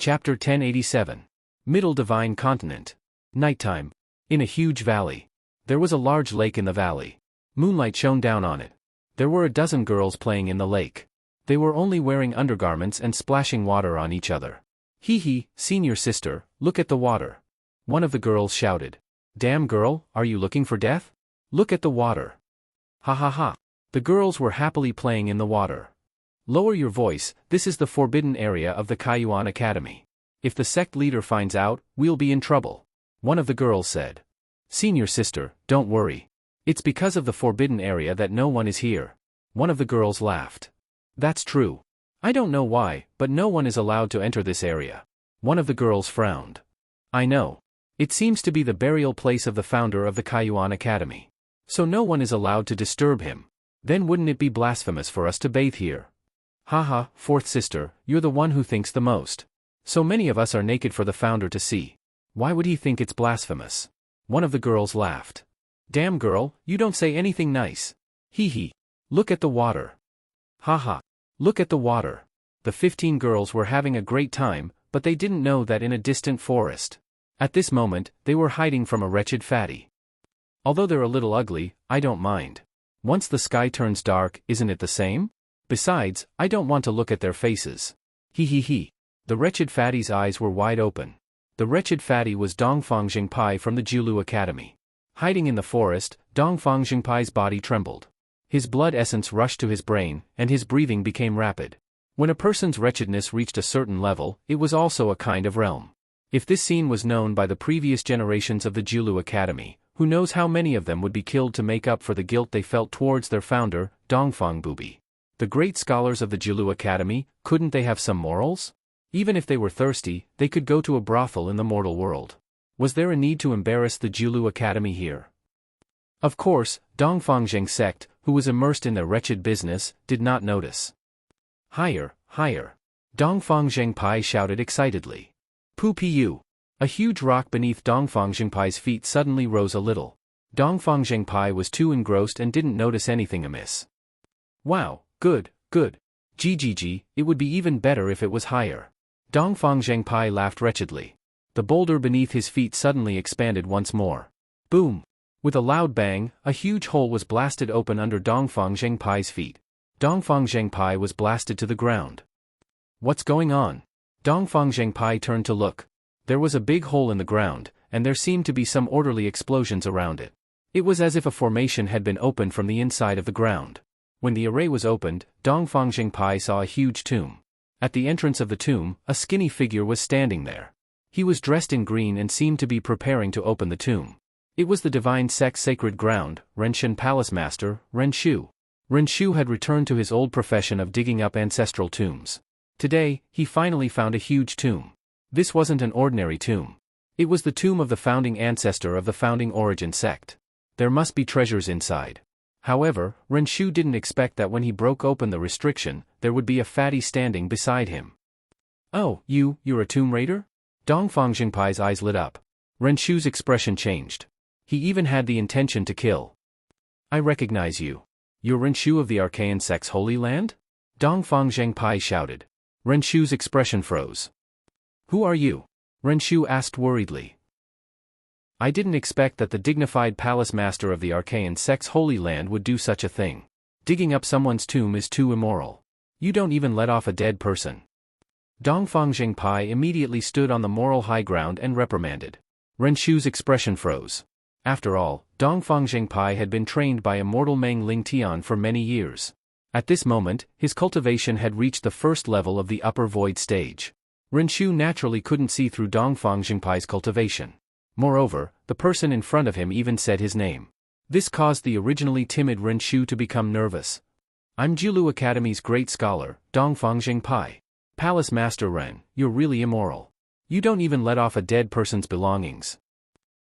Chapter 1087. Middle Divine Continent. Nighttime. In a huge valley. There was a large lake in the valley. Moonlight shone down on it. There were a dozen girls playing in the lake. They were only wearing undergarments and splashing water on each other. Hee hee, senior sister, look at the water. One of the girls shouted. Damn girl, are you looking for death? Look at the water. Ha ha ha. The girls were happily playing in the water. Lower your voice, this is the forbidden area of the Kaiyuan Academy. If the sect leader finds out, we'll be in trouble. One of the girls said. Senior sister, don't worry. It's because of the forbidden area that no one is here. One of the girls laughed. That's true. I don't know why, but no one is allowed to enter this area. One of the girls frowned. I know. It seems to be the burial place of the founder of the Kaiyuan Academy. So no one is allowed to disturb him. Then wouldn't it be blasphemous for us to bathe here? Haha, fourth sister, you're the one who thinks the most. So many of us are naked for the founder to see. Why would he think it's blasphemous? One of the girls laughed. Damn girl, you don't say anything nice. Hee hee. Look at the water. Haha. Look at the water. The 15 girls were having a great time, but they didn't know that in a distant forest. At this moment, they were hiding from a wretched fatty. Although they're a little ugly, I don't mind. Once the sky turns dark, isn't it the same? Besides, I don't want to look at their faces. Hee hee hee. The wretched fatty's eyes were wide open. The wretched fatty was Dongfang Jingpai from the Jiulu Academy. Hiding in the forest, Dongfang Jingpai's body trembled. His blood essence rushed to his brain, and his breathing became rapid. When a person's wretchedness reached a certain level, it was also a kind of realm. If this scene was known by the previous generations of the Jiulu Academy, who knows how many of them would be killed to make up for the guilt they felt towards their founder, Dongfang Bubi. The great scholars of the Jiulu Academy, couldn't they have some morals? Even if they were thirsty, they could go to a brothel in the mortal world. Was there a need to embarrass the Jiulu Academy here? Of course, Dongfang Zheng sect, who was immersed in their wretched business, did not notice. Higher, higher. Dongfang Zhengpai shouted excitedly. Pu. A huge rock beneath Dongfang Zhengpai's feet suddenly rose a little. Dongfang Zhengpai was too engrossed and didn't notice anything amiss. Wow. Good, good. GGG, it would be even better if it was higher. Dongfang Zhengpai laughed wretchedly. The boulder beneath his feet suddenly expanded once more. Boom! With a loud bang, a huge hole was blasted open under Dongfang Zhengpai's feet. Dongfang Zhengpai was blasted to the ground. What's going on? Dongfang Zhengpai turned to look. There was a big hole in the ground, and there seemed to be some orderly explosions around it. It was as if a formation had been opened from the inside of the ground. When the array was opened, Dongfang Zhengpai saw a huge tomb. At the entrance of the tomb, a skinny figure was standing there. He was dressed in green and seemed to be preparing to open the tomb. It was the divine sect's sacred ground, Renshin Palace Master, Renshu. Renshu had returned to his old profession of digging up ancestral tombs. Today, he finally found a huge tomb. This wasn't an ordinary tomb. It was the tomb of the founding ancestor of the founding origin sect. There must be treasures inside. However, Renshu didn't expect that when he broke open the restriction, there would be a fatty standing beside him. Oh, you're a tomb raider? Dongfang Zhengpai's eyes lit up. Renshu's expression changed. He even had the intention to kill. I recognize you. You're Renshu of the Archaean sect's Holy Land? Dongfang Zhengpai shouted. Renshu's expression froze. Who are you? Renshu asked worriedly. I didn't expect that the dignified palace master of the Archaean sect's Holy Land would do such a thing. Digging up someone's tomb is too immoral. You don't even let off a dead person. Dongfang Zhengpai immediately stood on the moral high ground and reprimanded. Renshu's expression froze. After all, Dongfang Zhengpai had been trained by Immortal Meng Lingtian for many years. At this moment, his cultivation had reached the first level of the upper void stage. Renshu naturally couldn't see through Dongfang Zhengpai's cultivation. Moreover, the person in front of him even said his name. This caused the originally timid Renshu to become nervous. I'm Jiulu Academy's great scholar, Dongfang Zhengpai. Palace Master Ren, you're really immoral. You don't even let off a dead person's belongings.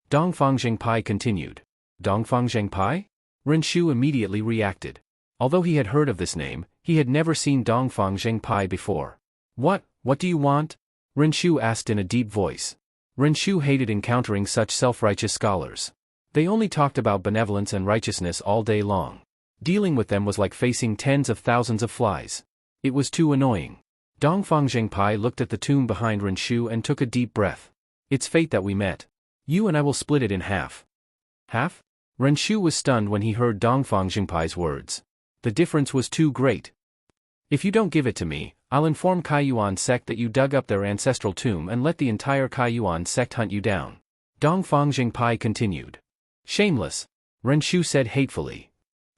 Dongfang Zhengpai continued. Dongfang Zhengpai? Renshu immediately reacted. Although he had heard of this name, he had never seen Dongfang Zhengpai before. What do you want? Renshu asked in a deep voice. Renshu hated encountering such self-righteous scholars. They only talked about benevolence and righteousness all day long. Dealing with them was like facing tens of thousands of flies. It was too annoying. Dongfang Zhengpai looked at the tomb behind Renshu and took a deep breath. It's fate that we met. You and I will split it in half. Half? Renshu was stunned when he heard Dongfang Zhengpai's words. The difference was too great. If you don't give it to me, I'll inform Kaiyuan sect that you dug up their ancestral tomb and let the entire Kaiyuan sect hunt you down. Dongfang Zhengpai continued. Shameless. Renshu said hatefully.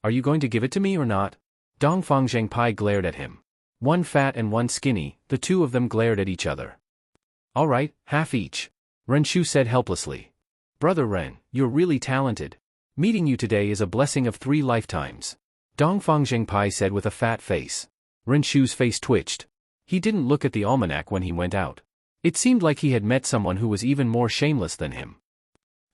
Are you going to give it to me or not? Dongfang Zhengpai glared at him. One fat and one skinny, the two of them glared at each other. All right, half each. Renshu said helplessly. Brother Ren, you're really talented. Meeting you today is a blessing of 3 lifetimes. Dongfang Zhengpai said with a fat face. Renshu's face twitched. He didn't look at the almanac when he went out. It seemed like he had met someone who was even more shameless than him.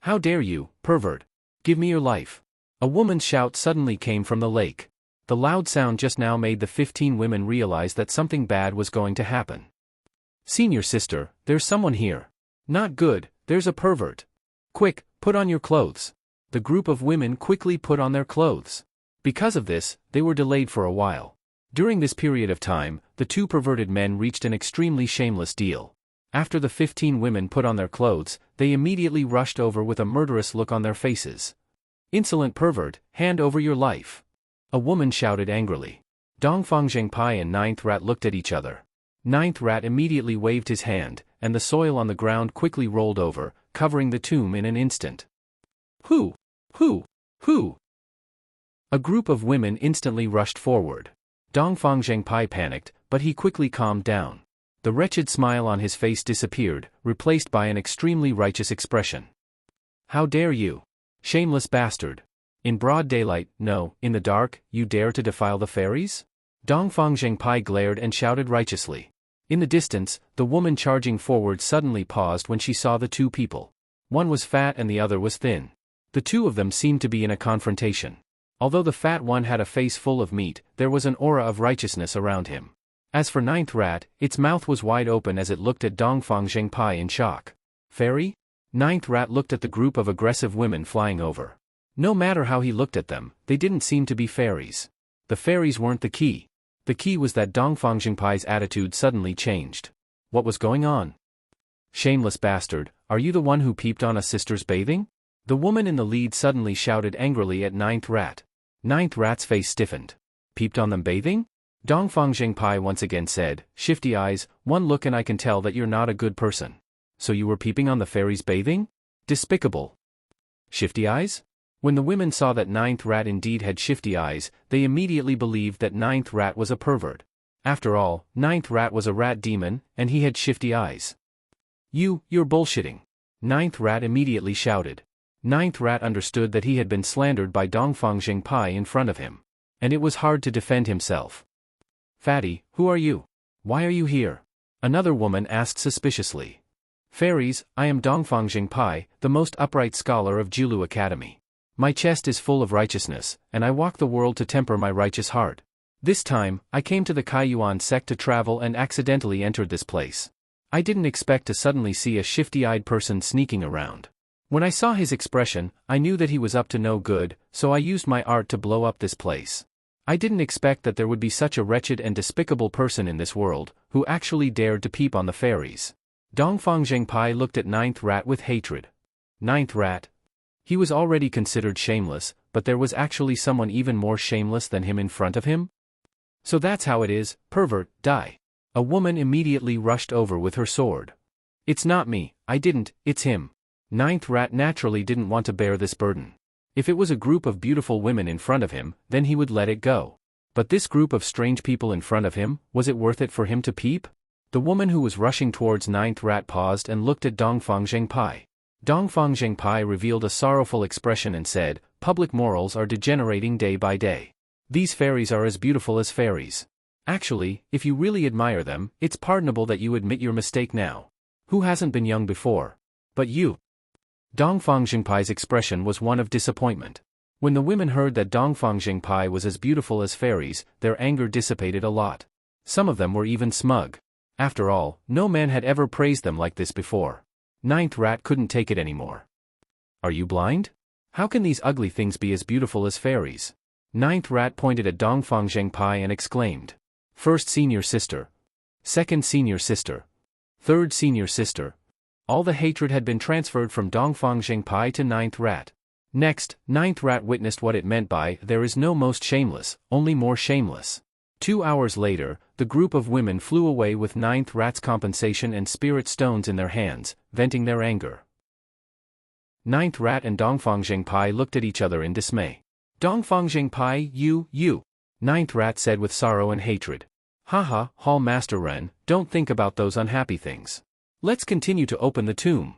How dare you, pervert! Give me your life. A woman's shout suddenly came from the lake. The loud sound just now made the 15 women realize that something bad was going to happen. Senior sister, there's someone here. Not good, there's a pervert. Quick, put on your clothes. The group of women quickly put on their clothes. Because of this, they were delayed for a while. During this period of time, the 2 perverted men reached an extremely shameless deal. After the 15 women put on their clothes, they immediately rushed over with a murderous look on their faces. Insolent pervert, hand over your life. A woman shouted angrily. Dongfang Zhengpai and Ninth Rat looked at each other. Ninth Rat immediately waved his hand, and the soil on the ground quickly rolled over, covering the tomb in an instant. Who? A group of women instantly rushed forward. Dongfang Zhengpai panicked, but he quickly calmed down. The wretched smile on his face disappeared, replaced by an extremely righteous expression. How dare you? Shameless bastard. In broad daylight, no, in the dark, you dare to defile the fairies? Dongfang Zhengpai glared and shouted righteously. In the distance, the woman charging forward suddenly paused when she saw the 2 people. One was fat and the other was thin. The 2 of them seemed to be in a confrontation. Although the fat one had a face full of meat, there was an aura of righteousness around him. As for Ninth Rat, its mouth was wide open as it looked at Dongfang Zhengpai in shock. Fairy? Ninth Rat looked at the group of aggressive women flying over. No matter how he looked at them, they didn't seem to be fairies. The fairies weren't the key. The key was that Dongfang Zhengpai's attitude suddenly changed. What was going on? Shameless bastard, are you the one who peeped on a sister's bathing? The woman in the lead suddenly shouted angrily at Ninth Rat. Ninth Rat's face stiffened. Peeped on them bathing? Dongfang Zhengpai once again said, shifty eyes, one look and I can tell that you're not a good person. So you were peeping on the fairies bathing? Despicable. Shifty eyes? When the women saw that Ninth Rat indeed had shifty eyes, they immediately believed that Ninth Rat was a pervert. After all, Ninth Rat was a rat demon, and he had shifty eyes. You're bullshitting. Ninth Rat immediately shouted. Ninth Rat understood that he had been slandered by Dongfang Zhengpai in front of him. And it was hard to defend himself. Fatty, who are you? Why are you here? Another woman asked suspiciously. Fairies, I am Dongfang Zhengpai, the most upright scholar of Jiulu Academy. My chest is full of righteousness, and I walk the world to temper my righteous heart. This time, I came to the Kaiyuan sect to travel and accidentally entered this place. I didn't expect to suddenly see a shifty-eyed person sneaking around. When I saw his expression, I knew that he was up to no good, so I used my art to blow up this place. I didn't expect that there would be such a wretched and despicable person in this world, who actually dared to peep on the fairies. Dongfang Zhengpai looked at Ninth Rat with hatred. Ninth Rat? He was already considered shameless, but there was actually someone even more shameless than him in front of him? So that's how it is, pervert, die. A woman immediately rushed over with her sword. It's not me, I didn't, it's him. Ninth Rat naturally didn't want to bear this burden. If it was a group of beautiful women in front of him, then he would let it go. But this group of strange people in front of him, was it worth it for him to peep? The woman who was rushing towards Ninth Rat paused and looked at Dongfang Zhengpai. Dongfang Zhengpai revealed a sorrowful expression and said, public morals are degenerating day by day. These fairies are as beautiful as fairies. Actually, if you really admire them, it's pardonable that you admit your mistake now. Who hasn't been young before? But you. Dongfang Zhengpai's expression was one of disappointment. When the women heard that Dongfang Zhengpai was as beautiful as fairies, their anger dissipated a lot. Some of them were even smug. After all, no man had ever praised them like this before. Ninth Rat couldn't take it anymore. Are you blind? How can these ugly things be as beautiful as fairies? Ninth Rat pointed at Dongfang Zhengpai and exclaimed. First senior sister. Second senior sister. Third senior sister. All the hatred had been transferred from Dongfang Zhengpai to Ninth Rat. Next, Ninth Rat witnessed what it meant by there is no most shameless, only more shameless. 2 hours later, the group of women flew away with Ninth Rat's compensation and spirit stones in their hands, venting their anger. Ninth Rat and Dongfang Zhengpai looked at each other in dismay. Dongfang Zhengpai, you. Ninth Rat said with sorrow and hatred. Haha, Hall Master Ren, don't think about those unhappy things. Let's continue to open the tomb.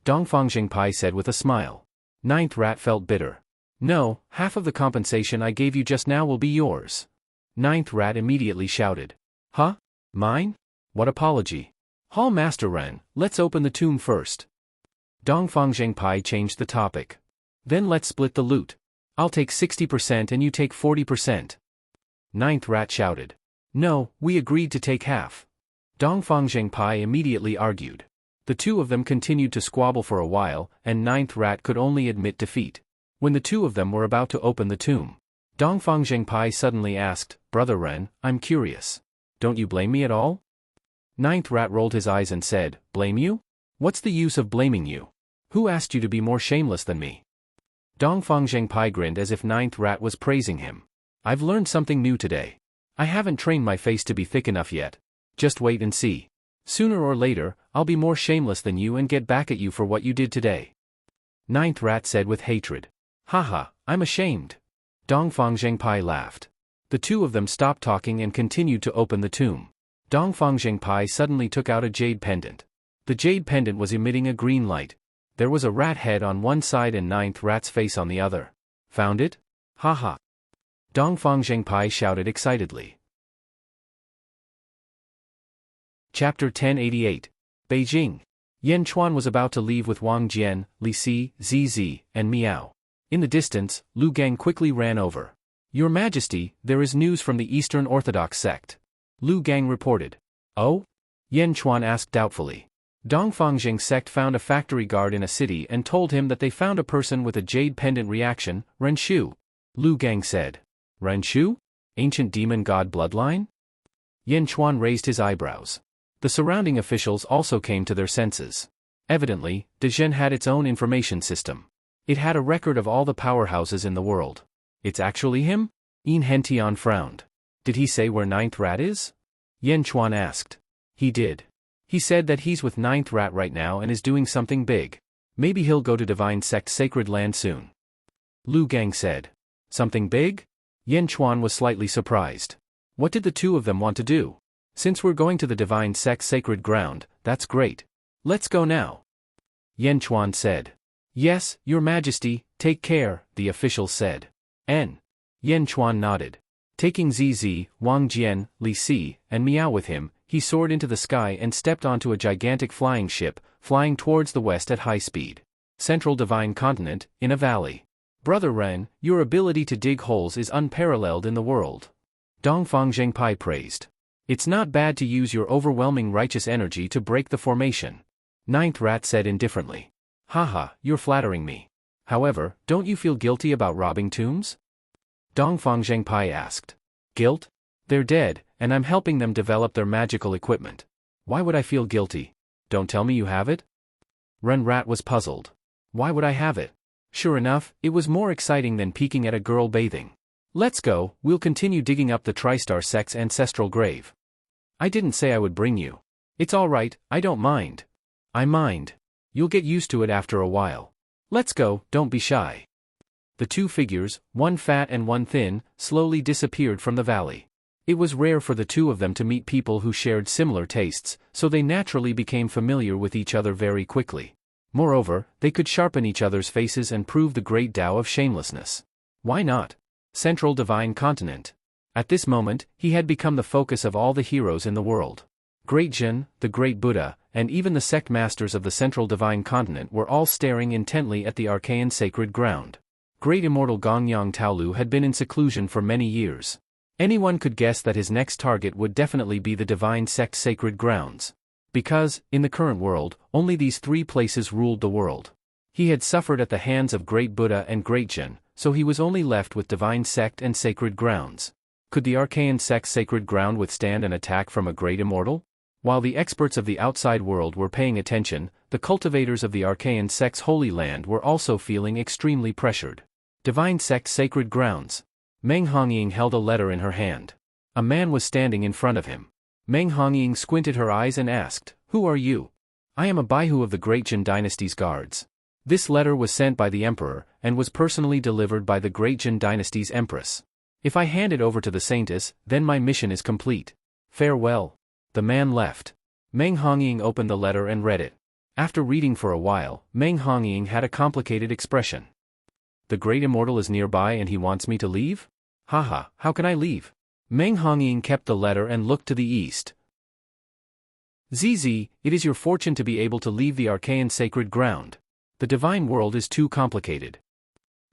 Dongfang Zhengpai said with a smile. Ninth Rat felt bitter. No, half of the compensation I gave you just now will be yours. Ninth Rat immediately shouted. Huh? Mine? What apology? Hall Master Ren, let's open the tomb first. Dongfang Zhengpai changed the topic. Then let's split the loot. I'll take 60% and you take 40%. Ninth Rat shouted. No, we agreed to take half. Dongfang Zhengpai immediately argued. The two of them continued to squabble for a while, and Ninth Rat could only admit defeat. When the two of them were about to open the tomb, Dongfang Zhengpai suddenly asked, Brother Ren, I'm curious. Don't you blame me at all? Ninth Rat rolled his eyes and said, Blame you? What's the use of blaming you? Who asked you to be more shameless than me? Dongfang Zhengpai grinned as if Ninth Rat was praising him. I've learned something new today. I haven't trained my face to be thick enough yet. Just wait and see. Sooner or later, I'll be more shameless than you and get back at you for what you did today. Ninth Rat said with hatred. Haha, I'm ashamed. Dongfang Zhengpai laughed. The two of them stopped talking and continued to open the tomb. Dongfang Zhengpai suddenly took out a jade pendant. The jade pendant was emitting a green light. There was a rat head on one side and Ninth Rat's face on the other. Found it? Haha. Dongfang Zhengpai shouted excitedly. Chapter 1088. Beijing. Yan Chuan was about to leave with Wang Jian, Li Si, Zizi, and Miao. In the distance, Lu Gang quickly ran over. Your Majesty, there is news from the Eastern Orthodox sect. Lu Gang reported. Oh? Yan Chuan asked doubtfully. Dongfang Jing sect found a factory guard in a city and told him that they found a person with a jade pendant reaction, Ren Shu. Lu Gang said. Ren Shu? Ancient demon god bloodline? Yan Chuan raised his eyebrows. The surrounding officials also came to their senses. Evidently, Dezhen had its own information system. It had a record of all the powerhouses in the world. It's actually him? Yin Hentian frowned. Did he say where Ninth Rat is? Yan Chuan asked. He did. He said that he's with Ninth Rat right now and is doing something big. Maybe he'll go to Divine Sect Sacred Land soon. Lu Gang said. Something big? Yan Chuan was slightly surprised. What did the two of them want to do? Since we're going to the Divine Sect Sacred Ground, that's great. Let's go now. Yan Chuan said. Yes, Your Majesty, take care, the official said. Yan Chuan nodded. Taking Zizi, Wang Jian, Li Si, and Miao with him, he soared into the sky and stepped onto a gigantic flying ship, flying towards the west at high speed. Central Divine Continent, in a valley. Brother Ren, your ability to dig holes is unparalleled in the world. Dongfang Zhengpai praised. It's not bad to use your overwhelming righteous energy to break the formation. Ninth Rat said indifferently. Haha, you're flattering me. However, don't you feel guilty about robbing tombs? Dongfang Zhengpai asked. Guilt? They're dead, and I'm helping them develop their magical equipment. Why would I feel guilty? Don't tell me you have it? Ren Rat was puzzled. Why would I have it? Sure enough, it was more exciting than peeking at a girl bathing. Let's go, we'll continue digging up the Tristar sect's ancestral grave. I didn't say I would bring you. It's all right, I don't mind. I mind. You'll get used to it after a while. Let's go, don't be shy. The two figures, one fat and one thin, slowly disappeared from the valley. It was rare for the two of them to meet people who shared similar tastes, so they naturally became familiar with each other very quickly. Moreover, they could sharpen each other's faces and prove the great Tao of shamelessness. Why not? Central Divine Continent. At this moment, he had become the focus of all the heroes in the world. Great Jin, the Great Buddha, and even the sect masters of the Central Divine Continent were all staring intently at the Archaean sacred ground. Great Immortal Gongyang Taolu had been in seclusion for many years. Anyone could guess that his next target would definitely be the Divine Sect Sacred Grounds. Because, in the current world, only these three places ruled the world. He had suffered at the hands of Great Buddha and Great Jin, so he was only left with Divine Sect and Sacred Grounds. Could the Archaean sect's sacred ground withstand an attack from a great immortal? While the experts of the outside world were paying attention, the cultivators of the Archaean sect's holy land were also feeling extremely pressured. Divine sect's sacred grounds. Meng Hongying held a letter in her hand. A man was standing in front of him. Meng Hongying squinted her eyes and asked, "Who are you?" "I am a Baihu of the Great Jin Dynasty's guards." This letter was sent by the emperor, and was personally delivered by the Great Jin Dynasty's empress. "If I hand it over to the saintess, then my mission is complete. Farewell." The man left. Meng Hongying opened the letter and read it. After reading for a while, Meng Hongying had a complicated expression. "The great immortal is nearby and he wants me to leave? Haha, how can I leave?" Meng Hongying kept the letter and looked to the east. "ZZ, it is your fortune to be able to leave the Archaean sacred ground. The divine world is too complicated."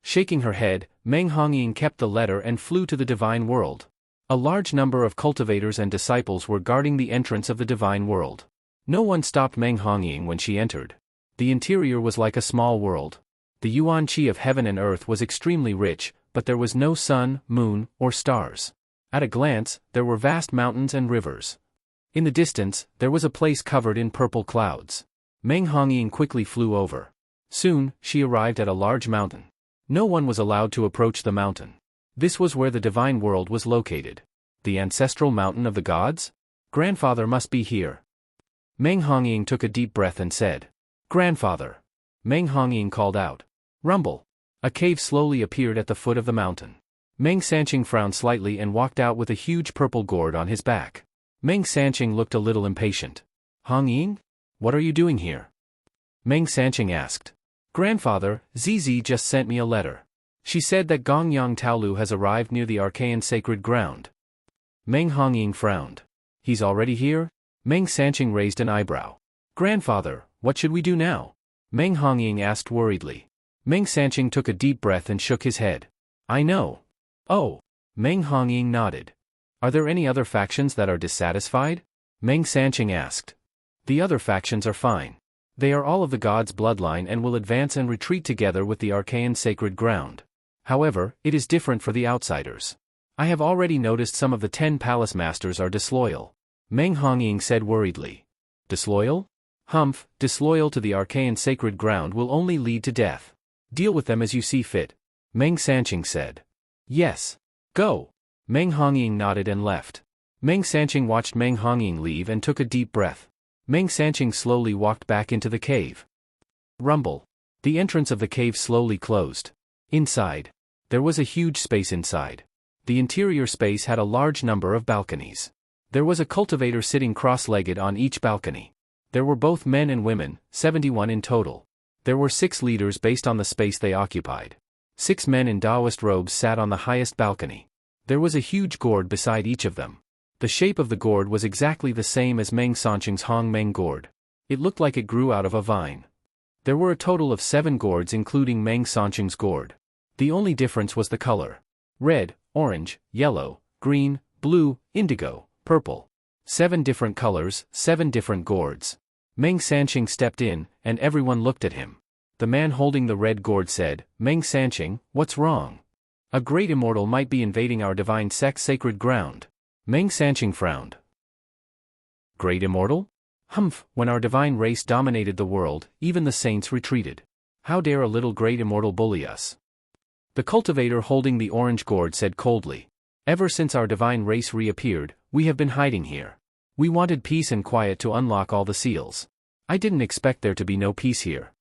Shaking her head, Meng Hongying kept the letter and flew to the divine world. A large number of cultivators and disciples were guarding the entrance of the divine world. No one stopped Meng Hongying when she entered. The interior was like a small world. The yuan qi of heaven and earth was extremely rich, but there was no sun, moon, or stars. At a glance, there were vast mountains and rivers. In the distance, there was a place covered in purple clouds. Meng Hongying quickly flew over. Soon, she arrived at a large mountain. No one was allowed to approach the mountain. This was where the divine world was located. The ancestral mountain of the gods? Grandfather must be here. Meng Hongying took a deep breath and said, "Grandfather." Meng Hongying called out. Rumble. A cave slowly appeared at the foot of the mountain. Meng Sanqing frowned slightly and walked out with a huge purple gourd on his back. Meng Sanqing looked a little impatient. "Hongying? What are you doing here?" Meng Sanqing asked. "Grandfather, ZZ just sent me a letter. She said that Gongyang Taolu has arrived near the Archaean sacred ground." Meng Hongying frowned. "He's already here?" Meng Sanqing raised an eyebrow. "Grandfather, what should we do now?" Meng Hongying asked worriedly. Meng Sanqing took a deep breath and shook his head. "I know." "Oh." Meng Hongying nodded. "Are there any other factions that are dissatisfied?" Meng Sanqing asked. "The other factions are fine. They are all of the gods' bloodline and will advance and retreat together with the Archaean sacred ground. However, it is different for the outsiders. I have already noticed some of the 10 palace masters are disloyal." Meng Hongying said worriedly. "Disloyal? Humph, disloyal to the Archaean sacred ground will only lead to death. Deal with them as you see fit." Meng Sanqing said. "Yes. Go." Meng Hongying nodded and left. Meng Sanqing watched Meng Hongying leave and took a deep breath. Meng Sanqing slowly walked back into the cave. Rumble. The entrance of the cave slowly closed. Inside. There was a huge space inside. The interior space had a large number of balconies. There was a cultivator sitting cross-legged on each balcony. There were both men and women, 71 in total. There were 6 leaders based on the space they occupied. 6 men in Taoist robes sat on the highest balcony. There was a huge gourd beside each of them. The shape of the gourd was exactly the same as Meng Sanqing's Hong Meng gourd. It looked like it grew out of a vine. There were a total of 7 gourds including Meng Sanqing's gourd. The only difference was the color. Red, orange, yellow, green, blue, indigo, purple. 7 different colors, 7 different gourds. Meng Sanqing stepped in, and everyone looked at him. The man holding the red gourd said, "Meng Sanqing, what's wrong? A great immortal might be invading our divine sect's sacred ground." Meng Sanqing frowned. "Great immortal? Humph, when our divine race dominated the world, even the saints retreated. How dare a little great immortal bully us?" The cultivator holding the orange gourd said coldly. "Ever since our divine race reappeared, we have been hiding here. We wanted peace and quiet to unlock all the seals. I didn't expect there to be no peace here."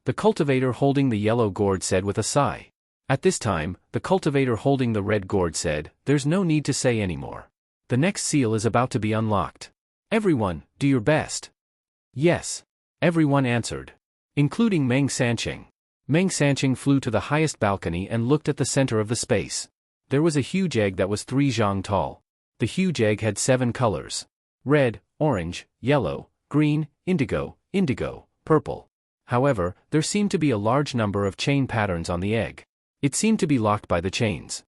The cultivator holding the yellow gourd said with a sigh. At this time, the cultivator holding the red gourd said, "There's no need to say anymore. The next seal is about to be unlocked. Everyone, do your best." "Yes." Everyone answered. Including Meng Sanqing. Meng Sanqing flew to the highest balcony and looked at the center of the space. There was a huge egg that was 3 zhang tall. The huge egg had 7 colors. Red, orange, yellow, green, indigo, purple. However, there seemed to be a large number of chain patterns on the egg. It seemed to be locked by the chains.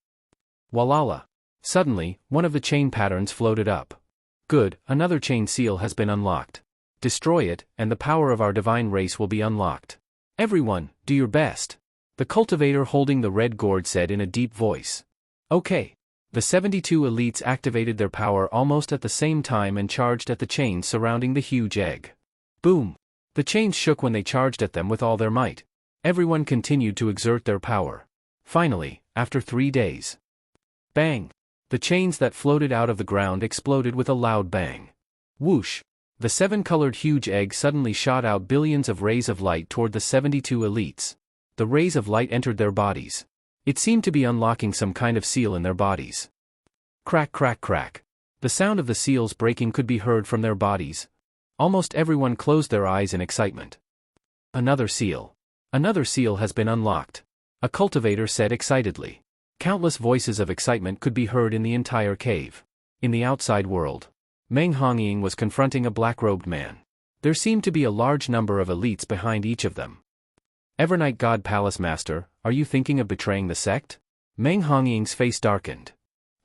Walala. Suddenly, one of the chain patterns floated up. "Good, another chain seal has been unlocked. Destroy it, and the power of our divine race will be unlocked. Everyone, do your best." The cultivator holding the red gourd said in a deep voice. "Okay." The 72 elites activated their power almost at the same time and charged at the chains surrounding the huge egg. Boom! The chains shook when they charged at them with all their might. Everyone continued to exert their power. Finally, after 3 days. Bang! The chains that floated out of the ground exploded with a loud bang. Whoosh! The 7-colored huge egg suddenly shot out billions of rays of light toward the 72 elites. The rays of light entered their bodies. It seemed to be unlocking some kind of seal in their bodies. Crack, crack, crack. The sound of the seals breaking could be heard from their bodies. Almost everyone closed their eyes in excitement. Another seal. Another seal has been unlocked. A cultivator said excitedly. Countless voices of excitement could be heard in the entire cave. In the outside world, Meng Hongying was confronting a black-robed man. There seemed to be a large number of elites behind each of them. Evernight God Palace Master, are you thinking of betraying the sect? Meng Hongying's face darkened.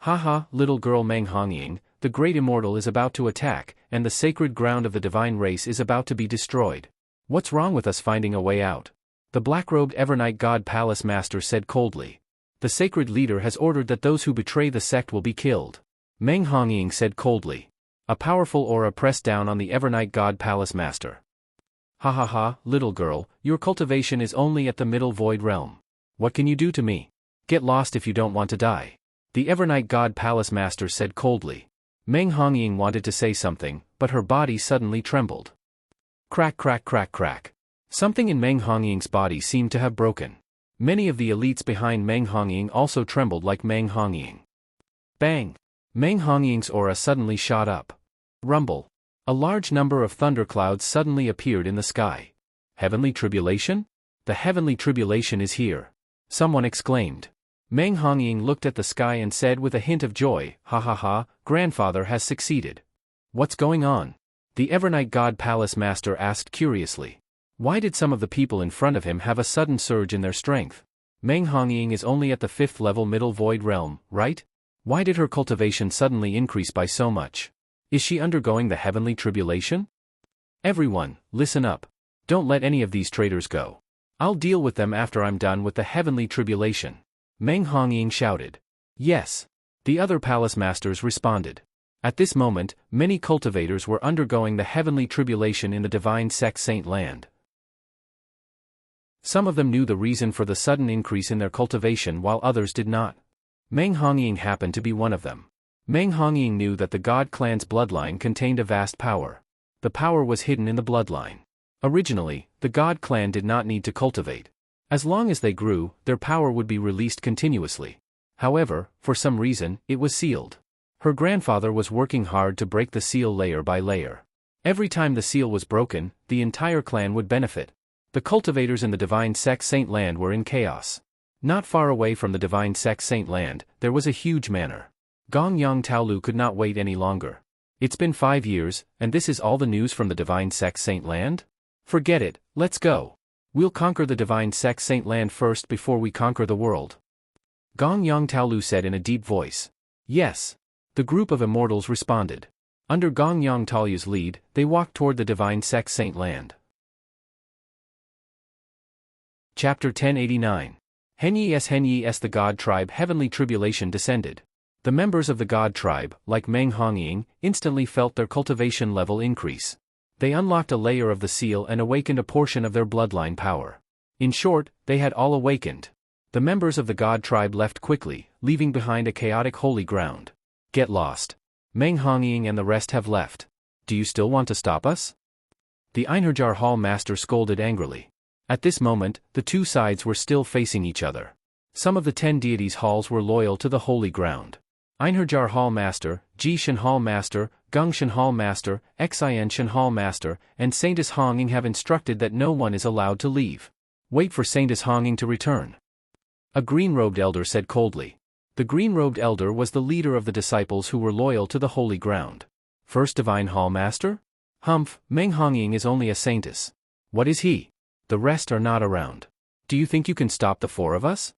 Haha, little girl Meng Hongying, the great Immortal is about to attack, and the sacred ground of the divine race is about to be destroyed. What's wrong with us finding a way out? The black-robed Evernight God Palace Master said coldly. The sacred leader has ordered that those who betray the sect will be killed. Meng Hongying said coldly. A powerful aura pressed down on the Evernight God Palace Master. Ha ha ha, little girl, your cultivation is only at the middle void realm. What can you do to me? Get lost if you don't want to die. The Evernight God Palace Master said coldly. Meng Hongying wanted to say something, but her body suddenly trembled. Crack, crack, crack, crack. Something in Meng Hongying's body seemed to have broken. Many of the elites behind Meng Hongying also trembled like Meng Hongying. Bang! Meng Hongying's aura suddenly shot up. Rumble. A large number of thunderclouds suddenly appeared in the sky. Heavenly tribulation? The heavenly tribulation is here. Someone exclaimed. Meng Hongying looked at the sky and said with a hint of joy, ha ha ha, grandfather has succeeded. What's going on? The Evernight God Palace Master asked curiously. Why did some of the people in front of him have a sudden surge in their strength? Meng Hongying is only at the 5th level middle void realm, right? Why did her cultivation suddenly increase by so much? Is she undergoing the heavenly tribulation? Everyone, listen up. Don't let any of these traitors go. I'll deal with them after I'm done with the heavenly tribulation. Meng Hongying shouted. Yes. The other palace masters responded. At this moment, many cultivators were undergoing the heavenly tribulation in the divine sect Saint Land. Some of them knew the reason for the sudden increase in their cultivation while others did not. Meng Hongying happened to be one of them. Meng Hongying knew that the God clan's bloodline contained a vast power. The power was hidden in the bloodline. Originally, the God clan did not need to cultivate. As long as they grew, their power would be released continuously. However, for some reason, it was sealed. Her grandfather was working hard to break the seal layer by layer. Every time the seal was broken, the entire clan would benefit. The cultivators in the divine sect Saint Land were in chaos. Not far away from the divine sect Saint Land, there was a huge manor. Gong Yang Taolu could not wait any longer. It's been 5 years, and this is all the news from the divine sect Saint Land? Forget it, let's go. We'll conquer the divine sect Saint Land first before we conquer the world. Gong Yang Taolu said in a deep voice. Yes. The group of immortals responded. Under Gong Yang Taolu's lead, they walked toward the divine sect Saint Land. Chapter 1089. Henyi S. The God Tribe Heavenly Tribulation descended. The members of the God Tribe, like Meng Hongying, instantly felt their cultivation level increase. They unlocked a layer of the seal and awakened a portion of their bloodline power. In short, they had all awakened. The members of the God Tribe left quickly, leaving behind a chaotic holy ground. Get lost. Meng Hongying and the rest have left. Do you still want to stop us? The Einherjar Hall Master scolded angrily. At this moment, the two sides were still facing each other. Some of the 10 deities' halls were loyal to the holy ground. Einherjar Hall Master, Jishan Hall Master, Gungshan Hall Master, Xianshan Hall Master, and Saintess Hongying have instructed that no one is allowed to leave. Wait for Saintess Hongying to return. A green-robed elder said coldly. The green-robed elder was the leader of the disciples who were loyal to the holy ground. First Divine Hall Master? Humph, Meng Hongying is only a saintess. What is he? The rest are not around. Do you think you can stop the 4 of us?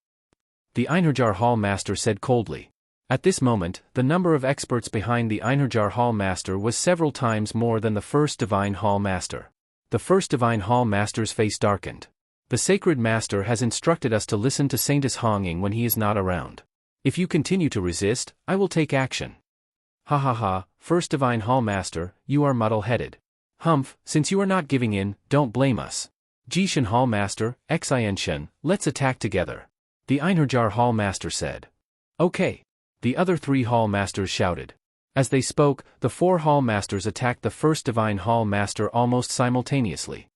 The Einherjar Hall Master said coldly. At this moment, the number of experts behind the Einherjar Hall Master was several times more than the first Divine Hall Master. The first Divine Hall Master's face darkened. The Sacred Master has instructed us to listen to Saintess Hongying when he is not around. If you continue to resist, I will take action. Ha ha ha, First Divine Hall Master, you are muddle-headed. Humph, since you are not giving in, don't blame us. Jishan Hall Master, Xianshan, let's attack together. The Einherjar Hall Master said. Okay. The other 3 Hall Masters shouted. As they spoke, the 4 Hall Masters attacked the First Divine Hall Master almost simultaneously.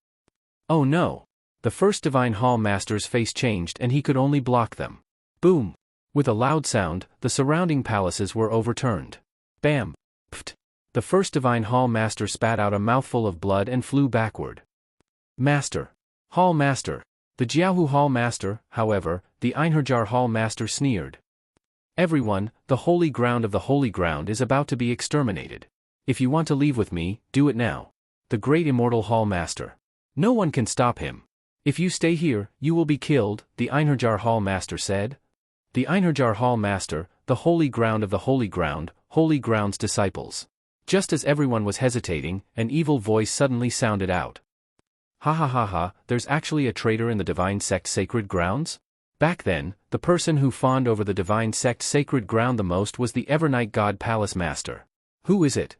Oh no! The First Divine Hall Master's face changed and he could only block them. Boom! With a loud sound, the surrounding palaces were overturned. Bam! Pft! The First Divine Hall Master spat out a mouthful of blood and flew backward. Master! Hall Master! The Jiahu Hall Master, however, the Einherjar Hall Master sneered. Everyone, the holy ground of the holy ground is about to be exterminated. If you want to leave with me, do it now. The great Immortal Hall Master. No one can stop him. If you stay here, you will be killed, the Einherjar Hall Master said. The Einherjar Hall Master, the holy ground of the holy ground's disciples. Just as everyone was hesitating, an evil voice suddenly sounded out. Ha ha ha ha, there's actually a traitor in the divine sect sacred grounds? Back then, the person who fawned over the divine sect sacred ground the most was the Evernight God Palace Master. Who is it?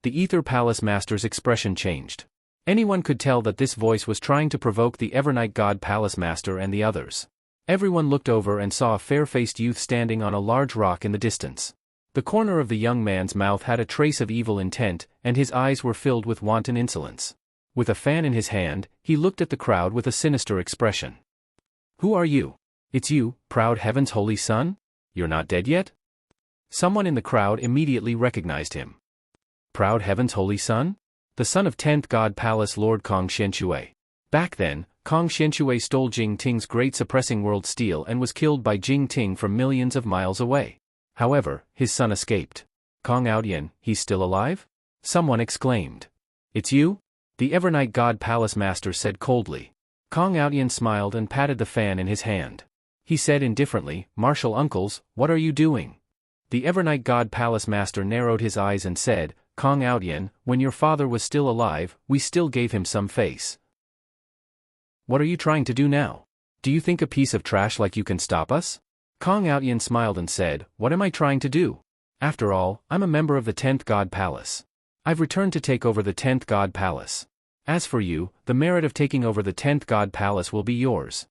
The Ether Palace Master's expression changed. Anyone could tell that this voice was trying to provoke the Evernight God Palace Master and the others. Everyone looked over and saw a fair-faced youth standing on a large rock in the distance. The corner of the young man's mouth had a trace of evil intent, and his eyes were filled with wanton insolence. With a fan in his hand, he looked at the crowd with a sinister expression. Who are you? It's you, proud heaven's holy son? You're not dead yet? Someone in the crowd immediately recognized him. Proud heaven's holy son? The son of 10th God Palace Lord Kong Xianshui. Back then, Kong Xianshui stole Jing Ting's great suppressing world steel and was killed by Jing Ting from millions of miles away. However, his son escaped. Kong Aodian, he's still alive? Someone exclaimed. It's you? The Evernight God Palace Master said coldly. Kong Aodian smiled and patted the fan in his hand. He said indifferently, Martial uncles, what are you doing? The Evernight God Palace Master narrowed his eyes and said, Kong Aodian, when your father was still alive, we still gave him some face. What are you trying to do now? Do you think a piece of trash like you can stop us? Kong Aodian smiled and said, what am I trying to do? After all, I'm a member of the 10th God Palace. I've returned to take over the 10th God Palace. As for you, the merit of taking over the 10th God Palace will be yours.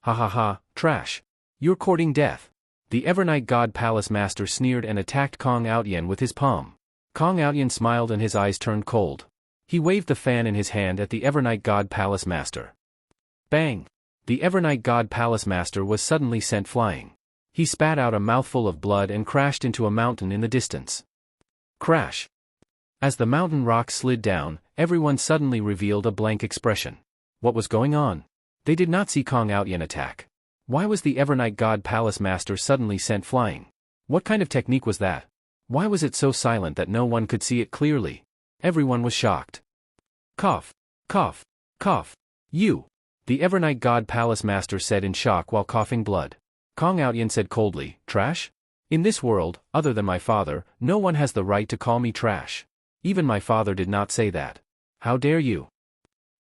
Ha ha ha, trash. You're courting death. The Evernight God Palace Master sneered and attacked Kong Aodian with his palm. Kong Aodian smiled and his eyes turned cold. He waved the fan in his hand at the Evernight God Palace Master. Bang! The Evernight God Palace Master was suddenly sent flying. He spat out a mouthful of blood and crashed into a mountain in the distance. Crash! As the mountain rock slid down, everyone suddenly revealed a blank expression. What was going on? They did not see Kong Aodian attack. Why was the Evernight God Palace Master suddenly sent flying? What kind of technique was that? Why was it so silent that no one could see it clearly? Everyone was shocked. Cough! Cough! Cough! You! The Evernight God Palace Master said in shock while coughing blood. Kong Aodian said coldly, trash? In this world, other than my father, no one has the right to call me trash. Even my father did not say that. How dare you?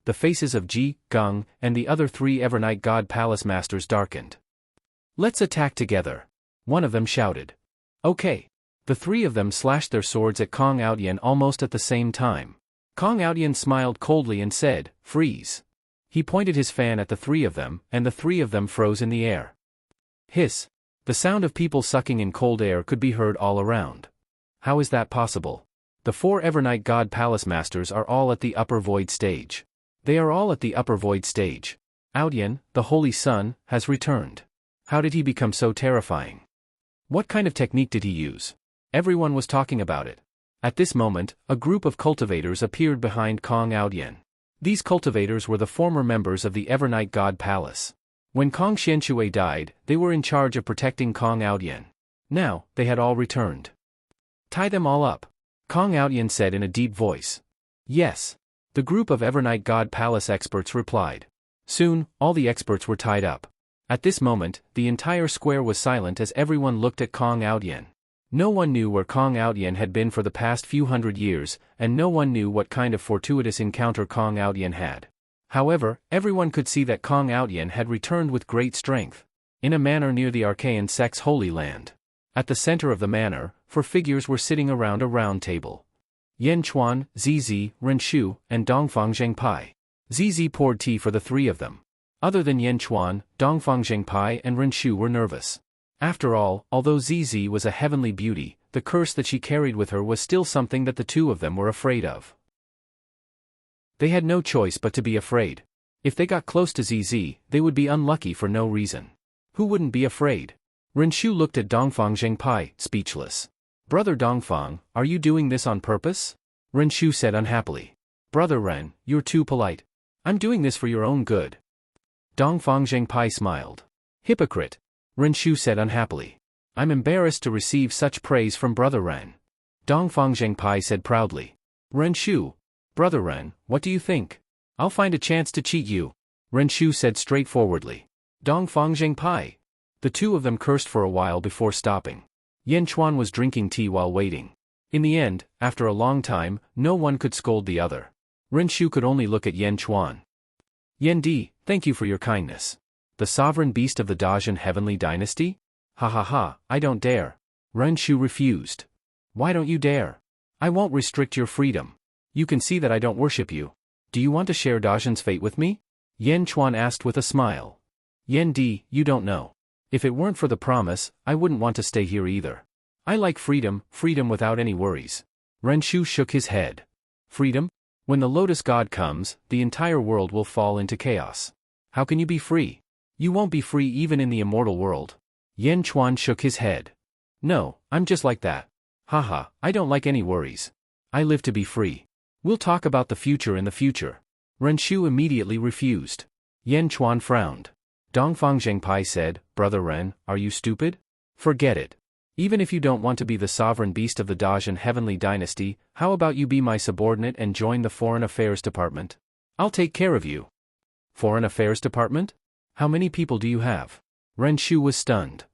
The faces of Ji, Gung, and the other 3 Evernight God Palace Masters darkened. Let's attack together. One of them shouted. Okay. The 3 of them slashed their swords at Kong Aodian almost at the same time. Kong Aodian smiled coldly and said, freeze. He pointed his fan at the 3 of them, and the 3 of them froze in the air. Hiss. The sound of people sucking in cold air could be heard all around. How is that possible? The 4 Evernight God Palace Masters are all at the upper void stage. They are all at the upper void stage. Aodian, the Holy Sun, has returned. How did he become so terrifying? What kind of technique did he use? Everyone was talking about it. At this moment, a group of cultivators appeared behind Kong Aodian. These cultivators were the former members of the Evernight God Palace. When Kong Xianshui died, they were in charge of protecting Kong Aodian. Now, they had all returned. Tie them all up. Kong Aodian said in a deep voice. Yes. The group of Evernight God Palace experts replied. Soon, all the experts were tied up. At this moment, the entire square was silent as everyone looked at Kong Aodian. No one knew where Kong Aodian had been for the past few hundred years, and no one knew what kind of fortuitous encounter Kong Aodian had. However, everyone could see that Kong Aodian had returned with great strength. in a manor near the Archaean sect's Holy Land. At the center of the manor, 4 figures were sitting around a round table. Yan Chuan, Zizi, Renshu, and Dongfang Zhengpai. Zizi poured tea for the 3 of them. Other than Yan Chuan, Dongfang Zhengpai and Renshu were nervous. After all, although Zizi was a heavenly beauty, the curse that she carried with her was still something that the 2 of them were afraid of. They had no choice but to be afraid. If they got close to Zizi, they would be unlucky for no reason. Who wouldn't be afraid? Renshu looked at Dongfang Zhengpai, speechless. Brother Dongfang, are you doing this on purpose? Renshu said unhappily. Brother Ren, you're too polite. I'm doing this for your own good. Dongfang Zhengpai smiled. Hypocrite. Renshu said unhappily. I'm embarrassed to receive such praise from Brother Ren. Dongfang Zhengpai said proudly. Renshu. Brother Ren, what do you think? I'll find a chance to cheat you. Renshu said straightforwardly. Dongfang Zhengpai. The 2 of them cursed for a while before stopping. Yan Chuan was drinking tea while waiting. In the end, after a long time, no one could scold the other. Renshu could only look at Yan Chuan. Yan Di, thank you for your kindness. The sovereign beast of the Dajin heavenly dynasty? Ha ha ha, I don't dare. Renshu refused. Why don't you dare? I won't restrict your freedom. You can see that I don't worship you. Do you want to share Dajin's fate with me? Yan Chuan asked with a smile. Yan Di, you don't know. If it weren't for the promise, I wouldn't want to stay here either. I like freedom, freedom without any worries. Renshu shook his head. Freedom? When the Lotus God comes, the entire world will fall into chaos. How can you be free? You won't be free even in the immortal world. Yan Chuan shook his head. No, I'm just like that. Haha, I don't like any worries. I live to be free. We'll talk about the future in the future. Renshu immediately refused. Yan Chuan frowned. Dongfang Zhengpai said, Brother Ren, are you stupid? Forget it. Even if you don't want to be the sovereign beast of the Dajin heavenly dynasty, how about you be my subordinate and join the Foreign Affairs Department? I'll take care of you. Foreign Affairs Department? How many people do you have? Renshu was stunned.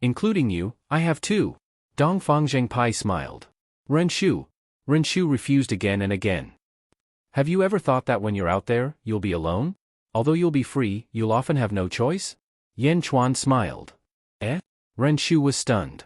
Including you, I have 2. Dongfang Zhengpai smiled. Renshu refused again and again. Have you ever thought that when you're out there, you'll be alone? Although you'll be free, you'll often have no choice? Yan Chuan smiled. Eh? Renshu was stunned.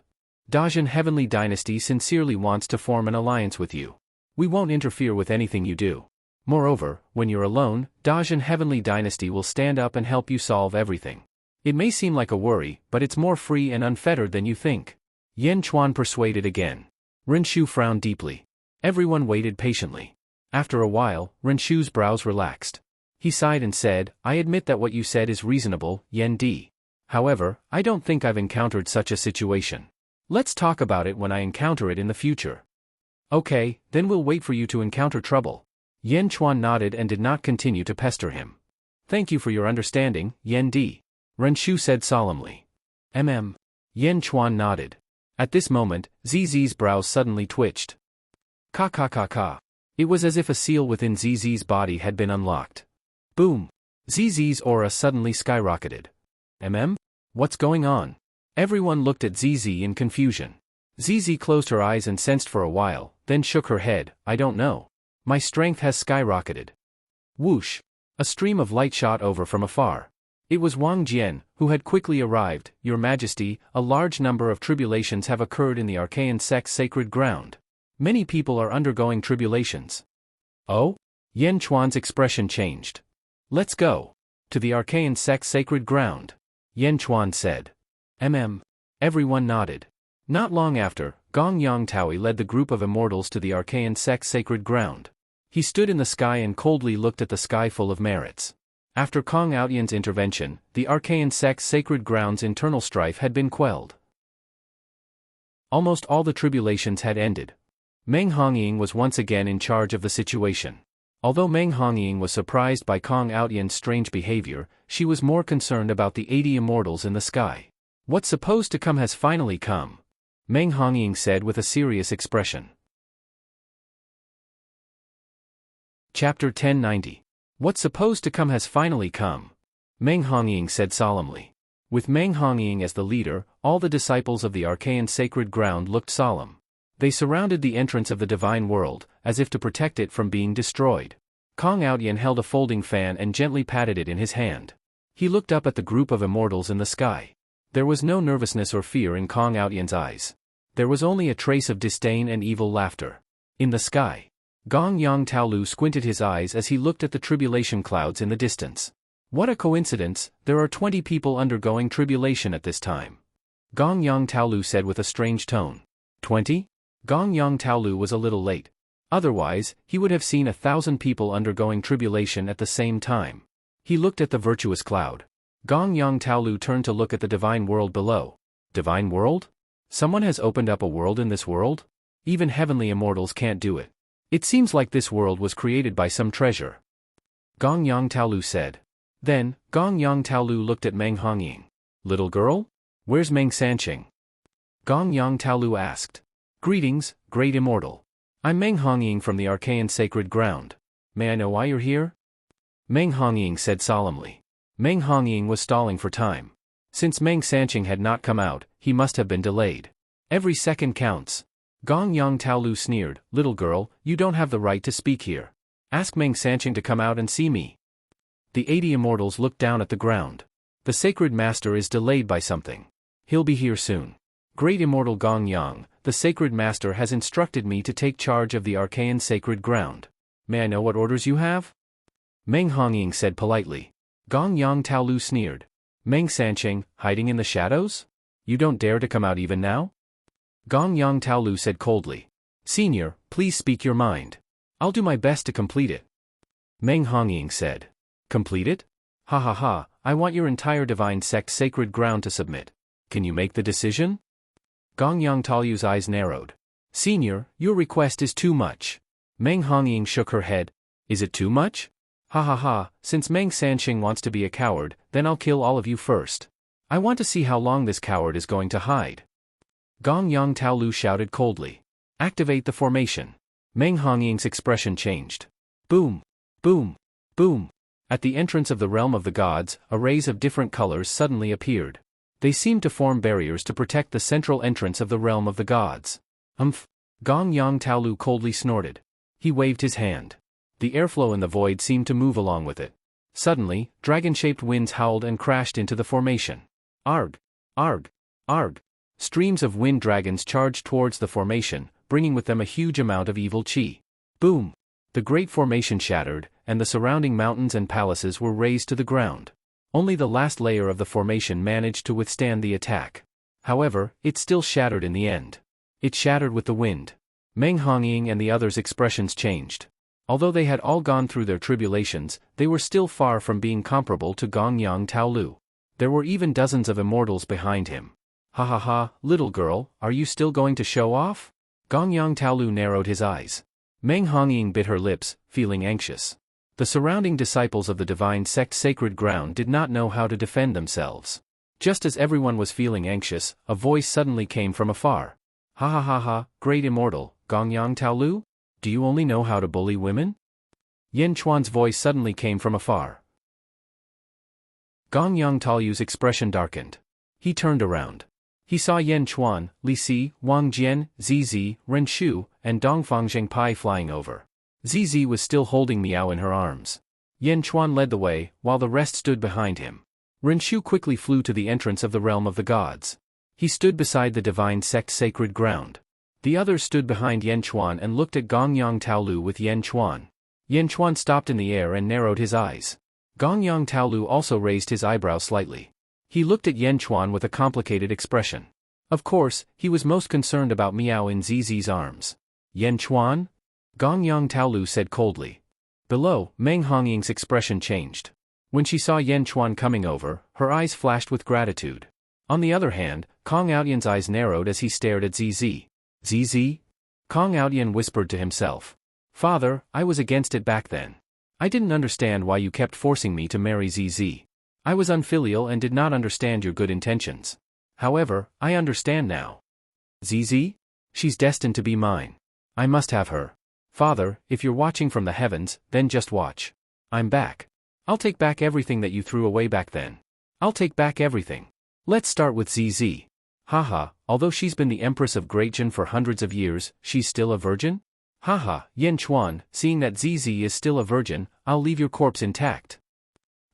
Dajin heavenly dynasty sincerely wants to form an alliance with you. We won't interfere with anything you do. Moreover, when you're alone, Dajin heavenly dynasty will stand up and help you solve everything. It may seem like a worry, but it's more free and unfettered than you think. Yan Chuan persuaded again. Renshu frowned deeply. Everyone waited patiently. After a while, Renshu's brows relaxed. He sighed and said, I admit that what you said is reasonable, Yan Di. However, I don't think I've encountered such a situation. Let's talk about it when I encounter it in the future. Okay, then we'll wait for you to encounter trouble. Yan Chuan nodded and did not continue to pester him. Thank you for your understanding, Yan Di. Renshu said solemnly. Yan Chuan nodded. At this moment, Zizi's brows suddenly twitched. Ka ka ka ka. It was as if a seal within Zizi's body had been unlocked. Boom! Zizi's aura suddenly skyrocketed. What's going on? Everyone looked at Zizi in confusion. Zizi closed her eyes and sensed for a while, then shook her head, I don't know. My strength has skyrocketed. Whoosh! A stream of light shot over from afar. It was Wang Jian, who had quickly arrived. Your Majesty, a large number of tribulations have occurred in the Archaean sect's sacred ground. Many people are undergoing tribulations. Oh? Yan Chuan's expression changed. Let's go. To the Archaean sect's sacred ground. Yan Chuan said. Everyone nodded. Not long after, Gong Yang Taui led the group of immortals to the Archaean sect's sacred ground. He stood in the sky and coldly looked at the sky full of merits. After Kong Outyan's intervention, the Archaean sect's sacred ground's internal strife had been quelled. Almost all the tribulations had ended. Meng Hongying was once again in charge of the situation. Although Meng Hongying was surprised by Kong Outyan's strange behavior, she was more concerned about the 80 immortals in the sky. What's supposed to come has finally come, Meng Hongying said with a serious expression. Chapter 1090. What's supposed to come has finally come, Meng Hongying said solemnly. With Meng Hongying as the leader, all the disciples of the Archaean sacred ground looked solemn. They surrounded the entrance of the divine world, as if to protect it from being destroyed. Kong Outyan held a folding fan and gently patted it in his hand. He looked up at the group of immortals in the sky. There was no nervousness or fear in Kong Outyen's eyes. There was only a trace of disdain and evil laughter. In the sky, Gong Yang Taolu squinted his eyes as he looked at the tribulation clouds in the distance. What a coincidence, there are 20 people undergoing tribulation at this time. Gong Yang Taolu said with a strange tone. 20? Gong Yang Taolu was a little late. Otherwise, he would have seen 1,000 people undergoing tribulation at the same time. He looked at the virtuous cloud. Gong Yang Taolu turned to look at the divine world below. Divine world? Someone has opened up a world in this world? Even heavenly immortals can't do it. It seems like this world was created by some treasure. Gong Yang Taolu said. Then, Gong Yang Taolu looked at Meng Hongying. Little girl? Where's Meng Sanqing? Gong Yang Taolu asked. Greetings, great immortal. I'm Meng Hongying from the Archaean Sacred Ground. May I know why you're here? Meng Hongying said solemnly. Meng Hongying was stalling for time. Since Meng Sanqing had not come out, he must have been delayed. Every second counts. Gong Yang Taolu sneered. Little girl, you don't have the right to speak here. Ask Meng Sanqing to come out and see me. The 80 immortals looked down at the ground. The sacred master is delayed by something. He'll be here soon. Great immortal Gong Yang, the sacred master has instructed me to take charge of the Archaean Sacred Ground. May I know what orders you have? Meng Hongying said politely. Gong Yang Taolu sneered. Meng Sanqing, hiding in the shadows? You don't dare to come out even now? Gong Yang Taolu said coldly. Senior, please speak your mind. I'll do my best to complete it. Meng Hongying said. Complete it? Ha ha ha, I want your entire divine sect sacred ground to submit. Can you make the decision? Gong Yang Taolu's eyes narrowed. Senior, your request is too much. Meng Hongying shook her head. Is it too much? Ha ha ha, since Meng Sanqing wants to be a coward, then I'll kill all of you first. I want to see how long this coward is going to hide. Gong Yang Taolu shouted coldly. Activate the formation. Meng Hongying's expression changed. Boom! Boom! Boom! At the entrance of the realm of the gods, arrays of different colors suddenly appeared. They seemed to form barriers to protect the central entrance of the realm of the gods. Gong Yang Taolu coldly snorted. He waved his hand. The airflow in the void seemed to move along with it. Suddenly, dragon-shaped winds howled and crashed into the formation. Arg! Arg! Arg! Streams of wind dragons charged towards the formation, bringing with them a huge amount of evil chi. Boom! The great formation shattered, and the surrounding mountains and palaces were razed to the ground. Only the last layer of the formation managed to withstand the attack. However, it still shattered in the end. It shattered with the wind. Meng Hongying and the others' expressions changed. Although they had all gone through their tribulations, they were still far from being comparable to Gong Yang Taolu. There were even dozens of immortals behind him. Ha ha ha, little girl, are you still going to show off? Gong Yang Taolu narrowed his eyes. Meng Hongying bit her lips, feeling anxious. The surrounding disciples of the divine sect sacred ground did not know how to defend themselves. Just as everyone was feeling anxious, a voice suddenly came from afar. Ha ha ha ha, great immortal, Gong Yang Taolu? Do you only know how to bully women? Yan Chuan's voice suddenly came from afar. Gong Yang Taolu's expression darkened. He turned around. He saw Yan Chuan, Li Si, Wang Jian, Zizi, Ren Shu, and Dongfang Zhengpai flying over. Zizi was still holding Miao in her arms. Yan Chuan led the way, while the rest stood behind him. Ren Shu quickly flew to the entrance of the realm of the gods. He stood beside the divine sect sacred ground. The others stood behind Yan Chuan and looked at Gong Yang Taolu with Yan Chuan. Yan Chuan stopped in the air and narrowed his eyes. Gong Yang Taolu also raised his eyebrows slightly. He looked at Yan Chuan with a complicated expression. Of course, he was most concerned about Miao in Zizi's arms. Yan Chuan? Gong Yang Taolu said coldly. Below, Meng Hongying's expression changed. When she saw Yan Chuan coming over, her eyes flashed with gratitude. On the other hand, Kong Outyen's eyes narrowed as he stared at Zizi. Zizi? Kong Outyen whispered to himself. Father, I was against it back then. I didn't understand why you kept forcing me to marry Zizi. I was unfilial and did not understand your good intentions. However, I understand now. Zizi? She's destined to be mine. I must have her. Father, if you're watching from the heavens, then just watch. I'm back. I'll take back everything that you threw away back then. I'll take back everything. Let's start with Zizi. Haha, although she's been the Empress of Greatjin for hundreds of years, she's still a virgin? Haha, Yan Chuan, seeing that Zizi is still a virgin, I'll leave your corpse intact.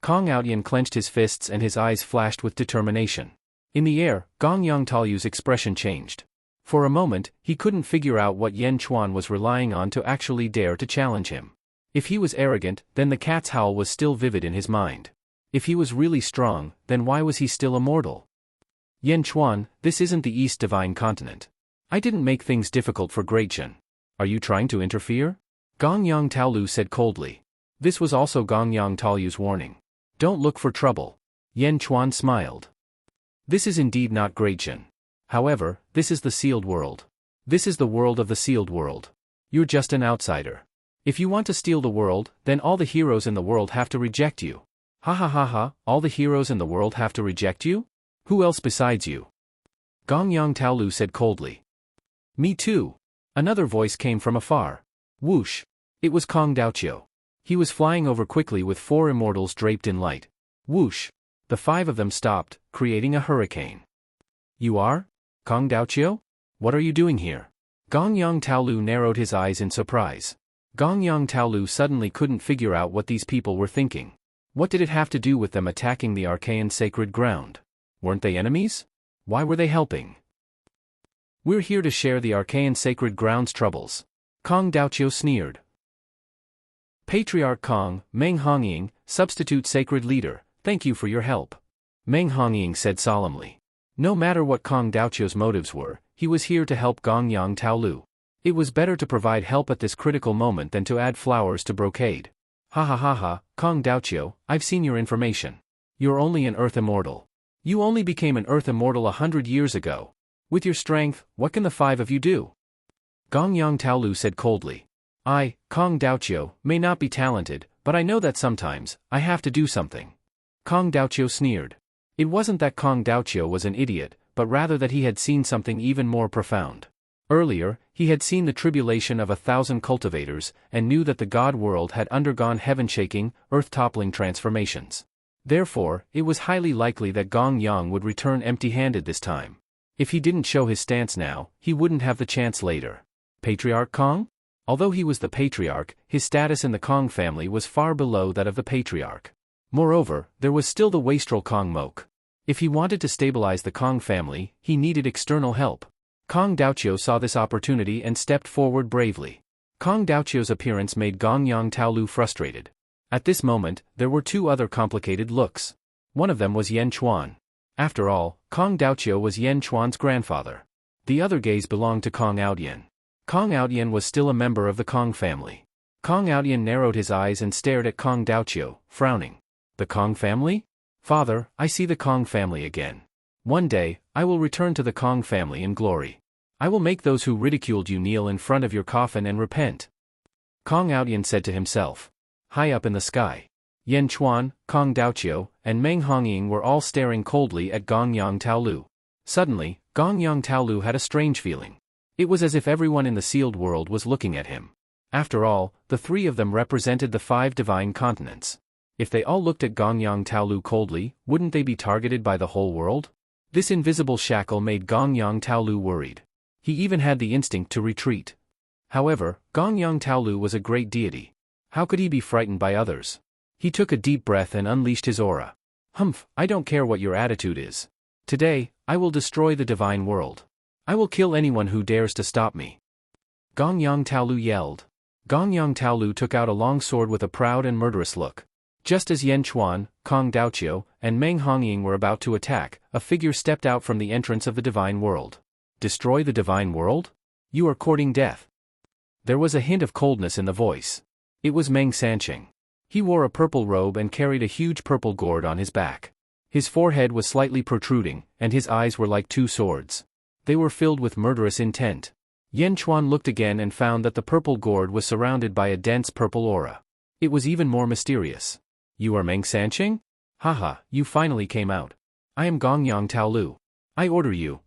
Kong Outyen clenched his fists and his eyes flashed with determination. In the air, Gong Yang Taoyu's expression changed. For a moment, he couldn't figure out what Yan Chuan was relying on to actually dare to challenge him. If he was arrogant, then the cat's howl was still vivid in his mind. If he was really strong, then why was he still immortal? Yan Chuan, this isn't the East Divine Continent. I didn't make things difficult for Gretchen. Are you trying to interfere? Gong Yang Taolu said coldly. This was also Gong Yang Taoyu's warning. Don't look for trouble. Yan Chuan smiled. This is indeed not Gretchen. However, this is the sealed world. This is the world of the sealed world. You're just an outsider. If you want to steal the world, then all the heroes in the world have to reject you. Ha ha ha ha, all the heroes in the world have to reject you? Who else besides you? Gong Yang Taolu said coldly. Me too. Another voice came from afar. Whoosh. It was Kong Daoqiu. He was flying over quickly with 4 immortals draped in light. Whoosh. The 5 of them stopped, creating a hurricane. You are? Kong Daoqiu? What are you doing here? Gong Yang Taolu narrowed his eyes in surprise. Gong Yang Taolu suddenly couldn't figure out what these people were thinking. What did it have to do with them attacking the arcane sacred ground? Weren't they enemies? Why were they helping? We're here to share the arcane sacred ground's troubles. Kong Daoqiu sneered. Patriarch Kong, Meng Hongying, substitute sacred leader, thank you for your help. Meng Hongying said solemnly. No matter what Kong Daoqiu's motives were, he was here to help Gong Yang Taolu. It was better to provide help at this critical moment than to add flowers to brocade. Ha ha ha ha, Kong Daoqiu, I've seen your information. You're only an Earth Immortal. You only became an Earth Immortal 100 years ago. With your strength, what can the 5 of you do? Gong Yang Taolu said coldly. I, Kong Daoqiu, may not be talented, but I know that sometimes, I have to do something. Kong Daoqiu sneered. It wasn't that Kong Daoqiu was an idiot, but rather that he had seen something even more profound. Earlier, he had seen the tribulation of 1,000 cultivators, and knew that the god world had undergone heaven-shaking, earth-toppling transformations. Therefore, it was highly likely that Gong Yang would return empty-handed this time. If he didn't show his stance now, he wouldn't have the chance later. Patriarch Kong? Although he was the patriarch, his status in the Kong family was far below that of the patriarch. Moreover, there was still the wastrel Kong Mok. If he wanted to stabilize the Kong family, he needed external help. Kong Daoqiu saw this opportunity and stepped forward bravely. Kong Daoqiu's appearance made Gong Yang Taolu frustrated. At this moment, there were 2 other complicated looks. One of them was Yan Chuan. After all, Kong Daoqiu was Yan Chuan's grandfather. The other gaze belonged to Kong Aodian. Kong Aodian was still a member of the Kong family. Kong Aodian narrowed his eyes and stared at Kong Daoqiu, frowning. The Kong family? Father, I see the Kong family again. One day, I will return to the Kong family in glory. I will make those who ridiculed you kneel in front of your coffin and repent. Kong Aodian said to himself. High up in the sky, Yan Chuan, Kong Daoqiu, and Meng Hongying were all staring coldly at Gong Yang Taolu. Suddenly, Gong Yang Taolu had a strange feeling. It was as if everyone in the sealed world was looking at him. After all, the 3 of them represented the 5 divine continents. If they all looked at Gong Yang Taolu coldly, wouldn't they be targeted by the whole world? This invisible shackle made Gong Yang Taolu worried. He even had the instinct to retreat. However, Gong Yang Taolu was a great deity. How could he be frightened by others? He took a deep breath and unleashed his aura. Humph, I don't care what your attitude is. Today, I will destroy the divine world. I will kill anyone who dares to stop me. Gong Yang Taolu yelled. Gong Yang Taolu took out a long sword with a proud and murderous look. Just as Yan Chuan, Kong Daoqiu, and Meng Hongying were about to attack, a figure stepped out from the entrance of the divine world. Destroy the divine world? You are courting death. There was a hint of coldness in the voice. It was Meng Sanqing. He wore a purple robe and carried a huge purple gourd on his back. His forehead was slightly protruding, and his eyes were like 2 swords. They were filled with murderous intent. Yan Chuan looked again and found that the purple gourd was surrounded by a dense purple aura. It was even more mysterious. You are Meng Sanqing? Haha, you finally came out. I am Gong Yang Taolu. I order you.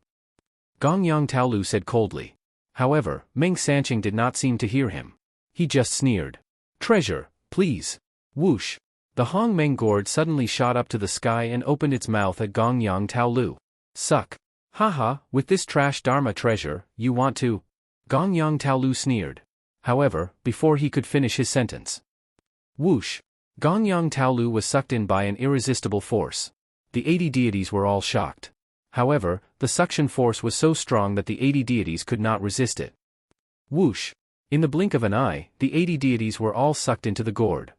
Gong Yang Taolu said coldly. However, Meng Sanqing did not seem to hear him. He just sneered. Treasure, please. Whoosh. The Hong Meng gourd suddenly shot up to the sky and opened its mouth at Gong Yang Taolu. Suck. Haha, with this trash Dharma treasure, you want to? Gong Yang Taolu sneered. However, before he could finish his sentence. Whoosh. Gong Yang Taolu was sucked in by an irresistible force. The 80 deities were all shocked. However, the suction force was so strong that the 80 deities could not resist it. Whoosh! In the blink of an eye, the 80 deities were all sucked into the gourd.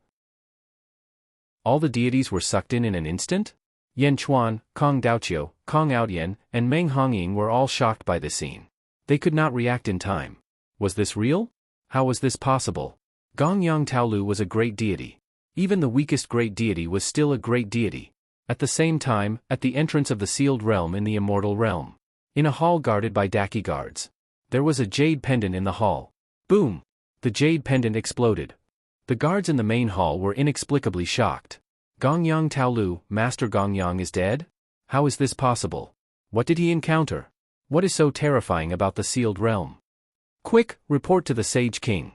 All the deities were sucked in an instant? Yan Chuan, Kong Daoqiu, Kong Outyen, and Meng Hongying were all shocked by this scene. They could not react in time. Was this real? How was this possible? Gongyang Taolu was a great deity. Even the weakest great deity was still a great deity. At the same time, at the entrance of the sealed realm in the immortal realm, in a hall guarded by Daki guards, there was a jade pendant in the hall. Boom! The jade pendant exploded. The guards in the main hall were inexplicably shocked. Gongyang Taolu, Master Gongyang is dead? How is this possible? What did he encounter? What is so terrifying about the sealed realm? Quick, report to the Sage King.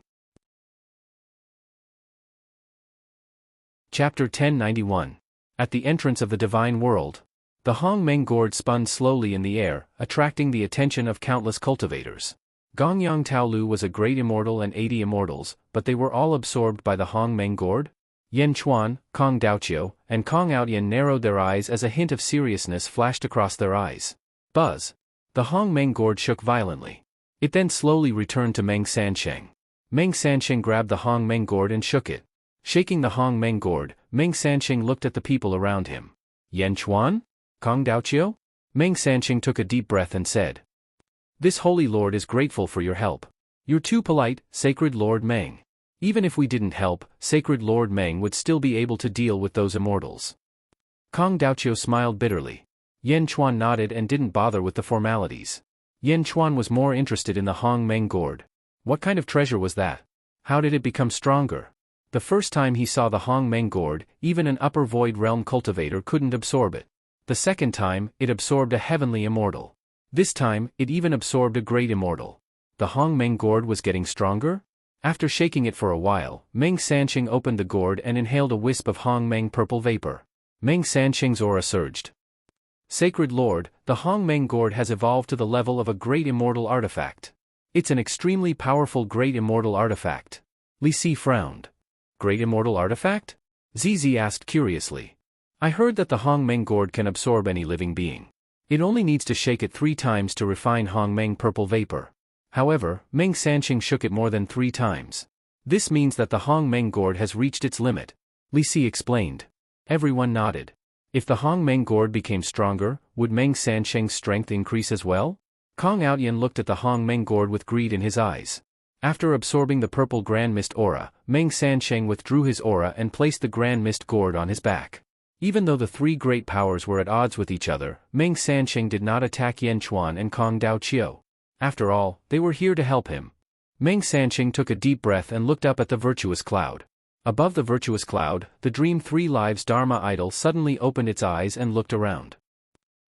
Chapter 1091. At the entrance of the divine world, the Hong Meng gourd spun slowly in the air, attracting the attention of countless cultivators. Gongyang Taolu was a great immortal and 80 immortals, but they were all absorbed by the Hong Meng gourd? Yan Chuan, Kong Daoqiu, and Kong Outyen narrowed their eyes as a hint of seriousness flashed across their eyes. Buzz! The Hong Meng gourd shook violently. It then slowly returned to Meng Sansheng. Meng Sansheng grabbed the Hong Meng gourd and shook it. Shaking the Hong Meng gourd, Meng Sansheng looked at the people around him. Yan Chuan? Kong Daoqiu? Meng Sansheng took a deep breath and said, "This holy lord is grateful for your help. You're too polite, sacred Lord Meng. Even if we didn't help, sacred Lord Meng would still be able to deal with those immortals." Kong Daoqiu smiled bitterly. Yan Chuan nodded and didn't bother with the formalities. Yan Chuan was more interested in the Hong Meng gourd. What kind of treasure was that? How did it become stronger? The first time he saw the Hong Meng gourd, even an upper void realm cultivator couldn't absorb it. The second time, it absorbed a heavenly immortal. This time, it even absorbed a great immortal. The Hong Meng gourd was getting stronger? After shaking it for a while, Meng Sansheng opened the gourd and inhaled a wisp of Hong Meng purple vapor. Meng Sansheng's aura surged. Sacred Lord, the Hong Meng gourd has evolved to the level of a great immortal artifact. It's an extremely powerful great immortal artifact. Li Si frowned. Great immortal artifact? Zizi asked curiously. I heard that the Hong Meng gourd can absorb any living being. It only needs to shake it 3 times to refine Hong Meng purple vapor. However, Meng Sansheng shook it more than 3 times. This means that the Hong Meng gourd has reached its limit. Li Si explained. Everyone nodded. If the Hong Meng gourd became stronger, would Meng Sansheng's strength increase as well? Kong Outyen looked at the Hong Meng gourd with greed in his eyes. After absorbing the purple Grand Mist aura, Meng Sansheng withdrew his aura and placed the Grand Mist gourd on his back. Even though the 3 great powers were at odds with each other, Meng Sansheng did not attack Yan Chuan and Kong Daoqiu. After all, they were here to help him. Meng Sansheng took a deep breath and looked up at the virtuous cloud. Above the virtuous cloud, the Dream 3 Lives Dharma idol suddenly opened its eyes and looked around.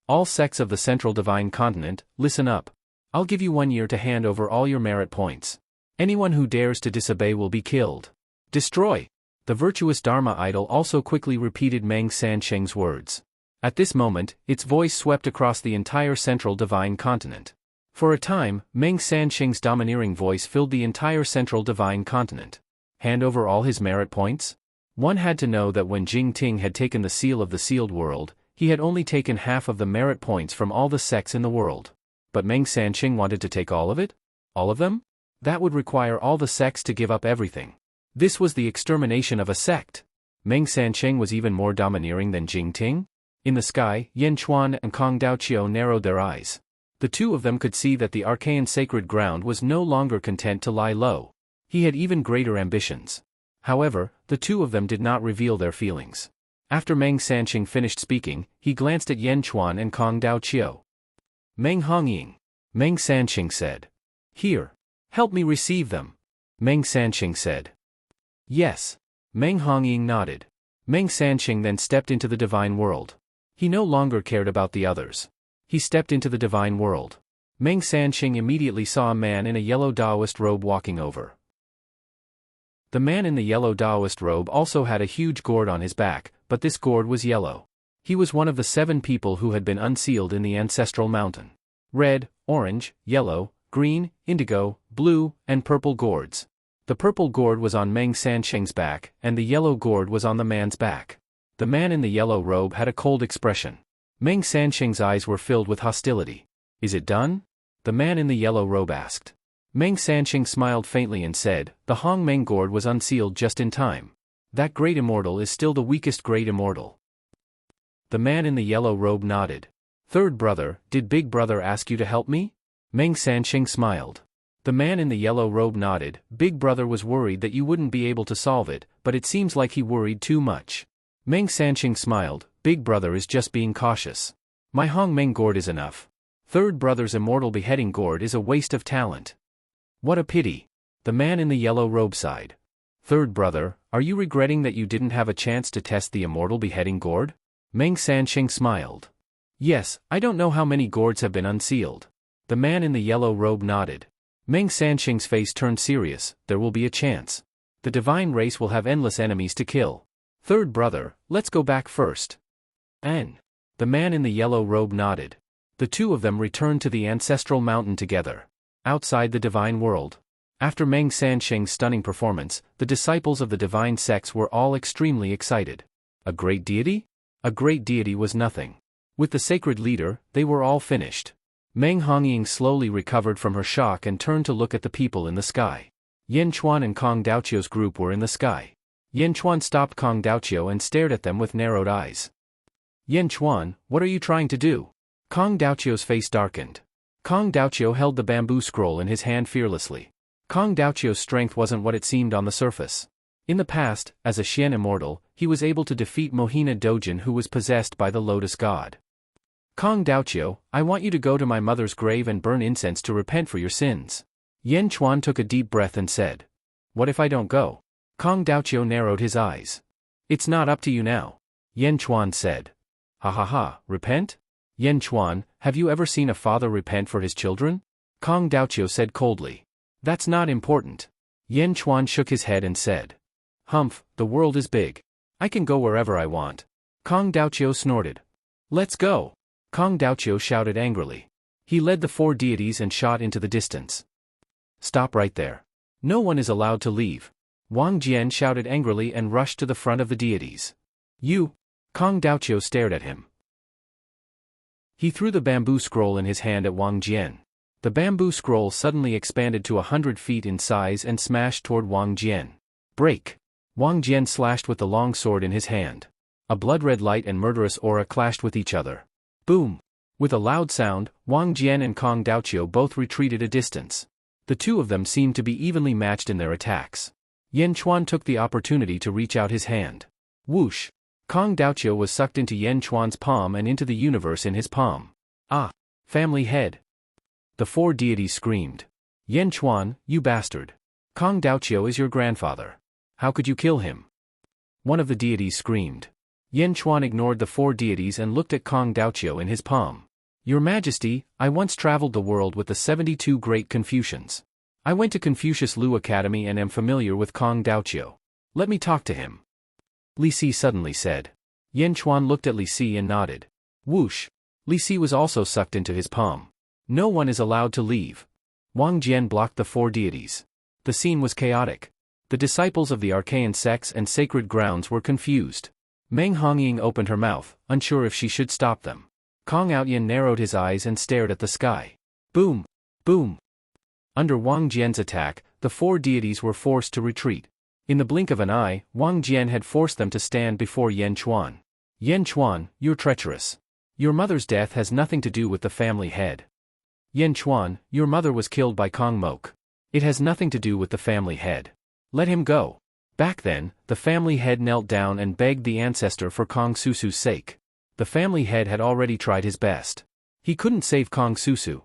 All sects of the Central Divine Continent, listen up. I'll give you 1 year to hand over all your merit points. Anyone who dares to disobey will be killed. Destroy! The virtuous Dharma idol also quickly repeated Meng Sansheng's words. At this moment, its voice swept across the entire Central Divine Continent. For a time, Meng Sansheng's domineering voice filled the entire Central Divine Continent. Hand over all his merit points? One had to know that when Jing Ting had taken the seal of the sealed world, he had only taken half of the merit points from all the sects in the world. But Meng Sansheng wanted to take all of it? All of them? That would require all the sects to give up everything. This was the extermination of a sect. Meng Sansheng was even more domineering than Jing Ting? In the sky, Yan Chuan and Kong Daoqiu narrowed their eyes. The 2 of them could see that the arcane sacred ground was no longer content to lie low. He had even greater ambitions. However, the 2 of them did not reveal their feelings. After Meng Sansheng finished speaking, he glanced at Yan Chuan and Kong Daoqiu. Meng Hongying. Meng Sansheng said. Here. Help me receive them. Meng Sansheng said. Yes. Meng Hongying nodded. Meng Sansheng then stepped into the divine world. He no longer cared about the others. He stepped into the divine world. Meng Sansheng immediately saw a man in a yellow Taoist robe walking over. The man in the yellow Taoist robe also had a huge gourd on his back, but this gourd was yellow. He was one of the 7 people who had been unsealed in the ancestral mountain. Red, orange, yellow, green, indigo, blue, and purple gourds. The purple gourd was on Meng Sansheng's back, and the yellow gourd was on the man's back. The man in the yellow robe had a cold expression. Meng Sansheng's eyes were filled with hostility. Is it done? The man in the yellow robe asked. Meng Sansheng smiled faintly and said, the Hong Meng gourd was unsealed just in time. That great immortal is still the weakest great immortal. The man in the yellow robe nodded. Third brother, did big brother ask you to help me? Meng Sansheng smiled. The man in the yellow robe nodded. Big brother was worried that you wouldn't be able to solve it, but it seems like he worried too much. Meng Sansheng smiled. Big brother is just being cautious. My Hong Meng gourd is enough. Third brother's immortal beheading gourd is a waste of talent. What a pity. The man in the yellow robe sighed. Third brother, are you regretting that you didn't have a chance to test the immortal beheading gourd? Meng Sansheng smiled. Yes, I don't know how many gourds have been unsealed. The man in the yellow robe nodded. Meng Sansheng's face turned serious. There will be a chance. The divine race will have endless enemies to kill. Third brother, let's go back first. The man in the yellow robe nodded. The two of them returned to the ancestral mountain together. Outside the divine world. After Meng Sansheng's stunning performance, the disciples of the divine sects were all extremely excited. A great deity? A great deity was nothing. With the sacred leader, they were all finished. Meng Hongying slowly recovered from her shock and turned to look at the people in the sky. Yan Chuan and Kong Daoqiu's group were in the sky. Yan Chuan stopped Kong Daoqiu and stared at them with narrowed eyes. Yan Chuan, what are you trying to do? Kong Daoqiu's face darkened. Kong Daoqiu held the bamboo scroll in his hand fearlessly. Kong Daoqiu's strength wasn't what it seemed on the surface. In the past, as a Xian immortal, he was able to defeat Mohina Dojin, who was possessed by the Lotus God. Kong Daoqiu, I want you to go to my mother's grave and burn incense to repent for your sins. Yan Chuan took a deep breath and said. What if I don't go? Kong Daoqiu narrowed his eyes. It's not up to you now. Yan Chuan said. Ha ha ha, repent? Yan Chuan, have you ever seen a father repent for his children? Kong Daoqiu said coldly. That's not important. Yan Chuan shook his head and said. Humph, the world is big. I can go wherever I want. Kong Daoqiu snorted. Let's go. Kong Daoqiu shouted angrily. He led the four deities and shot into the distance. Stop right there. No one is allowed to leave. Wang Jian shouted angrily and rushed to the front of the deities. You! Kong Daoqiu stared at him. He threw the bamboo scroll in his hand at Wang Jian. The bamboo scroll suddenly expanded to 100 feet in size and smashed toward Wang Jian. Break! Wang Jian slashed with the long sword in his hand. A blood-red light and murderous aura clashed with each other. Boom! With a loud sound, Wang Jian and Kong Daoqiu both retreated a distance. The two of them seemed to be evenly matched in their attacks. Yan Chuan took the opportunity to reach out his hand. Whoosh! Kong Daoqiu was sucked into Yan Chuan's palm and into the universe in his palm. Ah! Family head! The four deities screamed. Yan Chuan, you bastard! Kong Daoqiu is your grandfather. How could you kill him? One of the deities screamed. Yan Chuan ignored the four deities and looked at Kong Daoqiu in his palm. Your Majesty, I once traveled the world with the 72 great Confucians. I went to Confucius Lu Academy and am familiar with Kong Daoqiu. Let me talk to him. Li Si suddenly said. Yan Chuan looked at Li Si and nodded. Whoosh! Li Si was also sucked into his palm. No one is allowed to leave. Wang Jian blocked the four deities. The scene was chaotic. The disciples of the arcane sects and sacred grounds were confused. Meng Hongying opened her mouth, unsure if she should stop them. Kong Outyan narrowed his eyes and stared at the sky. Boom! Boom! Under Wang Jian's attack, the four deities were forced to retreat. In the blink of an eye, Wang Jian had forced them to stand before Yan Chuan. Yan Chuan, you're treacherous. Your mother's death has nothing to do with the family head. Yan Chuan, your mother was killed by Kong Mok. It has nothing to do with the family head. Let him go. Back then, the family head knelt down and begged the ancestor for Kong Susu's sake. The family head had already tried his best. He couldn't save Kong Susu.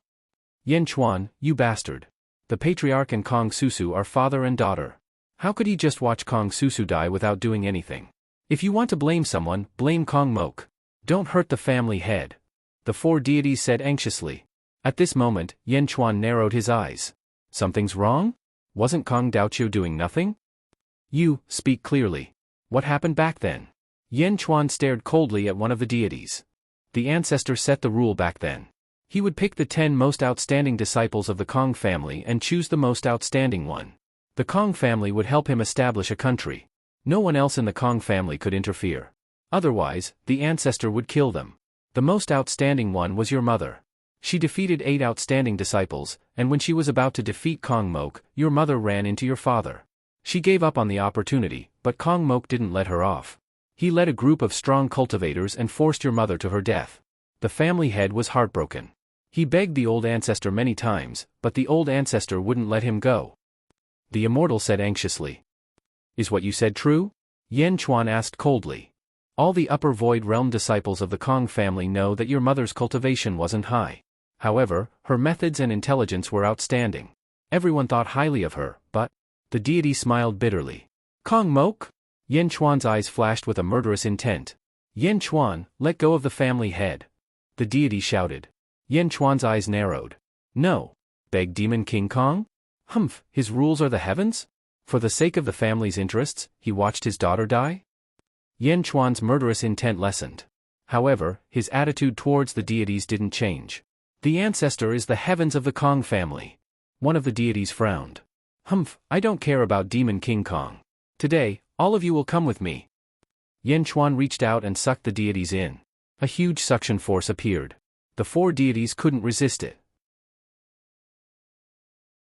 Yan Chuan, you bastard. The patriarch and Kong Susu are father and daughter. How could he just watch Kong Susu die without doing anything? If you want to blame someone, blame Kong Mok. Don't hurt the family head. The four deities said anxiously. At this moment, Yan Chuan narrowed his eyes. Something's wrong? Wasn't Kong Daoqiu doing nothing? You, speak clearly. What happened back then? Yan Chuan stared coldly at one of the deities. The ancestor set the rule back then. He would pick the 10 most outstanding disciples of the Kong family and choose the most outstanding one. The Kong family would help him establish a country. No one else in the Kong family could interfere. Otherwise, the ancestor would kill them. The most outstanding one was your mother. She defeated 8 outstanding disciples, and when she was about to defeat Kong Mok, your mother ran into your father. She gave up on the opportunity, but Kong Mok didn't let her off. He led a group of strong cultivators and forced your mother to her death. The family head was heartbroken. He begged the old ancestor many times, but the old ancestor wouldn't let him go. The Immortal said anxiously. Is what you said true? Yan Chuan asked coldly. All the upper void realm disciples of the Kong family know that your mother's cultivation wasn't high. However, her methods and intelligence were outstanding. Everyone thought highly of her, but... The deity smiled bitterly. Kong Mok? Yan Chuan's eyes flashed with a murderous intent. Yan Chuan, let go of the family head. The deity shouted. Yan Chuan's eyes narrowed. No. Begged Demon King Kong? Humph, his rules are the heavens? For the sake of the family's interests, he watched his daughter die? Yan Chuan's murderous intent lessened. However, his attitude towards the deities didn't change. The ancestor is the heavens of the Kong family. One of the deities frowned. Humph, I don't care about Demon King Kong. Today, all of you will come with me. Yan Chuan reached out and sucked the deities in. A huge suction force appeared. The 4 deities couldn't resist it.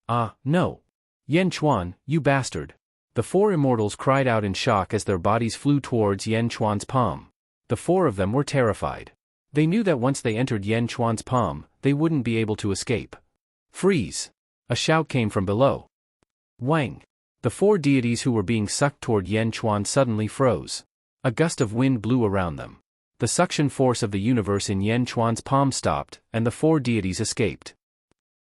Ah, no. Yan Chuan, you bastard. The 4 immortals cried out in shock as their bodies flew towards Yan Chuan's palm. The 4 of them were terrified. They knew that once they entered Yan Chuan's palm, they wouldn't be able to escape. Freeze! A shout came from below. Wang! The 4 deities who were being sucked toward Yan Chuan suddenly froze. A gust of wind blew around them. The suction force of the universe in Yan Chuan's palm stopped, and the 4 deities escaped.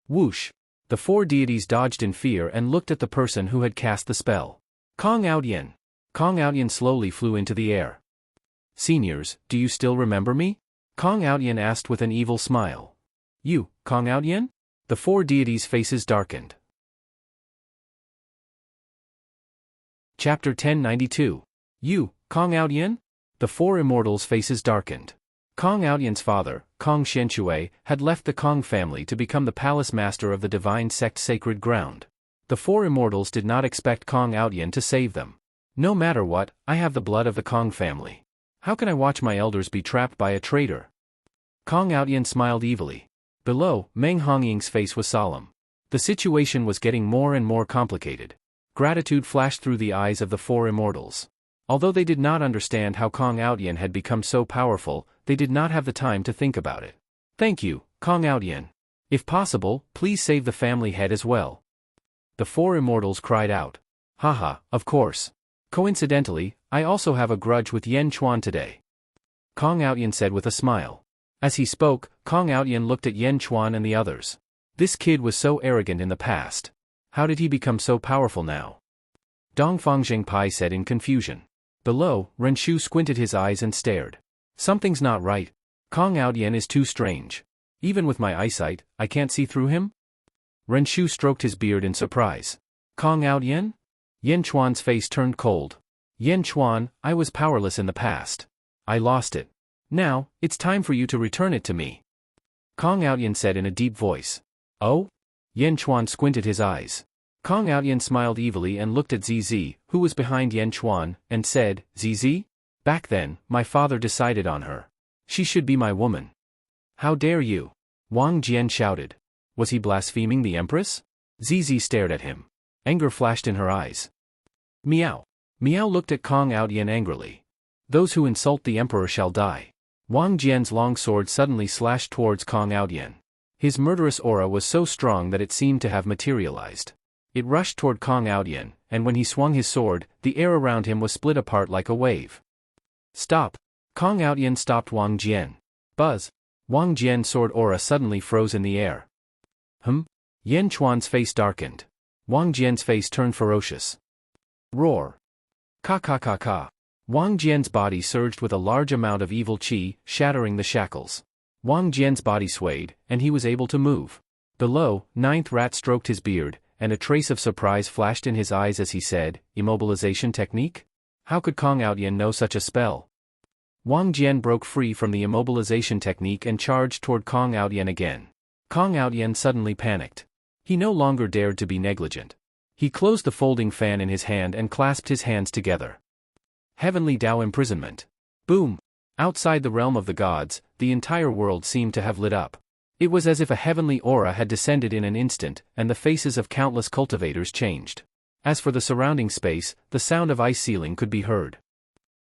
Whoosh! The 4 deities dodged in fear and looked at the person who had cast the spell. Kong Outyen! Kong Outyen slowly flew into the air. Seniors, do you still remember me? Kong Outyen asked with an evil smile. You, Kong Outyen? The 4 deities' faces darkened. Chapter 1092. You, Kong Outyen? The 4 immortals' faces darkened. Kong Outyen's father, Kong Shenxue, had left the Kong family to become the palace master of the divine sect Sacred Ground. The 4 immortals did not expect Kong Outyen to save them. No matter what, I have the blood of the Kong family. How can I watch my elders be trapped by a traitor? Kong Outyen smiled evilly. Below, Meng Hongying's face was solemn. The situation was getting more and more complicated. Gratitude flashed through the eyes of the 4 immortals. Although they did not understand how Kong Outyen had become so powerful, they did not have the time to think about it. Thank you, Kong Outyen. If possible, please save the family head as well. The 4 immortals cried out. Haha, of course. Coincidentally, I also have a grudge with Yan Chuan today. Kong Outyen said with a smile. As he spoke, Kong Outyen looked at Yan Chuan and the others. This kid was so arrogant in the past. How did he become so powerful now? Dongfang Zhengpai said in confusion. Below, Renshu squinted his eyes and stared. Something's not right. Kong Outyen is too strange. Even with my eyesight, I can't see through him? Renshu stroked his beard in surprise. Kong Outyen? Yan Chuan's face turned cold. Yan Chuan, I was powerless in the past. I lost it. Now, it's time for you to return it to me. Kong Outyen said in a deep voice. Oh? Yan Chuan squinted his eyes. Kong Outyen smiled evilly and looked at ZZ, who was behind Yan Chuan, and said, ZZ? Back then, my father decided on her. She should be my woman. How dare you? Wang Jian shouted. Was he blaspheming the Empress? ZZ stared at him. Anger flashed in her eyes. Meow. Meow looked at Kong Outyen angrily. Those who insult the Emperor shall die. Wang Jian's long sword suddenly slashed towards Kong Outyen. His murderous aura was so strong that it seemed to have materialized. It rushed toward Kong Outyen, and when he swung his sword, the air around him was split apart like a wave. Stop! Kong Outyen stopped Wang Jian. Buzz! Wang Jian's sword aura suddenly froze in the air. Yan Chuan's face darkened. Wang Jian's face turned ferocious. Roar! Ka ka ka ka! Wang Jian's body surged with a large amount of evil qi, shattering the shackles. Wang Jian's body swayed, and he was able to move. Below, Ninth Rat stroked his beard, and a trace of surprise flashed in his eyes as he said, Immobilization technique? How could Kong Outyen know such a spell? Wang Jian broke free from the immobilization technique and charged toward Kong Outyen again. Kong Outyen suddenly panicked. He no longer dared to be negligent. He closed the folding fan in his hand and clasped his hands together. Heavenly Dao imprisonment. Boom! Outside the realm of the gods, the entire world seemed to have lit up. It was as if a heavenly aura had descended in an instant, and the faces of countless cultivators changed. As for the surrounding space, the sound of ice sealing could be heard.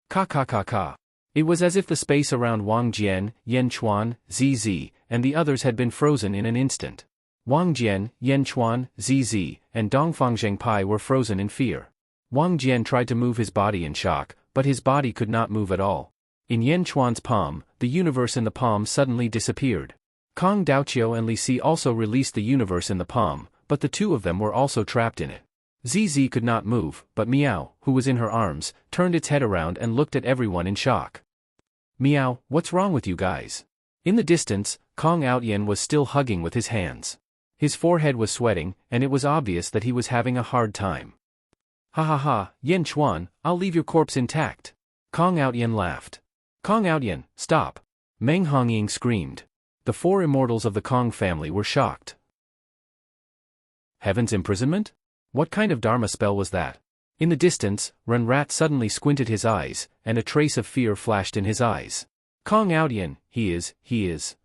Ka ka ka ka. It was as if the space around Wang Jian, Yan Chuan, ZZ, and the others had been frozen in an instant. Wang Jian, Yan Chuan, ZZ, and Dongfang Zhengpai were frozen in fear. Wang Jian tried to move his body in shock, but his body could not move at all. In Yan Chuan's palm, the universe in the palm suddenly disappeared. Kong Daoqiu and Li Si also released the universe in the palm, but the two of them were also trapped in it. ZZ could not move, but Miao, who was in her arms, turned its head around and looked at everyone in shock. Miao, what's wrong with you guys? In the distance, Kong Outyan was still hugging with his hands. His forehead was sweating, and it was obvious that he was having a hard time. Ha ha ha, Yan Chuan, I'll leave your corpse intact. Kong Outyan laughed. Kong Outyan, stop. Meng Hongying screamed. The four immortals of the Kong family were shocked. Heaven's imprisonment? What kind of Dharma spell was that? In the distance, Ren Rat suddenly squinted his eyes, and a trace of fear flashed in his eyes. Kong Outyan, he is.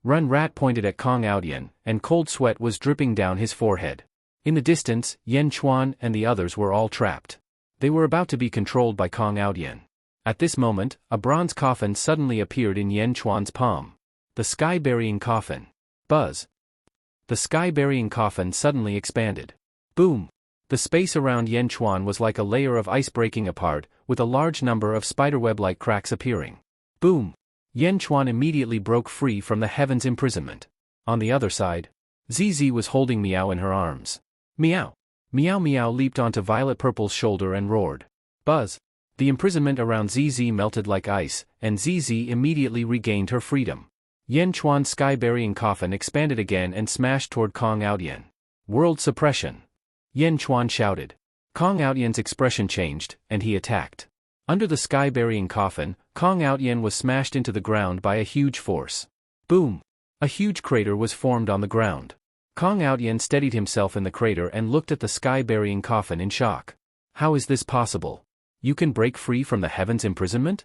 Ren Rat pointed at Kong Outyan, and cold sweat was dripping down his forehead. In the distance, Yan Chuan and the others were all trapped. They were about to be controlled by Kong Outyan. At this moment, a bronze coffin suddenly appeared in Yan Chuan's palm. The sky-burying coffin. Buzz. The sky-burying coffin suddenly expanded. Boom. The space around Yan Chuan was like a layer of ice breaking apart, with a large number of spiderweb-like cracks appearing. Boom. Yan Chuan immediately broke free from the heaven's imprisonment. On the other side, ZZ was holding Miao in her arms. Meow. Meow Meow leaped onto Violet Purple's shoulder and roared. Buzz. The imprisonment around ZZ melted like ice, and ZZ immediately regained her freedom. Yan Chuan's sky-burying coffin expanded again and smashed toward Kong Outyan. World suppression. Yan Chuan shouted. Kong Outyan's expression changed, and he attacked. Under the sky-burying coffin, Kong Outyan was smashed into the ground by a huge force. Boom! A huge crater was formed on the ground. Kong Outyan steadied himself in the crater and looked at the sky-burying coffin in shock. How is this possible? You can break free from the heaven's imprisonment?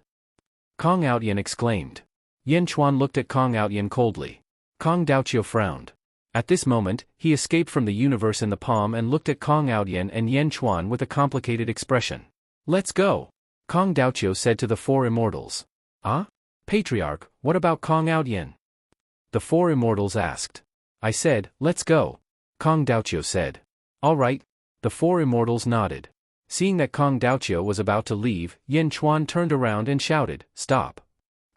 Kong Outyan exclaimed. Yan Chuan looked at Kong Outyan coldly. Kong Daoqiu frowned. At this moment, he escaped from the universe in the palm and looked at Kong Outyan and Yan Chuan with a complicated expression. Let's go! Kong Daoqiu said to the four immortals. Ah? Patriarch, what about Kong Outyan? The four immortals asked. I said, let's go. Kong Daoqiu said. All right. The four immortals nodded. Seeing that Kong Daoqiu was about to leave, Yan Chuan turned around and shouted, stop.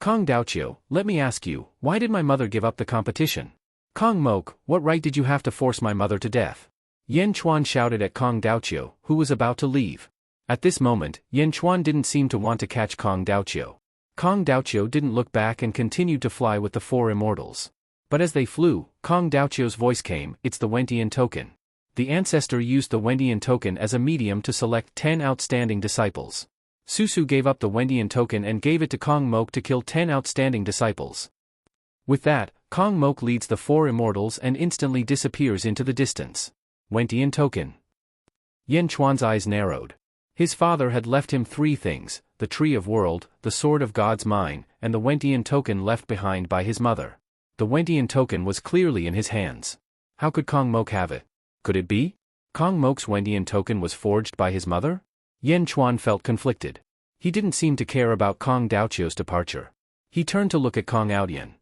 Kong Daoqiu, let me ask you, why did my mother give up the competition? Kong Mok, what right did you have to force my mother to death? Yan Chuan shouted at Kong Daoqiu, who was about to leave. At this moment, Yan Chuan didn't seem to want to catch Kong Daoqiu. Kong Daoqiu didn't look back and continued to fly with the four immortals. But as they flew, Kong Daoqiu's voice came, it's the Wentian token. The ancestor used the Wentian token as a medium to select 10 outstanding disciples. Susu gave up the Wentian token and gave it to Kong Mok to kill 10 outstanding disciples. With that, Kong Mok leads the four immortals and instantly disappears into the distance. Wentian token. Yan Chuan's eyes narrowed. His father had left him 3 things, the Tree of World, the Sword of God's Mine, and the Wentian token left behind by his mother. The Wentian token was clearly in his hands. How could Kong Mok have it? Could it be? Kong Mok's Wentian token was forged by his mother? Yan Chuan felt conflicted. He didn't seem to care about Kong Daoqiu's departure. He turned to look at Kong Outyan.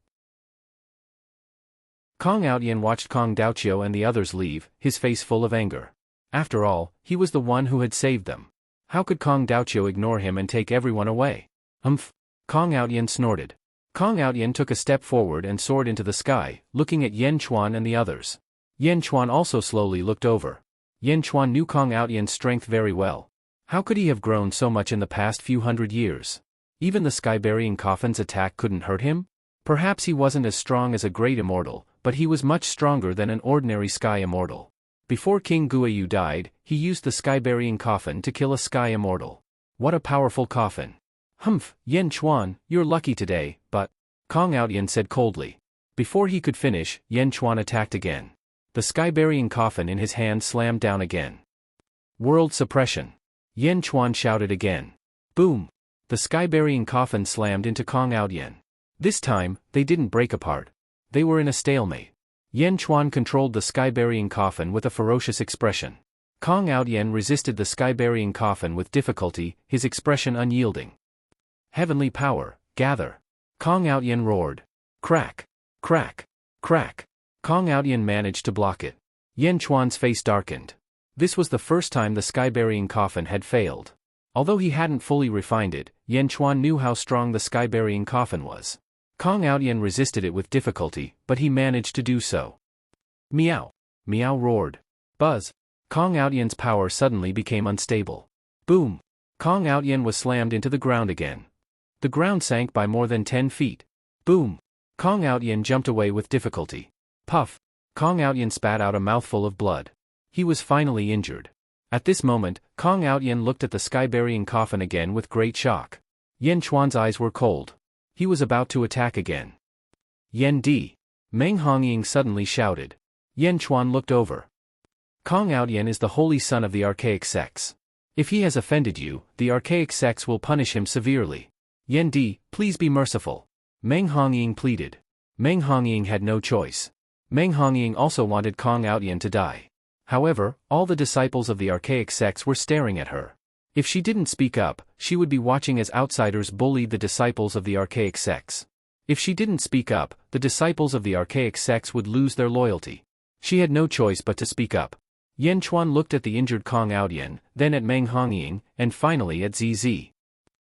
Kong Outyan watched Kong Daoqiu and the others leave, his face full of anger. After all, he was the one who had saved them. How could Kong Daoqiu ignore him and take everyone away? Humph! Kong Outyan snorted. Kong Outyan took a step forward and soared into the sky, looking at Yan Chuan and the others. Yan Chuan also slowly looked over. Yan Chuan knew Kong Outyan's strength very well. How could he have grown so much in the past few hundred years? Even the sky-burying coffin's attack couldn't hurt him? Perhaps he wasn't as strong as a great immortal, but he was much stronger than an ordinary sky immortal. Before King Guiyu died, he used the sky-burying coffin to kill a sky immortal. What a powerful coffin. Humph, Yan Chuan, you're lucky today, but... Kong Outyan said coldly. Before he could finish, Yan Chuan attacked again. The sky-burying coffin in his hand slammed down again. World suppression. Yan Chuan shouted again. Boom. The sky-burying coffin slammed into Kong Outyen. This time, they didn't break apart. They were in a stalemate. Yen Chuan controlled the sky-burying coffin with a ferocious expression. Kong Outyen resisted the sky-burying coffin with difficulty, his expression unyielding. Heavenly power, gather. Kong Outyen roared. Crack. Crack. Crack. Kong Outyen managed to block it. Yen Chuan's face darkened. This was the first time the sky-burying coffin had failed. Although he hadn't fully refined it, Yen Chuan knew how strong the sky-burying coffin was. Kong Outyen resisted it with difficulty, but he managed to do so. Meow. Meow roared. Buzz. Kong Outyen's power suddenly became unstable. Boom. Kong Outyen was slammed into the ground again. The ground sank by more than 10 feet. Boom. Kong Outyen jumped away with difficulty. Puff. Kong Outyen spat out a mouthful of blood. He was finally injured. At this moment, Kong Outyen looked at the sky-burying coffin again with great shock. Yen Chuan's eyes were cold. He was about to attack again. Yen Di. Meng Hongying suddenly shouted. Yen Chuan looked over. Kong Outyen is the holy son of the archaic sex. If he has offended you, the archaic sex will punish him severely. Yen Di, please be merciful. Meng Hongying pleaded. Meng Hongying had no choice. Meng Hongying also wanted Kong Outyen to die. However, all the disciples of the archaic sex were staring at her. If she didn't speak up, she would be watching as outsiders bullied the disciples of the archaic sex. If she didn't speak up, the disciples of the archaic sex would lose their loyalty. She had no choice but to speak up. Yen Chuan looked at the injured Kong Outyen, then at Meng Hongying, and finally at ZZ.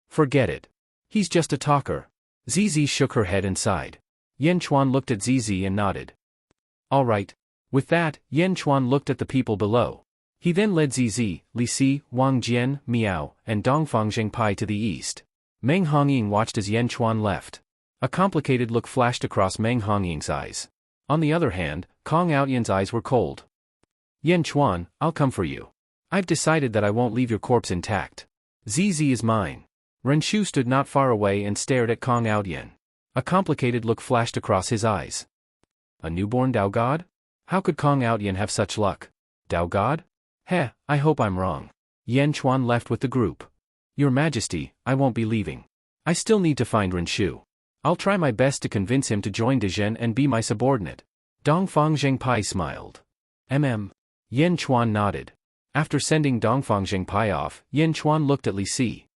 Forget it. He's just a talker. ZZ shook her head and sighed. Yen Chuan looked at ZZ and nodded. All right. With that, Yen Chuan looked at the people below. He then led ZZ, Li Si, Wang Jian, Miao, and Dongfang Zhengpai to the east. Meng Hongying watched as Yen Chuan left. A complicated look flashed across Meng Hongying's eyes. On the other hand, Kong Outyen's eyes were cold. Yen Chuan, I'll come for you. I've decided that I won't leave your corpse intact. ZZ is mine. Renshu stood not far away and stared at Kong Outyen. A complicated look flashed across his eyes. A newborn Dao God? How could Kong Outyen have such luck? Dao God? Heh, I hope I'm wrong. Yen Chuan left with the group. Your Majesty, I won't be leaving. I still need to find Renshu. I'll try my best to convince him to join Dezhen and be my subordinate. Dongfang Zhengpai smiled. Yen Chuan nodded. After sending Dongfang Zhengpai off, Yen Chuan looked at Li Si.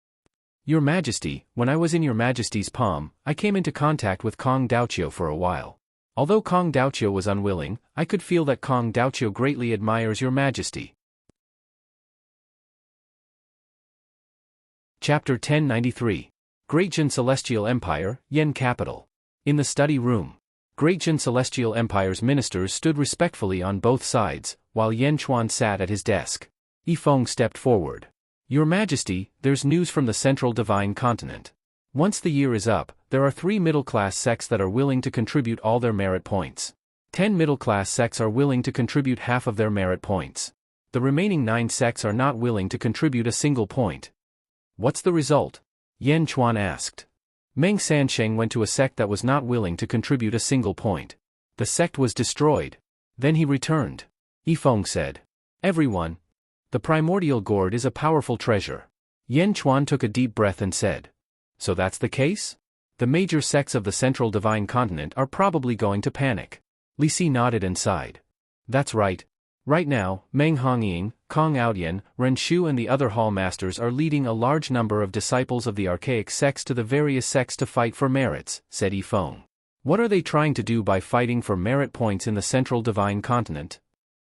Your Majesty, when I was in Your Majesty's palm, I came into contact with Kong Daoqiu for a while. Although Kong Daoqiu was unwilling, I could feel that Kong Daoqiu greatly admires Your Majesty. Chapter 1093. Great Jin Celestial Empire, Yen Capital. In the study room. Great Jin Celestial Empire's ministers stood respectfully on both sides, while Yen Chuan sat at his desk. Yifeng stepped forward. Your Majesty, there's news from the Central Divine Continent. Once the year is up, there are 3 middle-class sects that are willing to contribute all their merit points. 10 middle-class sects are willing to contribute half of their merit points. The remaining 9 sects are not willing to contribute a single point. What's the result? Yen Chuan asked. Meng Sansheng went to a sect that was not willing to contribute a single point. The sect was destroyed. Then he returned. Yifeng said. Everyone. The primordial gourd is a powerful treasure. Yen Chuan took a deep breath and said. So that's the case? The major sects of the Central Divine Continent are probably going to panic. Li Si nodded and sighed. That's right. Right now, Meng Hongying, Kong Outyen, Renshu and the other hall masters are leading a large number of disciples of the archaic sects to the various sects to fight for merits, said Yifeng. What are they trying to do by fighting for merit points in the Central Divine Continent?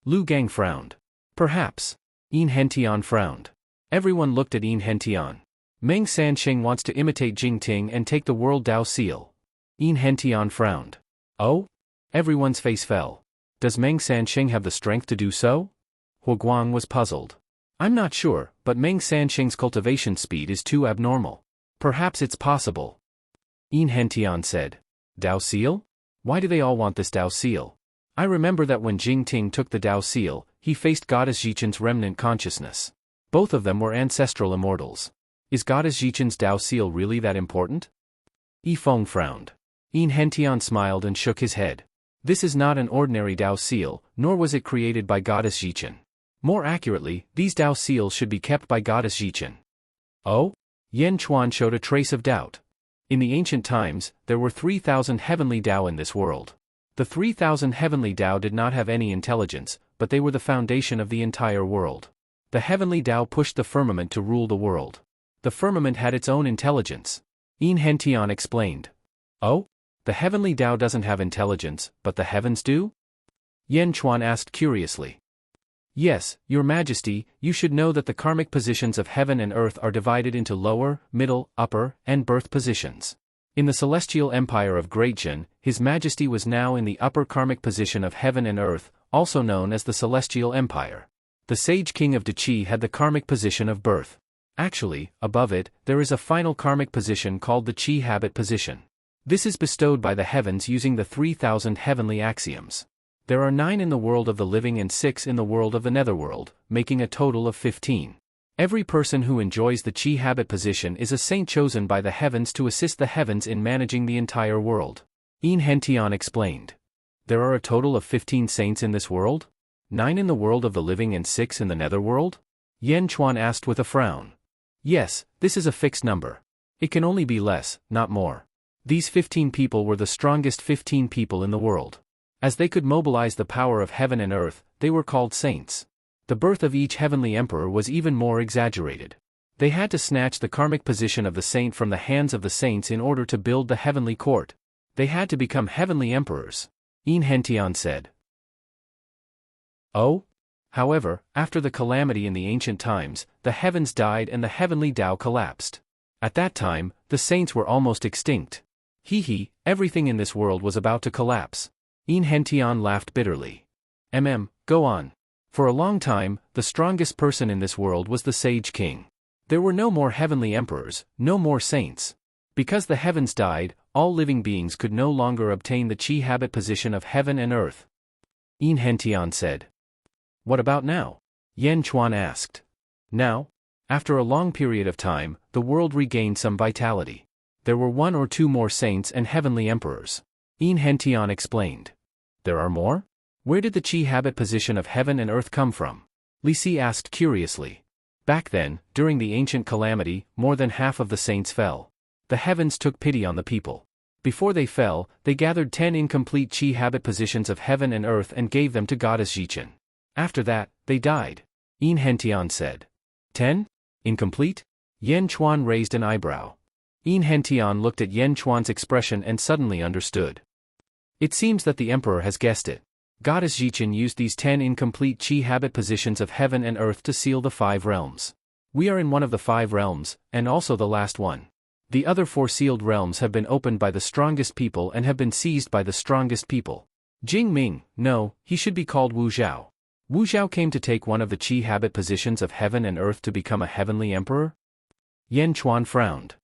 Lu Gang frowned. Perhaps. Yin Hentian frowned. Everyone looked at Yin Hentian. Meng Sansheng wants to imitate Jingting and take the World Dao Seal. Yin Hentian frowned. Oh? Everyone's face fell. Does Meng Sansheng have the strength to do so? Huoguang was puzzled. I'm not sure, but Meng Sansheng's cultivation speed is too abnormal. Perhaps it's possible. Yin Hentian said. Dao Seal? Why do they all want this Dao Seal? I remember that when Jingting took the Dao Seal, he faced Goddess Jichen's remnant consciousness. Both of them were ancestral immortals. Is Goddess Jichen's Dao Seal really that important? Yifeng frowned. Yin Hentian smiled and shook his head. This is not an ordinary Dao Seal, nor was it created by Goddess Jichen. More accurately, these Dao Seals should be kept by Goddess Jichen. Oh? Yan Chuan showed a trace of doubt. In the ancient times, there were 3,000 heavenly Tao in this world. The 3,000 heavenly Tao did not have any intelligence, but they were the foundation of the entire world. The heavenly Tao pushed the firmament to rule the world. The firmament had its own intelligence. Enrich explained. Oh? The heavenly Tao doesn't have intelligence, but the heavens do? Yan Chuan asked curiously. Yes, Your Majesty, you should know that the karmic positions of heaven and earth are divided into lower, middle, upper, and birth positions. In the celestial empire of Great Jin, His Majesty was now in the upper karmic position of heaven and earth, also known as the celestial empire. The sage king of Deqi had the karmic position of birth. Actually, above it, there is a final karmic position called the Qi habit position. This is bestowed by the heavens using the 3,000 heavenly axioms. There are 9 in the world of the living and 6 in the world of the netherworld, making a total of 15. Every person who enjoys the Qi habit position is a saint chosen by the heavens to assist the heavens in managing the entire world. Enrich explained. There are a total of 15 saints in this world? 9 in the world of the living and 6 in the netherworld? Yan Chuan asked with a frown. Yes, this is a fixed number. It can only be less, not more. These 15 people were the strongest 15 people in the world. As they could mobilize the power of heaven and earth, they were called saints. The birth of each heavenly emperor was even more exaggerated. They had to snatch the karmic position of the saint from the hands of the saints in order to build the heavenly court. They had to become heavenly emperors. Enrich said. Oh? However, after the calamity in the ancient times, the heavens died and the heavenly Tao collapsed. At that time, the saints were almost extinct. Everything in this world was about to collapse. Enrich laughed bitterly. Go on. For a long time, the strongest person in this world was the Sage King. There were no more heavenly emperors, no more saints. Because the heavens died, all living beings could no longer obtain the Qi habit position of heaven and earth. Enrich said. What about now? Yan Chuan asked. Now? After a long period of time, the world regained some vitality. There were 1 or 2 more saints and heavenly emperors. Enrich explained. There are more? Where did the Qi habit position of heaven and earth come from? Li Si asked curiously. Back then, during the ancient calamity, more than half of the saints fell. The heavens took pity on the people. Before they fell, they gathered 10 incomplete Qi habit positions of heaven and earth and gave them to goddess Jichin. After that, they died. Enrich said. 10? Incomplete? Yan Chuan raised an eyebrow. Enrich looked at Yan Chuan's expression and suddenly understood. It seems that the emperor has guessed it. Goddess Jichin used these 10 incomplete Qi habit positions of heaven and earth to seal the 5 realms. We are in one of the 5 realms, and also the last one. The other 4 sealed realms have been opened by the strongest people and have been seized by the strongest people. Jing Ming, no, he should be called Wu Zhao. Wu Zhao came to take one of the Qi habit positions of heaven and earth to become a heavenly emperor? Yan Chuan frowned.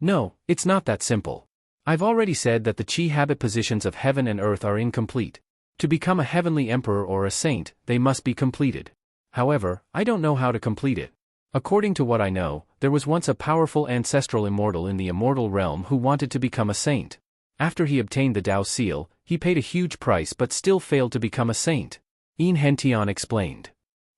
No, it's not that simple. I've already said that the Qi habit positions of heaven and earth are incomplete. To become a heavenly emperor or a saint, they must be completed. However, I don't know how to complete it. According to what I know, there was once a powerful ancestral immortal in the immortal realm who wanted to become a saint. After he obtained the Tao seal, he paid a huge price but still failed to become a saint. Enrich explained.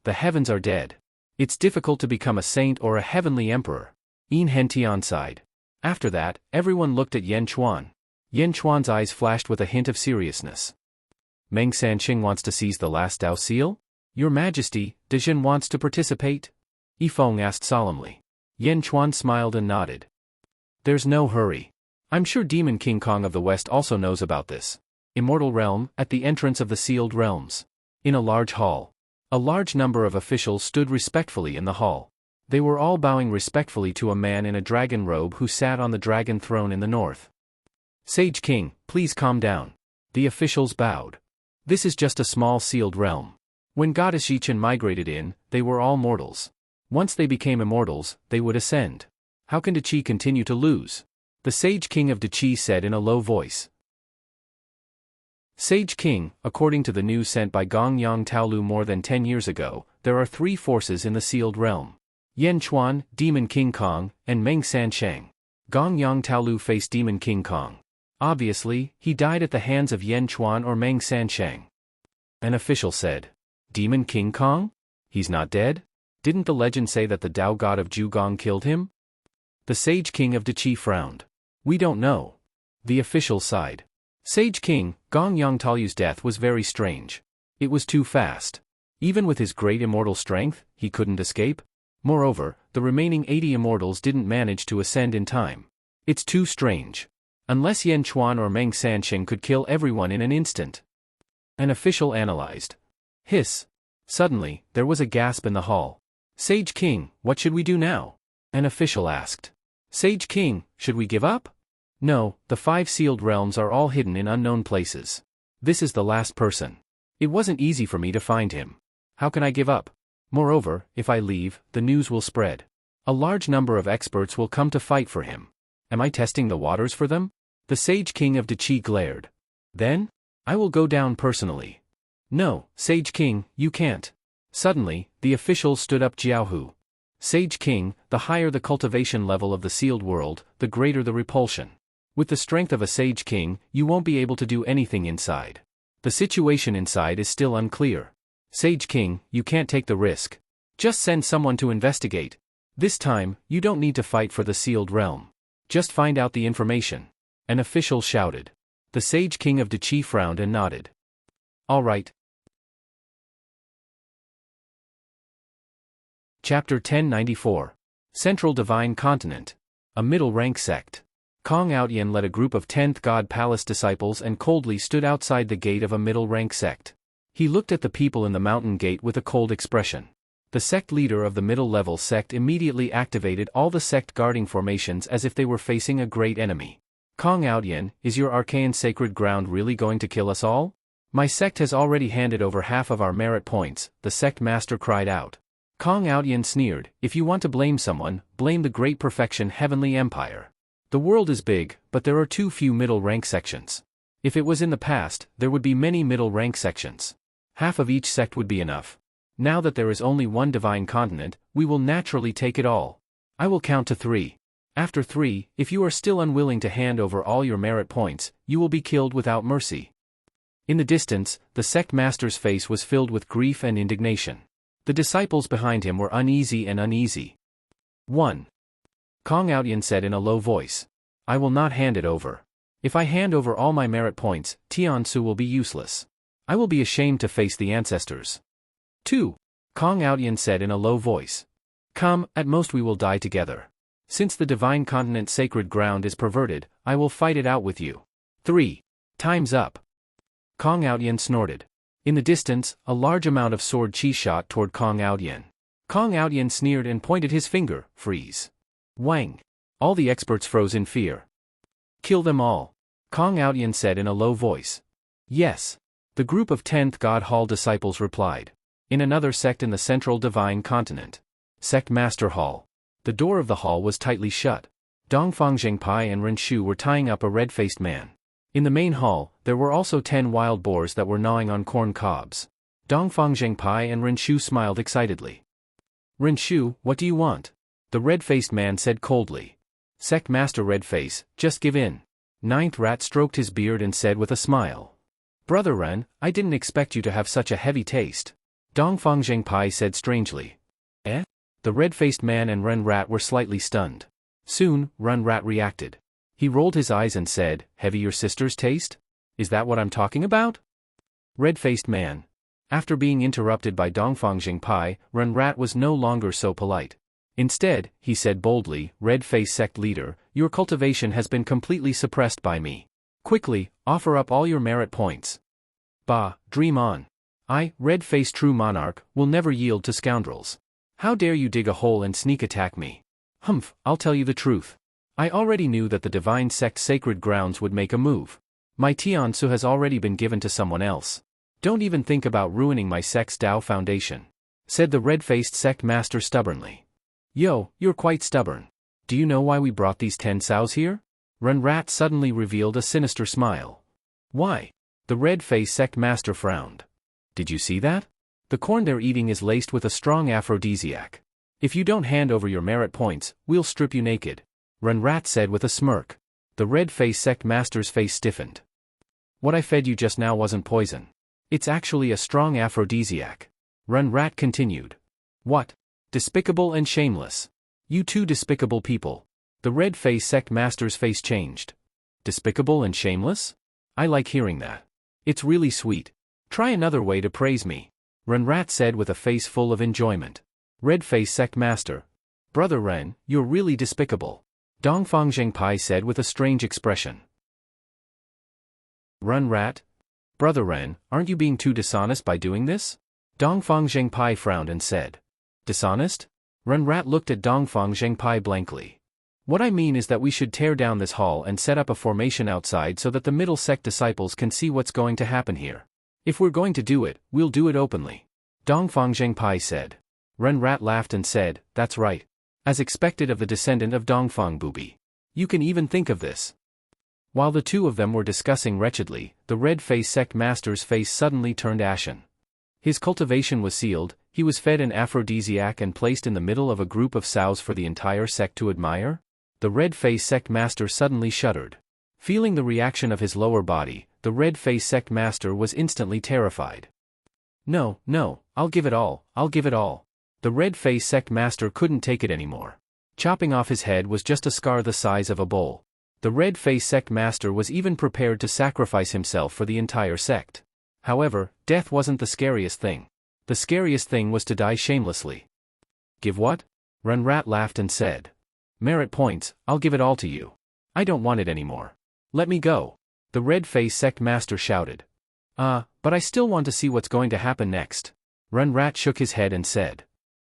The heavens are dead. It's difficult to become a saint or a heavenly emperor. Enrich sighed. After that, everyone looked at Yan Chuan. Yan Chuan's eyes flashed with a hint of seriousness. Meng Sanqing wants to seize the last Tao seal? Your Majesty, Dezhen wants to participate? Yifeng asked solemnly. Yan Chuan smiled and nodded. There's no hurry. I'm sure Demon King Kong of the West also knows about this. Immortal realm, at the entrance of the sealed realms. In a large hall. A large number of officials stood respectfully in the hall. They were all bowing respectfully to a man in a dragon robe who sat on the dragon throne in the north. Sage King, please calm down. The officials bowed. This is just a small sealed realm. When Goddess Jichin migrated in, they were all mortals. Once they became immortals, they would ascend. How can Deqi continue to lose? The Sage King of Deqi said in a low voice. Sage King, according to the news sent by Gong Yang Taolu more than 10 years ago, there are 3 forces in the sealed realm. Yan Chuan, Demon King Kong, and Meng Sansheng. Gong Yang Taolu faced Demon King Kong. Obviously, he died at the hands of Yan Chuan or Meng Sansheng. An official said. Demon King Kong? He's not dead? Didn't the legend say that the Tao god of Zhugong killed him? The Sage King of Dachi frowned. We don't know. The official sighed. Sage King, Gong Yongtalyu's death was very strange. It was too fast. Even with his great immortal strength, he couldn't escape. Moreover, the remaining 80 immortals didn't manage to ascend in time. It's too strange. Unless Yan Chuan or Meng Sanqing could kill everyone in an instant. An official analyzed. Hiss. Suddenly, there was a gasp in the hall. Sage King, what should we do now? An official asked. Sage King, should we give up? No, the 5 sealed realms are all hidden in unknown places. This is the last person. It wasn't easy for me to find him. How can I give up? Moreover, if I leave, the news will spread. A large number of experts will come to fight for him. Am I testing the waters for them? The Sage King of Dachi glared. Then? I will go down personally. No, Sage King, you can't. Suddenly, the official stood up. Jiaohu. Sage King, the higher the cultivation level of the sealed world, the greater the repulsion. With the strength of a Sage King, you won't be able to do anything inside. The situation inside is still unclear. Sage King, you can't take the risk. Just send someone to investigate. This time, you don't need to fight for the sealed realm. Just find out the information. An official shouted. The Sage King of Dachi frowned and nodded. All right. Chapter 1094. Central Divine Continent. A middle-rank sect. Kong Outyen led a group of 10th God Palace disciples and coldly stood outside the gate of a middle-rank sect. He looked at the people in the mountain gate with a cold expression. The sect leader of the middle-level sect immediately activated all the sect guarding formations as if they were facing a great enemy. Kong Outyen, is your arcane sacred ground really going to kill us all? My sect has already handed over half of our merit points, the sect master cried out. Kong Outyen sneered, if you want to blame someone, blame the Great Perfection Heavenly Empire. The world is big, but there are too few middle-rank sections. If it was in the past, there would be many middle-rank sections. Half of each sect would be enough. Now that there is only one divine continent, we will naturally take it all. I will count to 3. After 3, if you are still unwilling to hand over all your merit points, you will be killed without mercy. In the distance, the sect master's face was filled with grief and indignation. The disciples behind him were uneasy. 1. Kong Outyen said in a low voice. I will not hand it over. If I hand over all my merit points, Tiansu will be useless. I will be ashamed to face the ancestors. 2. Kong Outyen said in a low voice. Come, at most we will die together. Since the divine continent's sacred ground is perverted, I will fight it out with you. 3. Time's up. Kong Outyen snorted. In the distance, a large amount of sword chi shot toward Kong Outyen. Kong Outyen sneered and pointed his finger, freeze. Wang. All the experts froze in fear. Kill them all. Kong Outyen said in a low voice. Yes. The group of 10th God Hall disciples replied. In another sect in the central divine continent. Sect Master Hall. The door of the hall was tightly shut. Dongfang Zhengpai and Ren Shu were tying up a red-faced man. In the main hall, there were also 10 wild boars that were gnawing on corn cobs. Dongfang Zhengpai and Ren Shu smiled excitedly. Ren Shu, what do you want? The red-faced man said coldly. Sect Master Redface, just give in. Ninth Rat stroked his beard and said with a smile. Brother Ren, I didn't expect you to have such a heavy taste. Dongfang Zhengpai said strangely. Eh? The red-faced man and Ren Rat were slightly stunned. Soon, Ren Rat reacted. He rolled his eyes and said, heavy your sister's taste? Is that what I'm talking about? Red-faced man. After being interrupted by Dongfang Zhengpai, Ren Rat was no longer so polite. Instead, he said boldly, Red-face sect leader, your cultivation has been completely suppressed by me. Quickly, offer up all your merit points. Bah, dream on. I, Red-face true monarch, will never yield to scoundrels. How dare you dig a hole and sneak attack me? Humph, I'll tell you the truth. I already knew that the divine sect sacred grounds would make a move. My Tiansu has already been given to someone else. Don't even think about ruining my sect's Tao foundation, said the red-faced sect master stubbornly. Yo, you're quite stubborn. Do you know why we brought these 10 sows here? Ren Rat suddenly revealed a sinister smile. Why? The red-faced sect master frowned. Did you see that? The corn they're eating is laced with a strong aphrodisiac. If you don't hand over your merit points, we'll strip you naked. Ren Rat said with a smirk. The red-faced sect master's face stiffened. What I fed you just now wasn't poison. It's actually a strong aphrodisiac. Ren Rat continued. What? Despicable and shameless. You two despicable people. The red-faced sect master's face changed. Despicable and shameless? I like hearing that. It's really sweet. Try another way to praise me. Renrat said with a face full of enjoyment. Red-faced sect master. Brother Ren, you're really despicable. Dongfang Zhengpai said with a strange expression. Renrat? Brother Ren, aren't you being too dishonest by doing this? Dongfang Zhengpai frowned and said. Dishonest? Renrat looked at Dongfang Zhengpai blankly. What I mean is that we should tear down this hall and set up a formation outside so that the middle sect disciples can see what's going to happen here. If we're going to do it, we'll do it openly. Dongfang Zhengpai said. Renrat laughed and said, that's right. As expected of the descendant of Dongfang Bubi. You can even think of this. While the two of them were discussing wretchedly, the red-faced sect master's face suddenly turned ashen. His cultivation was sealed, he was fed an aphrodisiac and placed in the middle of a group of sows for the entire sect to admire? The red-faced sect master suddenly shuddered. Feeling the reaction of his lower body, the red-faced sect master was instantly terrified. No, I'll give it all. The red-faced sect master couldn't take it anymore. Chopping off his head was just a scar the size of a bowl. The red-faced sect master was even prepared to sacrifice himself for the entire sect. However, death wasn't the scariest thing. The scariest thing was to die shamelessly. Give what? Renrat laughed and said. Merit points, I'll give it all to you. I don't want it anymore. Let me go. The red-faced sect master shouted. But I still want to see what's going to happen next. Renrat shook his head and said.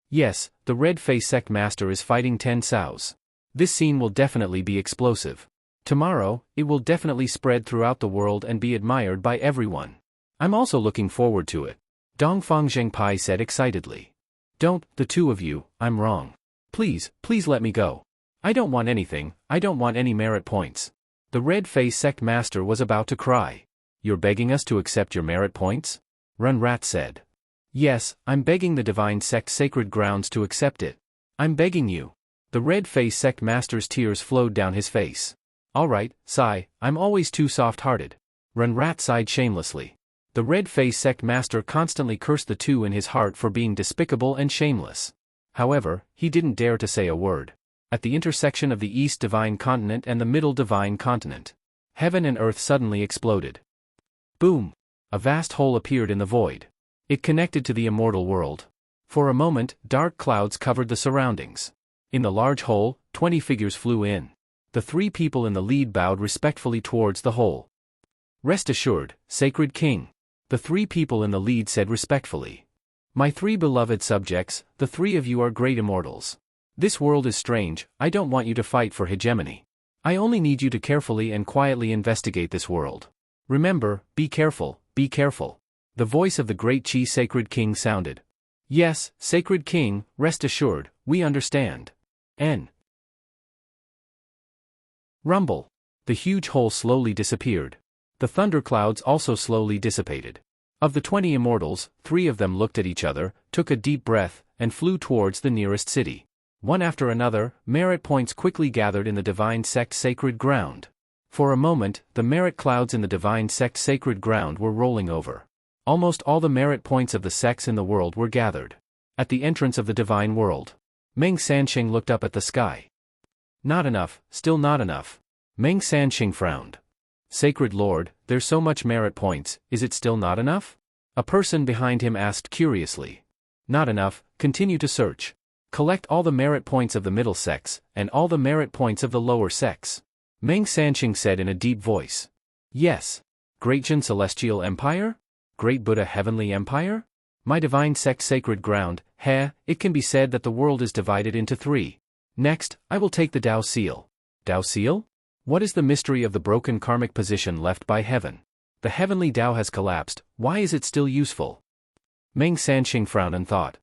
Yes, the red-faced sect master is fighting 10 sows. This scene will definitely be explosive. Tomorrow, it will definitely spread throughout the world and be admired by everyone. I'm also looking forward to it. Dongfang Zhengpai said excitedly. Don't, the two of you, I'm wrong. Please let me go. I don't want anything, I don't want any merit points. The red-faced sect master was about to cry. You're begging us to accept your merit points? Renrat said. Yes, I'm begging the divine sect sacred grounds to accept it. I'm begging you. The red-faced sect master's tears flowed down his face. Alright, sigh, I'm always too soft-hearted. Renrat sighed shamelessly. The red-faced sect master constantly cursed the two in his heart for being despicable and shameless. However, he didn't dare to say a word. At the intersection of the East Divine Continent and the Middle Divine Continent, heaven and earth suddenly exploded. Boom! A vast hole appeared in the void. It connected to the immortal world. For a moment, dark clouds covered the surroundings. In the large hole, 20 figures flew in. The three people in the lead bowed respectfully towards the hole. Rest assured, Sacred King. The three people in the lead said respectfully. My three beloved subjects, the three of you are great immortals. This world is strange, I don't want you to fight for hegemony. I only need you to carefully and quietly investigate this world. Remember, be careful, be careful. The voice of the great Chi Sacred King sounded. Yes, Sacred King, rest assured, we understand. N. Rumble. The huge hole slowly disappeared. The thunderclouds also slowly dissipated. Of the 20 immortals, 3 of them looked at each other, took a deep breath, and flew towards the nearest city. One after another, merit points quickly gathered in the divine sect sacred ground. For a moment, the merit clouds in the divine sect sacred ground were rolling over. Almost all the merit points of the sects in the world were gathered. At the entrance of the divine world, Meng Sanxing looked up at the sky. Not enough, still not enough. Meng Sanxing frowned. Sacred Lord, there's so much merit points, is it still not enough? A person behind him asked curiously. Not enough, continue to search. Collect all the merit points of the middle sects, and all the merit points of the lower sects. Meng Sanxing said in a deep voice. Yes. Great Jin Celestial Empire? Great Buddha Heavenly Empire? My divine sect sacred ground, it can be said that the world is divided into 3. Next, I will take the Tao Seal. Tao Seal? What is the mystery of the broken karmic position left by heaven? The heavenly Tao has collapsed, why is it still useful? Meng Sanxing frowned and thought.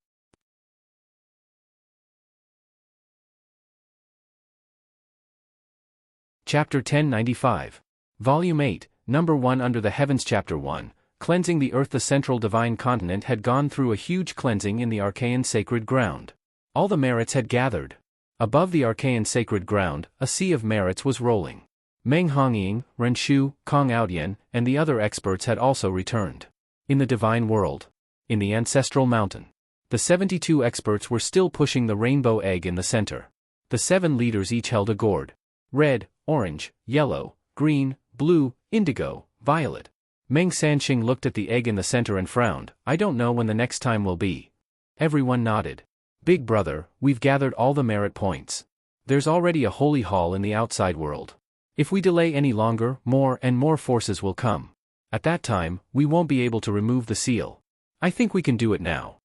Chapter 1095. Volume 8, Number 1 Under the Heavens. Chapter 1. Cleansing the Earth. The central divine continent had gone through a huge cleansing in the Archaean sacred ground. All the merits had gathered. Above the Archaean sacred ground, a sea of merits was rolling. Meng Hongying, Ren Shu, Kong Aodian, and the other experts had also returned. In the divine world. In the ancestral mountain. The 72 experts were still pushing the rainbow egg in the center. The 7 leaders each held a gourd. Red, orange, yellow, green, blue, indigo, violet. Meng Sanqing looked at the egg in the center and frowned. I don't know when the next time will be. Everyone nodded. Big brother, we've gathered all the merit points. There's already a holy hall in the outside world. If we delay any longer, more and more forces will come. At that time, we won't be able to remove the seal. I think we can do it now.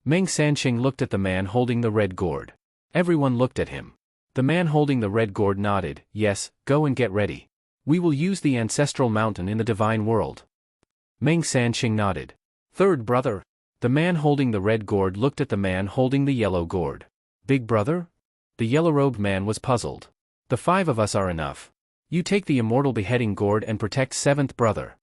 Meng Sanqing looked at the man holding the red gourd. Everyone looked at him. The man holding the red gourd nodded. Yes, go and get ready. We will use the ancestral mountain in the divine world. Meng Sanqing nodded. Third brother. The man holding the red gourd looked at the man holding the yellow gourd. Big brother? The yellow-robed man was puzzled. The 5 of us are enough. You take the immortal beheading gourd and protect 7th brother.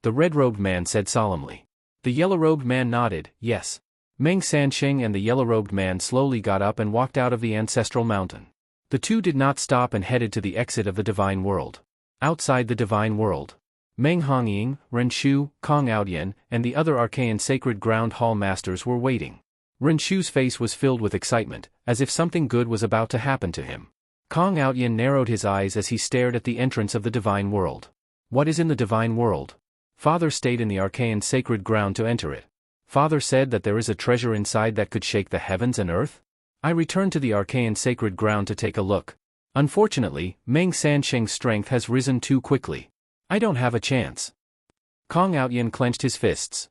The red-robed man said solemnly. The yellow-robed man nodded. Yes. Meng Sanqing and the yellow-robed man slowly got up and walked out of the ancestral mountain. The 2 did not stop and headed to the exit of the divine world. Outside the divine world, Meng Hongying, Ren Shu, Kong Aodian, and the other arcane sacred ground hall masters were waiting. Ren Shu's face was filled with excitement, as if something good was about to happen to him. Kong Aodian narrowed his eyes as he stared at the entrance of the divine world. What is in the divine world? Father stayed in the arcane sacred ground to enter it. Father said that there is a treasure inside that could shake the heavens and earth? I returned to the arcane sacred ground to take a look. Unfortunately, Meng Sanqing's strength has risen too quickly. I don't have a chance. Kong Aodian clenched his fists.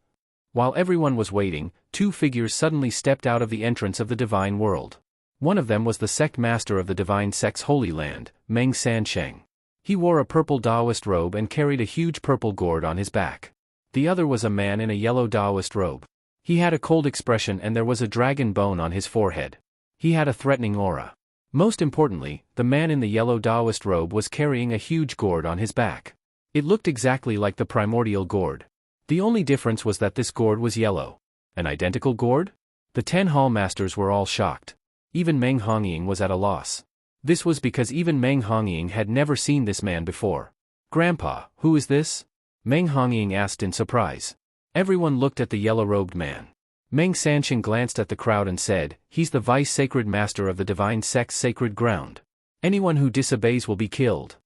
While everyone was waiting, 2 figures suddenly stepped out of the entrance of the divine world. One of them was the sect master of the divine sect's holy land, Meng Sanqing. He wore a purple Taoist robe and carried a huge purple gourd on his back. The other was a man in a yellow Taoist robe. He had a cold expression and there was a dragon bone on his forehead. He had a threatening aura. Most importantly, the man in the yellow Taoist robe was carrying a huge gourd on his back. It looked exactly like the primordial gourd. The only difference was that this gourd was yellow. An identical gourd? The 10 hall masters were all shocked. Even Meng Hongying was at a loss. This was because even Meng Hongying had never seen this man before. Grandpa, who is this? Meng Hongying asked in surprise. Everyone looked at the yellow-robed man. Meng Sanqing glanced at the crowd and said, he's the vice-sacred master of the divine sect's sacred ground. Anyone who disobeys will be killed.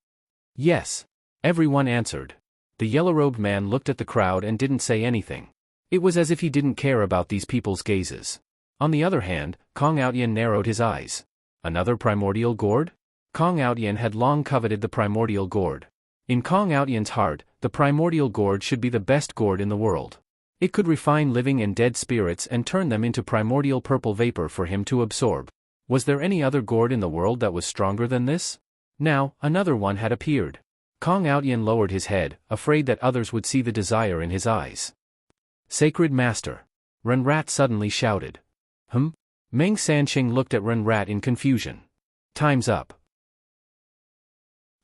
Yes. Everyone answered. The yellow-robed man looked at the crowd and didn't say anything. It was as if he didn't care about these people's gazes. On the other hand, Kong Aodian narrowed his eyes. Another primordial gourd? Kong Aodian had long coveted the primordial gourd. In Kong Aodian's heart, the primordial gourd should be the best gourd in the world. It could refine living and dead spirits and turn them into primordial purple vapor for him to absorb. Was there any other gourd in the world that was stronger than this? Now, another one had appeared. Kong Aodian lowered his head, afraid that others would see the desire in his eyes. Sacred Master. Ren Rat suddenly shouted. Meng Sanqing looked at Ren Rat in confusion. Time's up.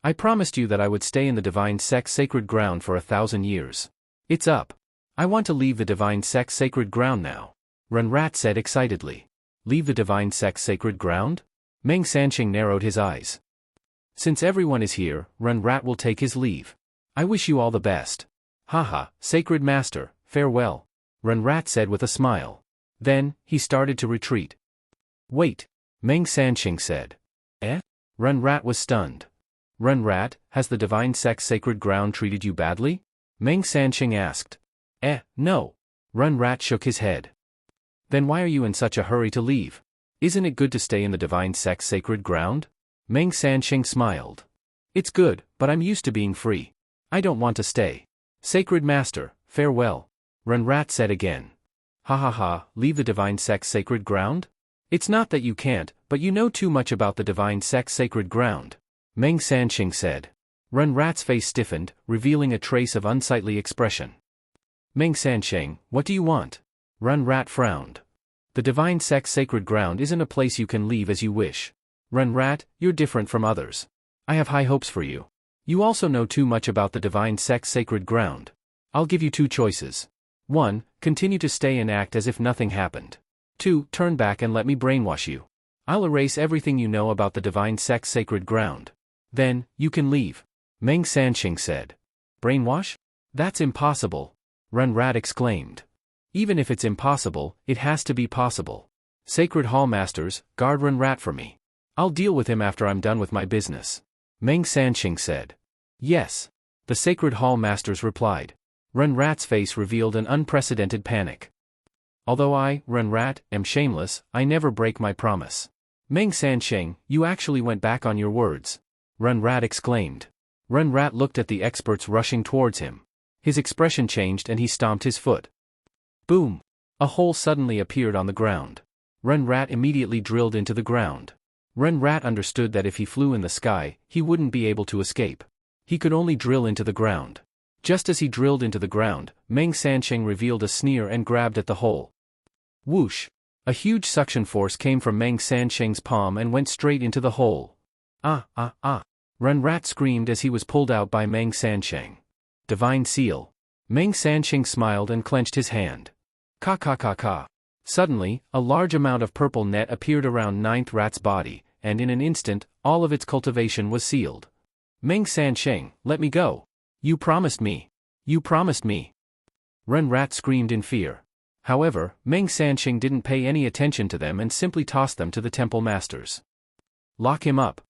I promised you that I would stay in the divine sect's sacred ground for 1,000 years. It's up. I want to leave the divine sect's sacred ground now. Ren Rat said excitedly. Leave the divine sect's sacred ground? Meng Sanqing narrowed his eyes. Since everyone is here, Ren Rat will take his leave. I wish you all the best. Haha, Sacred Master, farewell. Ren Rat said with a smile. Then, he started to retreat. Wait. Meng Sanqing said. Eh? Ren Rat was stunned. Ren Rat, has the divine sect's sacred ground treated you badly? Meng Sanqing asked. No. Ren Rat shook his head. Then why are you in such a hurry to leave? Isn't it good to stay in the divine sect's sacred ground? Meng Sanqing smiled. It's good, but I'm used to being free. I don't want to stay. Sacred Master, farewell. Ren Rat said again. Leave the divine sect's sacred ground? It's not that you can't, but you know too much about the divine sect's sacred ground. Meng Sanqing said. Ren Rat's face stiffened, revealing a trace of unsightly expression. Meng Sanqing, what do you want? Ren Rat frowned. The divine sect's sacred ground isn't a place you can leave as you wish. Ren Rat, you're different from others. I have high hopes for you. You also know too much about the divine sect's sacred ground. I'll give you 2 choices. 1. Continue to stay and act as if nothing happened. 2. Turn back and let me brainwash you. I'll erase everything you know about the divine sect's sacred ground. Then, you can leave. Meng Sanqing said. Brainwash? That's impossible. Ren Rat exclaimed. Even if it's impossible, it has to be possible. Sacred Hall Masters, guard Ren Rat for me. I'll deal with him after I'm done with my business. Meng Sanqing said. Yes. The Sacred Hall Masters replied. Ren Rat's face revealed an unprecedented panic. Although I, Ren Rat, am shameless, I never break my promise. Meng Sanqing, you actually went back on your words. Ren Rat exclaimed. Ren Rat looked at the experts rushing towards him. His expression changed and he stomped his foot. Boom! A hole suddenly appeared on the ground. Ren Rat immediately drilled into the ground. Ren Rat understood that if he flew in the sky, he wouldn't be able to escape. He could only drill into the ground. Just as he drilled into the ground, Meng Sanqing revealed a sneer and grabbed at the hole. Whoosh! A huge suction force came from Meng Sanqing's palm and went straight into the hole. Ah, ah, ah! Ren Rat screamed as he was pulled out by Meng Sanqing. Divine Seal. Meng Sanqing smiled and clenched his hand. Ka ka ka ka. Suddenly, a large amount of purple net appeared around Ninth Rat's body, and in an instant, all of its cultivation was sealed. Meng Sanqing, let me go. You promised me. You promised me. Ren Rat screamed in fear. However, Meng Sanqing didn't pay any attention to them and simply tossed them to the temple masters. Lock him up.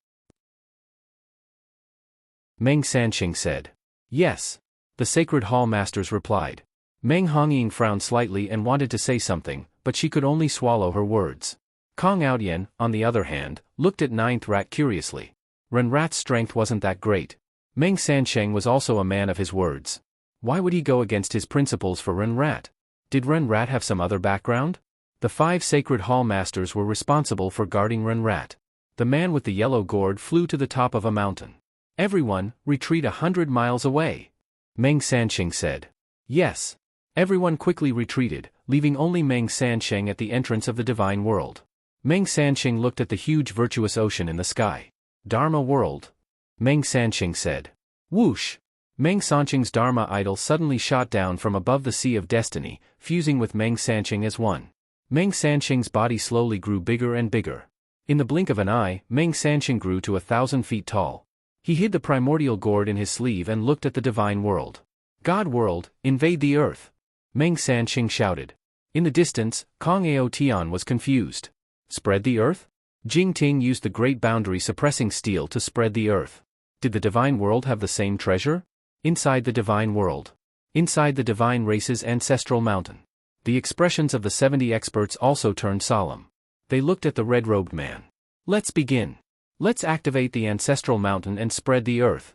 Meng Sanqing said. Yes. The Sacred Hall Masters replied. Meng Hongying frowned slightly and wanted to say something, but she could only swallow her words. Kong Aodian, on the other hand, looked at Ninth Rat curiously. Ren Rat's strength wasn't that great. Meng Sanqing was also a man of his words. Why would he go against his principles for Ren Rat? Did Ren Rat have some other background? The 5 Sacred Hall Masters were responsible for guarding Ren Rat. The man with the yellow gourd flew to the top of a mountain. Everyone, retreat 100 miles away. Meng Sanqing said. Yes. Everyone quickly retreated, leaving only Meng Sanqing at the entrance of the Divine World. Meng Sanqing looked at the huge virtuous ocean in the sky. Dharma World. Meng Sanqing said. Whoosh! Meng Sanqing's Dharma idol suddenly shot down from above the Sea of Destiny, fusing with Meng Sanqing as one. Meng Sanqing's body slowly grew bigger and bigger. In the blink of an eye, Meng Sanqing grew to 1,000 feet tall. He hid the primordial gourd in his sleeve and looked at the Divine World. God World, invade the earth! Meng Sanqing shouted. In the distance, Kong Ao Tian was confused. Spread the earth? Jing Ting used the great boundary suppressing steel to spread the earth. Did the Divine World have the same treasure? Inside the Divine World. Inside the Divine Race's ancestral mountain. The expressions of the 70 experts also turned solemn. They looked at the red-robed man. Let's begin. Let's activate the ancestral mountain and spread the earth.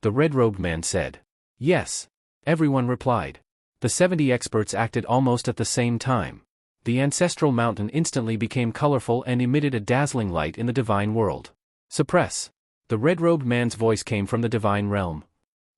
The red-robed man said. Yes. Everyone replied. The 70 experts acted almost at the same time. The ancestral mountain instantly became colorful and emitted a dazzling light in the Divine World. Suppress. The red-robed man's voice came from the Divine Realm.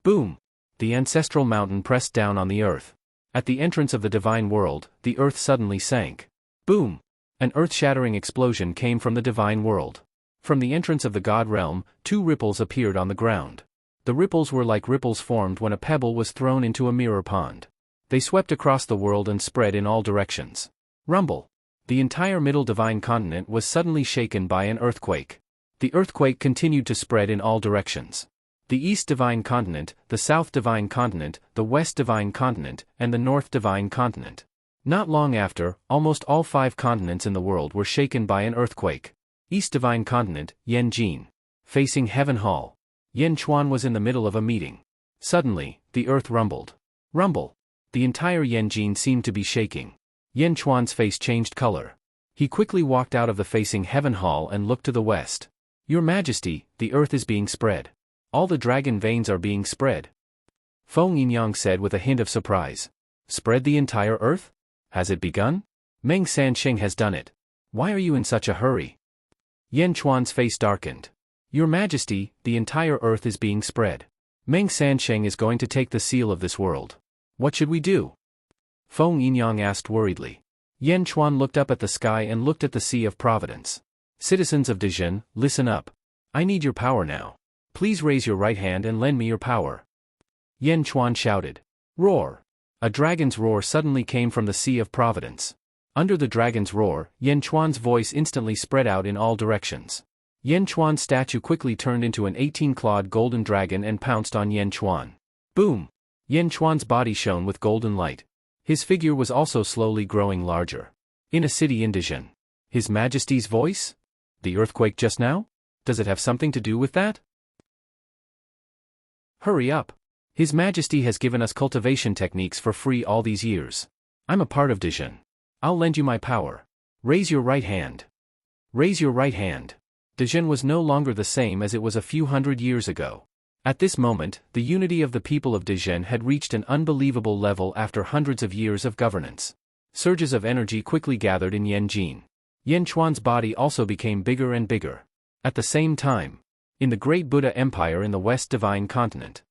Boom! The ancestral mountain pressed down on the earth. At the entrance of the Divine World, the earth suddenly sank. Boom! An earth-shattering explosion came from the Divine World. From the entrance of the God Realm, 2 ripples appeared on the ground. The ripples were like ripples formed when a pebble was thrown into a mirror pond. They swept across the world and spread in all directions. Rumble! The entire Middle Divine Continent was suddenly shaken by an earthquake. The earthquake continued to spread in all directions. The East Divine Continent, the South Divine Continent, the West Divine Continent, and the North Divine Continent. Not long after, almost all 5 continents in the world were shaken by an earthquake. East Divine Continent, Yanjin. Facing Heaven Hall. Yan Chuan was in the middle of a meeting. Suddenly, the earth rumbled. Rumble! The entire Yanjin seemed to be shaking. Yan Chuan's face changed color. He quickly walked out of the Facing Heaven Hall and looked to the west. Your Majesty, the earth is being spread. All the dragon veins are being spread. Feng Yinyang said with a hint of surprise. Spread the entire earth? Has it begun? Meng Sanqing has done it. Why are you in such a hurry? Yan Chuan's face darkened. Your Majesty, the entire earth is being spread. Meng Sanqing is going to take the seal of this world. What should we do? Feng Yinyang asked worriedly. Yan Chuan looked up at the sky and looked at the Sea of Providence. Citizens of Dezhen, listen up. I need your power now. Please raise your right hand and lend me your power. Yan Chuan shouted. Roar! A dragon's roar suddenly came from the Sea of Providence. Under the dragon's roar, Yan Chuan's voice instantly spread out in all directions. Yan Chuan's statue quickly turned into an 18-clawed golden dragon and pounced on Yan Chuan. Boom! Yan Chuan's body shone with golden light. His figure was also slowly growing larger. In a city in Dezhen. His Majesty's voice? The earthquake just now? Does it have something to do with that? Hurry up. His Majesty has given us cultivation techniques for free all these years. I'm a part of Dijin. I'll lend you my power. Raise your right hand. Raise your right hand. Dijin was no longer the same as it was a few hundred years ago. At this moment, the unity of the people of Dijin had reached an unbelievable level after hundreds of years of governance. Surges of energy quickly gathered in Yanjin. Yan Chuan's body also became bigger and bigger. At the same time, in the great Buddha Empire in the West Divine Continent.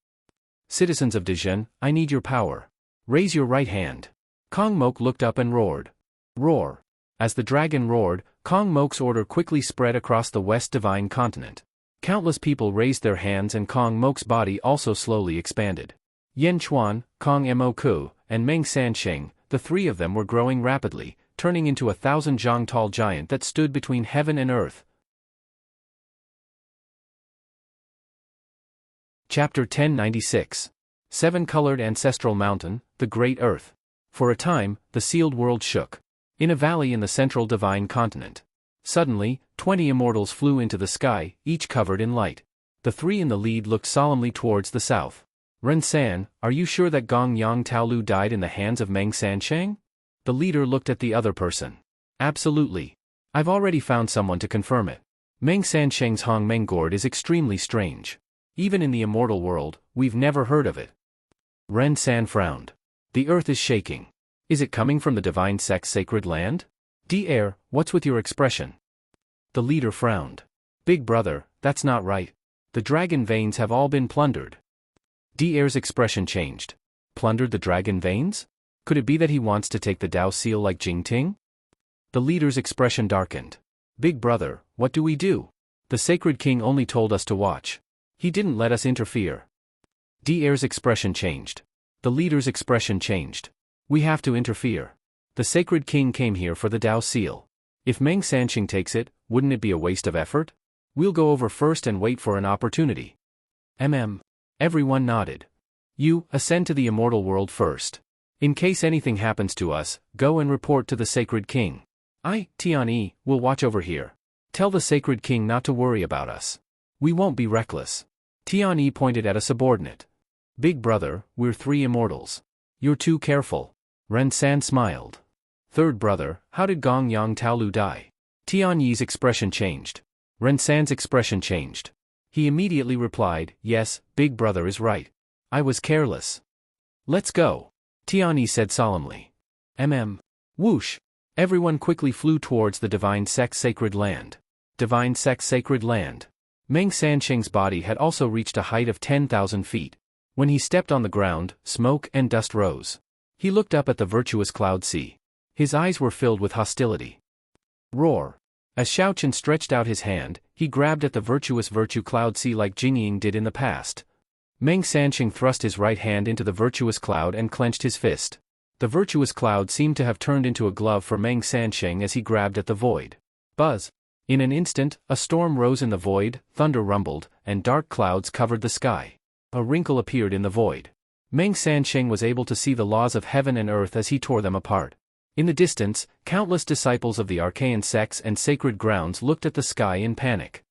Citizens of Dijin, I need your power. Raise your right hand. Kong Mok looked up and roared. Roar. As the dragon roared, Kong Mok's order quickly spread across the West Divine Continent. Countless people raised their hands and Kong Mok's body also slowly expanded. Yan Chuan, Kong Moku, and Meng Sansheng, the three of them were growing rapidly, turning into 1,000 zhang tall giant that stood between heaven and earth. Chapter 1096. Seven-colored ancestral mountain, the Great Earth. For a time, the sealed world shook. In a valley in the central divine continent. Suddenly, 20 immortals flew into the sky, each covered in light. The three in the lead looked solemnly towards the south. Ren San, are you sure that Gong Yang Taolu died in the hands of Meng Sansheng? The leader looked at the other person. Absolutely. I've already found someone to confirm it. Meng Sansheng's Hong Meng gourd is extremely strange. Even in the immortal world, we've never heard of it. Ren San frowned. The earth is shaking. Is it coming from the divine sect's sacred land? Air, what's with your expression? The leader frowned. Big brother, that's not right. The dragon veins have all been plundered. Air's expression changed. Plundered the dragon veins? Could it be that he wants to take the Dao seal like Jingting? The leader's expression darkened. Big brother, what do we do? The sacred king only told us to watch. He didn't let us interfere. Air's expression changed. The leader's expression changed. We have to interfere. The sacred king came here for the Dao seal. If Meng Sansheng takes it, wouldn't it be a waste of effort? We'll go over first and wait for an opportunity. Everyone nodded. You, ascend to the immortal world first. In case anything happens to us, go and report to the sacred king. Tianyi, will watch over here. Tell the sacred king not to worry about us. We won't be reckless. Tianyi pointed at a subordinate. Big brother, we're three immortals. You're too careful. Ren San smiled. Third brother, how did Gong Yang Taolu die? Tianyi's expression changed. Ren San's expression changed. He immediately replied, yes, big brother is right. I was careless. Let's go. Tianyi said solemnly. Whoosh. Everyone quickly flew towards the divine sect's sacred land. Divine sect's sacred land. Meng Sansheng's body had also reached a height of 10,000 feet. When he stepped on the ground, smoke and dust rose. He looked up at the virtuous cloud sea. His eyes were filled with hostility. Roar. As Xiaochen stretched out his hand, he grabbed at the virtuous virtue cloud sea like Jingying did in the past. Meng Sansheng thrust his right hand into the virtuous cloud and clenched his fist. The virtuous cloud seemed to have turned into a glove for Meng Sansheng as he grabbed at the void. Buzz. In an instant, a storm rose in the void, thunder rumbled, and dark clouds covered the sky. A wrinkle appeared in the void. Meng Sansheng was able to see the laws of heaven and earth as he tore them apart. In the distance, countless disciples of the arcane sects and sacred grounds looked at the sky in panic.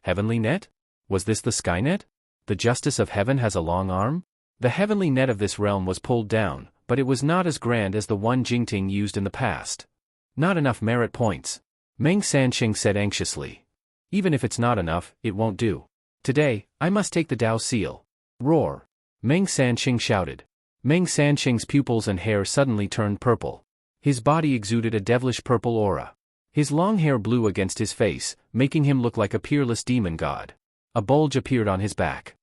Heavenly net? Was this the Skynet? The justice of heaven has a long arm? The heavenly net of this realm was pulled down, but it was not as grand as the one Jingting used in the past. Not enough merit points. Meng Sansheng said anxiously. Even if it's not enough, it won't do. Today, I must take the Dao seal. Roar. Meng Sansheng shouted. Meng Sansheng's pupils and hair suddenly turned purple. His body exuded a devilish purple aura. His long hair blew against his face, making him look like a peerless demon god. A bulge appeared on his back.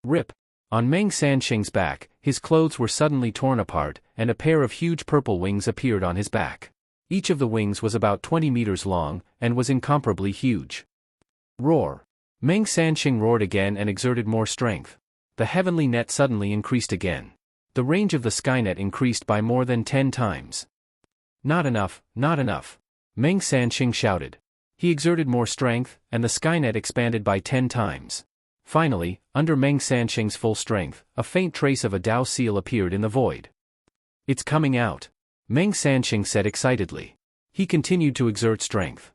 Rip. On Meng Sansheng's back, his clothes were suddenly torn apart, and a pair of huge purple wings appeared on his back. Each of the wings was about 20 meters long, and was incomparably huge. Roar. Meng Sansheng roared again and exerted more strength. The heavenly net suddenly increased again. The range of the Skynet increased by more than 10 times. Not enough, not enough. Meng Sansheng shouted. He exerted more strength, and the Skynet expanded by 10 times. Finally, under Meng Sansheng's full strength, a faint trace of a Dao seal appeared in the void. It's coming out. Meng Sansheng said excitedly. He continued to exert strength.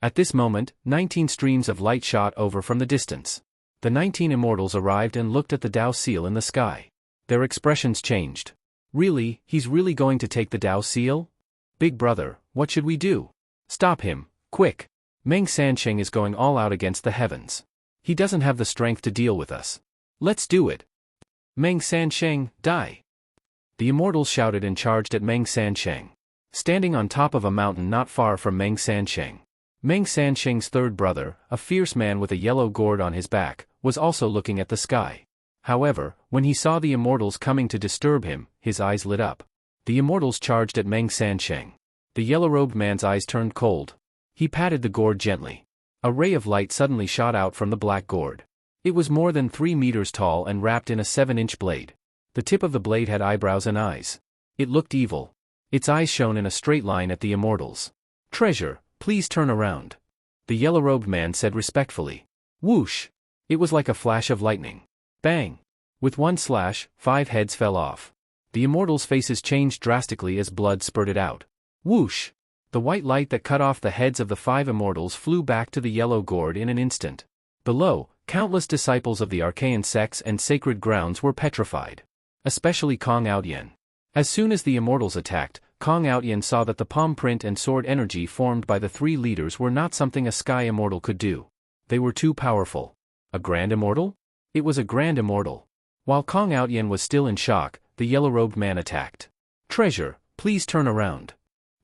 At this moment, 19 streams of light shot over from the distance. The 19 immortals arrived and looked at the Dao seal in the sky. Their expressions changed. Really, he's really going to take the Dao seal? Big brother, what should we do? Stop him, quick. Meng Sansheng is going all out against the heavens. He doesn't have the strength to deal with us. Let's do it. Meng Sansheng, die. The immortals shouted and charged at Meng Sansheng. Standing on top of a mountain not far from Meng Sansheng. Meng Sansheng's third brother, a fierce man with a yellow gourd on his back, was also looking at the sky. However, when he saw the immortals coming to disturb him, his eyes lit up. The immortals charged at Meng Sansheng. The yellow-robed man's eyes turned cold. He patted the gourd gently. A ray of light suddenly shot out from the black gourd. It was more than 3 meters tall and wrapped in a 7-inch blade. The tip of the blade had eyebrows and eyes. It looked evil. Its eyes shone in a straight line at the immortals. Treasure, please turn around. The yellow-robed man said respectfully. Whoosh! It was like a flash of lightning. Bang! With one slash, 5 heads fell off. The immortals' faces changed drastically as blood spurted out. Whoosh! The white light that cut off the heads of the 5 immortals flew back to the yellow gourd in an instant. Below, countless disciples of the arcane sects and sacred grounds were petrified. Especially Kong Outyen. As soon as the immortals attacked, Kong Outyen saw that the palm print and sword energy formed by the 3 leaders were not something a sky immortal could do. They were too powerful. A grand immortal? It was a grand immortal. While Kong Outyen was still in shock, the yellow-robed man attacked. Treasure, please turn around.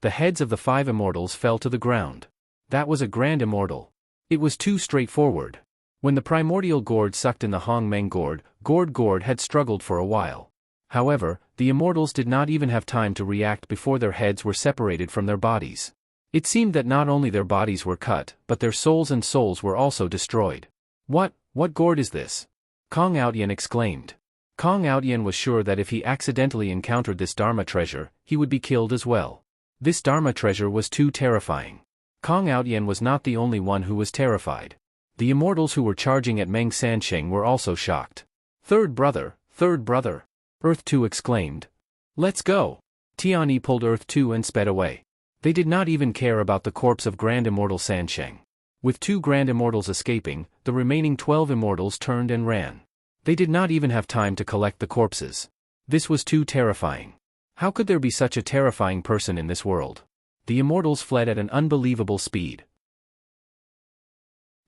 The heads of the 5 immortals fell to the ground. That was a grand immortal. It was too straightforward. When the primordial gourd sucked in the Hong Meng gourd, gourd had struggled for a while. However, the immortals did not even have time to react before their heads were separated from their bodies. It seemed that not only their bodies were cut, but their souls were also destroyed. What gourd is this? Kong Outyen exclaimed. Kong Outyen was sure that if he accidentally encountered this Dharma treasure, he would be killed as well. This Dharma treasure was too terrifying. Kong Outyen was not the only one who was terrified. The immortals who were charging at Meng Sansheng were also shocked. Third brother, Earth 2 exclaimed. Let's go. Tianyi pulled Earth 2 and sped away. They did not even care about the corpse of Grand Immortal Sansheng. With 2 Grand Immortals escaping, the remaining 12 immortals turned and ran. They did not even have time to collect the corpses. This was too terrifying. How could there be such a terrifying person in this world? The immortals fled at an unbelievable speed.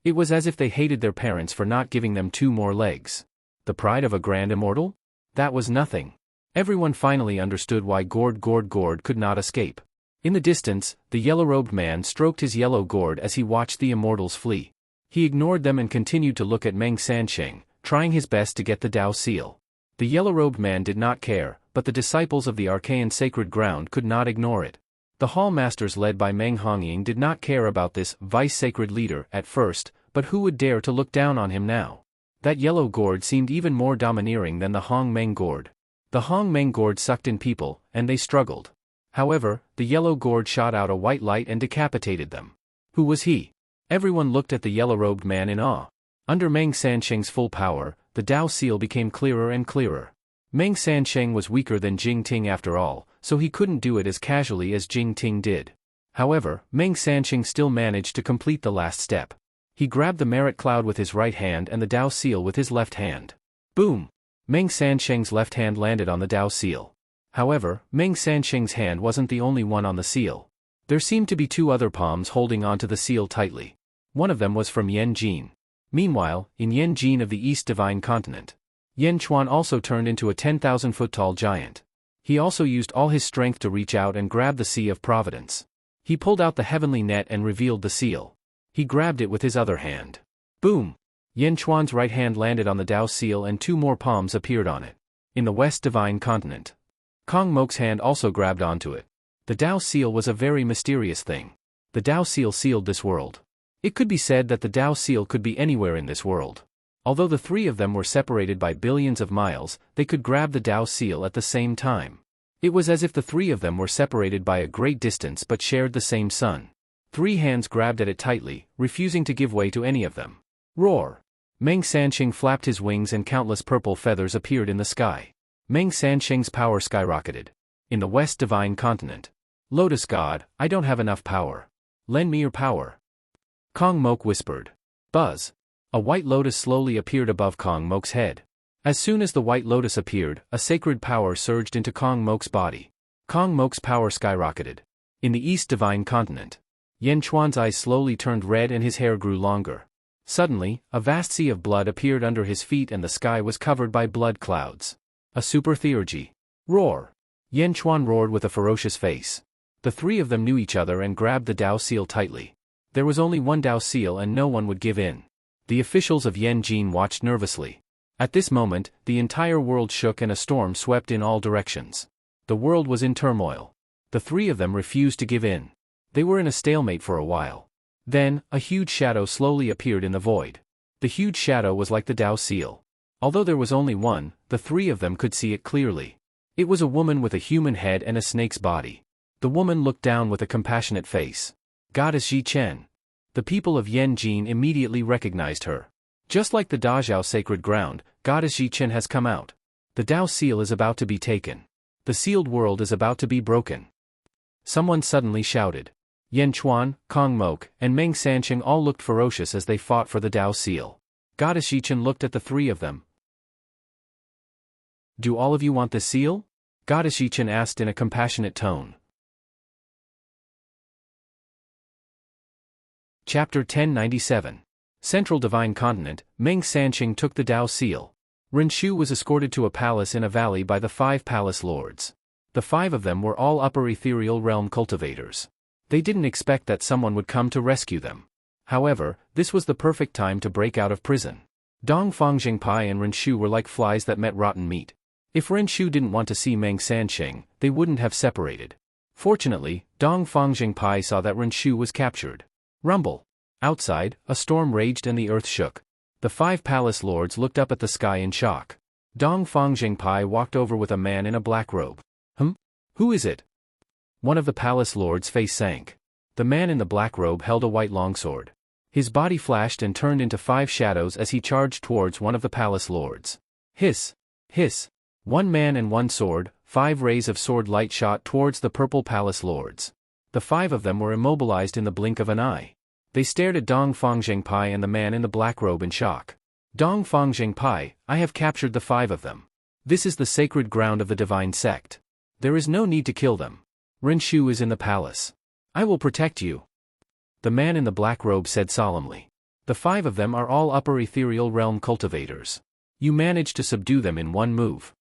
It was as if they hated their parents for not giving them 2 more legs. The pride of a grand immortal? That was nothing. Everyone finally understood why gourd could not escape. In the distance, the yellow-robed man stroked his yellow gourd as he watched the immortals flee. He ignored them and continued to look at Meng Sansheng, trying his best to get the Dao seal. The yellow-robed man did not care, but the disciples of the arcane sacred ground could not ignore it. The hall masters led by Meng Hongying did not care about this vice-sacred leader at first, but who would dare to look down on him now? That yellow gourd seemed even more domineering than the Hong Meng gourd. The Hong Meng gourd sucked in people, and they struggled. However, the yellow gourd shot out a white light and decapitated them. Who was he? Everyone looked at the yellow-robed man in awe. Under Meng Sansheng's full power, the Dao seal became clearer and clearer. Meng Sansheng was weaker than Jing Ting after all, so he couldn't do it as casually as Jing Ting did. However, Meng Sansheng still managed to complete the last step. He grabbed the merit cloud with his right hand and the Dao seal with his left hand. Boom! Meng Sansheng's left hand landed on the Dao seal. However, Meng Sansheng's hand wasn't the only one on the seal. There seemed to be 2 other palms holding onto the seal tightly. One of them was from Yan Jin. Meanwhile, in Yan Jin of the East Divine Continent, Yan Chuan also turned into a 10,000-foot-tall giant. He also used all his strength to reach out and grab the Sea of Providence. He pulled out the heavenly net and revealed the seal. He grabbed it with his other hand. Boom! Yan Chuan's right hand landed on the Dao seal and 2 more palms appeared on it. In the West Divine Continent, Kong Mok's hand also grabbed onto it. The Dao seal was a very mysterious thing. The Dao seal sealed this world. It could be said that the Dao seal could be anywhere in this world. Although the 3 of them were separated by billions of miles, they could grab the Dao seal at the same time. It was as if the 3 of them were separated by a great distance but shared the same sun. 3 hands grabbed at it tightly, refusing to give way to any of them. Roar! Meng Sansheng flapped his wings and countless purple feathers appeared in the sky. Meng Sansheng's power skyrocketed. In the West Divine Continent, Lotus God, I don't have enough power. Lend me your power. Kong Mok whispered. Buzz. A white lotus slowly appeared above Kong Mok's head. As soon as the white lotus appeared, a sacred power surged into Kong Mok's body. Kong Mok's power skyrocketed. In the East Divine Continent, Yan Chuan's eyes slowly turned red and his hair grew longer. Suddenly, a vast sea of blood appeared under his feet and the sky was covered by blood clouds. A super theurgy. Roar! Yan Chuan roared with a ferocious face. The three of them knew each other and grabbed the Dao seal tightly. There was only one Dao seal and no one would give in. The officials of Yanjin watched nervously. At this moment, the entire world shook and a storm swept in all directions. The world was in turmoil. The three of them refused to give in. They were in a stalemate for a while. Then, a huge shadow slowly appeared in the void. The huge shadow was like the Dao seal. Although there was only one, the three of them could see it clearly. It was a woman with a human head and a snake's body. The woman looked down with a compassionate face. Goddess Ji Chen. The people of Yanjin immediately recognized her. Just like the Dazhao sacred ground, Goddess Ji Chen has come out. The Dao seal is about to be taken. The sealed world is about to be broken. Someone suddenly shouted. Yan Chuan, Kong Mok, and Meng Sanqing all looked ferocious as they fought for the Dao seal. Goddess Ji Chen looked at the three of them. Do all of you want the seal? Goddess Ji Chen asked in a compassionate tone. Chapter 1097. Central Divine Continent, Meng Sanqing took the Dao seal. Ren Shu was escorted to a palace in a valley by the 5 palace lords. The 5 of them were all upper ethereal realm cultivators. They didn't expect that someone would come to rescue them. However, this was the perfect time to break out of prison. Dong Fangxingpai and Ren Shu were like flies that met rotten meat. If Ren Shu didn't want to see Meng Sanqing, they wouldn't have separated. Fortunately, Dong Fangxingpai saw that Ren Shu was captured. Rumble. Outside, a storm raged and the earth shook. The 5 palace lords looked up at the sky in shock. Dong Fangxingpai walked over with a man in a black robe. Who is it? One of the palace lords' face sank. The man in the black robe held a white longsword. His body flashed and turned into 5 shadows as he charged towards one of the palace lords. Hiss! Hiss! 1 man and 1 sword, 5 rays of sword light shot towards the purple palace lords. The 5 of them were immobilized in the blink of an eye. They stared at Dong Fangxingpai and the man in the black robe in shock. Dong Fangxingpai, I have captured the 5 of them. This is the sacred ground of the divine sect. There is no need to kill them. Ren Shu is in the palace. I will protect you. The man in the black robe said solemnly. The 5 of them are all upper ethereal realm cultivators. You managed to subdue them in one move.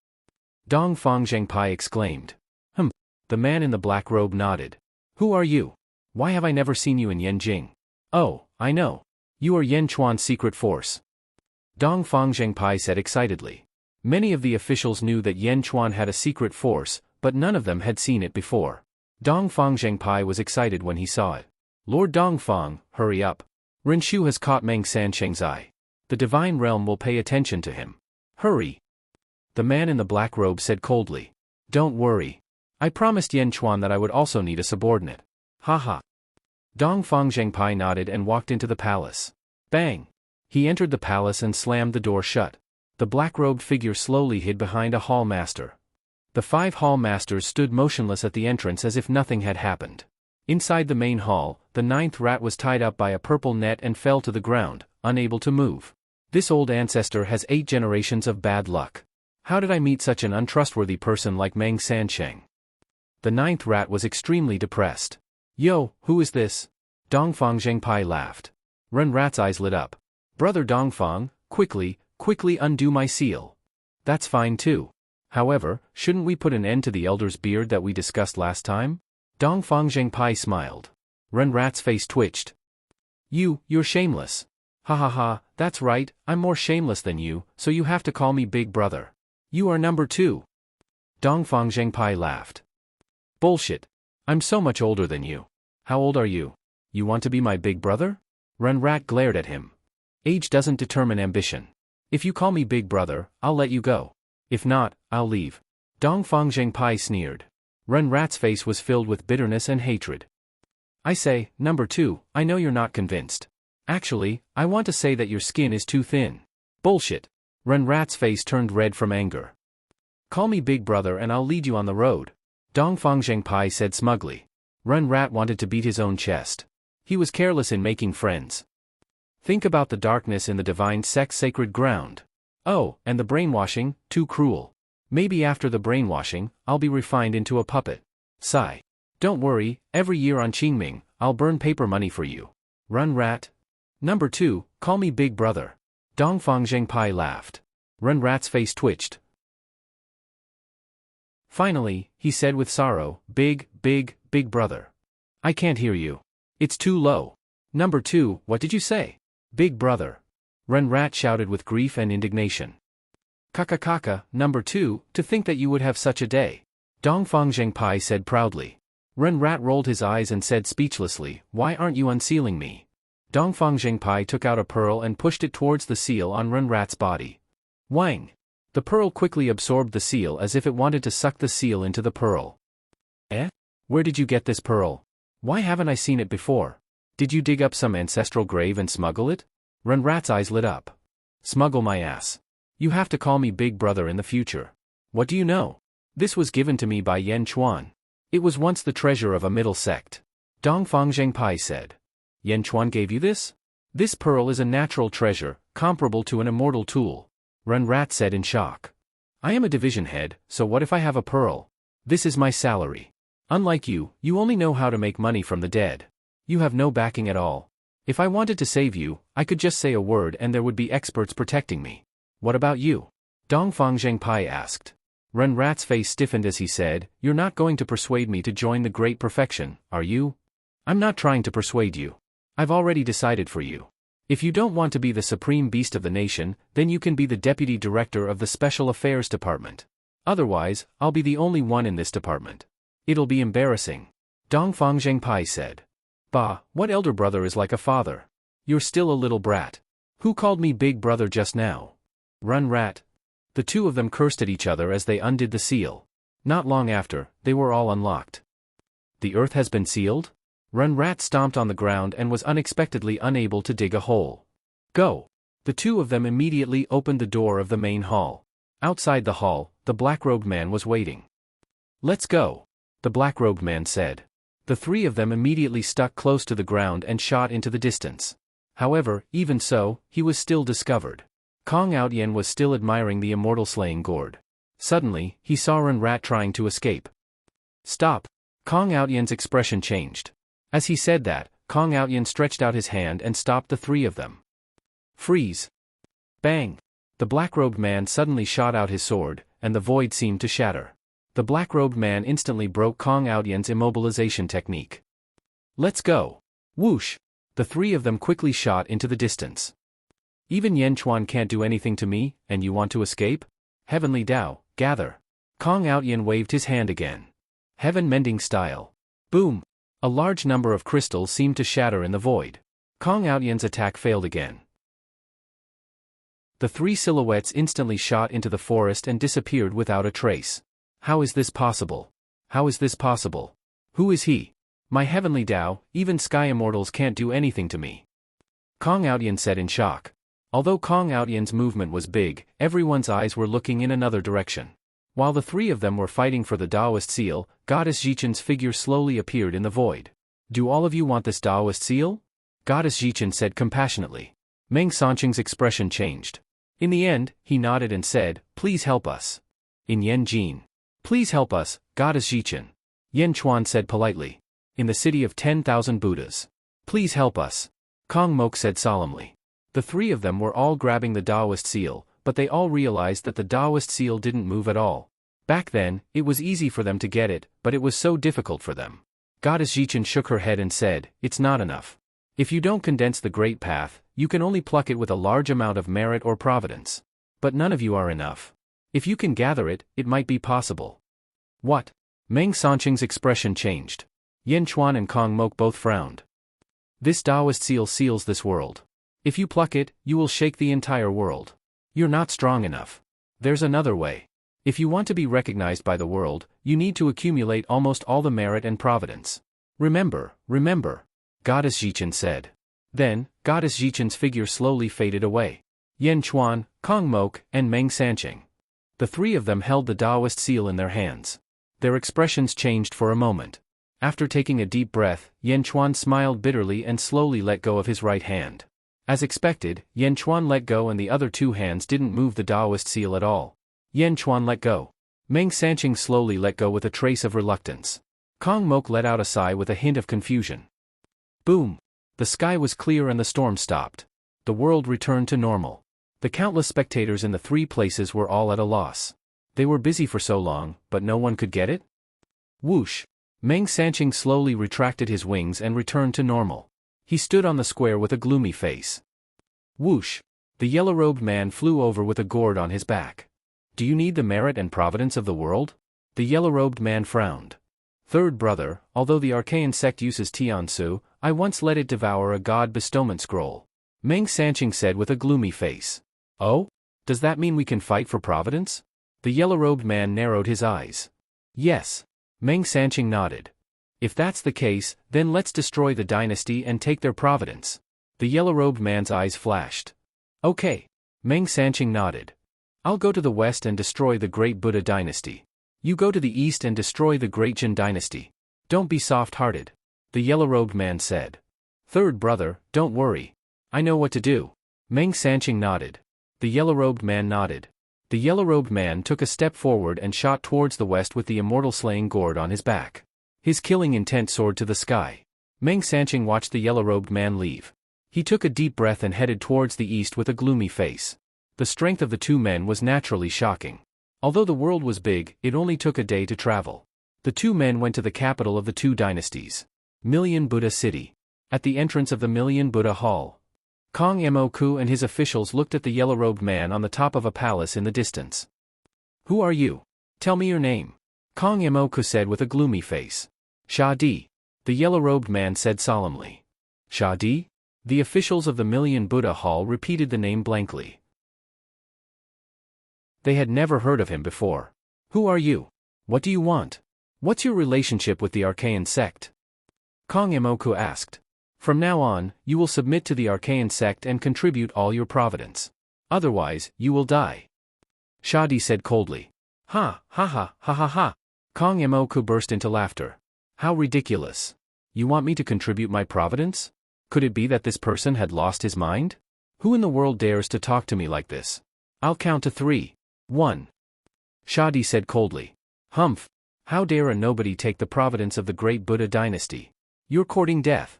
Dong Fangxingpai exclaimed. The man in the black robe nodded. Who are you? Why have I never seen you in Yanjing? Oh, I know. You are Yan Chuan's secret force. Dong Fangxingpai said excitedly. Many of the officials knew that Yan Chuan had a secret force, but none of them had seen it before. Dong Fangxingpai was excited when he saw it. Lord Dongfang, hurry up. Ren Shu has caught Meng Sanqing's eye. The divine realm will pay attention to him. Hurry. The man in the black robe said coldly. Don't worry. I promised Yan Chuan that I would also need a subordinate. Haha. Dong Fangxingpai nodded and walked into the palace. Bang! He entered the palace and slammed the door shut. The black-robed figure slowly hid behind a hall master. The 5 hall masters stood motionless at the entrance as if nothing had happened. Inside the main hall, the 9th rat was tied up by a purple net and fell to the ground, unable to move. This old ancestor has 8 generations of bad luck. How did I meet such an untrustworthy person like Meng Sanqing? The 9th rat was extremely depressed. Yo, who is this? Dong Fangxingpai laughed. Ren Rat's eyes lit up. Brother Dongfang, quickly undo my seal. That's fine too. However, shouldn't we put an end to the elder's beard that we discussed last time? Dong Fangxingpai smiled. Ren Rat's face twitched. You're shameless. Ha ha ha, that's right, I'm more shameless than you, so you have to call me big brother. You are number 2. Dong Fangxingpai laughed. Bullshit. I'm so much older than you. How old are you? You want to be my big brother? Ren Rat glared at him. Age doesn't determine ambition. If you call me big brother, I'll let you go. If not, I'll leave. Dong Fangxingpai sneered. Ren Rat's face was filled with bitterness and hatred. I say, number 2, I know you're not convinced. Actually, I want to say that your skin is too thin. Bullshit. Ren Rat's face turned red from anger. Call me big brother and I'll lead you on the road. Dong Fangxingpai said smugly. Ren Rat wanted to beat his own chest. He was careless in making friends. Think about the darkness in the divine sex sacred ground. Oh, and the brainwashing, too cruel. Maybe after the brainwashing, I'll be refined into a puppet. Sigh. Don't worry, every year on Qingming, I'll burn paper money for you. Run rat. Number 2, call me Big Brother. Dongfang Zhengpai laughed. Run rat's face twitched. Finally, he said with sorrow, Big Brother. I can't hear you. It's too low. Number 2, what did you say? Big Brother. Run rat shouted with grief and indignation. Kaka, number 2, to think that you would have such a day. Dongfang Zhengpai said proudly. Run rat rolled his eyes and said speechlessly, why aren't you unsealing me? Dongfang Zhengpai took out a pearl and pushed it towards the seal on Run rat's body. Wang! The pearl quickly absorbed the seal as if it wanted to suck the seal into the pearl. Eh? Where did you get this pearl? Why haven't I seen it before? Did you dig up some ancestral grave and smuggle it? Run rat's eyes lit up. Smuggle my ass. You have to call me Big Brother in the future. What do you know? This was given to me by Yan Chuan. It was once the treasure of a middle sect. Dongfang Zhengpai said. Yan Chuan gave you this? This pearl is a natural treasure, comparable to an immortal tool. Run rat said in shock. I am a division head, so what if I have a pearl? This is my salary. Unlike you, you only know how to make money from the dead. You have no backing at all. If I wanted to save you, I could just say a word and there would be experts protecting me. What about you? Dongfang Zhengpai asked. Run rat's face stiffened as he said, you're not going to persuade me to join the Great Perfection, are you? I'm not trying to persuade you. I've already decided for you. If you don't want to be the supreme beast of the nation, then you can be the deputy director of the Special Affairs Department. Otherwise, I'll be the only one in this department. It'll be embarrassing. Dongfang Zhengpai said. Bah, what elder brother is like a father? You're still a little brat. Who called me Big Brother just now? Run rat. The two of them cursed at each other as they undid the seal. Not long after, they were all unlocked. The earth has been sealed? Run rat stomped on the ground and was unexpectedly unable to dig a hole. Go! The two of them immediately opened the door of the main hall. Outside the hall, the black-robed man was waiting. Let's go, the black-robed man said. The three of them immediately stuck close to the ground and shot into the distance. However, even so, he was still discovered. Kong Outyen was still admiring the immortal slaying gourd. Suddenly, he saw Run rat trying to escape. Stop! Kong Outyen's expression changed. As he said that, Kong Outyen stretched out his hand and stopped the three of them. Freeze! Bang! The black-robed man suddenly shot out his sword, and the void seemed to shatter. The black-robed man instantly broke Kong Outyen's immobilization technique. Let's go! Whoosh! The three of them quickly shot into the distance. Even Yan Chuan can't do anything to me, and you want to escape? Heavenly Tao, gather! Kong Outyen waved his hand again. Heaven mending style. Boom! A large number of crystals seemed to shatter in the void. Kong Outyen's attack failed again. The three silhouettes instantly shot into the forest and disappeared without a trace. How is this possible? How is this possible? Who is he? My heavenly Tao, even sky immortals can't do anything to me. Kong Outyen said in shock. Although Kong Outyen's movement was big, everyone's eyes were looking in another direction. While the three of them were fighting for the Taoist seal, Goddess Jichen's figure slowly appeared in the void. Do all of you want this Taoist seal? Goddess Jichen said compassionately. Meng Sanqing's expression changed. In the end, he nodded and said, please help us. In Yan Jin. Please help us, Goddess Jichen. Yan Chuan said politely. In the city of 10,000 Buddhas. Please help us. Kong Mok said solemnly. The three of them were all grabbing the Taoist seal, but they all realized that the Taoist seal didn't move at all. Back then, it was easy for them to get it, but it was so difficult for them. Goddess Jichen shook her head and said, it's not enough. If you don't condense the great path, you can only pluck it with a large amount of merit or providence. But none of you are enough. If you can gather it, it might be possible. What? Meng Sanqing's expression changed. Yan Chuan and Kong Mok both frowned. This Taoist seal seals this world. If you pluck it, you will shake the entire world. You're not strong enough. There's another way. If you want to be recognized by the world, you need to accumulate almost all the merit and providence. Remember, Goddess Jichen said. Then, Goddess Jichen's figure slowly faded away. Yan Chuan, Kong Mok, and Meng Sanqing. The three of them held the Taoist seal in their hands. Their expressions changed for a moment. After taking a deep breath, Yan Chuan smiled bitterly and slowly let go of his right hand. As expected, Yan Chuan let go and the other two hands didn't move the Taoist seal at all. Yan Chuan let go. Meng Sanqing slowly let go with a trace of reluctance. Kong Mok let out a sigh with a hint of confusion. Boom! The sky was clear and the storm stopped. The world returned to normal. The countless spectators in the three places were all at a loss. They were busy for so long, but no one could get it? Whoosh! Meng Sanqing slowly retracted his wings and returned to normal. He stood on the square with a gloomy face. Whoosh! The yellow-robed man flew over with a gourd on his back. Do you need the merit and providence of the world? The yellow-robed man frowned. Third brother, although the arcane sect uses Tiansu, I once let it devour a god bestowment scroll. Meng Sanqing said with a gloomy face. Oh? Does that mean we can fight for providence? The yellow-robed man narrowed his eyes. Yes. Meng Sanqing nodded. If that's the case, then let's destroy the dynasty and take their providence. The yellow-robed man's eyes flashed. Okay. Meng Sanqing nodded. I'll go to the west and destroy the great Buddha dynasty. You go to the east and destroy the great Jin dynasty. Don't be soft-hearted. The yellow-robed man said. Third brother, don't worry. I know what to do. Meng Sanqing nodded. The yellow-robed man nodded. The yellow-robed man took a step forward and shot towards the west with the immortal slaying gourd on his back. His killing intent soared to the sky. Meng Sanqing watched the yellow-robed man leave. He took a deep breath and headed towards the east with a gloomy face. The strength of the two men was naturally shocking. Although the world was big, it only took a day to travel. The two men went to the capital of the two dynasties. Million Buddha City. At the entrance of the Million Buddha Hall, Kong Moku and his officials looked at the yellow-robed man on the top of a palace in the distance. Who are you? Tell me your name. Kong Moku said with a gloomy face. Sha Di. The yellow-robed man said solemnly. Sha Di? The officials of the Million Buddha Hall repeated the name blankly. They had never heard of him before. Who are you? What do you want? What's your relationship with the Archaean sect? Kong Moku asked. From now on, you will submit to the Archaean sect and contribute all your providence. Otherwise, you will die. Sha Di said coldly. Ha, ha ha, ha ha ha. Kong Moku burst into laughter. How ridiculous. You want me to contribute my providence? Could it be that this person had lost his mind? Who in the world dares to talk to me like this? I'll count to 3. 1. Sha Di said coldly. Humph. How dare a nobody take the providence of the great Buddha dynasty? You're courting death.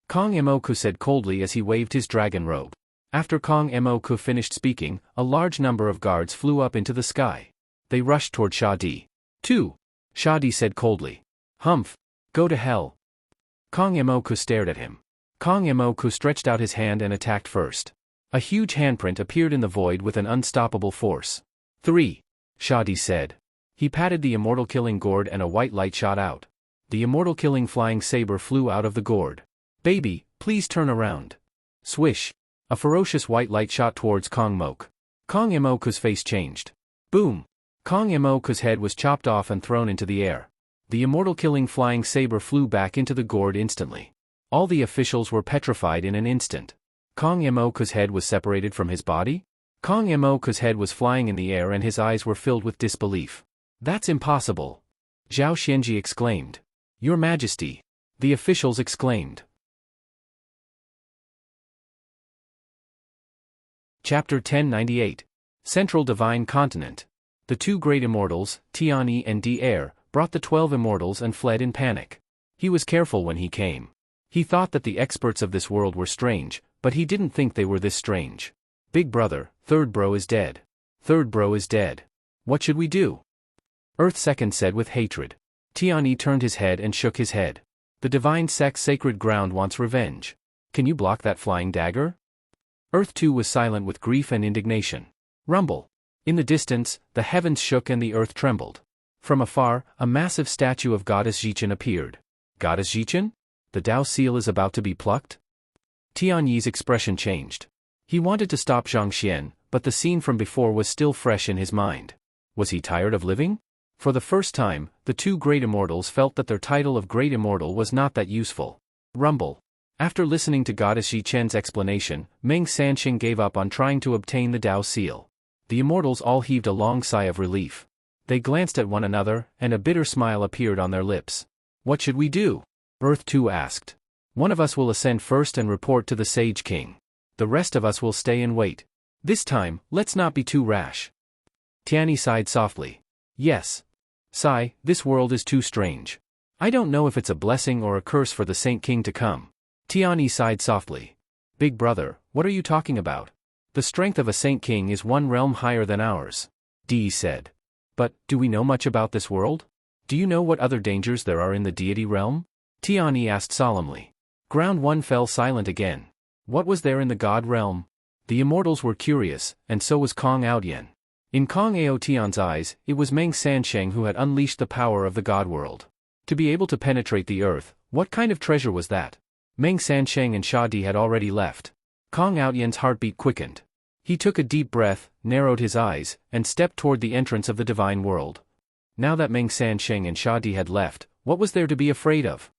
Kong Moku said coldly as he waved his dragon robe. After Kong Moku finished speaking, a large number of guards flew up into the sky. They rushed toward Sha Di. 2. Sha Di said coldly. Humph. Go to hell. Kong Moku stared at him. Kong Moku stretched out his hand and attacked first. A huge handprint appeared in the void with an unstoppable force. 3. Sha Di said. He patted the immortal killing gourd and a white light shot out. The immortal killing flying saber flew out of the gourd. Baby, please turn around. Swish. A ferocious white light shot towards Kong Mok. Kong Moku's face changed. Boom. Kong Moku's head was chopped off and thrown into the air. The immortal killing flying saber flew back into the gourd instantly. All the officials were petrified in an instant. Kong Moku's head was separated from his body? Kong Moku's head was flying in the air and his eyes were filled with disbelief. That's impossible. Zhao Xianji exclaimed. Your Majesty. The officials exclaimed. Chapter 1098. Central Divine Continent. The two great immortals, Tianyi and Di brought the 12 immortals and fled in panic. He was careful when he came. He thought that the experts of this world were strange, but he didn't think they were this strange. Big brother, third bro is dead. Third bro is dead. What should we do? Earth Second said with hatred. Tianyi turned his head and shook his head. The divine sect's sacred ground wants revenge. Can you block that flying dagger? Earth 2 was silent with grief and indignation. Rumble. In the distance, the heavens shook and the earth trembled. From afar, a massive statue of Goddess Jichen appeared. Goddess Jichen? The Tao seal is about to be plucked? Tianyi's expression changed. He wanted to stop Zhang Xian, but the scene from before was still fresh in his mind. Was he tired of living? For the first time, the two great immortals felt that their title of Great Immortal was not that useful. Rumble. After listening to Goddess Yichen's explanation, Meng Sanqing gave up on trying to obtain the Tao seal. The immortals all heaved a long sigh of relief. They glanced at one another, and a bitter smile appeared on their lips. What should we do? Earth 2 asked. One of us will ascend first and report to the Sage King. The rest of us will stay and wait. This time, let's not be too rash. Tiani sighed softly. Yes. Sigh, this world is too strange. I don't know if it's a blessing or a curse for the Saint King to come. Tiani sighed softly. Big brother, what are you talking about? The strength of a Saint King is one realm higher than ours. Dee said. But, do we know much about this world? Do you know what other dangers there are in the deity realm? Tiani asked solemnly. Ground 1 fell silent again. What was there in the god realm? The immortals were curious, and so was Kong Aotian. In Kong Aotian's eyes, it was Meng Sansheng who had unleashed the power of the god world. To be able to penetrate the earth, what kind of treasure was that? Meng Sansheng and Shadi had already left. Kong Aotian's heartbeat quickened. He took a deep breath, narrowed his eyes, and stepped toward the entrance of the divine world. Now that Meng Sansheng and Shadi had left, what was there to be afraid of?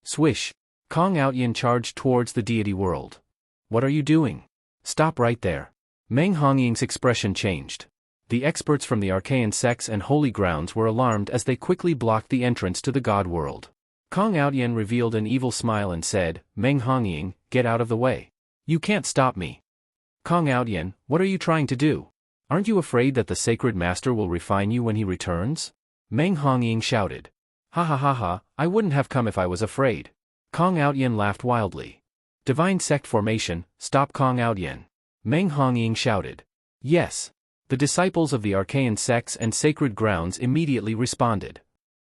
Swish! Kong Aotian charged towards the deity world. What are you doing? Stop right there. Meng Hongying's expression changed. The experts from the arcane sects and holy grounds were alarmed as they quickly blocked the entrance to the god world. Kong Aotian revealed an evil smile and said, Meng Hongying, get out of the way. You can't stop me. Kong Aotian, what are you trying to do? Aren't you afraid that the sacred master will refine you when he returns? Meng Hongying shouted. Ha ha ha ha, I wouldn't have come if I was afraid. Kong Aotian laughed wildly. Divine sect formation, stop Kong Aotian. Meng Hongying shouted. Yes. The disciples of the arcane sects and sacred grounds immediately responded.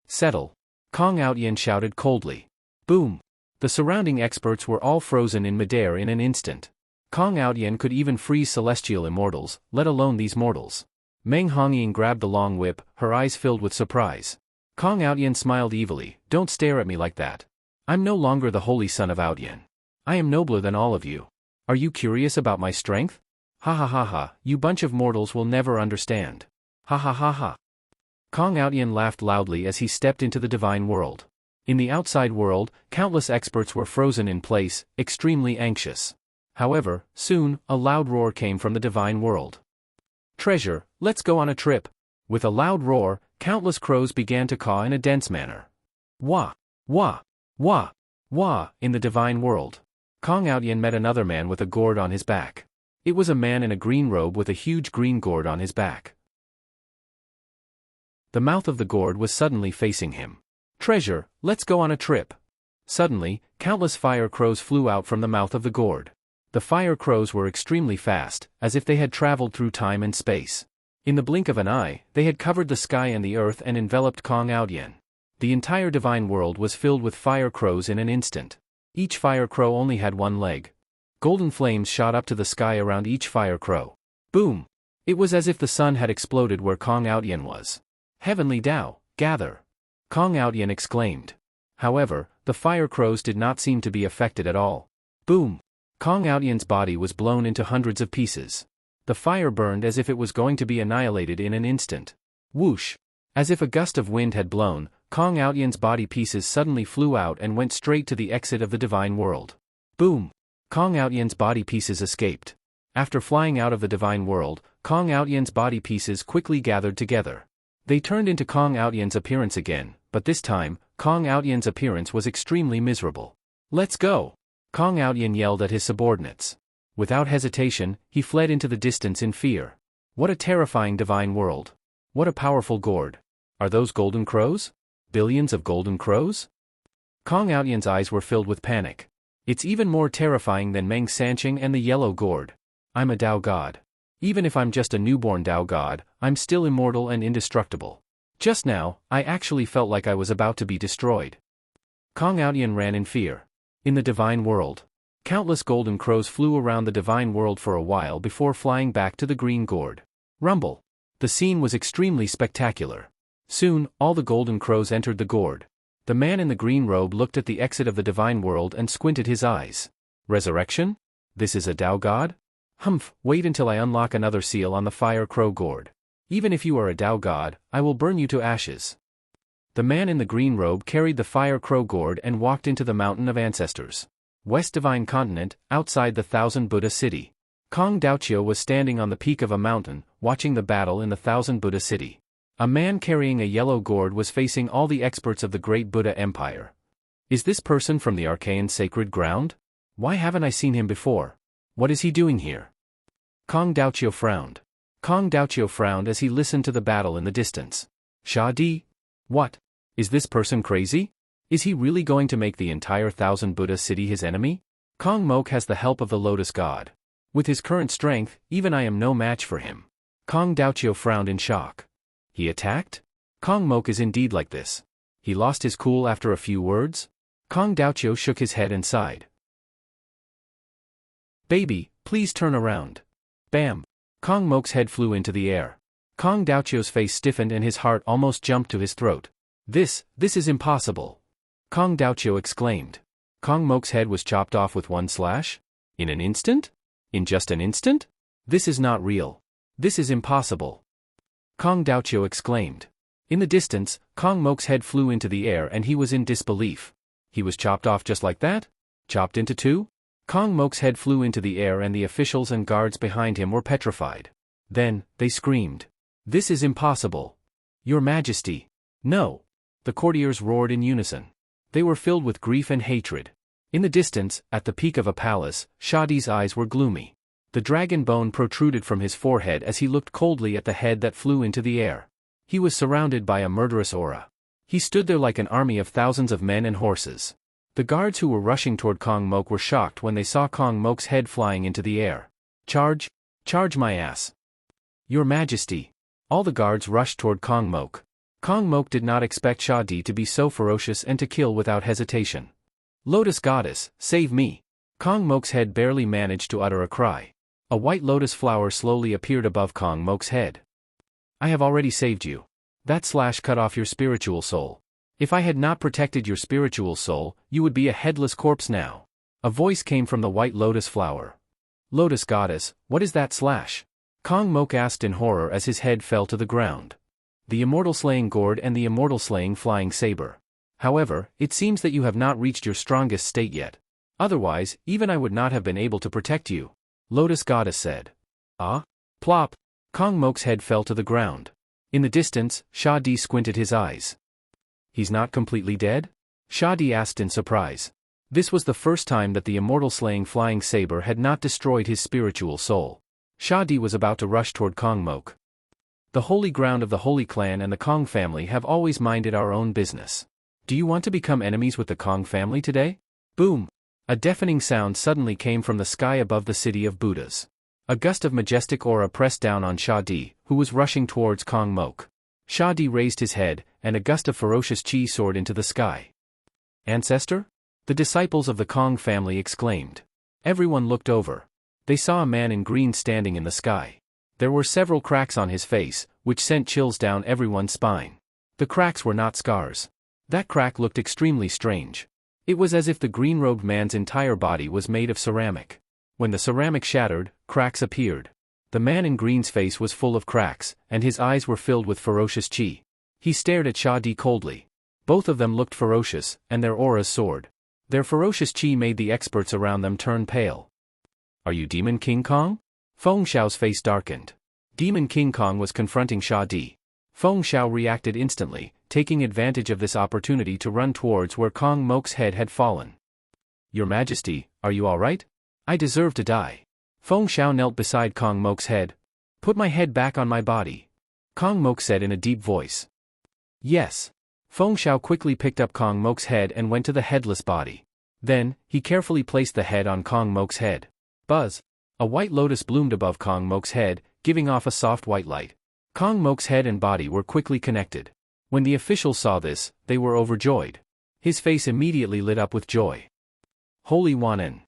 Settle. Kong Aotian shouted coldly. Boom. The surrounding experts were all frozen in midair in an instant. Kong Aotian could even freeze celestial immortals, let alone these mortals. Meng Hongying grabbed the long whip, her eyes filled with surprise. Kong Aotian smiled evilly, don't stare at me like that. I'm no longer the holy son of Aotian. I am nobler than all of you. Are you curious about my strength? Ha ha ha ha, you bunch of mortals will never understand. Ha ha ha ha. Kong Aotian laughed loudly as he stepped into the divine world. In the outside world, countless experts were frozen in place, extremely anxious. However, soon, a loud roar came from the divine world. Treasure, let's go on a trip. With a loud roar, countless crows began to caw in a dense manner. Wah! Wah! Wah! Wah! In the divine world. Kong Aotian met another man with a gourd on his back. It was a man in a green robe with a huge green gourd on his back. The mouth of the gourd was suddenly facing him. Treasure, let's go on a trip. Suddenly, countless fire crows flew out from the mouth of the gourd. The fire crows were extremely fast, as if they had traveled through time and space. In the blink of an eye, they had covered the sky and the earth and enveloped Kong Aotian. The entire divine world was filled with fire crows in an instant. Each fire crow only had one leg. Golden flames shot up to the sky around each fire crow. Boom! It was as if the sun had exploded where Kong Aotian was. Heavenly Tao, gather! Kong Aotian exclaimed. However, the fire crows did not seem to be affected at all. Boom! Kong Aotian's body was blown into hundreds of pieces. The fire burned as if it was going to be annihilated in an instant. Whoosh! As if a gust of wind had blown, Kong Aotian's body pieces suddenly flew out and went straight to the exit of the divine world. Boom! Kong Aotian's body pieces escaped. After flying out of the divine world, Kong Aotian's body pieces quickly gathered together. They turned into Kong Aotian's appearance again, but this time, Kong Aotian's appearance was extremely miserable. Let's go! Kong Aotian yelled at his subordinates. Without hesitation, he fled into the distance in fear. What a terrifying divine world. What a powerful gourd. Are those golden crows? Billions of golden crows? Kong Aotian's eyes were filled with panic. It's even more terrifying than Meng Sansheng and the yellow gourd. I'm a Tao god. Even if I'm just a newborn Tao god, I'm still immortal and indestructible. Just now, I actually felt like I was about to be destroyed. Kong Aotian ran in fear. In the divine world, countless golden crows flew around the divine world for a while before flying back to the green gourd. Rumble! The scene was extremely spectacular. Soon, all the golden crows entered the gourd. The man in the green robe looked at the exit of the divine world and squinted his eyes. Resurrection? This is a Tao god? Humph, wait until I unlock another seal on the fire crow gourd. Even if you are a Tao god, I will burn you to ashes. The man in the green robe carried the fire crow gourd and walked into the mountain of ancestors. West Divine Continent, outside the Thousand Buddha City. Kong Daoqiu was standing on the peak of a mountain, watching the battle in the Thousand Buddha City. A man carrying a yellow gourd was facing all the experts of the great Buddha Empire. Is this person from the Archaean sacred ground? Why haven't I seen him before? What is he doing here? Kong Daoqiu frowned. Kong Daoqiu frowned as he listened to the battle in the distance. Sha Di? What? Is this person crazy? Is he really going to make the entire 1,000 Buddha city his enemy? Kong Mok has the help of the Lotus God. With his current strength, even I am no match for him. Kong Daoqiu frowned in shock. He attacked? Kong Mok is indeed like this. He lost his cool after a few words? Kong Daoqiu shook his head and sighed. Baby, please turn around. Bam! Kong Mok's head flew into the air. Kong Daoqiu's face stiffened and his heart almost jumped to his throat. This is impossible. Kong Daoqiu exclaimed. Kong Mok's head was chopped off with one slash? In an instant? In just an instant? This is not real. This is impossible. Kong Daoqiu exclaimed. In the distance, Kong Mok's head flew into the air and he was in disbelief. He was chopped off just like that? Chopped into two? Kong Mok's head flew into the air and the officials and guards behind him were petrified. Then, they screamed. This is impossible. Your Majesty. No. The courtiers roared in unison. They were filled with grief and hatred. In the distance, at the peak of a palace, Sha Di's eyes were gloomy. The dragon bone protruded from his forehead as he looked coldly at the head that flew into the air. He was surrounded by a murderous aura. He stood there like an army of thousands of men and horses. The guards who were rushing toward Kong Mok were shocked when they saw Kong Mok's head flying into the air. Charge! Charge my ass! Your Majesty! All the guards rushed toward Kong Mok. Kong Mok did not expect Sha Di to be so ferocious and to kill without hesitation. Lotus Goddess, save me! Kong Mok's head barely managed to utter a cry. A white lotus flower slowly appeared above Kong Mok's head. I have already saved you. That slash cut off your spiritual soul. If I had not protected your spiritual soul, you would be a headless corpse now. A voice came from the white lotus flower. Lotus Goddess, what is that slash? Kong Mok asked in horror as his head fell to the ground. The Immortal Slaying Gourd and the Immortal Slaying Flying Saber. However, it seems that you have not reached your strongest state yet. Otherwise, even I would not have been able to protect you. Lotus Goddess said. Ah? Plop! Kong Mok's head fell to the ground. In the distance, Sha Di squinted his eyes. He's not completely dead? Sha Di asked in surprise. This was the first time that the Immortal Slaying Flying Saber had not destroyed his spiritual soul. Sha Di was about to rush toward Kong Mok. The holy ground of the Holy Clan and the Kong family have always minded our own business. Do you want to become enemies with the Kong family today? Boom! A deafening sound suddenly came from the sky above the city of Buddhas. A gust of majestic aura pressed down on Sha Di, who was rushing towards Kong Mok. Sha Di raised his head, and a gust of ferocious chi soared into the sky. Ancestor? The disciples of the Kong family exclaimed. Everyone looked over. They saw a man in green standing in the sky. There were several cracks on his face, which sent chills down everyone's spine. The cracks were not scars. That crack looked extremely strange. It was as if the green-robed man's entire body was made of ceramic. When the ceramic shattered, cracks appeared. The man in green's face was full of cracks, and his eyes were filled with ferocious chi. He stared at Sha Di coldly. Both of them looked ferocious, and their auras soared. Their ferocious chi made the experts around them turn pale. Are you Demon King Kong? Feng Xiao's face darkened. Demon King Kong was confronting Sha Di. Feng Xiao reacted instantly, taking advantage of this opportunity to run towards where Kong Mok's head had fallen. Your Majesty, are you all right? I deserve to die. Feng Xiao knelt beside Kong Mok's head. Put my head back on my body. Kong Mok said in a deep voice. Yes. Feng Xiao quickly picked up Kong Mok's head and went to the headless body. Then, he carefully placed the head on Kong Mok's head. Buzz! A white lotus bloomed above Kong Mok's head, giving off a soft white light. Kong Mok's head and body were quickly connected. When the officials saw this, they were overjoyed. His face immediately lit up with joy. Holy Wanen.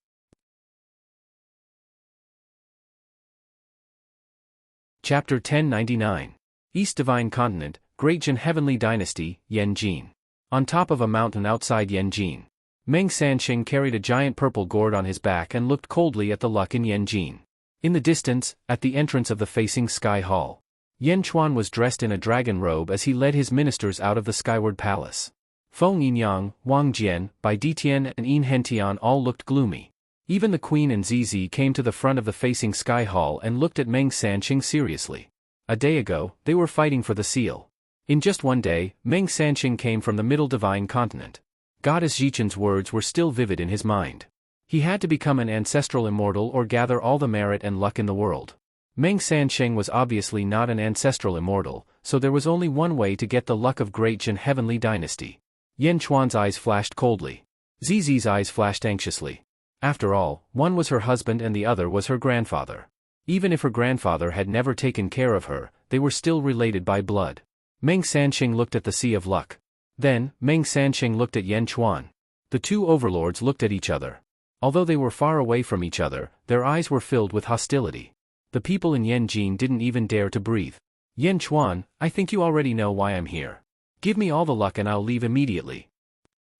Chapter 1099. East Divine Continent, Great Jin Heavenly Dynasty, Yanjin. On top of a mountain outside Yanjin, Meng Sanxing carried a giant purple gourd on his back and looked coldly at the luck in Yanjin. In the distance, at the entrance of the facing sky hall, Yan Chuan was dressed in a dragon robe as he led his ministers out of the skyward palace. Feng Yinyang, Wang Jian, Bai Ditian and Yin Hentian all looked gloomy. Even the queen and Zizi came to the front of the facing sky hall and looked at Meng Sanxing seriously. A day ago, they were fighting for the seal. In just one day, Meng Sanqing came from the Middle Divine Continent. Goddess Jichen's words were still vivid in his mind. He had to become an ancestral immortal or gather all the merit and luck in the world. Meng Sanqing was obviously not an ancestral immortal, so there was only one way to get the luck of great Jin heavenly dynasty. Yan Chuan's eyes flashed coldly. Zizi's eyes flashed anxiously. After all, one was her husband and the other was her grandfather. Even if her grandfather had never taken care of her, they were still related by blood. Meng Sanqing looked at the Sea of Luck. Then, Meng Sanqing looked at Yan Chuan. The two overlords looked at each other. Although they were far away from each other, their eyes were filled with hostility. The people in Yanjin didn't even dare to breathe. Yan Chuan, I think you already know why I'm here. Give me all the luck and I'll leave immediately.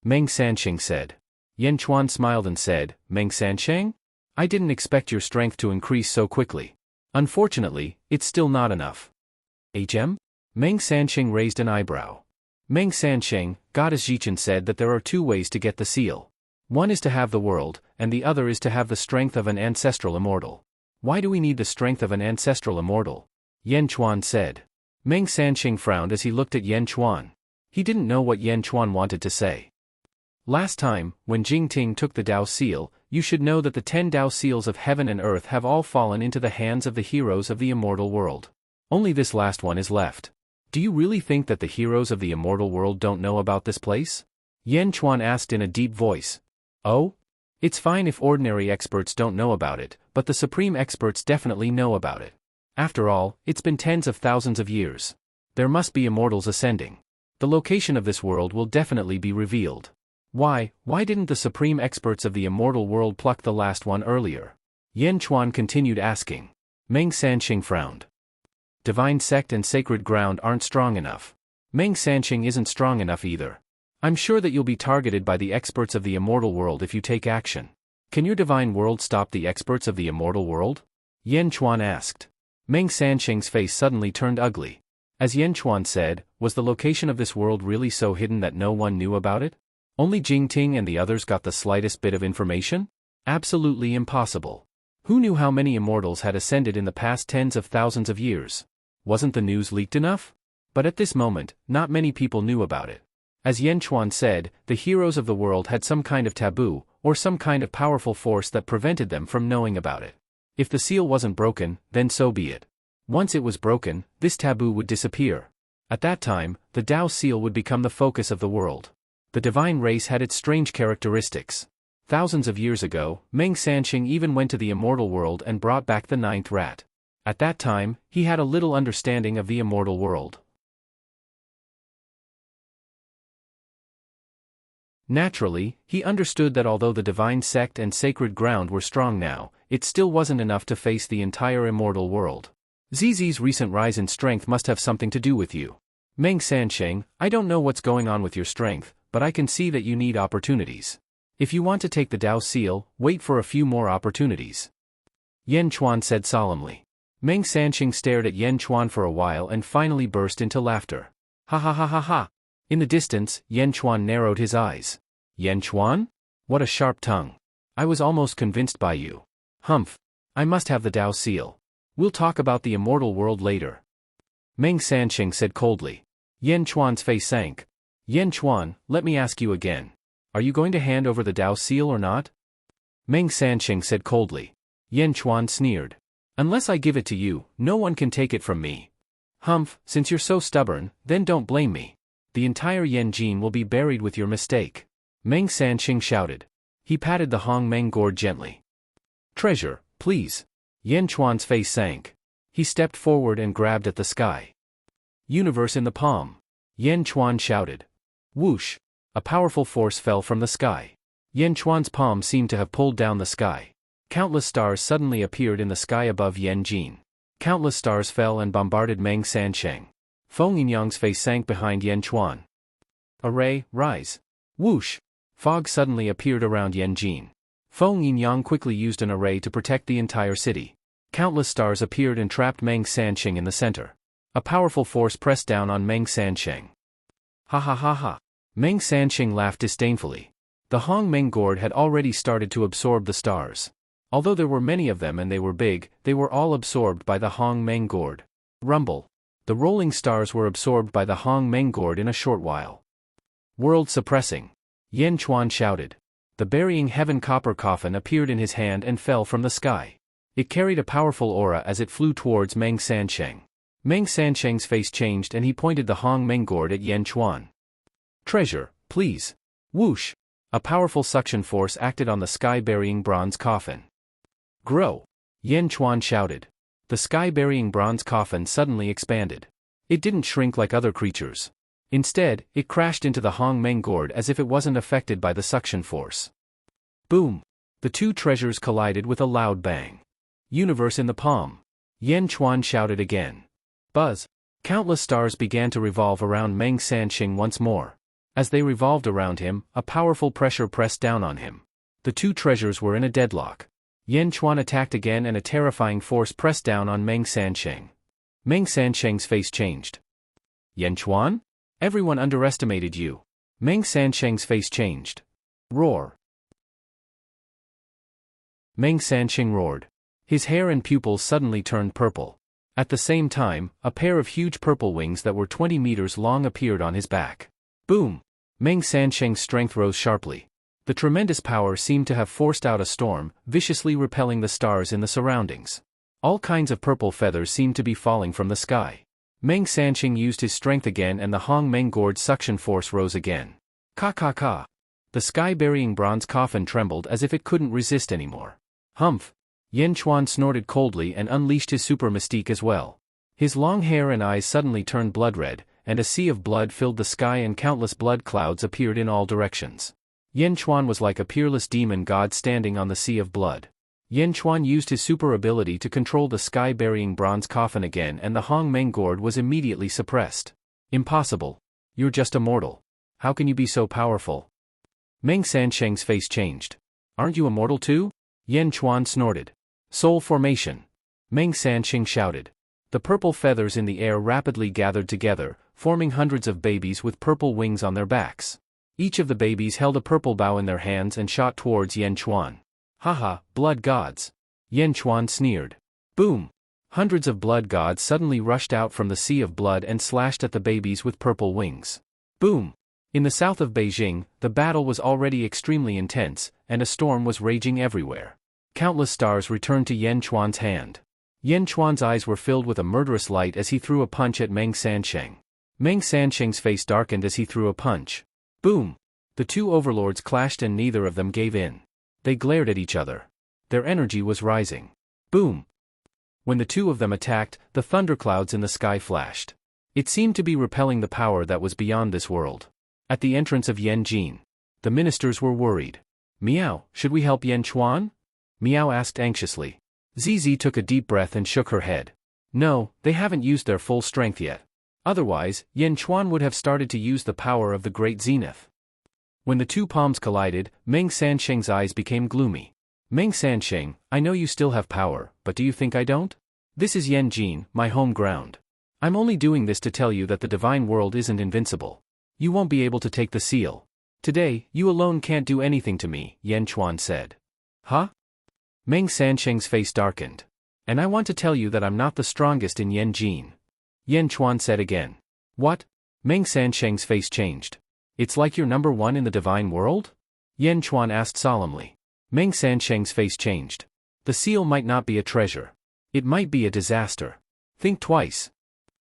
Meng Sanqing said. Yan Chuan smiled and said, Meng Sanqing? I didn't expect your strength to increase so quickly. Unfortunately, it's still not enough. HM? Meng Sanqing raised an eyebrow. Meng Sanqing, Goddess Jichen said that there are two ways to get the seal. One is to have the world, and the other is to have the strength of an ancestral immortal. Why do we need the strength of an ancestral immortal? Yan Chuan said. Meng Sanqing frowned as he looked at Yan Chuan. He didn't know what Yan Chuan wanted to say. Last time, when Jingting took the Dao seal, you should know that the 10 Dao seals of heaven and earth have all fallen into the hands of the heroes of the immortal world. Only this last one is left. Do you really think that the heroes of the immortal world don't know about this place? Yan Chuan asked in a deep voice. Oh? It's fine if ordinary experts don't know about it, but the supreme experts definitely know about it. After all, it's been tens of thousands of years. There must be immortals ascending. The location of this world will definitely be revealed. Why didn't the supreme experts of the immortal world pluck the last one earlier? Yan Chuan continued asking. Meng Sanqing frowned. Divine sect and sacred ground aren't strong enough. Meng Sanqing isn't strong enough either. I'm sure that you'll be targeted by the experts of the immortal world if you take action. Can your divine world stop the experts of the immortal world? Yan Chuan asked. Meng Sanqing's face suddenly turned ugly. As Yan Chuan said, was the location of this world really so hidden that no one knew about it? Only Jingting and the others got the slightest bit of information? Absolutely impossible. Who knew how many immortals had ascended in the past tens of thousands of years? Wasn't the news leaked enough? But at this moment, not many people knew about it. As Yan Chuan said, the heroes of the world had some kind of taboo, or some kind of powerful force that prevented them from knowing about it. If the seal wasn't broken, then so be it. Once it was broken, this taboo would disappear. At that time, the Dao seal would become the focus of the world. The divine race had its strange characteristics. Thousands of years ago, Meng Sanqing even went to the immortal world and brought back the 9th rat. At that time, he had a little understanding of the immortal world. Naturally, he understood that although the divine sect and sacred ground were strong now, it still wasn't enough to face the entire immortal world. Zizi's recent rise in strength must have something to do with you. Meng Sanqing, I don't know what's going on with your strength, but I can see that you need opportunities. If you want to take the Dao seal, wait for a few more opportunities. Yan Chuan said solemnly. Meng Sanqing stared at Yan Chuan for a while and finally burst into laughter. Ha ha ha ha ha. In the distance, Yan Chuan narrowed his eyes. Yan Chuan? What a sharp tongue. I was almost convinced by you. Humph. I must have the Dao seal. We'll talk about the immortal world later. Meng Sanqing said coldly. Yan Chuan's face sank. Yan Chuan, let me ask you again. Are you going to hand over the Dao seal or not? Meng Sanqing said coldly. Yan Chuan sneered. Unless I give it to you, no one can take it from me. Humph, since you're so stubborn, then don't blame me. The entire Yanjin will be buried with your mistake. Meng Sanqing shouted. He patted the Hong Meng gourd gently. Treasure, please. Yan Chuan's face sank. He stepped forward and grabbed at the sky. Universe in the palm. Yan Chuan shouted. Whoosh. A powerful force fell from the sky. Yan Chuan's palm seemed to have pulled down the sky. Countless stars suddenly appeared in the sky above Yanjin. Countless stars fell and bombarded Meng Sanqing. Feng Yinyang's face sank behind Yan Chuan. Array, rise. Whoosh. Fog suddenly appeared around Yanjin. Feng Yinyang quickly used an array to protect the entire city. Countless stars appeared and trapped Meng Sanqing in the center. A powerful force pressed down on Meng Sanqing. Ha ha ha ha. Meng Sanqing laughed disdainfully. The Hong Meng gourd had already started to absorb the stars. Although there were many of them and they were big, they were all absorbed by the Hong Meng gourd. Rumble. The rolling stars were absorbed by the Hong Meng gourd in a short while. World suppressing. Yan Chuan shouted. The burying heaven copper coffin appeared in his hand and fell from the sky. It carried a powerful aura as it flew towards Meng Sansheng. Meng Sansheng's face changed and he pointed the Hong Meng gourd at Yan Chuan. Treasure, please. Whoosh! A powerful suction force acted on the sky-burying bronze coffin. Grow! Yan Chuan shouted. The sky-burying bronze coffin suddenly expanded. It didn't shrink like other creatures. Instead, it crashed into the Hong Meng gourd as if it wasn't affected by the suction force. Boom! The two treasures collided with a loud bang. Universe in the palm. Yan Chuan shouted again. Buzz! Countless stars began to revolve around Meng Sansheng once more. As they revolved around him, a powerful pressure pressed down on him. The two treasures were in a deadlock. Yan Chuan attacked again and a terrifying force pressed down on Meng Sansheng. Meng Sansheng's face changed. Yan Chuan? Everyone underestimated you. Meng Sansheng's face changed. Roar. Meng Sansheng roared. His hair and pupils suddenly turned purple. At the same time, a pair of huge purple wings that were 20 meters long appeared on his back. Boom! Meng Sansheng's strength rose sharply. The tremendous power seemed to have forced out a storm, viciously repelling the stars in the surroundings. All kinds of purple feathers seemed to be falling from the sky. Meng Sansheng used his strength again and the Hong Meng gourd suction force rose again. Ka ka ka! The sky-burying bronze coffin trembled as if it couldn't resist anymore. Humph! Yan Chuan snorted coldly and unleashed his super mystique as well. His long hair and eyes suddenly turned blood-red, and a sea of blood filled the sky and countless blood clouds appeared in all directions. Yan Chuan was like a peerless demon god standing on the sea of blood. Yan Chuan used his super ability to control the sky-burying bronze coffin again and the Hong Meng gourd was immediately suppressed. Impossible. You're just a mortal. How can you be so powerful? Meng Sansheng's face changed. Aren't you immortal too? Yan Chuan snorted. Soul formation. Meng Sansheng shouted. The purple feathers in the air rapidly gathered together, forming hundreds of babies with purple wings on their backs. Each of the babies held a purple bow in their hands and shot towards Yan Chuan. Haha, blood gods. Yan Chuan sneered. Boom! Hundreds of blood gods suddenly rushed out from the sea of blood and slashed at the babies with purple wings. Boom! In the south of Beijing, the battle was already extremely intense, and a storm was raging everywhere. Countless stars returned to Yan Chuan's hand. Yan Chuan's eyes were filled with a murderous light as he threw a punch at Meng Sansheng. Meng Sansheng's face darkened as he threw a punch. Boom! The two overlords clashed and neither of them gave in. They glared at each other. Their energy was rising. Boom! When the two of them attacked, the thunderclouds in the sky flashed. It seemed to be repelling the power that was beyond this world. At the entrance of Yanjin, the ministers were worried. Meow, should we help Yan Chuan? Meow asked anxiously. Zizi took a deep breath and shook her head. No, they haven't used their full strength yet. Otherwise, Yan Chuan would have started to use the power of the Great Zenith. When the two palms collided, Meng Sansheng's eyes became gloomy. Meng Sansheng, I know you still have power, but do you think I don't? This is Yanjin, my home ground. I'm only doing this to tell you that the divine world isn't invincible. You won't be able to take the seal. Today, you alone can't do anything to me, Yan Chuan said. Huh? Meng Sansheng's face darkened. And I want to tell you that I'm not the strongest in Yanjin. Yan Chuan said again. What? Meng Sansheng's face changed. It's like you're number one in the divine world? Yan Chuan asked solemnly. Meng Sansheng's face changed. The seal might not be a treasure. It might be a disaster. Think twice.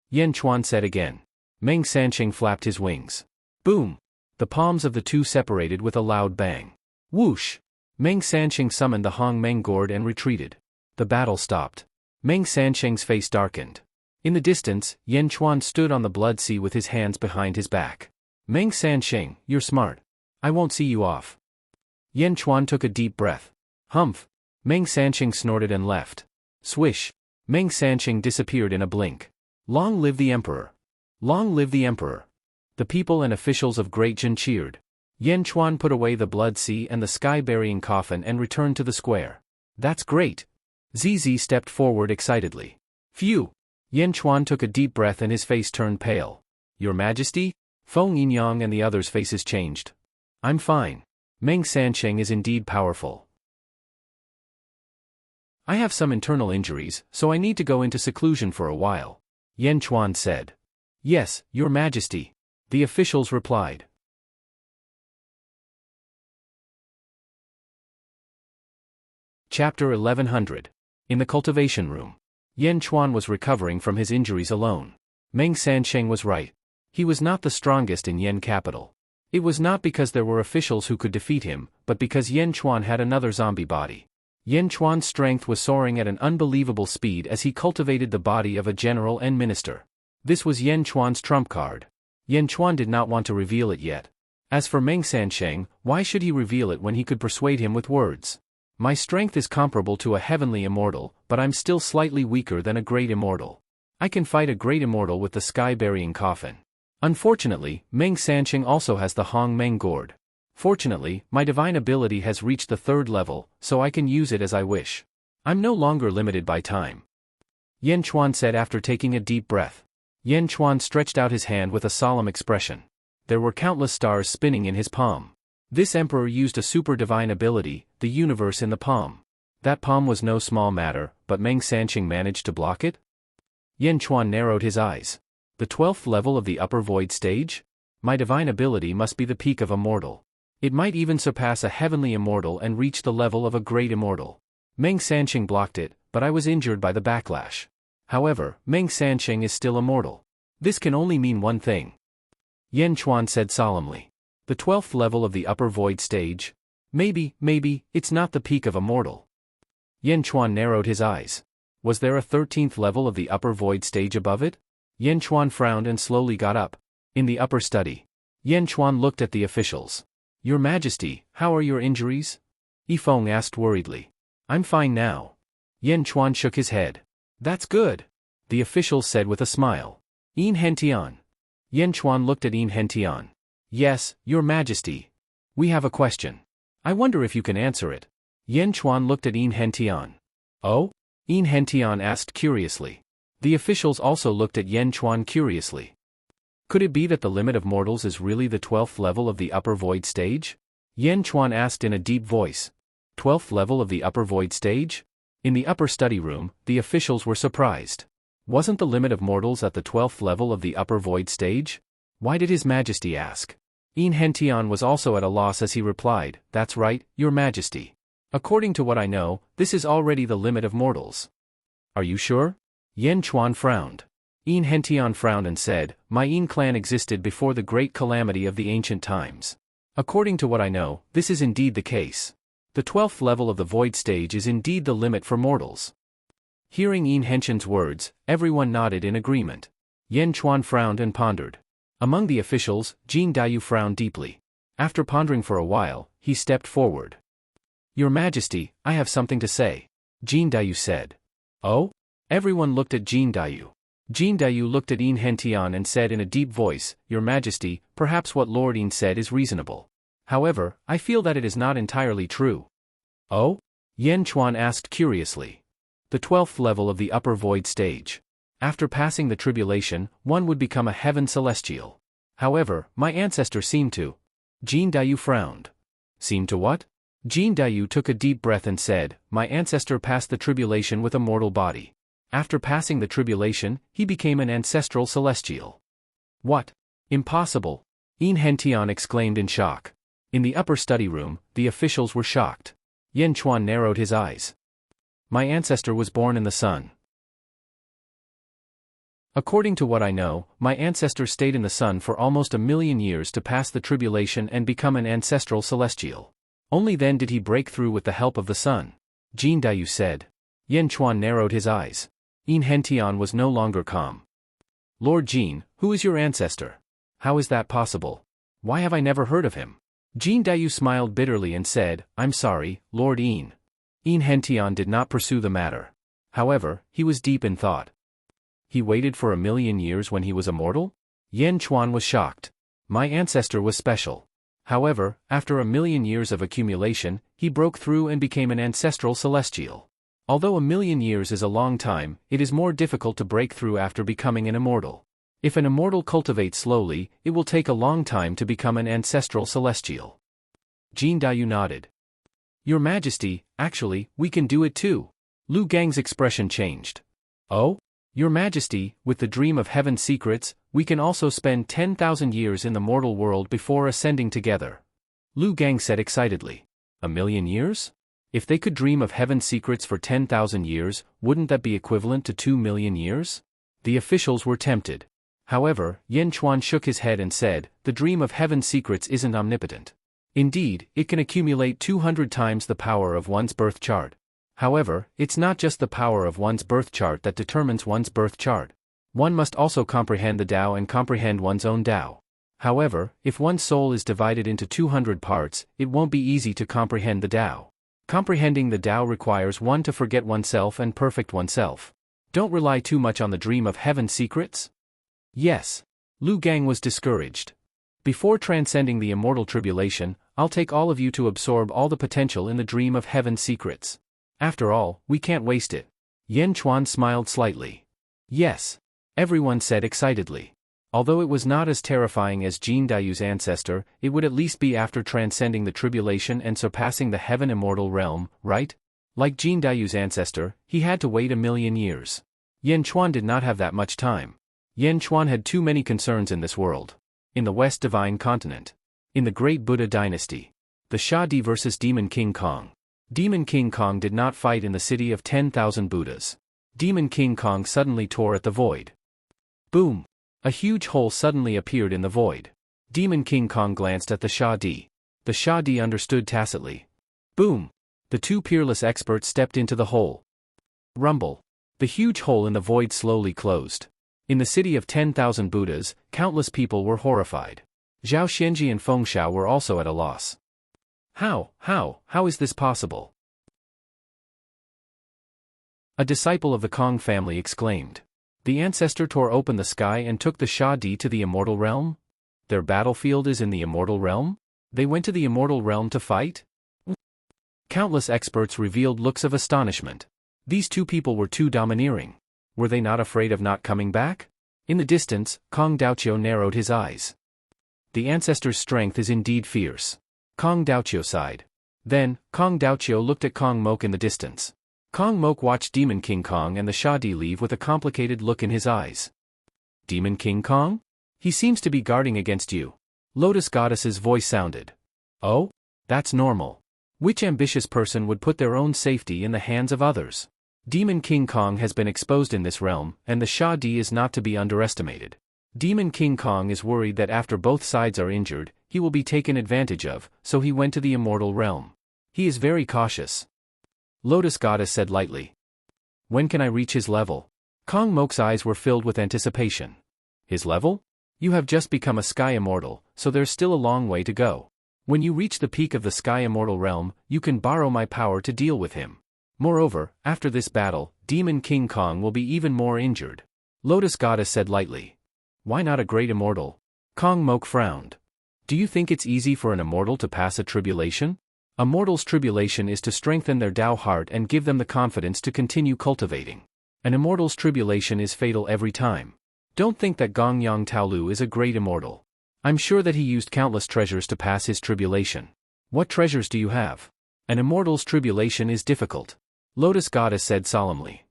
Yan Chuan said again. Meng Sansheng flapped his wings. Boom! The palms of the two separated with a loud bang. Whoosh! Meng Sansheng summoned the Hong Meng gourd and retreated. The battle stopped. Meng Sansheng's face darkened. In the distance, Yan Chuan stood on the blood sea with his hands behind his back. Meng Sansheng, you're smart. I won't see you off. Yan Chuan took a deep breath. Humph! Meng Sansheng snorted and left. Swish! Meng Sansheng disappeared in a blink. Long live the Emperor! Long live the Emperor! The people and officials of Great Jin cheered. Yan Chuan put away the blood sea and the sky-burying coffin and returned to the square. That's great! Zizi stepped forward excitedly. Phew! Yan Chuan took a deep breath and his face turned pale. Your Majesty? Feng Yinyang and the others' faces changed. I'm fine. Meng Sansheng is indeed powerful. I have some internal injuries, so I need to go into seclusion for a while. Yan Chuan said. Yes, Your Majesty. The officials replied. Chapter 1100. In the cultivation room. Yan Chuan was recovering from his injuries alone. Meng Sansheng was right. He was not the strongest in Yen capital. It was not because there were officials who could defeat him, but because Yan Chuan had another zombie body. Yan Chuan's strength was soaring at an unbelievable speed as he cultivated the body of a general and minister. This was Yan Chuan's trump card. Yan Chuan did not want to reveal it yet. As for Meng Sansheng, why should he reveal it when he could persuade him with words? My strength is comparable to a heavenly immortal, but I'm still slightly weaker than a great immortal. I can fight a great immortal with the sky-burying coffin. Unfortunately, Meng Sansheng also has the Hong Meng gourd. Fortunately, my divine ability has reached the 3rd level, so I can use it as I wish. I'm no longer limited by time. Yan Chuan said after taking a deep breath. Yan Chuan stretched out his hand with a solemn expression. There were countless stars spinning in his palm. This emperor used a super divine ability, the universe in the palm. That palm was no small matter, but Meng Sansheng managed to block it? Yan Chuan narrowed his eyes. The 12th level of the upper void stage? My divine ability must be the peak of a mortal. It might even surpass a heavenly immortal and reach the level of a great immortal. Meng Sansheng blocked it, but I was injured by the backlash. However, Meng Sansheng is still immortal. This can only mean one thing. Yan Chuan said solemnly. The 12th level of the upper void stage? Maybe, it's not the peak of a mortal. Yan Chuan narrowed his eyes. Was there a 13th level of the upper void stage above it? Yan Chuan frowned and slowly got up. In the upper study. Yan Chuan looked at the officials. Your Majesty, how are your injuries? Yifeng asked worriedly. I'm fine now. Yan Chuan shook his head. That's good. The officials said with a smile. En Hentian. Yan Chuan looked at En Hentian. Yes, Your Majesty. We have a question. I wonder if you can answer it. Yan Chuan looked at En Hentian. Oh? En Hentian asked curiously. The officials also looked at Yan Chuan curiously. Could it be that the limit of mortals is really the 12th level of the upper void stage? Yan Chuan asked in a deep voice. 12th level of the upper void stage? In the upper study room, the officials were surprised. Wasn't the limit of mortals at the 12th level of the upper void stage? Why did His Majesty ask? En Hentian was also at a loss as he replied, That's right, Your Majesty. According to what I know, this is already the limit of mortals. Are you sure? Yan Chuan frowned. En Hentian frowned and said, My En clan existed before the great calamity of the ancient times. According to what I know, this is indeed the case. The 12th level of the void stage is indeed the limit for mortals. Hearing En Hentian's words, everyone nodded in agreement. Yan Chuan frowned and pondered. Among the officials, Jin Dayu frowned deeply. After pondering for a while, he stepped forward. Your Majesty, I have something to say. Jin Dayu said. Oh? Everyone looked at Jin Dayu. Jin Dayu looked at En Hentian and said in a deep voice, Your Majesty, perhaps what Lord En said is reasonable. However, I feel that it is not entirely true. Oh? Yan Chuan asked curiously. The 12th level of the upper void stage. After passing the tribulation, one would become a heaven celestial. However, my ancestor seemed to. Jin Dayu frowned. Seemed to what? Jin Dayu took a deep breath and said, My ancestor passed the tribulation with a mortal body. After passing the tribulation, he became an ancestral celestial. What? Impossible! En Hentian exclaimed in shock. In the upper study room, the officials were shocked. Yan Chuan narrowed his eyes. My ancestor was born in the sun. According to what I know, my ancestor stayed in the sun for almost 1,000,000 years to pass the tribulation and become an ancestral celestial. Only then did he break through with the help of the sun. Jin Dayu said. Yan Chuan narrowed his eyes. En Hentian was no longer calm. Lord Jin, who is your ancestor? How is that possible? Why have I never heard of him? Jin Dayu smiled bitterly and said, I'm sorry, Lord En. En Hentian did not pursue the matter. However, he was deep in thought. He waited for 1,000,000 years when he was immortal? Yan Chuan was shocked. My ancestor was special. However, after 1,000,000 years of accumulation, he broke through and became an ancestral celestial. Although 1,000,000 years is a long time, it is more difficult to break through after becoming an immortal. If an immortal cultivates slowly, it will take a long time to become an ancestral celestial. Jin Dayu nodded. Your Majesty, actually, we can do it too. Lu Gang's expression changed. Oh? Your Majesty, with the dream of heaven's secrets, we can also spend 10,000 years in the mortal world before ascending together. Lu Gang said excitedly. 1,000,000 years? If they could dream of heaven's secrets for 10,000 years, wouldn't that be equivalent to 2,000,000 years? The officials were tempted. However, Yan Chuan shook his head and said, the dream of heaven's secrets isn't omnipotent. Indeed, it can accumulate 200 times the power of one's birth chart. However, it's not just the power of one's birth chart that determines one's birth chart. One must also comprehend the Tao and comprehend one's own Tao. However, if one's soul is divided into 200 parts, it won't be easy to comprehend the Tao. Comprehending the Tao requires one to forget oneself and perfect oneself. Don't rely too much on the dream of heaven's secrets? Yes. Lu Gang was discouraged. Before transcending the immortal tribulation, I'll take all of you to absorb all the potential in the dream of heaven's secrets. After all, we can't waste it. Yan Chuan smiled slightly. Yes. Everyone said excitedly. Although it was not as terrifying as Jin Dayu's ancestor, it would at least be after transcending the tribulation and surpassing the heaven immortal realm, right? Like Jin Dayu's ancestor, he had to wait 1,000,000 years. Yan Chuan did not have that much time. Yan Chuan had too many concerns in this world. In the West Divine Continent. In the Great Buddha Dynasty. The Sha Di versus Demon King Kong. Demon King Kong did not fight in the city of 10,000 Buddhas. Demon King Kong suddenly tore at the void. Boom! A huge hole suddenly appeared in the void. Demon King Kong glanced at the Sha Di. The Sha Di understood tacitly. Boom! The two peerless experts stepped into the hole. Rumble! The huge hole in the void slowly closed. In the city of 10,000 Buddhas, countless people were horrified. Zhao Xianji and Feng Shao were also at a loss. How is this possible? A disciple of the Kong family exclaimed. The ancestor tore open the sky and took the Sha Di to the immortal realm? Their battlefield is in the immortal realm? They went to the immortal realm to fight? Countless experts revealed looks of astonishment. These two people were too domineering. Were they not afraid of not coming back? In the distance, Kong Daoqiu narrowed his eyes. The ancestor's strength is indeed fierce. Kong Daoqiu sighed. Then, Kong Daoqiu looked at Kong Mok in the distance. Kong Mok watched Demon King Kong and the Sha Di leave with a complicated look in his eyes. Demon King Kong? He seems to be guarding against you. Lotus Goddess's voice sounded. Oh? That's normal. Which ambitious person would put their own safety in the hands of others? Demon King Kong has been exposed in this realm, and the Sha Di is not to be underestimated. Demon King Kong is worried that after both sides are injured, he will be taken advantage of, so he went to the immortal realm. He is very cautious. Lotus Goddess said lightly. When can I reach his level? Kong Mok's eyes were filled with anticipation. His level? You have just become a Sky Immortal, so there's still a long way to go. When you reach the peak of the Sky Immortal realm, you can borrow my power to deal with him. Moreover, after this battle, Demon King Kong will be even more injured. Lotus Goddess said lightly. Why not a great immortal? Kong Mok frowned. Do you think it's easy for an immortal to pass a tribulation? A mortal's tribulation is to strengthen their Tao heart and give them the confidence to continue cultivating. An immortal's tribulation is fatal every time. Don't think that Gong Yang Taolu is a great immortal. I'm sure that he used countless treasures to pass his tribulation. What treasures do you have? An immortal's tribulation is difficult. Lotus Goddess said solemnly.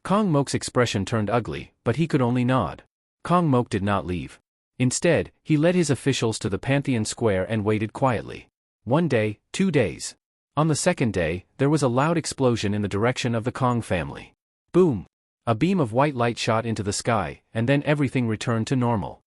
Kong Mok's expression turned ugly, but he could only nod. Kong Mok did not leave. Instead, he led his officials to the Pantheon Square and waited quietly. 1 day, 2 days. On the second day, there was a loud explosion in the direction of the Kong family. Boom! A beam of white light shot into the sky, and then everything returned to normal.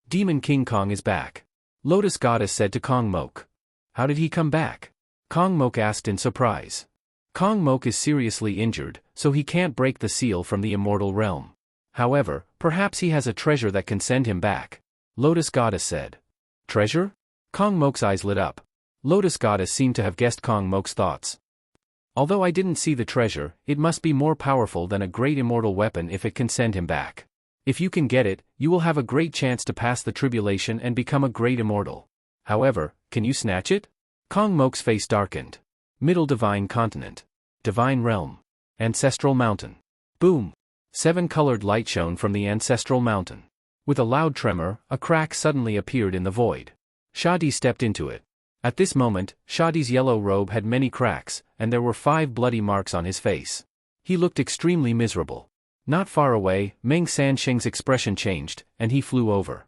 Demon King Kong is back. Lotus Goddess said to Kong Mok. How did he come back? Kong Mok asked in surprise. Kong Mok is seriously injured, so he can't break the seal from the immortal realm. However, perhaps he has a treasure that can send him back. Lotus Goddess said. Treasure? Kong Mok's eyes lit up. Lotus Goddess seemed to have guessed Kong Mok's thoughts. Although I didn't see the treasure, it must be more powerful than a great immortal weapon if it can send him back. If you can get it, you will have a great chance to pass the tribulation and become a great immortal. However, can you snatch it? Kong Mok's face darkened. Middle Divine Continent. Divine Realm. Ancestral Mountain. Boom! 7-colored light shone from the Ancestral Mountain. With a loud tremor, a crack suddenly appeared in the void. Sha Di stepped into it. At this moment, Sha Di's yellow robe had many cracks, and there were 5 bloody marks on his face. He looked extremely miserable. Not far away, Meng Sansheng's expression changed, and he flew over.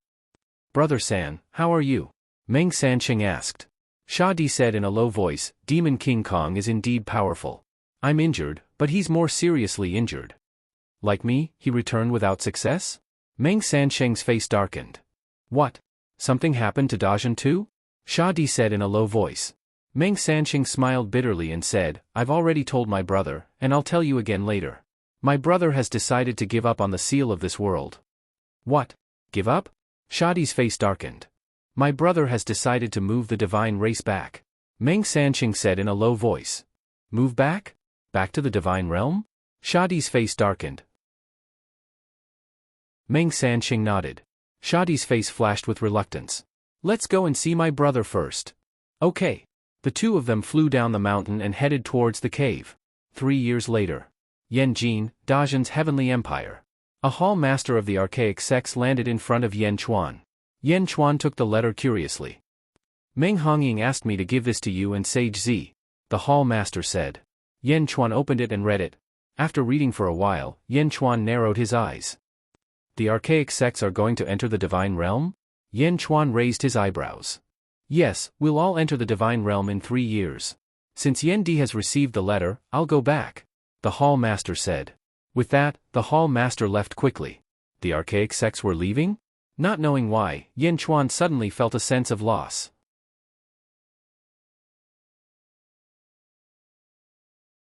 Brother San, how are you? Meng Sansheng asked. Sha Di said in a low voice, Demon King Kong is indeed powerful. I'm injured, but he's more seriously injured. Like me, he returned without success? Meng Sansheng's face darkened. What? Something happened to Dajun too? Sha Di said in a low voice. Meng Sansheng smiled bitterly and said, I've already told my brother, and I'll tell you again later. My brother has decided to give up on the seal of this world. What? Give up? Sha Di's face darkened. My brother has decided to move the divine race back. Meng Sansheng said in a low voice. Move back? Back to the divine realm? Sha Di's face darkened. Meng Sansheng nodded. Sha Di's face flashed with reluctance. Let's go and see my brother first. Okay. The two of them flew down the mountain and headed towards the cave. 3 years later. Yen Jin, Dajun's heavenly empire. A hall master of the archaic sects landed in front of Yen Chuan. Yen Chuan took the letter curiously. Meng Hongying asked me to give this to you and Sage Z, the hall master said. Yen Chuan opened it and read it. After reading for a while, Yen Chuan narrowed his eyes. The archaic sects are going to enter the divine realm? Yen Chuan raised his eyebrows. Yes, we'll all enter the divine realm in 3 years. Since Yen Di has received the letter, I'll go back, the hall master said. With that, the hall master left quickly. The archaic sects were leaving? Not knowing why, Yen Chuan suddenly felt a sense of loss.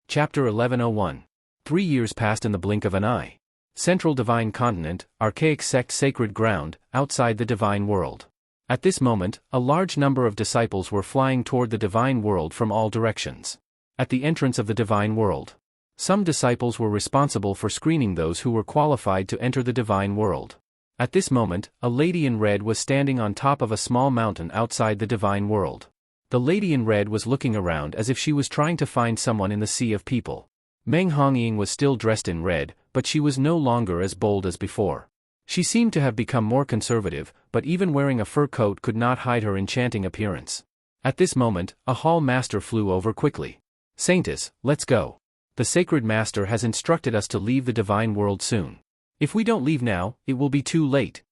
Chapter 1101. 3 years passed in the blink of an eye. Central Divine Continent, archaic sect sacred ground, outside the divine world. At this moment, a large number of disciples were flying toward the divine world from all directions. At the entrance of the divine world, some disciples were responsible for screening those who were qualified to enter the divine world. At this moment, a lady in red was standing on top of a small mountain outside the divine world. The lady in red was looking around as if she was trying to find someone in the sea of people. Meng Hongying was still dressed in red, but she was no longer as bold as before. She seemed to have become more conservative, but even wearing a fur coat could not hide her enchanting appearance. At this moment, a hall master flew over quickly. Saintess, let's go. The sacred master has instructed us to leave the divine world soon. If we don't leave now, it will be too late.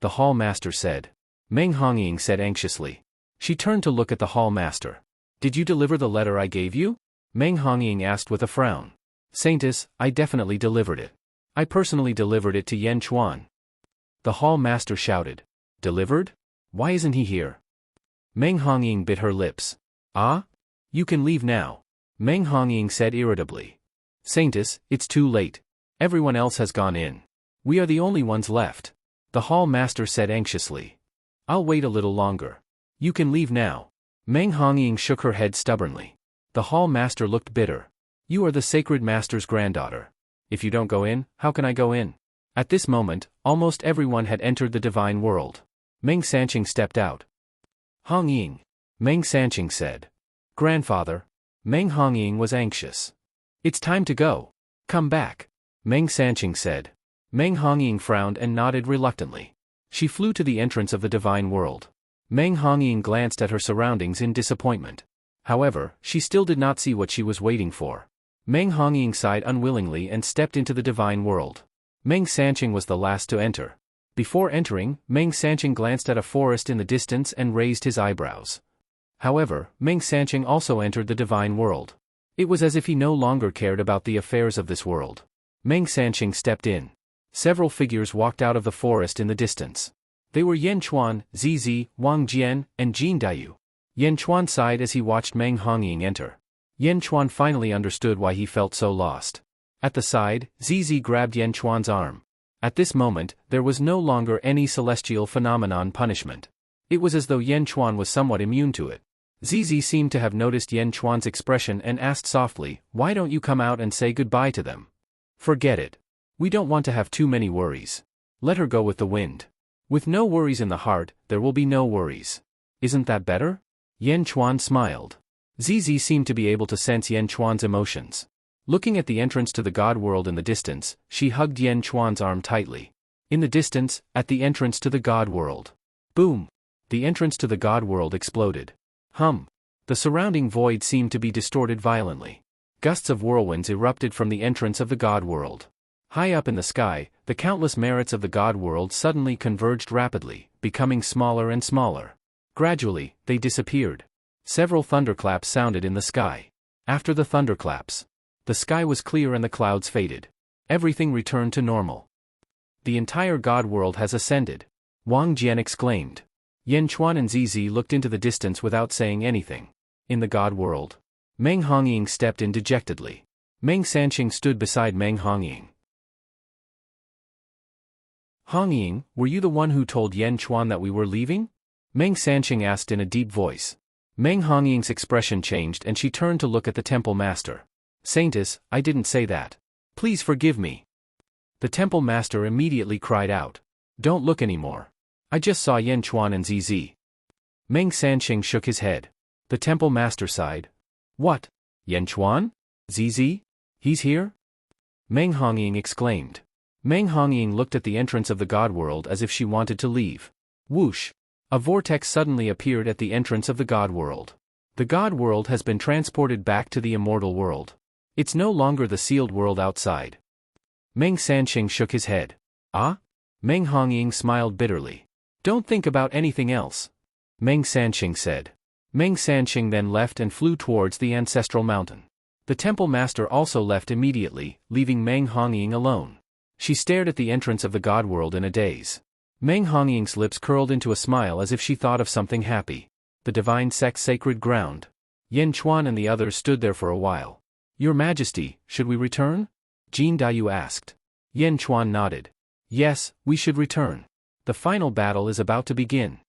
The hall master said. Meng Hongying said anxiously. She turned to look at the hall master. Did you deliver the letter I gave you? Meng Hongying asked with a frown. Saintess, I definitely delivered it. I personally delivered it to Yen Chuan. The hall master shouted. Delivered? Why isn't he here? Meng Hongying bit her lips. Ah? You can leave now. Meng Hongying said irritably. Saintess, it's too late. Everyone else has gone in. We are the only ones left. The hall master said anxiously. I'll wait a little longer. You can leave now. Meng Hongying shook her head stubbornly. The hall master looked bitter. You are the sacred master's granddaughter. If you don't go in, how can I go in? At this moment, almost everyone had entered the divine world. Meng Sansheng stepped out. Hongying. Meng Sansheng said. Grandfather. Meng Hongying was anxious. It's time to go. Come back. Meng Sansheng said. Meng Hongying frowned and nodded reluctantly. She flew to the entrance of the divine world. Meng Hongying glanced at her surroundings in disappointment. However, she still did not see what she was waiting for. Meng Hongying sighed unwillingly and stepped into the divine world. Meng Sansheng was the last to enter. Before entering, Meng Sansheng glanced at a forest in the distance and raised his eyebrows. However, Meng Sansheng also entered the divine world. It was as if he no longer cared about the affairs of this world. Meng Sansheng stepped in. Several figures walked out of the forest in the distance. They were Yen Chuan, Zizi, Wang Jian, and Jin Dayu. Yen Chuan sighed as he watched Meng Hongying enter. Yen Chuan finally understood why he felt so lost. At the side, Zizi grabbed Yen Chuan's arm. At this moment, there was no longer any celestial phenomenon punishment. It was as though Yen Chuan was somewhat immune to it. Zizi seemed to have noticed Yen Chuan's expression and asked softly, why don't you come out and say goodbye to them? Forget it. We don't want to have too many worries. Let her go with the wind. With no worries in the heart, there will be no worries. Isn't that better? Yen Chuan smiled. Zizi seemed to be able to sense Yen Chuan's emotions. Looking at the entrance to the God world in the distance, she hugged Yen Chuan's arm tightly. In the distance, at the entrance to the God world. Boom! The entrance to the God world exploded. Hum! The surrounding void seemed to be distorted violently. Gusts of whirlwinds erupted from the entrance of the God world. High up in the sky, the countless merits of the god world suddenly converged rapidly, becoming smaller and smaller. Gradually, they disappeared. Several thunderclaps sounded in the sky. After the thunderclaps, the sky was clear and the clouds faded. Everything returned to normal. The entire god world has ascended, Wang Jian exclaimed. Yan Chuan and Zizi looked into the distance without saying anything. In the god world, Meng Hongying stepped in dejectedly. Meng Sanqing stood beside Meng Hongying. Hongying, were you the one who told Yan Chuan that we were leaving? Meng Sanqing asked in a deep voice. Meng Hongying's expression changed and she turned to look at the temple master. Saintess, I didn't say that. Please forgive me. The temple master immediately cried out. Don't look anymore. I just saw Yan Chuan and Zizi. Meng Sanqing shook his head. The temple master sighed. What? Yan Chuan? Zizi? He's here? Meng Hongying exclaimed. Meng Hongying looked at the entrance of the god world as if she wanted to leave. Whoosh! A vortex suddenly appeared at the entrance of the god world. The god world has been transported back to the immortal world. It's no longer the sealed world outside. Meng Sanqing shook his head. Ah? Meng Hongying smiled bitterly. Don't think about anything else. Meng Sanqing said. Meng Sanqing then left and flew towards the ancestral mountain. The temple master also left immediately, leaving Meng Hongying alone. She stared at the entrance of the god world in a daze. Meng Hongying's lips curled into a smile as if she thought of something happy. The divine sect's sacred ground. Yan Chuan and the others stood there for a while. Your Majesty, should we return? Jin Dayu asked. Yan Chuan nodded. Yes, we should return. The final battle is about to begin.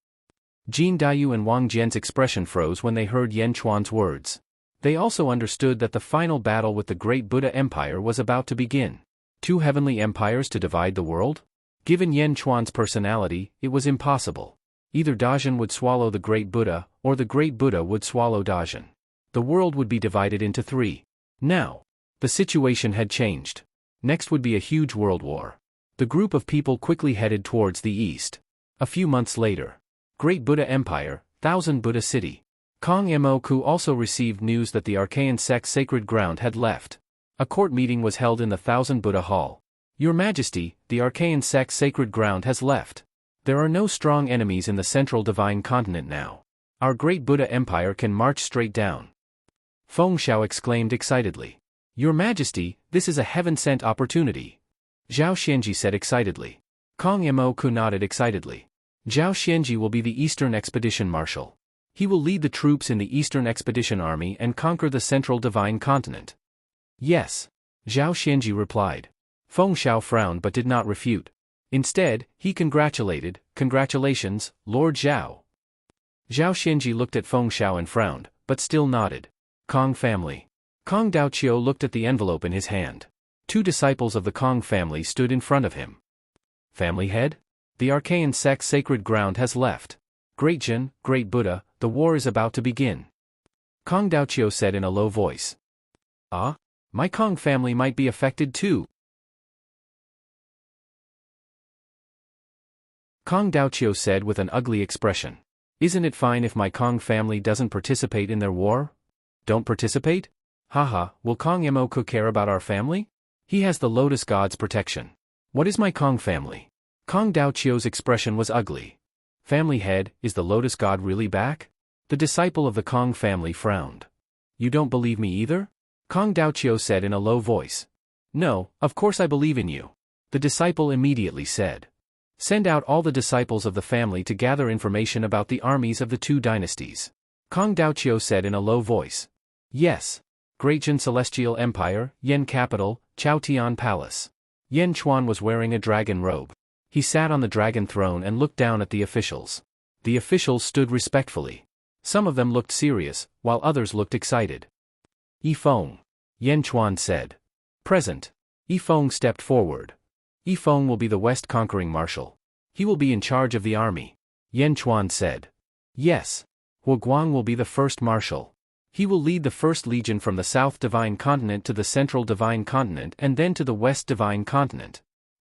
Jin Dayu and Wang Jian's expression froze when they heard Yan Chuan's words. They also understood that the final battle with the great Buddha Empire was about to begin. 2 heavenly empires to divide the world? Given Yan Chuan's personality, it was impossible. Either Dajin would swallow the great Buddha, or the great Buddha would swallow Dajin. The world would be divided into 3. Now, the situation had changed. Next would be a huge world war. The group of people quickly headed towards the east. A few months later, Great Buddha Empire, 1000 Buddha City. Kong Moku also received news that the Archaean sect's sacred ground had left. A court meeting was held in the 1000 Buddha Hall. Your Majesty, the Archaean sect's sacred ground has left. There are no strong enemies in the central divine continent now. Our great Buddha Empire can march straight down. Feng Xiao exclaimed excitedly. Your Majesty, this is a heaven-sent opportunity. Zhao Xianji said excitedly. Kong Moku nodded excitedly. Zhao Xianji will be the Eastern Expedition Marshal. He will lead the troops in the Eastern Expedition Army and conquer the central divine continent. Yes. Zhao Xianji replied. Feng Xiao frowned but did not refute. Instead, he congratulated, Congratulations, Lord Zhao. Zhao Xianji looked at Feng Xiao and frowned, but still nodded. Kong family. Kong Daoqiu looked at the envelope in his hand. 2 disciples of the Kong family stood in front of him. Family head? The Archaean sect's sacred ground has left. Great Jin, Great Buddha, the war is about to begin. Kong Daoqiu said in a low voice. Ah? My Kong family might be affected too. Kong Daoqiu said with an ugly expression. Isn't it fine if my Kong family doesn't participate in their war? Don't participate? Haha, will Kong Moku care about our family? He has the Lotus God's protection. What is my Kong family? Kong Daoqiu's expression was ugly. Family head, is the Lotus God really back? The disciple of the Kong family frowned. You don't believe me either? Kong Daoqiu said in a low voice. No, of course I believe in you. The disciple immediately said. Send out all the disciples of the family to gather information about the armies of the 2 dynasties. Kong Daoqiu said in a low voice. Yes. Great Jin Celestial Empire, Yen Capital, Chaotian Palace. Yan Chuan was wearing a dragon robe. He sat on the dragon throne and looked down at the officials. The officials stood respectfully. Some of them looked serious, while others looked excited. Yifeng. Yan Chuan said. Present. Yifeng stepped forward. Yifeng will be the West conquering marshal. He will be in charge of the army. Yan Chuan said. Yes. Huoguang will be the first marshal. He will lead the first legion from the South Divine Continent to the Central Divine Continent and then to the West Divine Continent.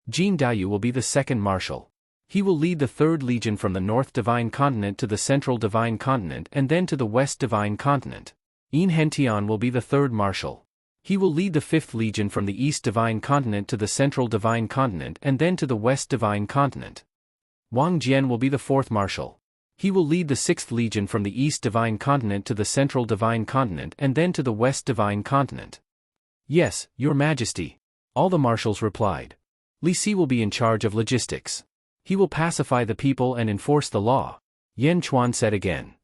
Jin Dayu will be the second marshal. He will lead the 3rd legion from the North Divine Continent to the Central Divine Continent and then to the West Divine Continent. Yin Hentian will be the 3rd marshal. He will lead the 5th Legion from the East Divine Continent to the Central Divine Continent and then to the West Divine Continent. Wang Jian will be the 4th Marshal. He will lead the 6th Legion from the East Divine Continent to the Central Divine Continent and then to the West Divine Continent. Yes, Your Majesty. All the marshals replied. Li Si will be in charge of logistics. He will pacify the people and enforce the law. Yan Chuan said again.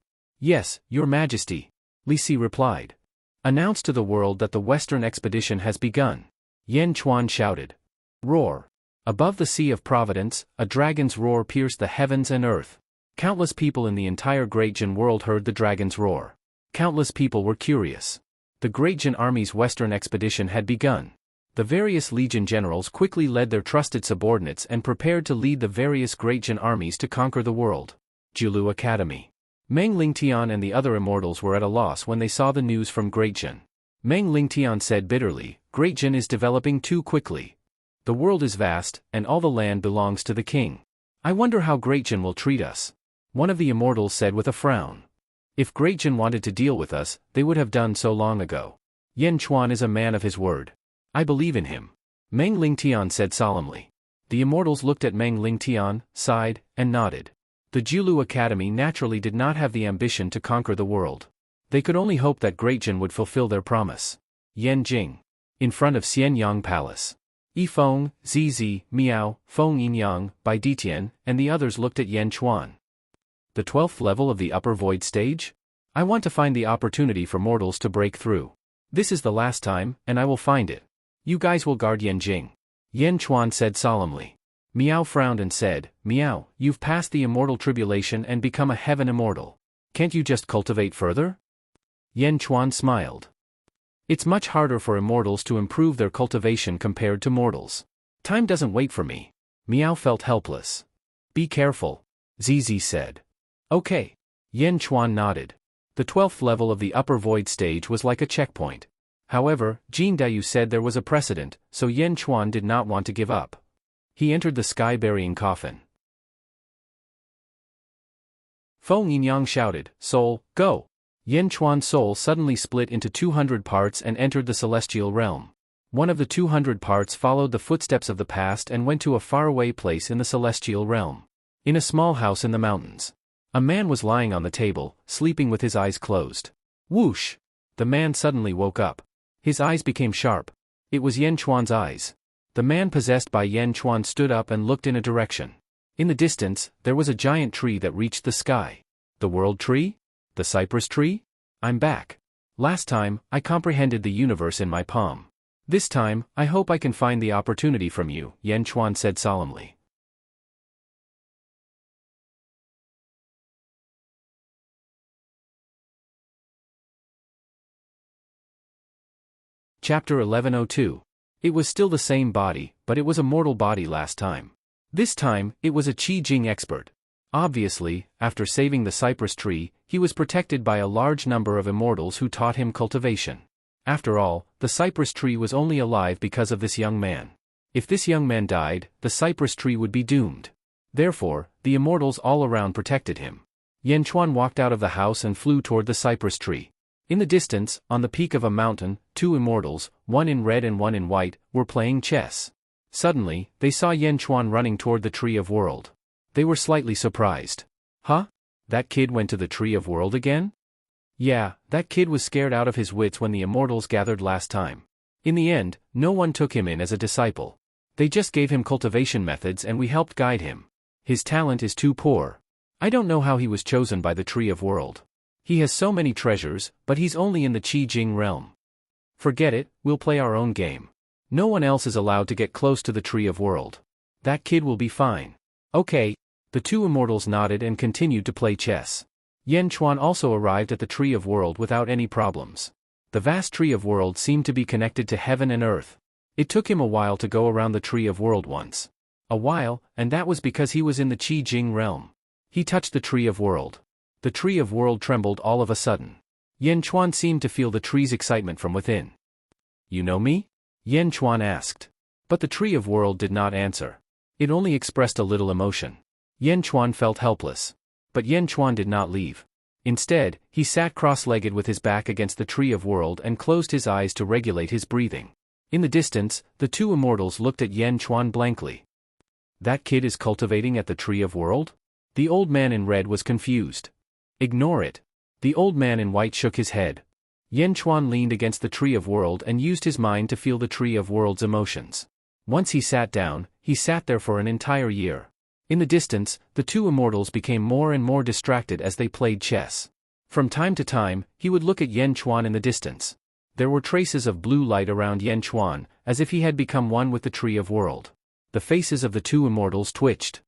Yes, Your Majesty. Li Si replied. Announce to the world that the Western expedition has begun. Yan Chuan shouted. Roar. Above the Sea of Providence, a dragon's roar pierced the heavens and earth. Countless people in the entire Great Jin world heard the dragon's roar. Countless people were curious. The Great Jin army's western expedition had begun. The various legion generals quickly led their trusted subordinates and prepared to lead the various Great Jin armies to conquer the world. Jiulu Academy. Meng Lingtian and the other immortals were at a loss when they saw the news from Great Jin. Meng Lingtian said bitterly, Great Jin is developing too quickly. The world is vast, and all the land belongs to the king. I wonder how Great Jin will treat us. One of the immortals said with a frown. If Great Jin wanted to deal with us, they would have done so long ago. Yan Chuan is a man of his word. I believe in him. Meng Lingtian said solemnly. The immortals looked at Meng Lingtian, sighed, and nodded. The Jiulu Academy naturally did not have the ambition to conquer the world. They could only hope that Great Jin would fulfill their promise. Yan Jing. In front of Xianyang Palace. Yi Feng, Zizi, Miao, Feng Yinyang, Bai Ditian, and the others looked at Yan Chuan. The 12th level of the upper void stage? I want to find the opportunity for mortals to break through. This is the last time, and I will find it. You guys will guard Yan Jing. Yan Chuan said solemnly. Miao frowned and said, Miao, you've passed the immortal tribulation and become a heaven immortal. Can't you just cultivate further? Yan Chuan smiled. It's much harder for immortals to improve their cultivation compared to mortals. Time doesn't wait for me. Miao felt helpless. Be careful, Zizi said. Okay. Yan Chuan nodded. The 12th level of the upper void stage was like a checkpoint. However, Jin Dayu said there was a precedent, so Yan Chuan did not want to give up. He entered the sky-burying coffin. Feng Yinyang shouted, Soul, go! Yan Chuan's soul suddenly split into 200 parts and entered the celestial realm. One of the 200 parts followed the footsteps of the past and went to a faraway place in the celestial realm. In a small house in the mountains. A man was lying on the table, sleeping with his eyes closed. Whoosh! The man suddenly woke up. His eyes became sharp. It was Yan Chuan's eyes. The man possessed by Yan Chuan stood up and looked in a direction. In the distance, there was a giant tree that reached the sky. The world tree? The cypress tree? I'm back. Last time, I comprehended the universe in my palm. This time, I hope I can find the opportunity from you, Yan Chuan said solemnly. Chapter 1102. It was still the same body, but it was a mortal body last time. This time, it was a Qi Jing expert. Obviously, after saving the cypress tree, he was protected by a large number of immortals who taught him cultivation. After all, the cypress tree was only alive because of this young man. If this young man died, the cypress tree would be doomed. Therefore, the immortals all around protected him. Yan Chuan walked out of the house and flew toward the cypress tree. In the distance, on the peak of a mountain, two immortals, one in red and one in white, were playing chess. Suddenly, they saw Yan Chuan running toward the Tree of World. They were slightly surprised. Huh? That kid went to the Tree of World again? Yeah, that kid was scared out of his wits when the immortals gathered last time. In the end, no one took him in as a disciple. They just gave him cultivation methods and we helped guide him. His talent is too poor. I don't know how he was chosen by the Tree of World. He has so many treasures, but he's only in the Qi Jing realm. Forget it, we'll play our own game. No one else is allowed to get close to the Tree of World. That kid will be fine. Okay. The two immortals nodded and continued to play chess. Yan Chuan also arrived at the Tree of World without any problems. The vast Tree of World seemed to be connected to heaven and earth. It took him a while to go around the Tree of World once. A while, and that was because he was in the Qi Jing realm. He touched the Tree of World. The Tree of World trembled all of a sudden. Yan Chuan seemed to feel the tree's excitement from within. You know me? Yan Chuan asked. But the Tree of World did not answer. It only expressed a little emotion. Yan Chuan felt helpless. But Yan Chuan did not leave. Instead, he sat cross-legged with his back against the Tree of World and closed his eyes to regulate his breathing. In the distance, the two immortals looked at Yan Chuan blankly. That kid is cultivating at the Tree of World? The old man in red was confused. Ignore it. The old man in white shook his head. Yan Chuan leaned against the Tree of World and used his mind to feel the Tree of World's emotions. Once he sat down, he sat there for an entire year. In the distance, the two immortals became more and more distracted as they played chess. From time to time, he would look at Yan Chuan in the distance. There were traces of blue light around Yan Chuan, as if he had become one with the Tree of World. The faces of the two immortals twitched.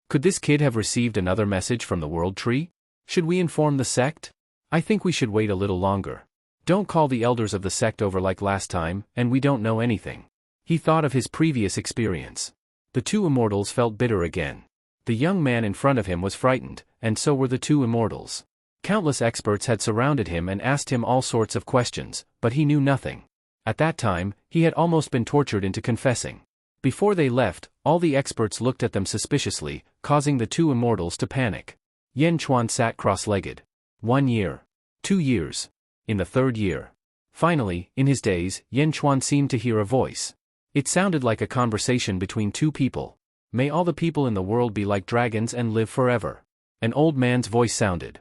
Could this kid have received another message from the World Tree? Should we inform the sect? I think we should wait a little longer. Don't call the elders of the sect over like last time, and we don't know anything. He thought of his previous experience. The two immortals felt bitter again. The young man in front of him was frightened, and so were the two immortals. Countless experts had surrounded him and asked him all sorts of questions, but he knew nothing. At that time, he had almost been tortured into confessing. Before they left, all the experts looked at them suspiciously, causing the two immortals to panic. Yan Chuan sat cross-legged. 1 year. 2 years. In the 3rd year. Finally, in his daze, Yan Chuan seemed to hear a voice. It sounded like a conversation between two people. May all the people in the world be like dragons and live forever. An old man's voice sounded.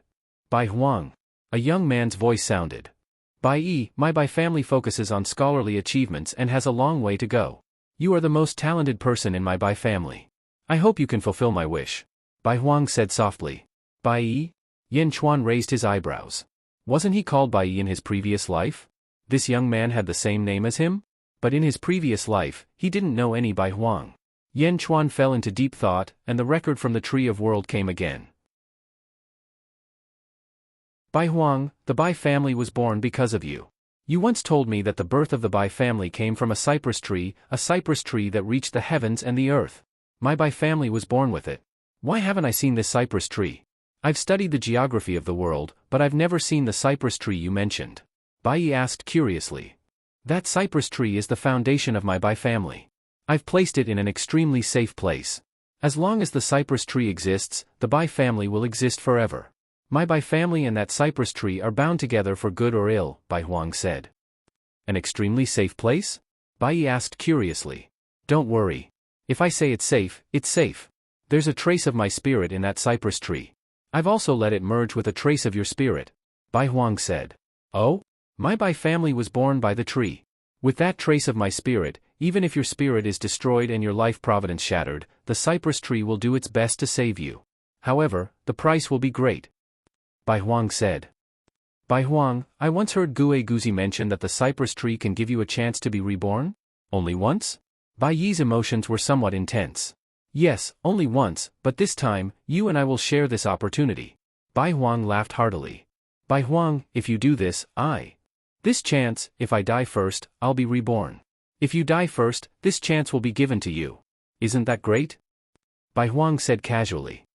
Bai Huang. A young man's voice sounded. Bai Yi, my Bai family focuses on scholarly achievements and has a long way to go. You are the most talented person in my Bai family. I hope you can fulfill my wish. Bai Huang said softly. Bai Yi? Yan Chuan raised his eyebrows. Wasn't he called Bai Yi in his previous life? This young man had the same name as him? But in his previous life, he didn't know any Bai Huang. Yan Chuan fell into deep thought, and the record from the Tree of World came again. Bai Huang, the Bai family was born because of you. You once told me that the birth of the Bai family came from a cypress tree that reached the heavens and the earth. My Bai family was born with it. Why haven't I seen this cypress tree? I've studied the geography of the world, but I've never seen the cypress tree you mentioned. Bai Yi asked curiously. That cypress tree is the foundation of my Bai family. I've placed it in an extremely safe place. As long as the cypress tree exists, the Bai family will exist forever. My Bai family and that cypress tree are bound together for good or ill, Bai Huang said. An extremely safe place? Bai Yi asked curiously. Don't worry. If I say it's safe, it's safe. There's a trace of my spirit in that cypress tree. I've also let it merge with a trace of your spirit, Bai Huang said. Oh? My Bai family was born by the tree. With that trace of my spirit, even if your spirit is destroyed and your life providence shattered, the cypress tree will do its best to save you. However, the price will be great. Bai Huang said. Bai Huang, I once heard Gue Guzi mention that the cypress tree can give you a chance to be reborn? Only once? Bai Yi's emotions were somewhat intense. Yes, only once, but this time, you and I will share this opportunity. Bai Huang laughed heartily. Bai Huang, if you do this, This chance, if I die first, I'll be reborn. If you die first, this chance will be given to you. Isn't that great? Bai Huang said casually.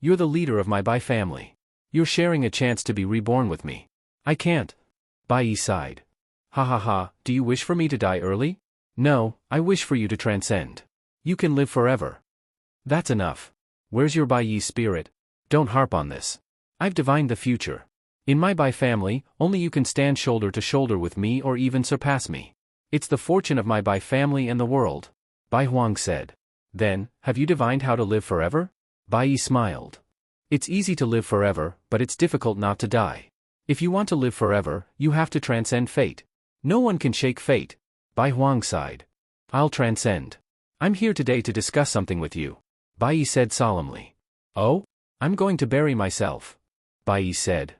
You're the leader of my Bai family. You're sharing a chance to be reborn with me. I can't. Bai Yi sighed. Ha ha ha, do you wish for me to die early? No, I wish for you to transcend. You can live forever. That's enough. Where's your Bai Yi spirit? Don't harp on this. I've divined the future. In my Bai family, only you can stand shoulder to shoulder with me or even surpass me. It's the fortune of my Bai family and the world. Bai Huang said. Then, have you divined how to live forever? Bai Yi smiled. It's easy to live forever, but it's difficult not to die. If you want to live forever, you have to transcend fate. No one can shake fate. Bai Huang sighed. I'll transcend. I'm here today to discuss something with you. Bai Yi said solemnly. Oh? I'm going to bury myself. Bai Yi said.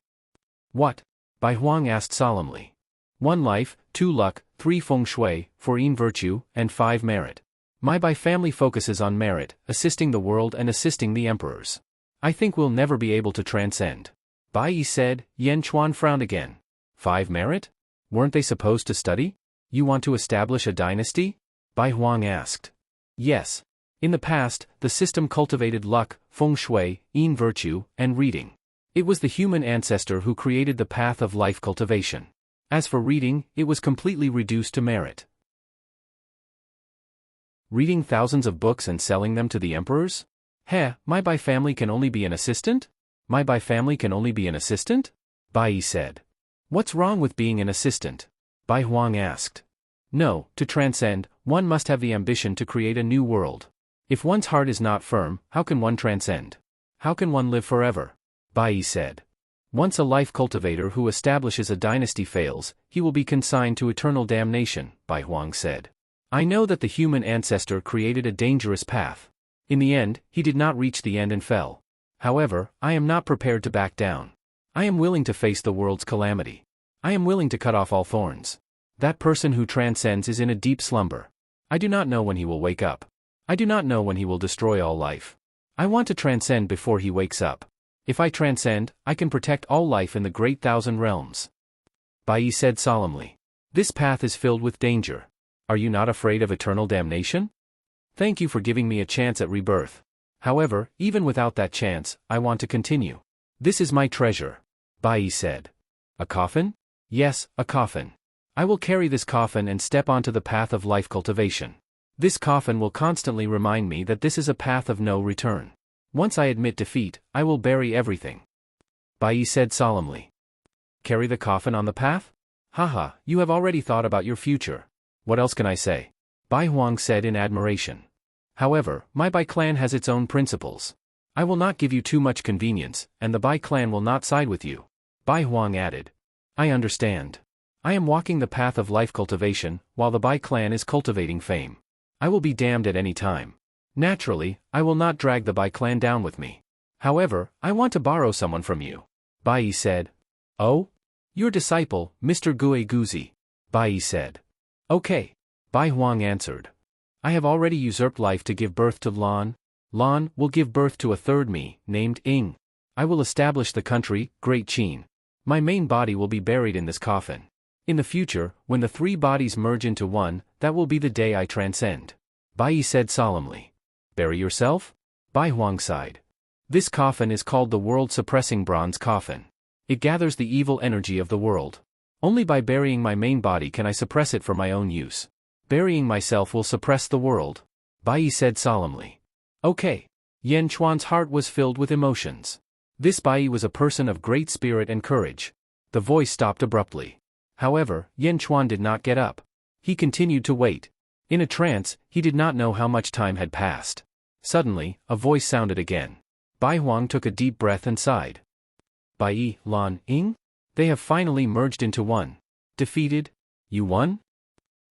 What? Bai Huang asked solemnly. 1 life, 2 luck, 3 feng shui, 4 virtue, and 5 merit. My Bai family focuses on merit, assisting the world and assisting the emperors. I think we'll never be able to transcend. Bai Yi said. Yan Chuan frowned again. 5 merit? Weren't they supposed to study? You want to establish a dynasty? Bai Huang asked. Yes. In the past, the system cultivated luck, feng shui, virtue, and reading. It was the human ancestor who created the path of life cultivation. As for reading, it was completely reduced to merit. Reading thousands of books and selling them to the emperors? My Bai family can only be an assistant? My Bai family can only be an assistant? Bai Yi said. What's wrong with being an assistant? Bai Huang asked. No, to transcend, one must have the ambition to create a new world. If one's heart is not firm, how can one transcend? How can one live forever? Bai Yi said. Once a life cultivator who establishes a dynasty fails, he will be consigned to eternal damnation, Bai Huang said. I know that the human ancestor created a dangerous path. In the end, he did not reach the end and fell. However, I am not prepared to back down. I am willing to face the world's calamity. I am willing to cut off all thorns. That person who transcends is in a deep slumber. I do not know when he will wake up. I do not know when he will destroy all life. I want to transcend before he wakes up. If I transcend, I can protect all life in the great thousand realms. Bai Yi said solemnly. This path is filled with danger. Are you not afraid of eternal damnation? Thank you for giving me a chance at rebirth. However, even without that chance, I want to continue. This is my treasure. Bai Yi said. A coffin? Yes, a coffin. I will carry this coffin and step onto the path of life cultivation. This coffin will constantly remind me that this is a path of no return. Once I admit defeat, I will bury everything. Bai Yi said solemnly. Carry the coffin on the path? Haha, you have already thought about your future. What else can I say? Bai Huang said in admiration. However, my Bai clan has its own principles. I will not give you too much convenience, and the Bai clan will not side with you. Bai Huang added. I understand. I am walking the path of life cultivation, while the Bai clan is cultivating fame. I will be damned at any time. Naturally, I will not drag the Bai clan down with me. However, I want to borrow someone from you. Bai Yi said. Oh? Your disciple, Mr. Gue Guzi. Bai Yi said. Okay. Bai Huang answered. I have already usurped life to give birth to Lan. Lan will give birth to a third me, named Ing. I will establish the country, Great Qin. My main body will be buried in this coffin. In the future, when the three bodies merge into one, that will be the day I transcend. Bai Yi said solemnly. Bury yourself? Bai Huang sighed. This coffin is called the world-suppressing bronze coffin. It gathers the evil energy of the world. Only by burying my main body can I suppress it for my own use. Burying myself will suppress the world. Bai Yi said solemnly. Okay. Yan Chuan's heart was filled with emotions. This Bai Yi was a person of great spirit and courage. The voice stopped abruptly. However, Yan Chuan did not get up. He continued to wait. In a trance, he did not know how much time had passed. Suddenly, a voice sounded again. Bai Huang took a deep breath and sighed. Bai Yi, Lan, Ing? They have finally merged into one. Defeated? You won?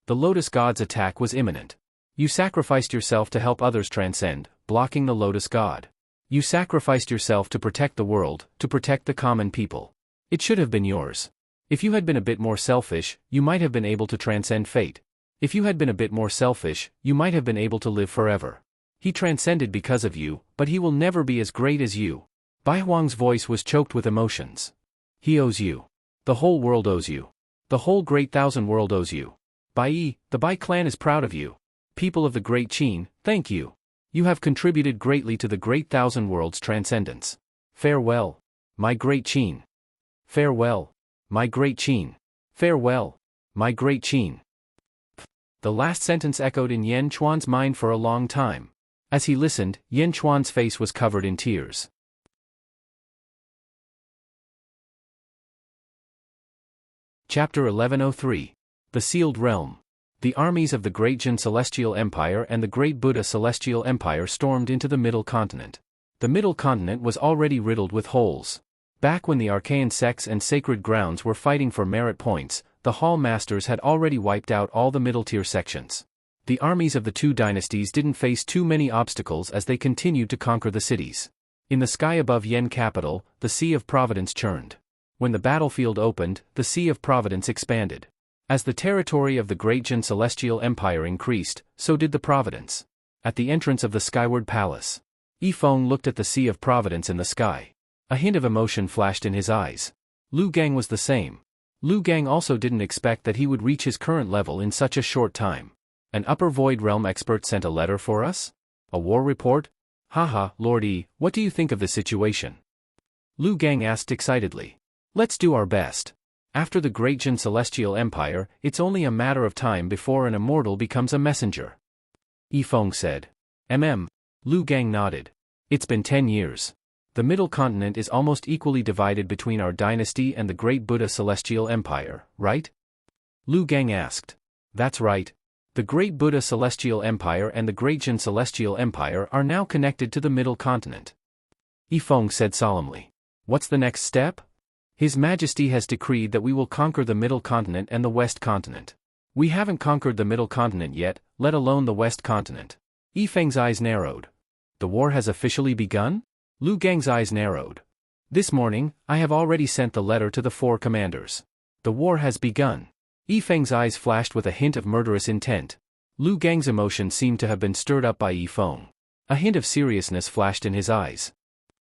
The Lotus God's attack was imminent. You sacrificed yourself to help others transcend, blocking the Lotus God. You sacrificed yourself to protect the world, to protect the common people. It should have been yours. If you had been a bit more selfish, you might have been able to transcend fate. If you had been a bit more selfish, you might have been able to live forever. He transcended because of you, but he will never be as great as you. Bai Huang's voice was choked with emotions. He owes you. The whole world owes you. The whole great thousand world owes you. Bai Yi, the Bai clan is proud of you. People of the Great Qin, thank you. You have contributed greatly to the great thousand world's transcendence. Farewell, my Great Qin. Farewell, my Great Qin. Farewell, my Great Qin. The last sentence echoed in Yan Chuan's mind for a long time. As he listened, Yan Chuan's face was covered in tears. Chapter 1103. The Sealed Realm. The armies of the Great Jin Celestial Empire and the Great Buddha Celestial Empire stormed into the Middle Continent. The Middle Continent was already riddled with holes. Back when the arcane sects and sacred grounds were fighting for merit points, the Hall Masters had already wiped out all the middle-tier sections. The armies of the two dynasties didn't face too many obstacles as they continued to conquer the cities. In the sky above Yen capital, the Sea of Providence churned. When the battlefield opened, the Sea of Providence expanded. As the territory of the Great Jin Celestial Empire increased, so did the Providence. At the entrance of the Skyward Palace, Yifeng looked at the Sea of Providence in the sky. A hint of emotion flashed in his eyes. Lu Gang was the same. Lu Gang also didn't expect that he would reach his current level in such a short time. An Upper Void Realm expert sent a letter for us? A war report? Haha, Lord Yi, what do you think of the situation? Lu Gang asked excitedly. Let's do our best. After the Great Jin Celestial Empire, it's only a matter of time before an immortal becomes a messenger. Yifeng said. Lu Gang nodded. It's been 10 years. The Middle Continent is almost equally divided between our dynasty and the Great Buddha Celestial Empire, right? Lu Gang asked. That's right. The Great Buddha Celestial Empire and the Great Jin Celestial Empire are now connected to the Middle Continent. Yifeng said solemnly. What's the next step? His Majesty has decreed that we will conquer the Middle Continent and the West Continent. We haven't conquered the Middle Continent yet, let alone the West Continent. Yifeng's eyes narrowed. The war has officially begun? Lu Gang's eyes narrowed. This morning, I have already sent the letter to the 4 commanders. The war has begun. Yifeng's eyes flashed with a hint of murderous intent. Lu Gang's emotion seemed to have been stirred up by Yifeng. A hint of seriousness flashed in his eyes.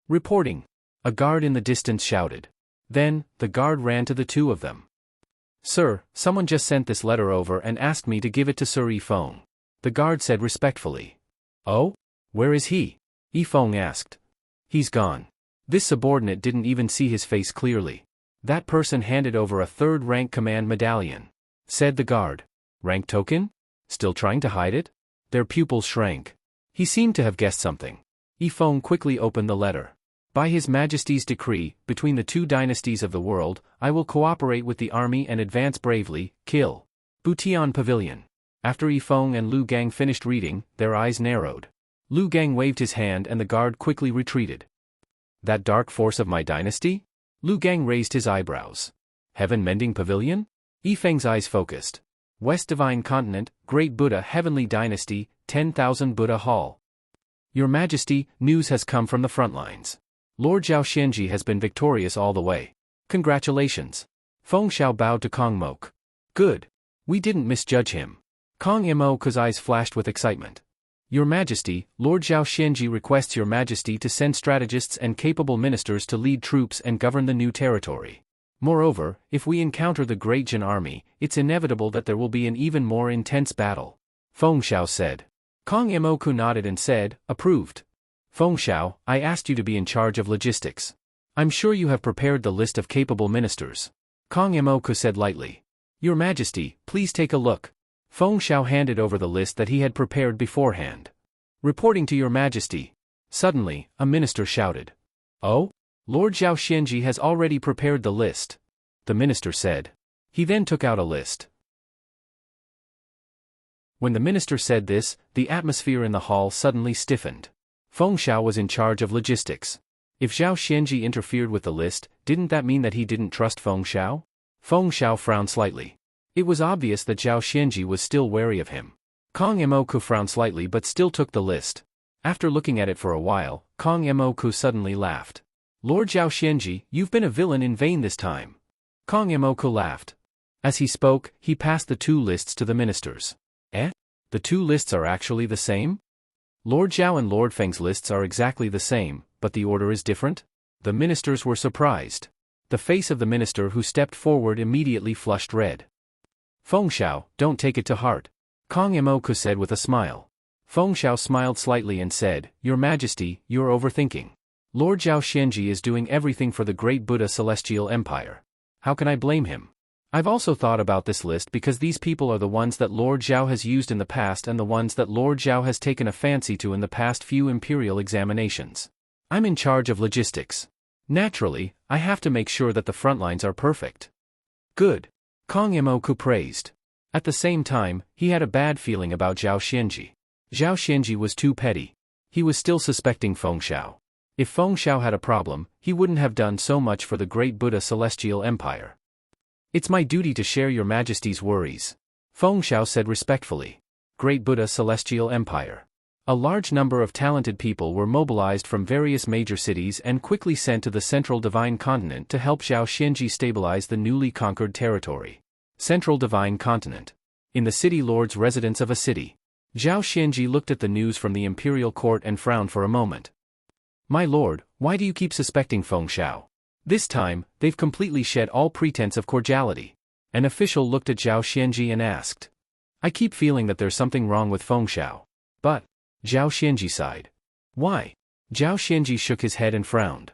Reporting. A guard in the distance shouted. Then, the guard ran to the 2 of them. Sir, someone just sent this letter over and asked me to give it to Sir Yifeng. The guard said respectfully. Oh? Where is he? Yifeng asked. He's gone. This subordinate didn't even see his face clearly. That person handed over a 3rd-rank command medallion. Said the guard. Rank token? Still trying to hide it? Their pupils shrank. He seemed to have guessed something. Yifeng quickly opened the letter. By His Majesty's decree, between the 2 dynasties of the world, I will cooperate with the army and advance bravely, kill. Butian Pavilion. After Yifeng and Lu Gang finished reading, their eyes narrowed. Lu Gang waved his hand and the guard quickly retreated. That dark force of my dynasty? Lu Gang raised his eyebrows. Heaven-mending pavilion? Yifeng's eyes focused. West Divine Continent, Great Buddha Heavenly Dynasty, 10,000 Buddha Hall. Your Majesty, news has come from the front lines. Lord Zhao Xianji has been victorious all the way. Congratulations. Feng Xiao bowed to Kong Mok. Good. We didn't misjudge him. Kong Mo's eyes flashed with excitement. Your Majesty, Lord Zhao Xianji requests Your Majesty to send strategists and capable ministers to lead troops and govern the new territory. Moreover, if we encounter the Great Jin army, it's inevitable that there will be an even more intense battle. Feng Xiao said. Kong Mo nodded and said, approved. Feng Xiao, I asked you to be in charge of logistics. I'm sure you have prepared the list of capable ministers. Kong Mo said lightly. Your Majesty, please take a look. Feng Xiao handed over the list that he had prepared beforehand. Reporting to Your Majesty. Suddenly, a minister shouted. Oh? Lord Zhao Xianji has already prepared the list. The minister said. He then took out a list. When the minister said this, the atmosphere in the hall suddenly stiffened. Feng Xiao was in charge of logistics. If Zhao Xianji interfered with the list, didn't that mean that he didn't trust Feng Xiao? Feng Xiao frowned slightly. It was obvious that Zhao Xianji was still wary of him. Kong Mo frowned slightly but still took the list. After looking at it for a while, Kong Mo suddenly laughed. Lord Zhao Xianji, you've been a villain in vain this time. Kong Mo laughed. As he spoke, he passed the 2 lists to the ministers. Eh? The 2 lists are actually the same? Lord Zhao and Lord Feng's lists are exactly the same, but the order is different? The ministers were surprised. The face of the minister who stepped forward immediately flushed red. Feng Xiao, don't take it to heart. Kong Mo said with a smile. Feng Xiao smiled slightly and said, Your Majesty, you're overthinking. Lord Zhao Xianji is doing everything for the Great Buddha Celestial Empire. How can I blame him? I've also thought about this list because these people are the ones that Lord Zhao has used in the past and the ones that Lord Zhao has taken a fancy to in the past few imperial examinations. I'm in charge of logistics. Naturally, I have to make sure that the front lines are perfect. Good. Kong Mo praised. At the same time, he had a bad feeling about Zhao Xianji. Zhao Xianji was too petty. He was still suspecting Feng Xiao. If Feng Xiao had a problem, he wouldn't have done so much for the Great Buddha Celestial Empire. It's my duty to share Your Majesty's worries. Feng Xiao said respectfully. Great Buddha Celestial Empire. A large number of talented people were mobilized from various major cities and quickly sent to the Central Divine Continent to help Zhao Xianji stabilize the newly conquered territory. Central Divine Continent. In the city lord's residence of a city. Zhao Xianji looked at the news from the imperial court and frowned for a moment. My lord, why do you keep suspecting Feng Xiao? This time, they've completely shed all pretense of cordiality. An official looked at Zhao Xianji and asked. I keep feeling that there's something wrong with Feng Xiao. But, Zhao Xianji sighed. Why? Zhao Xianji shook his head and frowned.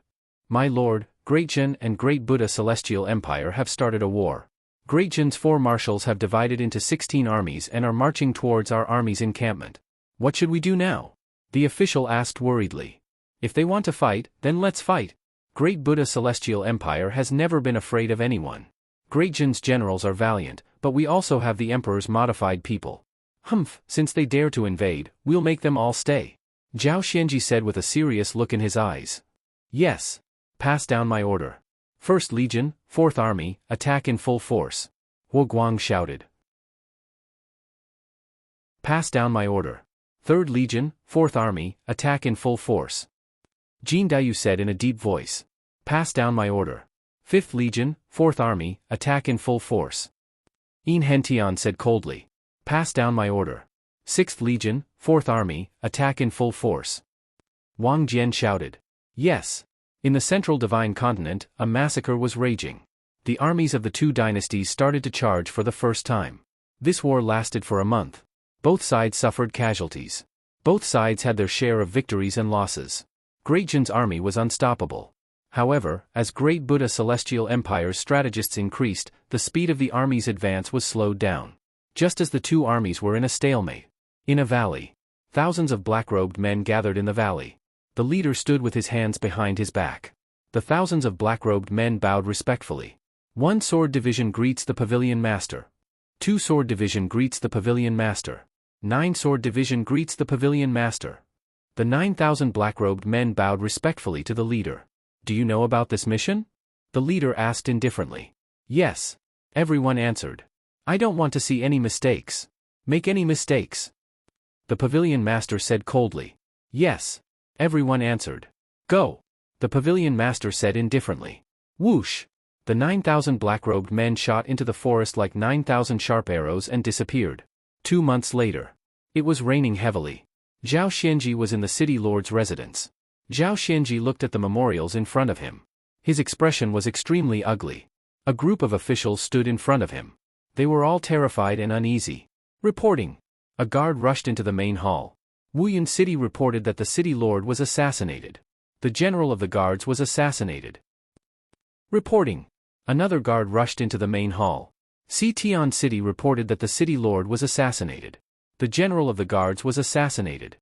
My lord, Great Jin and Great Buddha Celestial Empire have started a war. Great Jin's 4 marshals have divided into 16 armies and are marching towards our army's encampment. What should we do now? The official asked worriedly. If they want to fight, then let's fight. Great Buddha Celestial Empire has never been afraid of anyone. Great Jin's generals are valiant, but we also have the Emperor's modified people. Humph, since they dare to invade, we'll make them all stay. Zhao Xianji said with a serious look in his eyes. Yes. Pass down my order. 1st Legion, 4th Army, attack in full force. Huo Guang shouted. Pass down my order. 3rd Legion, 4th Army, attack in full force. Jin Dayu said in a deep voice. Pass down my order. 5th Legion, 4th Army, attack in full force. Yin Hentian said coldly. Pass down my order. 6th Legion, 4th Army, attack in full force. Wang Jian shouted. Yes. In the central divine continent, a massacre was raging. The armies of the two dynasties started to charge for the first time. This war lasted for a month. Both sides suffered casualties. Both sides had their share of victories and losses. Great Jin's army was unstoppable. However, as Great Buddha Celestial Empire's strategists increased, the speed of the army's advance was slowed down. Just as the two armies were in a stalemate. In a valley. Thousands of black-robed men gathered in the valley. The leader stood with his hands behind his back. The thousands of black-robed men bowed respectfully. 1 sword division greets the pavilion master. 2 sword division greets the pavilion master. 9 sword division greets the pavilion master. The 9,000 black-robed men bowed respectfully to the leader. Do you know about this mission? The leader asked indifferently. Yes. Everyone answered. I don't want to see any mistakes. Make any mistakes. The pavilion master said coldly. Yes. Everyone answered. Go. The pavilion master said indifferently. Whoosh. The 9,000 black-robed men shot into the forest like 9,000 sharp arrows and disappeared. 2 months later. It was raining heavily. Zhao Xianji was in the city lord's residence. Zhao Xianji looked at the memorials in front of him. His expression was extremely ugly. A group of officials stood in front of him. They were all terrified and uneasy. Reporting. A guard rushed into the main hall. Wuyan City reported that the city lord was assassinated. The general of the guards was assassinated. Reporting. Another guard rushed into the main hall. Xi'an City reported that the city lord was assassinated. The general of the guards was assassinated.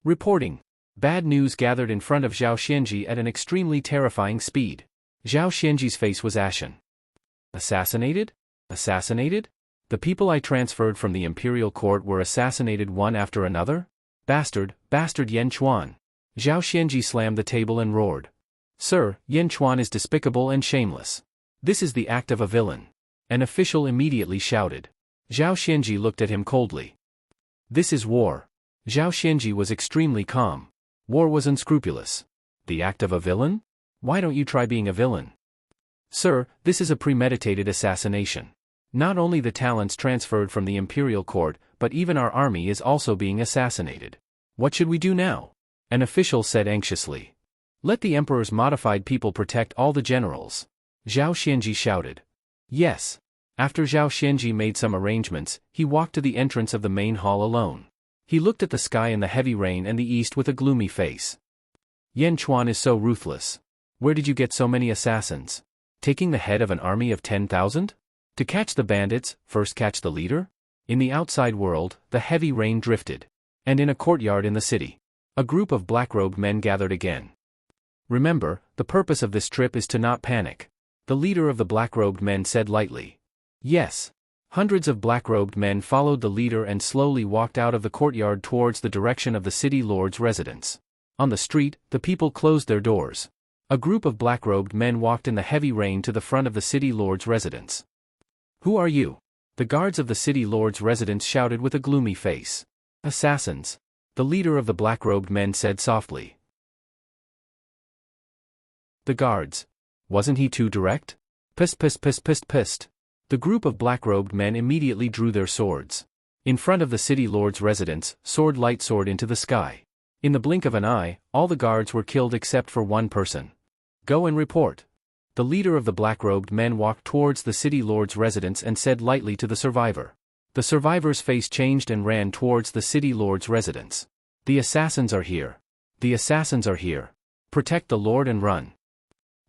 Reporting. Bad news gathered in front of Zhao Xianji at an extremely terrifying speed. Zhao Xianji's face was ashen. Assassinated? Assassinated? The people I transferred from the imperial court were assassinated one after another? Bastard, bastard Yan Chuan. Zhao Xianji slammed the table and roared. Sir, Yan Chuan is despicable and shameless. This is the act of a villain. An official immediately shouted. Zhao Xianji looked at him coldly. This is war. Zhao Xianji was extremely calm. War was unscrupulous. The act of a villain? Why don't you try being a villain? Sir, this is a premeditated assassination. Not only the talents transferred from the imperial court, but even our army is also being assassinated. What should we do now? An official said anxiously. Let the emperor's modified people protect all the generals. Zhao Xianji shouted. Yes. After Zhao Xianji made some arrangements, he walked to the entrance of the main hall alone. He looked at the sky in the heavy rain and the east with a gloomy face. Yan Chuan is so ruthless. Where did you get so many assassins? Taking the head of an army of 10,000? To catch the bandits, first catch the leader? In the outside world, the heavy rain drifted. And in a courtyard in the city, a group of black-robed men gathered again. Remember, the purpose of this trip is to not panic. The leader of the black-robed men said lightly. Yes. Hundreds of black-robed men followed the leader and slowly walked out of the courtyard towards the direction of the city lord's residence. On the street, the people closed their doors. A group of black-robed men walked in the heavy rain to the front of the city lord's residence. Who are you? The guards of the city lord's residence shouted with a gloomy face. Assassins. The leader of the black-robed men said softly. The guards. Wasn't he too direct? Pissed, pissed, pissed, pissed, pissed. The group of black-robed men immediately drew their swords. In front of the city lord's residence, sword light soared into the sky. In the blink of an eye, all the guards were killed except for one person. Go and report. The leader of the black-robed men walked towards the city lord's residence and said lightly to the survivor. The survivor's face changed and ran towards the city lord's residence. The assassins are here. The assassins are here. Protect the lord and run.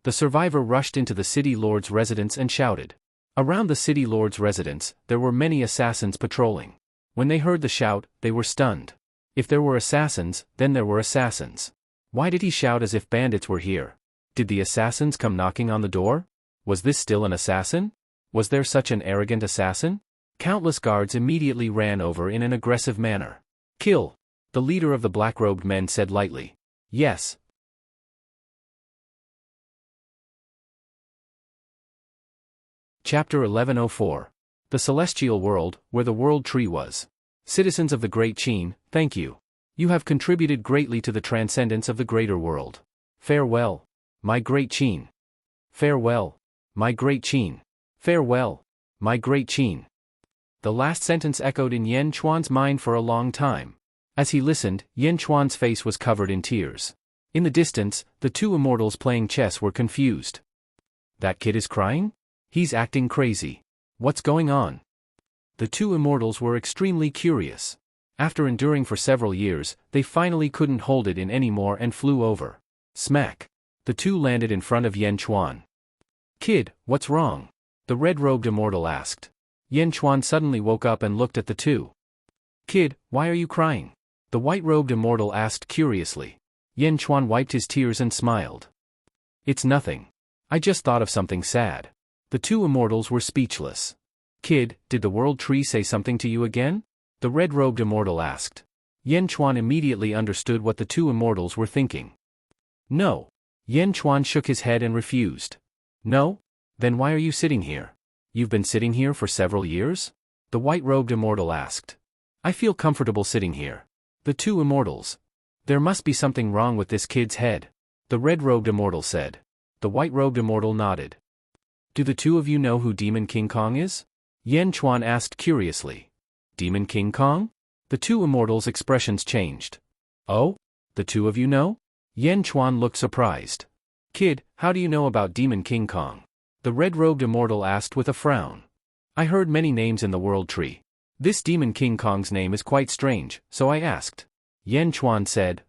The survivor rushed into the city lord's residence and shouted. Around the city lord's residence, there were many assassins patrolling. When they heard the shout, they were stunned. If there were assassins, then there were assassins. Why did he shout as if bandits were here? Did the assassins come knocking on the door? Was this still an assassin? Was there such an arrogant assassin? Countless guards immediately ran over in an aggressive manner. Kill! The leader of the black-robed men said lightly. Yes. Chapter 1104. The Celestial World, where the World Tree was. Citizens of the Great Qin, thank you. You have contributed greatly to the transcendence of the greater world. Farewell, my Great Qin. Farewell, my Great Qin. Farewell, my Great Qin. The last sentence echoed in Yan Chuan's mind for a long time. As he listened, Yan Chuan's face was covered in tears. In the distance, the two immortals playing chess were confused. That kid is crying? He's acting crazy. What's going on? The two immortals were extremely curious. After enduring for several years, they finally couldn't hold it in anymore and flew over. Smack! The two landed in front of Yan Chuan. Kid, what's wrong? The red-robed immortal asked. Yan Chuan suddenly woke up and looked at the two. Kid, why are you crying? The white-robed immortal asked curiously. Yan Chuan wiped his tears and smiled. It's nothing. I just thought of something sad. The two immortals were speechless. Kid, did the World Tree say something to you again? The red-robed immortal asked. Yan Chuan immediately understood what the two immortals were thinking. No. Yan Chuan shook his head and refused. No? Then why are you sitting here? You've been sitting here for several years? The white-robed immortal asked. I feel comfortable sitting here. The two immortals. There must be something wrong with this kid's head. The red-robed immortal said. The white-robed immortal nodded. Do the two of you know who Demon King Kong is? Yan Chuan asked curiously. Demon King Kong? The two immortals' expressions changed. Oh? The two of you know? Yan Chuan looked surprised. Kid, how do you know about Demon King Kong? The red-robed immortal asked with a frown. I heard many names in the World Tree. This Demon King Kong's name is quite strange, so I asked. Yan Chuan said.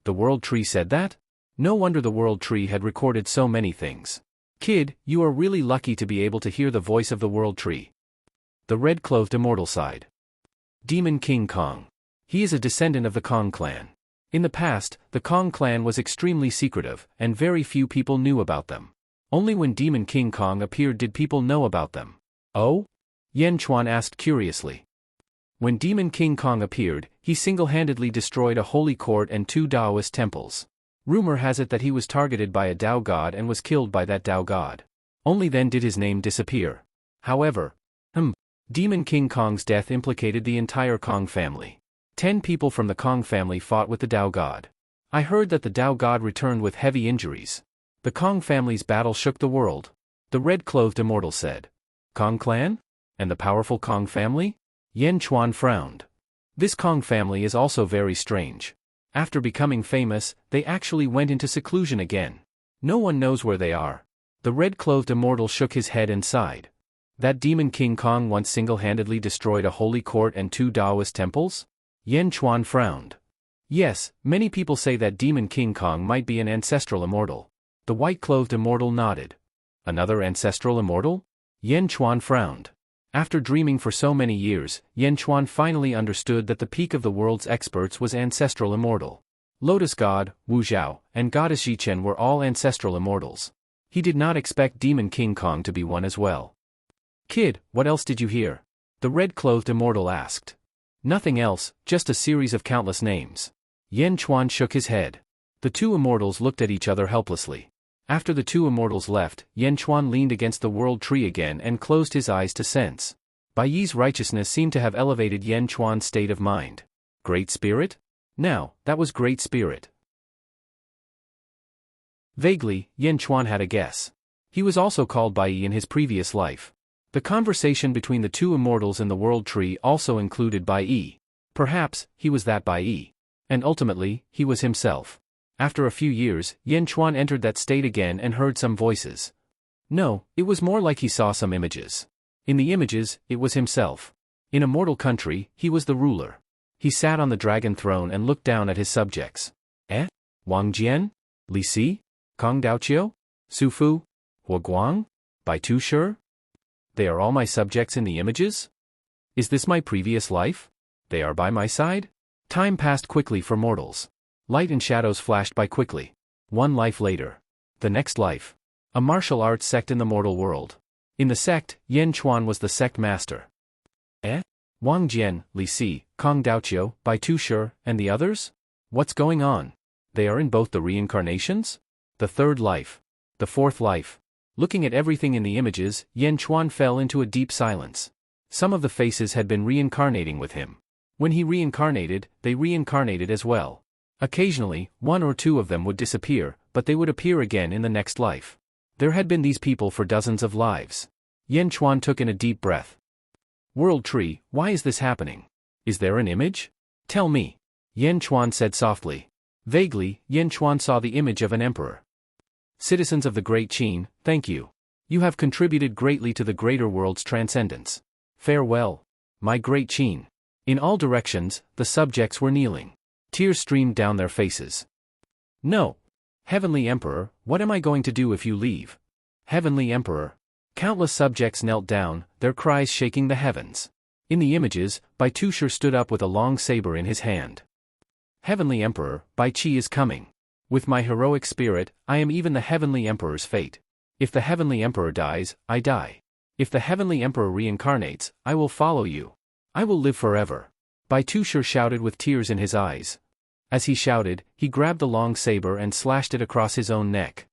The World Tree said that? No wonder the World Tree had recorded so many things. Kid, you are really lucky to be able to hear the voice of the World Tree. The red-clothed immortal sighed. Demon King Kong. He is a descendant of the Kong clan. In the past, the Kong clan was extremely secretive, and very few people knew about them. Only when Demon King Kong appeared did people know about them. Oh? Yan Chuan asked curiously. When Demon King Kong appeared, he single-handedly destroyed a holy court and 2 Taoist temples. Rumor has it that he was targeted by a Tao god and was killed by that Tao god. Only then did his name disappear. However, Demon King Kong's death implicated the entire Kong family. 10 people from the Kong family fought with the Tao god. I heard that the Tao god returned with heavy injuries. The Kong family's battle shook the world. The red-clothed immortal said. Kong clan? And the powerful Kong family? Yan Chuan frowned. This Kong family is also very strange. After becoming famous, they actually went into seclusion again. No one knows where they are. The red-clothed immortal shook his head and sighed. That Demon King Kong once single-handedly destroyed a holy court and 2 Taoist temples? Yan Chuan frowned. Yes, many people say that Demon King Kong might be an ancestral immortal. The white-clothed immortal nodded. Another ancestral immortal? Yan Chuan frowned. After dreaming for so many years, Yan Chuan finally understood that the peak of the world's experts was ancestral immortal. Lotus God, Wu Zhao, and Goddess Yichen were all ancestral immortals. He did not expect Demon King Kong to be one as well. Kid, what else did you hear? The red-clothed immortal asked. Nothing else, just a series of countless names. Yan Chuan shook his head. The two immortals looked at each other helplessly. After the two immortals left, Yan Chuan leaned against the World Tree again and closed his eyes to sense. Bai Yi's righteousness seemed to have elevated Yan Chuan's state of mind. Great Spirit? Now, that was Great Spirit. Vaguely, Yan Chuan had a guess. He was also called Bai Yi in his previous life. The conversation between the two immortals in the World Tree also included Bai Yi. Perhaps, he was that Bai Yi. And ultimately, he was himself. After a few years, Yan Chuan entered that state again and heard some voices. No, it was more like he saw some images. In the images, it was himself. In a mortal country, he was the ruler. He sat on the dragon throne and looked down at his subjects. Wang Jian? Li Si? Kong Daoqiu? Su Fu? Hua Guang? Bai Tu Shi? They are all my subjects in the images? Is this my previous life? They are by my side? Time passed quickly for mortals. Light and shadows flashed by quickly. One life later. The next life. A martial arts sect in the mortal world. In the sect, Yan Chuan was the sect master. Wang Jian, Li Si, Kong Daoqiu, Bai Tushi, and the others? What's going on? They are in both the reincarnations? The third life. The fourth life. Looking at everything in the images, Yan Chuan fell into a deep silence. Some of the faces had been reincarnating with him. When he reincarnated, they reincarnated as well. Occasionally, one or two of them would disappear, but they would appear again in the next life. There had been these people for dozens of lives. Yan Chuan took in a deep breath. World Tree, why is this happening? Is there an image? Tell me. Yan Chuan said softly. Vaguely, Yan Chuan saw the image of an emperor. Citizens of the Great Qin, thank you. You have contributed greatly to the greater world's transcendence. Farewell. My Great Qin. In all directions, the subjects were kneeling. Tears streamed down their faces. No. Heavenly Emperor, what am I going to do if you leave? Heavenly Emperor. Countless subjects knelt down, their cries shaking the heavens. In the images, Bai Tushi stood up with a long saber in his hand. Heavenly Emperor, Bai Qi is coming. With my heroic spirit, I am even the Heavenly Emperor's fate. If the Heavenly Emperor dies, I die. If the Heavenly Emperor reincarnates, I will follow you. I will live forever. Bai Tushi shouted with tears in his eyes. As he shouted, he grabbed the long saber and slashed it across his own neck.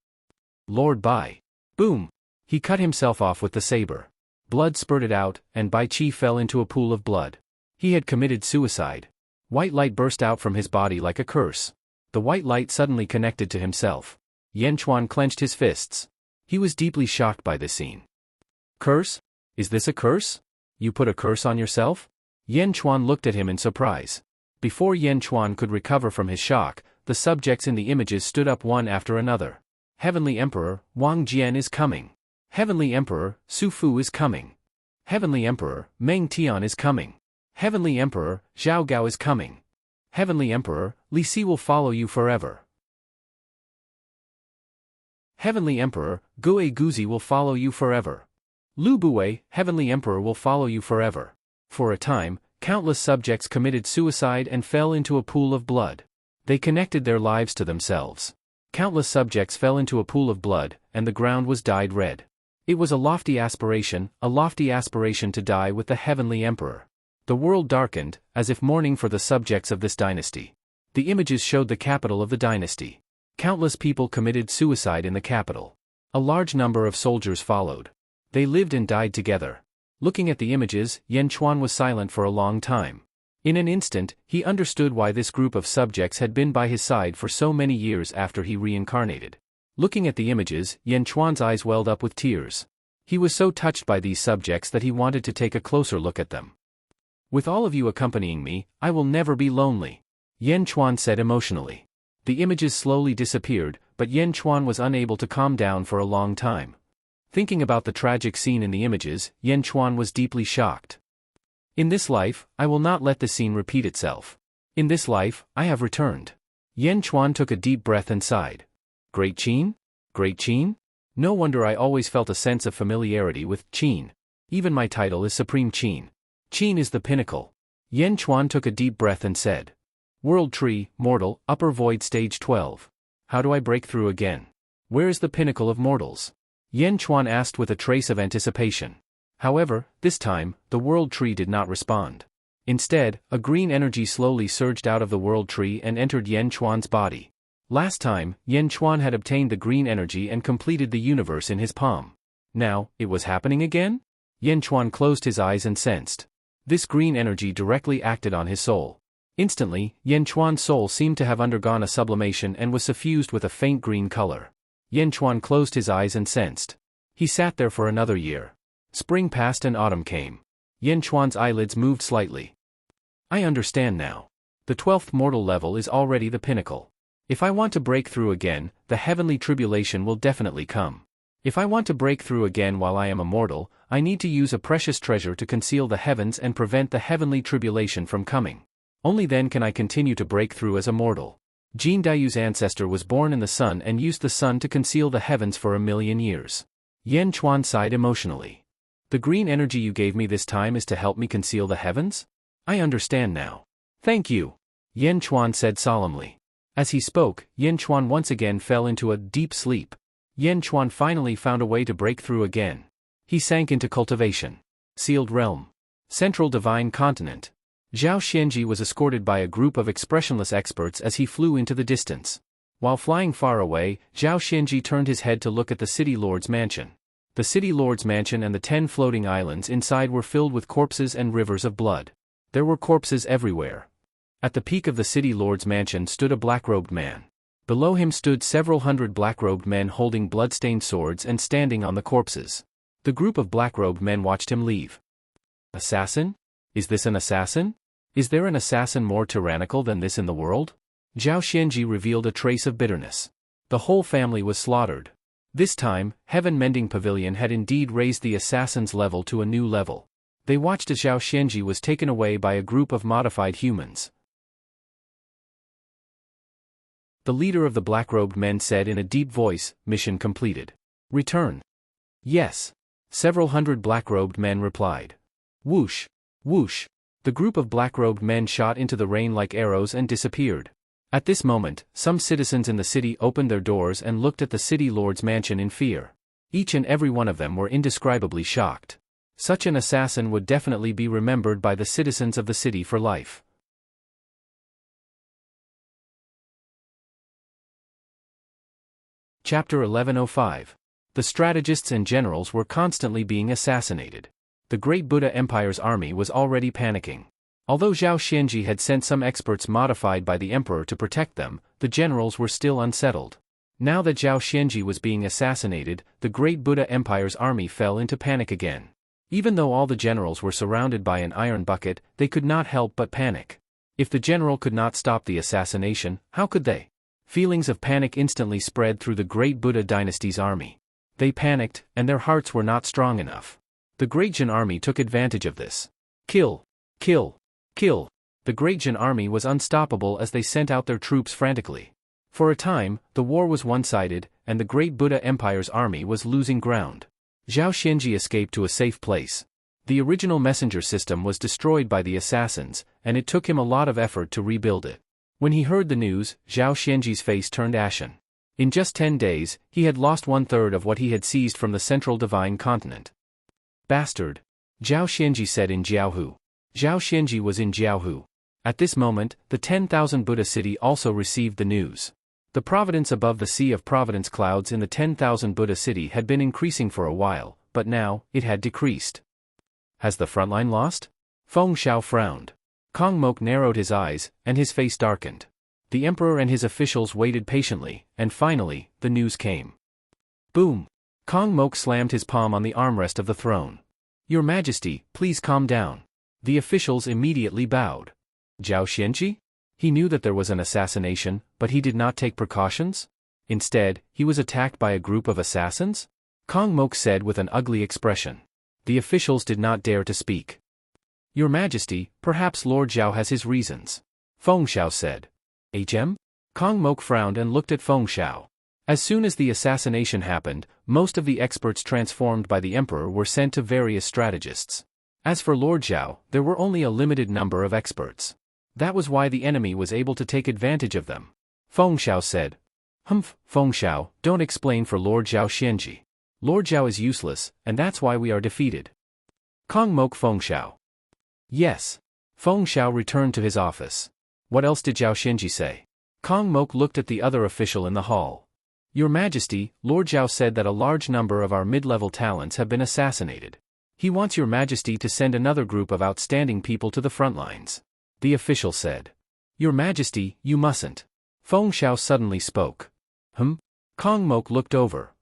Lord Bai. Boom! He cut himself off with the saber. Blood spurted out, and Bai Qi fell into a pool of blood. He had committed suicide. White light burst out from his body like a curse. The white light suddenly connected to himself. Yan Chuan clenched his fists. He was deeply shocked by this scene. Curse? Is this a curse? You put a curse on yourself? Yan Chuan looked at him in surprise. Before Yan Chuan could recover from his shock, the subjects in the images stood up one after another. Heavenly Emperor, Wang Jian is coming. Heavenly Emperor, Su Fu is coming. Heavenly Emperor, Meng Tian is coming. Heavenly Emperor, Zhao Gao is coming. Heavenly Emperor, Li Si will follow you forever. Heavenly Emperor, Gue Guzi will follow you forever. Lu Bue, Heavenly Emperor will follow you forever. For a time, countless subjects committed suicide and fell into a pool of blood. They connected their lives to themselves. Countless subjects fell into a pool of blood, and the ground was dyed red. It was a lofty aspiration to die with the Heavenly Emperor. The world darkened, as if mourning for the subjects of this dynasty. The images showed the capital of the dynasty. Countless people committed suicide in the capital. A large number of soldiers followed. They lived and died together. Looking at the images, Yan Chuan was silent for a long time. In an instant, he understood why this group of subjects had been by his side for so many years after he reincarnated. Looking at the images, Yan Chuan's eyes welled up with tears. He was so touched by these subjects that he wanted to take a closer look at them. With all of you accompanying me, I will never be lonely, Yan Chuan said emotionally. The images slowly disappeared, but Yan Chuan was unable to calm down for a long time. Thinking about the tragic scene in the images, Yan Chuan was deeply shocked. In this life, I will not let the scene repeat itself. In this life, I have returned. Yan Chuan took a deep breath and sighed. Great Qin? Great Qin? No wonder I always felt a sense of familiarity with Qin. Even my title is Supreme Qin. Qin is the pinnacle. Yan Chuan took a deep breath and said. World Tree, Mortal, Upper Void Stage 12. How do I break through again? Where is the pinnacle of mortals? Yan Chuan asked with a trace of anticipation. However, this time, the World Tree did not respond. Instead, a green energy slowly surged out of the World Tree and entered Yan Chuan's body. Last time, Yan Chuan had obtained the green energy and completed the universe in his palm. Now, it was happening again? Yan Chuan closed his eyes and sensed. This green energy directly acted on his soul. Instantly, Yan Chuan's soul seemed to have undergone a sublimation and was suffused with a faint green color. Yan Chuan closed his eyes and sensed. He sat there for another year. Spring passed and autumn came. Yan Chuan's eyelids moved slightly. I understand now. The 12th mortal level is already the pinnacle. If I want to break through again, the heavenly tribulation will definitely come. If I want to break through again while I am a mortal, I need to use a precious treasure to conceal the heavens and prevent the heavenly tribulation from coming. Only then can I continue to break through as a mortal. Jin Dayu's ancestor was born in the sun and used the sun to conceal the heavens for 1,000,000 years. Yan Chuan sighed emotionally. The green energy you gave me this time is to help me conceal the heavens? I understand now. Thank you, Yan Chuan said solemnly. As he spoke, Yan Chuan once again fell into a deep sleep. Yan Chuan finally found a way to break through again. He sank into cultivation. Sealed realm. Central divine continent. Zhao Xianji was escorted by a group of expressionless experts as he flew into the distance. While flying far away, Zhao Xianji turned his head to look at the city lord's mansion. The city lord's mansion and the 10 floating islands inside were filled with corpses and rivers of blood. There were corpses everywhere. At the peak of the city lord's mansion stood a black-robed man. Below him stood several hundred black-robed men holding blood-stained swords and standing on the corpses. The group of black-robed men watched him leave. Assassin? Is this an assassin? Is there an assassin more tyrannical than this in the world? Zhao Xianji revealed a trace of bitterness. The whole family was slaughtered. This time, Heaven Mending Pavilion had indeed raised the assassin's level to a new level. They watched as Zhao Xianji was taken away by a group of modified humans. The leader of the black-robed men said in a deep voice, "Mission completed. Return." "Yes." Several hundred black-robed men replied. Whoosh! Whoosh! The group of black-robed men shot into the rain like arrows and disappeared. At this moment, some citizens in the city opened their doors and looked at the city lord's mansion in fear. Each and every one of them were indescribably shocked. Such an assassin would definitely be remembered by the citizens of the city for life. Chapter 1105. The strategists and generals were constantly being assassinated. The Great Buddha Empire's army was already panicking. Although Zhao Xianji had sent some experts modified by the emperor to protect them, the generals were still unsettled. Now that Zhao Xianji was being assassinated, the Great Buddha Empire's army fell into panic again. Even though all the generals were surrounded by an iron bucket, they could not help but panic. If the general could not stop the assassination, how could they? Feelings of panic instantly spread through the Great Buddha dynasty's army. They panicked, and their hearts were not strong enough. The Great Jin army took advantage of this. Kill! Kill! Kill! The Great Jin army was unstoppable as they sent out their troops frantically. For a time, the war was one-sided, and the Great Buddha Empire's army was losing ground. Zhao Xianji escaped to a safe place. The original messenger system was destroyed by the assassins, and it took him a lot of effort to rebuild it. When he heard the news, Zhao Xianji's face turned ashen. In just 10 days, he had lost 1/3 of what he had seized from the central divine continent. Bastard! Zhao Xianji said in Jiaohu. Zhao Xianji was in Jiaohu. At this moment, the 10,000 Buddha city also received the news. The providence above the Sea of Providence clouds in the 10,000 Buddha city had been increasing for a while, but now, it had decreased. Has the frontline lost? Feng Xiao frowned. Kong Mok narrowed his eyes, and his face darkened. The emperor and his officials waited patiently, and finally, the news came. Boom! Kong Mok slammed his palm on the armrest of the throne. Your Majesty, please calm down. The officials immediately bowed. Zhao Xianji? He knew that there was an assassination, but he did not take precautions? Instead, he was attacked by a group of assassins? Kong Mok said with an ugly expression. The officials did not dare to speak. Your Majesty, perhaps Lord Zhao has his reasons. Feng Xiao said. Kong Mok frowned and looked at Feng Xiao. As soon as the assassination happened, most of the experts transformed by the emperor were sent to various strategists. As for Lord Zhao, there were only a limited number of experts. That was why the enemy was able to take advantage of them. Feng Xiao said. Humph, Feng Xiao, don't explain for Lord Zhao Xianji. Lord Zhao is useless, and that's why we are defeated. Kong Mok Feng Xiao. Yes. Feng Xiao returned to his office. What else did Zhao Xianji say? Kong Mok looked at the other official in the hall. Your Majesty, Lord Zhao said that a large number of our mid-level talents have been assassinated. He wants Your Majesty to send another group of outstanding people to the front lines. The official said. Your Majesty, you mustn't. Feng Xiao suddenly spoke. Kong Mok looked over.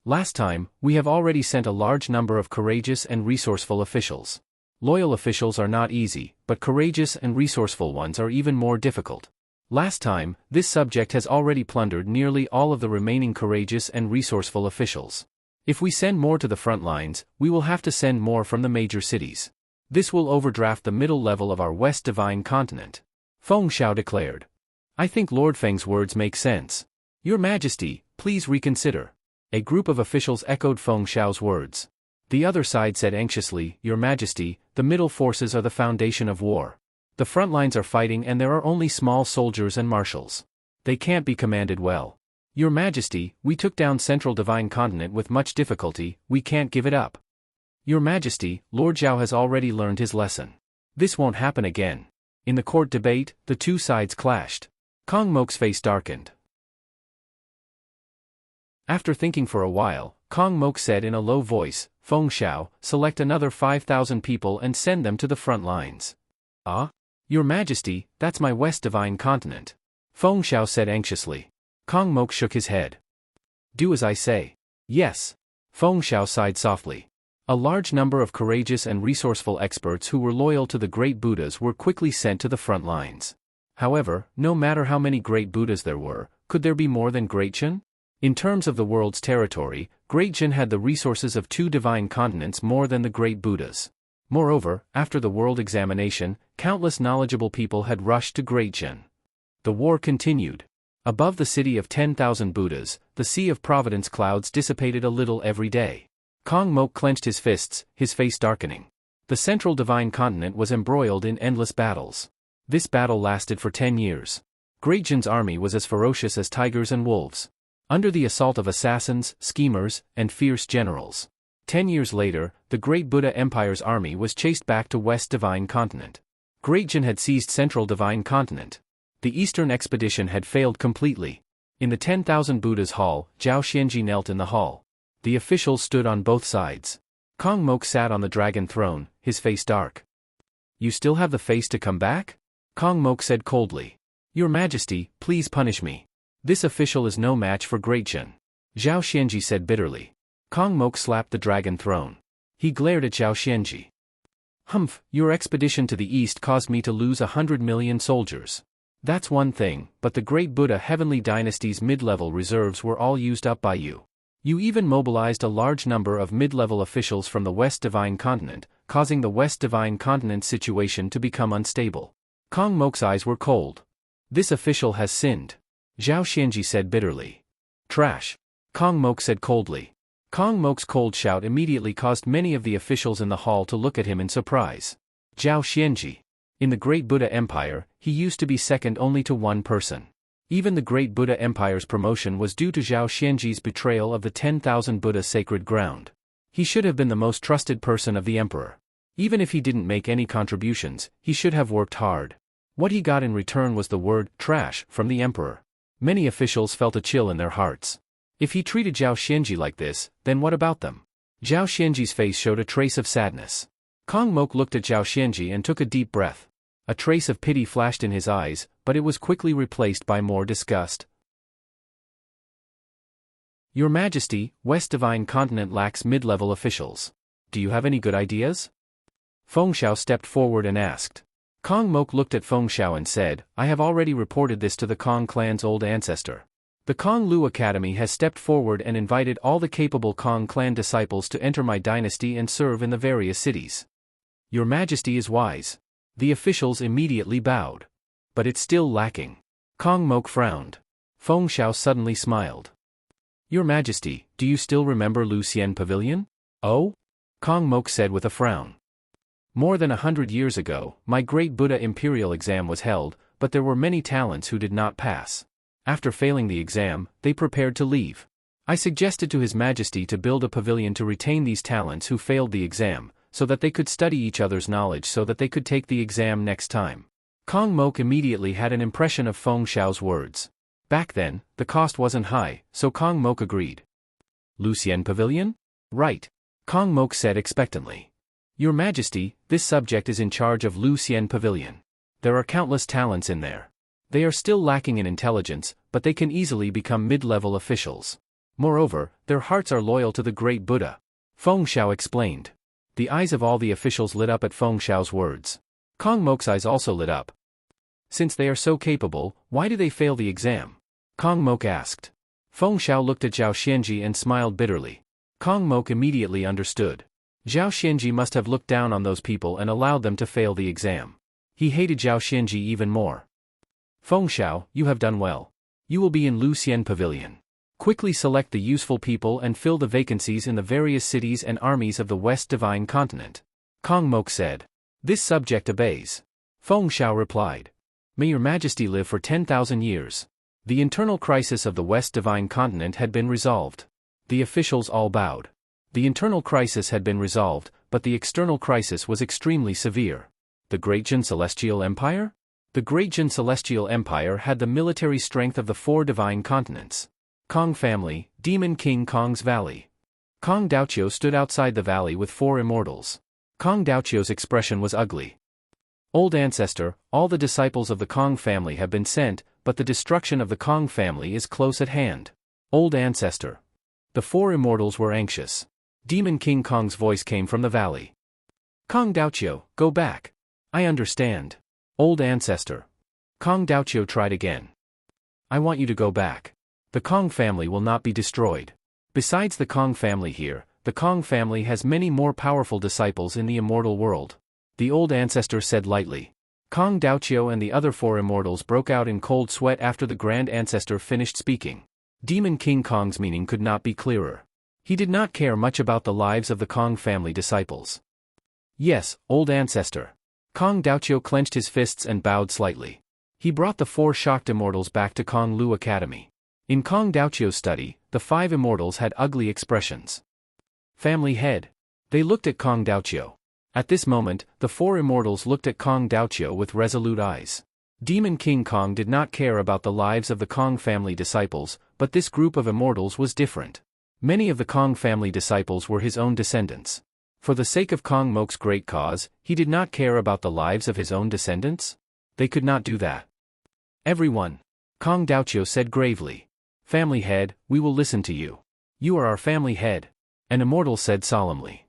Last time, we have already sent a large number of courageous and resourceful officials. Loyal officials are not easy, but courageous and resourceful ones are even more difficult. Last time, this subject has already plundered nearly all of the remaining courageous and resourceful officials. If we send more to the front lines, we will have to send more from the major cities. This will overdraft the middle level of our West Divine Continent. Feng Xiao declared. I think Lord Feng's words make sense. Your Majesty, please reconsider. A group of officials echoed Feng Xiao's words. The other side said anxiously, Your Majesty, the middle forces are the foundation of war. The front lines are fighting and there are only small soldiers and marshals. They can't be commanded well. Your Majesty, we took down Central Divine Continent with much difficulty, we can't give it up. Your Majesty, Lord Zhao has already learned his lesson. This won't happen again. In the court debate, the two sides clashed. Kong Mok's face darkened. After thinking for a while, Kong Mok said in a low voice, Feng Xiao, select another 5,000 people and send them to the front lines. Ah? Your Majesty, that's my West Divine Continent. Feng Xiao said anxiously. Kong Mok shook his head. Do as I say. Yes. Feng Xiao sighed softly. A large number of courageous and resourceful experts who were loyal to the great Buddhas were quickly sent to the front lines. However, no matter how many great Buddhas there were, could there be more than Great Jin? In terms of the world's territory, Great Jin had the resources of 2 divine continents more than the great Buddhas. Moreover, after the world examination, countless knowledgeable people had rushed to Great Jin. The war continued. Above the city of 10,000 Buddhas, the sea of providence clouds dissipated a little every day. Kong Mok clenched his fists, his face darkening. The central divine continent was embroiled in endless battles. This battle lasted for 10 years. Great Jin's army was as ferocious as tigers and wolves. Under the assault of assassins, schemers, and fierce generals. 10 years later, the Great Buddha Empire's army was chased back to West Divine Continent. Great Jin had seized Central Divine Continent. The Eastern expedition had failed completely. In the 10,000 Buddhas hall, Zhao Xianji knelt in the hall. The officials stood on both sides. Kong Mok sat on the dragon throne, his face dark. You still have the face to come back? Kong Mok said coldly. Your Majesty, please punish me. This official is no match for Great Jin. Zhao Xianji said bitterly. Kong Mok slapped the dragon throne. He glared at Zhao Xianji. Humph, your expedition to the east caused me to lose 100 million soldiers. That's one thing, but the great Buddha Heavenly Dynasty's mid-level reserves were all used up by you. You even mobilized a large number of mid-level officials from the West Divine Continent, causing the West Divine Continent situation to become unstable. Kong Mok's eyes were cold. This official has sinned. Zhao Xianji said bitterly. Trash. Kong Mok said coldly. Kong Mok's cold shout immediately caused many of the officials in the hall to look at him in surprise. Zhao Xianji. In the Great Buddha Empire, he used to be second only to one person. Even the Great Buddha Empire's promotion was due to Zhao Xianji's betrayal of the 10,000 Buddha sacred ground. He should have been the most trusted person of the emperor. Even if he didn't make any contributions, he should have worked hard. What he got in return was the word, trash, from the emperor. Many officials felt a chill in their hearts. If he treated Zhao Xianji like this, then what about them? Zhao Xianji's face showed a trace of sadness. Kong Mok looked at Zhao Xianji and took a deep breath. A trace of pity flashed in his eyes, but it was quickly replaced by more disgust. Your Majesty, West Divine Continent lacks mid-level officials. Do you have any good ideas? Feng Xiao stepped forward and asked. Kong Mok looked at Feng Xiao and said, I have already reported this to the Kong clan's old ancestor. The Kong Lu Academy has stepped forward and invited all the capable Kong clan disciples to enter my dynasty and serve in the various cities. Your Majesty is wise. The officials immediately bowed. But it's still lacking. Kong Mok frowned. Feng Xiao suddenly smiled. Your Majesty, do you still remember Lu Xian Pavilion? Oh? Kong Mok said with a frown. More than 100 years ago, my Great Buddha Imperial exam was held, but there were many talents who did not pass. After failing the exam, they prepared to leave. I suggested to His Majesty to build a pavilion to retain these talents who failed the exam, so that they could study each other's knowledge so that they could take the exam next time. Kong Mok immediately had an impression of Feng Xiao's words. Back then, the cost wasn't high, so Kong Mok agreed. Lu Xian Pavilion? Right. Kong Mok said expectantly. Your Majesty, this subject is in charge of Lu Xian Pavilion. There are countless talents in there. They are still lacking in intelligence, but they can easily become mid-level officials. Moreover, their hearts are loyal to the great Buddha. Feng Xiao explained. The eyes of all the officials lit up at Feng Xiao's words. Kong Mok's eyes also lit up. Since they are so capable, why do they fail the exam? Kong Mok asked. Feng Xiao looked at Zhao Xianji and smiled bitterly. Kong Mok immediately understood. Zhao Xianji must have looked down on those people and allowed them to fail the exam. He hated Zhao Xianji even more. Feng Xiao, you have done well. You will be in Lu Xian Pavilion. Quickly select the useful people and fill the vacancies in the various cities and armies of the West Divine Continent. Kong Mok said. This subject obeys. Feng Xiao replied. May your Majesty live for 10,000 years. The internal crisis of the West Divine Continent had been resolved. The officials all bowed. The internal crisis had been resolved, but the external crisis was extremely severe. The Great Jin Celestial Empire? The Great Jin Celestial Empire had the military strength of the 4 divine continents. Kong family, Demon King Kong's Valley. Kong Daoqiu stood outside the valley with 4 immortals. Kong Daoqiu's expression was ugly. Old ancestor, all the disciples of the Kong family have been sent, but the destruction of the Kong family is close at hand. Old ancestor. The 4 immortals were anxious. Demon King Kong's voice came from the valley. Kong Daoqiu, go back. I understand. Old ancestor. Kong Daoqiu tried again. I want you to go back. The Kong family will not be destroyed. Besides the Kong family here, the Kong family has many more powerful disciples in the immortal world. The old ancestor said lightly. Kong Daoqiu and the other 4 immortals broke out in cold sweat after the grand ancestor finished speaking. Demon King Kong's meaning could not be clearer. He did not care much about the lives of the Kong family disciples. Yes, old ancestor. Kong Daoqiu clenched his fists and bowed slightly. He brought the 4 shocked immortals back to Kong Lu Academy. In Kong Daoqiu's study, the 5 immortals had ugly expressions. Family head. They looked at Kong Daoqiu. At this moment, the 4 immortals looked at Kong Daoqiu with resolute eyes. Demon King Kong did not care about the lives of the Kong family disciples, but this group of immortals was different. Many of the Kong family disciples were his own descendants. For the sake of Kong Mok's great cause, he did not care about the lives of his own descendants? They could not do that. Everyone. Kong Daoqiu said gravely. Family head, we will listen to you. You are our family head. An immortal said solemnly.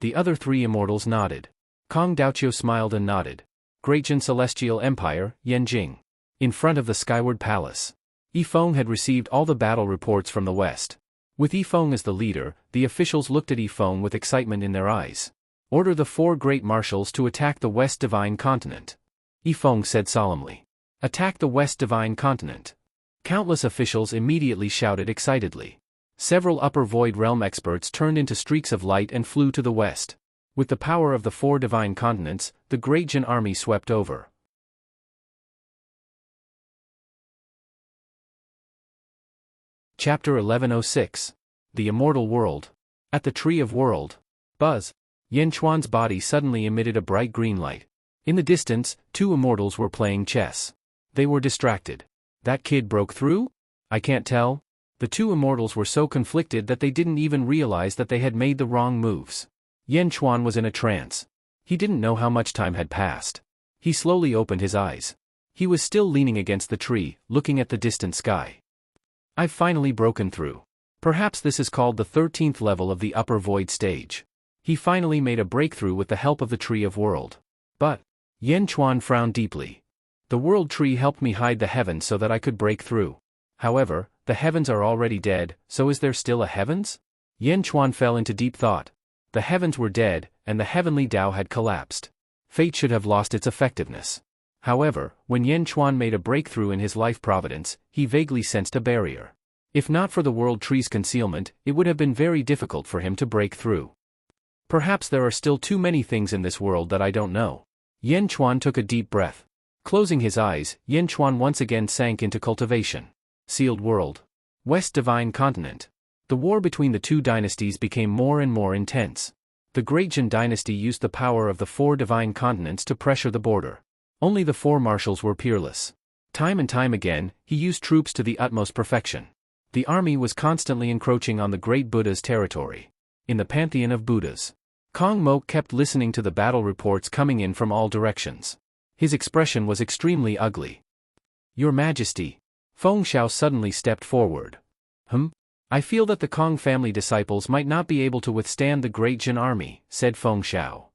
The other 3 immortals nodded. Kong Daoqiu smiled and nodded. Great Jin Celestial Empire, Yanjing. In front of the Skyward Palace. Yifeng had received all the battle reports from the west. With Yifeng as the leader, the officials looked at Yifeng with excitement in their eyes. Order the 4 great marshals to attack the West Divine Continent. Yifeng said solemnly. Attack the West Divine Continent. Countless officials immediately shouted excitedly. Several upper void realm experts turned into streaks of light and flew to the west. With the power of the 4 divine continents, the Great Jin army swept over. Chapter 1106. The Immortal World. At the Tree of World. Buzz. Yan Chuan's body suddenly emitted a bright green light. In the distance, 2 immortals were playing chess. They were distracted. That kid broke through? I can't tell. The 2 immortals were so conflicted that they didn't even realize that they had made the wrong moves. Yan Chuan was in a trance. He didn't know how much time had passed. He slowly opened his eyes. He was still leaning against the tree, looking at the distant sky. I've finally broken through. Perhaps this is called the 13th level of the upper void stage. He finally made a breakthrough with the help of the Tree of World. But, Yan Chuan frowned deeply. The World Tree helped me hide the heavens so that I could break through. However, the heavens are already dead, so is there still a heavens? Yan Chuan fell into deep thought. The heavens were dead, and the heavenly Tao had collapsed. Fate should have lost its effectiveness. However, when Yan Chuan made a breakthrough in his life providence, he vaguely sensed a barrier. If not for the World Tree's concealment, it would have been very difficult for him to break through. Perhaps there are still too many things in this world that I don't know. Yan Chuan took a deep breath. Closing his eyes, Yan Chuan once again sank into cultivation. Sealed World. West Divine Continent. The war between the 2 dynasties became more and more intense. The Great Jin dynasty used the power of the 4 divine continents to pressure the border. Only the 4 marshals were peerless. Time and time again, he used troops to the utmost perfection. The army was constantly encroaching on the great Buddha's territory. In the pantheon of Buddhas, Kong Mok kept listening to the battle reports coming in from all directions. His expression was extremely ugly. Your Majesty. Feng Xiao suddenly stepped forward. I feel that the Kong family disciples might not be able to withstand the Great Jin army, said Feng Xiao.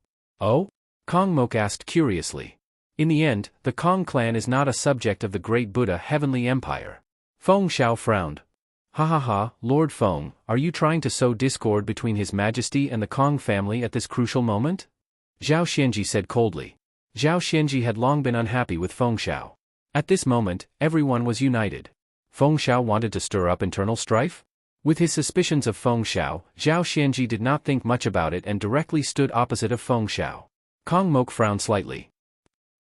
Oh? Kong Mok asked curiously. In the end, the Kong clan is not a subject of the great Buddha Heavenly Empire. Feng Xiao frowned. Ha, Lord Feng, are you trying to sow discord between His Majesty and the Kong family at this crucial moment? Zhao Xianji said coldly. Zhao Xianji had long been unhappy with Feng Xiao. At this moment, everyone was united. Feng Xiao wanted to stir up internal strife? With his suspicions of Feng Xiao, Zhao Xianji did not think much about it and directly stood opposite of Feng Xiao. Kong Mok frowned slightly.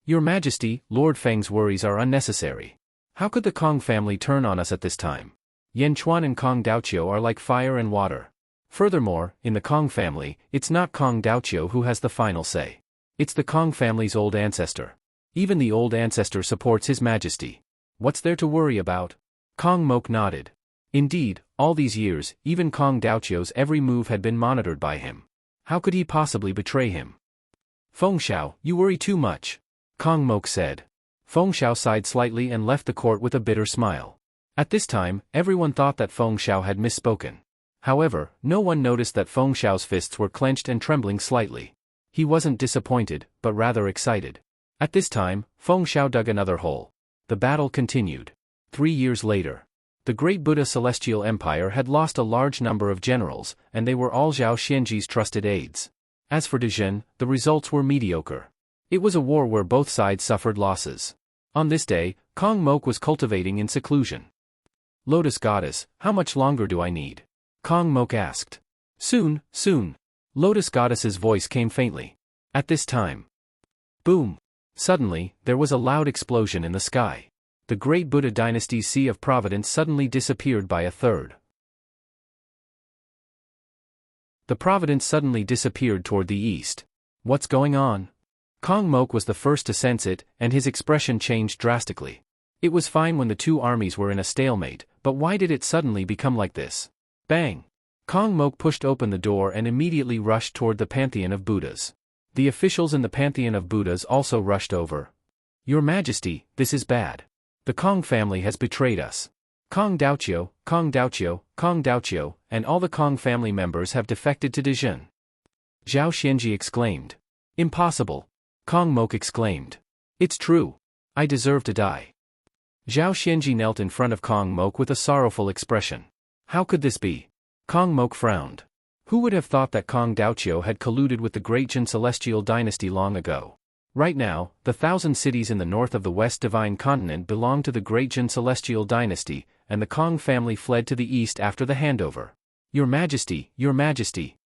Your Majesty, Lord Feng's worries are unnecessary. How could the Kong family turn on us at this time? Yan Chuan and Kong Daoqiu are like fire and water. Furthermore, in the Kong family, it's not Kong Daoqiu who has the final say. It's the Kong family's old ancestor. Even the old ancestor supports His Majesty. What's there to worry about? Kong Mok nodded. Indeed, all these years, even Kong Daoqiu's every move had been monitored by him. How could he possibly betray him? Feng Xiao, you worry too much, Kong Mok said. Feng Xiao sighed slightly and left the court with a bitter smile. At this time, everyone thought that Feng Xiao had misspoken. However, no one noticed that Feng Xiao's fists were clenched and trembling slightly. He wasn't disappointed, but rather excited. At this time, Feng Xiao dug another hole. The battle continued. 3 years later. The great Buddha Celestial Empire had lost a large number of generals, and they were all Zhao Xianji's trusted aides. As for Dezhen, the results were mediocre. It was a war where both sides suffered losses. On this day, Kong Mok was cultivating in seclusion. Lotus Goddess, how much longer do I need? Kong Mok asked. Soon, soon. Lotus Goddess's voice came faintly. At this time. Boom. Suddenly, there was a loud explosion in the sky. The great Buddha dynasty's Sea of Providence suddenly disappeared by a third. The Providence suddenly disappeared toward the east. What's going on? Kong Mok was the first to sense it, and his expression changed drastically. It was fine when the two armies were in a stalemate, but why did it suddenly become like this? Bang! Kong Mok pushed open the door and immediately rushed toward the Pantheon of Buddhas. The officials in the Pantheon of Buddhas also rushed over. Your Majesty, this is bad. The Kong family has betrayed us. Kong Daoqiu, Kong Daoqiu, Kong Daoqiu, and all the Kong family members have defected to Dezhen. Zhao Xianji exclaimed. Impossible. Kong Mok exclaimed. It's true. I deserve to die. Zhao Xianji knelt in front of Kong Mok with a sorrowful expression. How could this be? Kong Mok frowned. Who would have thought that Kong Daoqiu had colluded with the great Jin Celestial dynasty long ago? Right now, the 1,000 cities in the north of the West Divine Continent belong to the great Jin Celestial dynasty, and the Kong family fled to the east after the handover. Your Majesty, Your Majesty!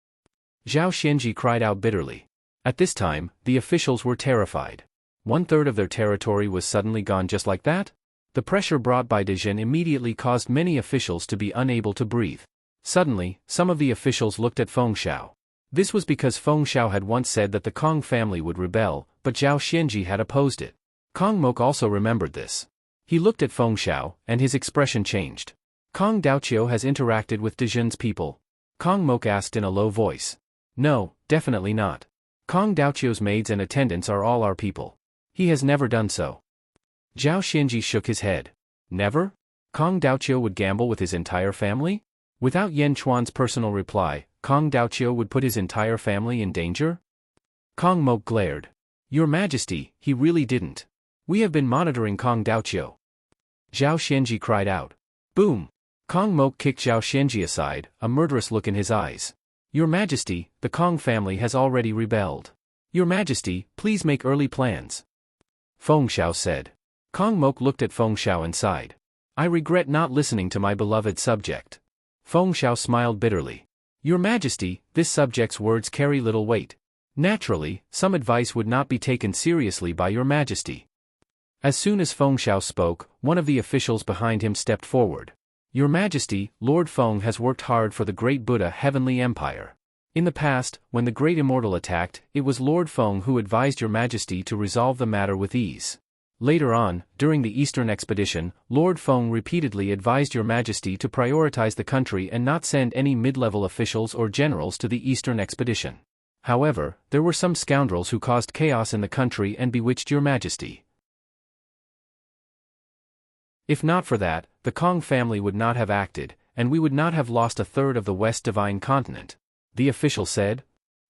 Zhao Xianji cried out bitterly. At this time, the officials were terrified. 1/3 of their territory was suddenly gone just like that? The pressure brought by Dezhen immediately caused many officials to be unable to breathe. Suddenly, some of the officials looked at Feng Xiao. This was because Feng Xiao had once said that the Kong family would rebel, but Zhao Xianji had opposed it. Kong Mok also remembered this. He looked at Feng Xiao, and his expression changed. Kong Daoqiu has interacted with Dezhen's people? Kong Mok asked in a low voice. No, definitely not. Kong Daoqiu's maids and attendants are all our people. He has never done so. Zhao Xianji shook his head. Never? Kong Daoqiu would gamble with his entire family? Without Yan Chuan's personal reply, Kong Daoqiu would put his entire family in danger? Kong Mok glared. Your Majesty, he really didn't. We have been monitoring Kong Daoqiu. Zhao Xianji cried out. Boom! Kong Mok kicked Zhao Xianji aside, a murderous look in his eyes. Your Majesty, the Kong family has already rebelled. Your Majesty, please make early plans. Feng Xiao said. Kong Mok looked at Feng Xiao and sighed. I regret not listening to my beloved subject. Feng Xiao smiled bitterly. Your Majesty, this subject's words carry little weight. Naturally, some advice would not be taken seriously by Your Majesty. As soon as Feng Xiao spoke, one of the officials behind him stepped forward. Your Majesty, Lord Feng has worked hard for the great Buddha Heavenly Empire. In the past, when the great Immortal attacked, it was Lord Feng who advised Your Majesty to resolve the matter with ease. Later on, during the Eastern expedition, Lord Feng repeatedly advised Your Majesty to prioritize the country and not send any mid-level officials or generals to the Eastern expedition. However, there were some scoundrels who caused chaos in the country and bewitched Your Majesty. If not for that, the Kong family would not have acted, and we would not have lost 1/3 of the West Divine Continent. The official said.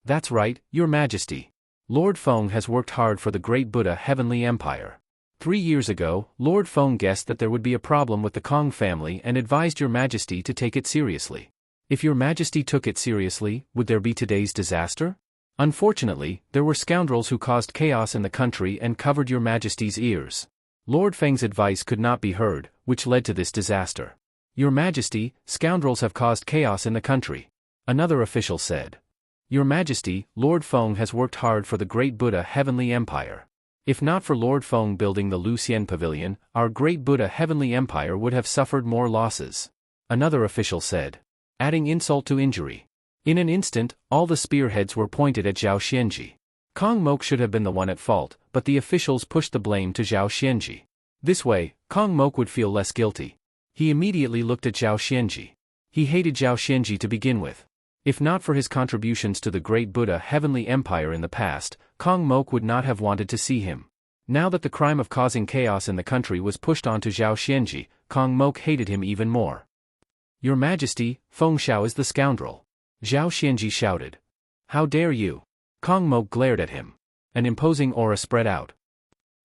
That's right, Your Majesty. Lord Feng has worked hard for the great Buddha Heavenly Empire. 3 years ago, Lord Feng guessed that there would be a problem with the Kong family and advised Your Majesty to take it seriously. If Your Majesty took it seriously, would there be today's disaster? Unfortunately, there were scoundrels who caused chaos in the country and covered Your Majesty's ears. Lord Feng's advice could not be heard, which led to this disaster. Your Majesty, scoundrels have caused chaos in the country. Another official said. Your Majesty, Lord Feng has worked hard for the great Buddha Heavenly Empire. If not for Lord Feng building the Lucian Pavilion, our great Buddha Heavenly Empire would have suffered more losses. Another official said, adding insult to injury. In an instant, all the spearheads were pointed at Zhao Xianji. Kong Mok should have been the one at fault, but the officials pushed the blame to Zhao Xianji. This way, Kong Mok would feel less guilty. He immediately looked at Zhao Xianji. He hated Zhao Xianji to begin with. If not for his contributions to the great Buddha Heavenly Empire in the past, Kong Mok would not have wanted to see him. Now that the crime of causing chaos in the country was pushed onto Zhao Xianji, Kong Mok hated him even more. Your Majesty, Feng Xiao is the scoundrel. Zhao Xianji shouted. How dare you? Kong Mok glared at him. An imposing aura spread out.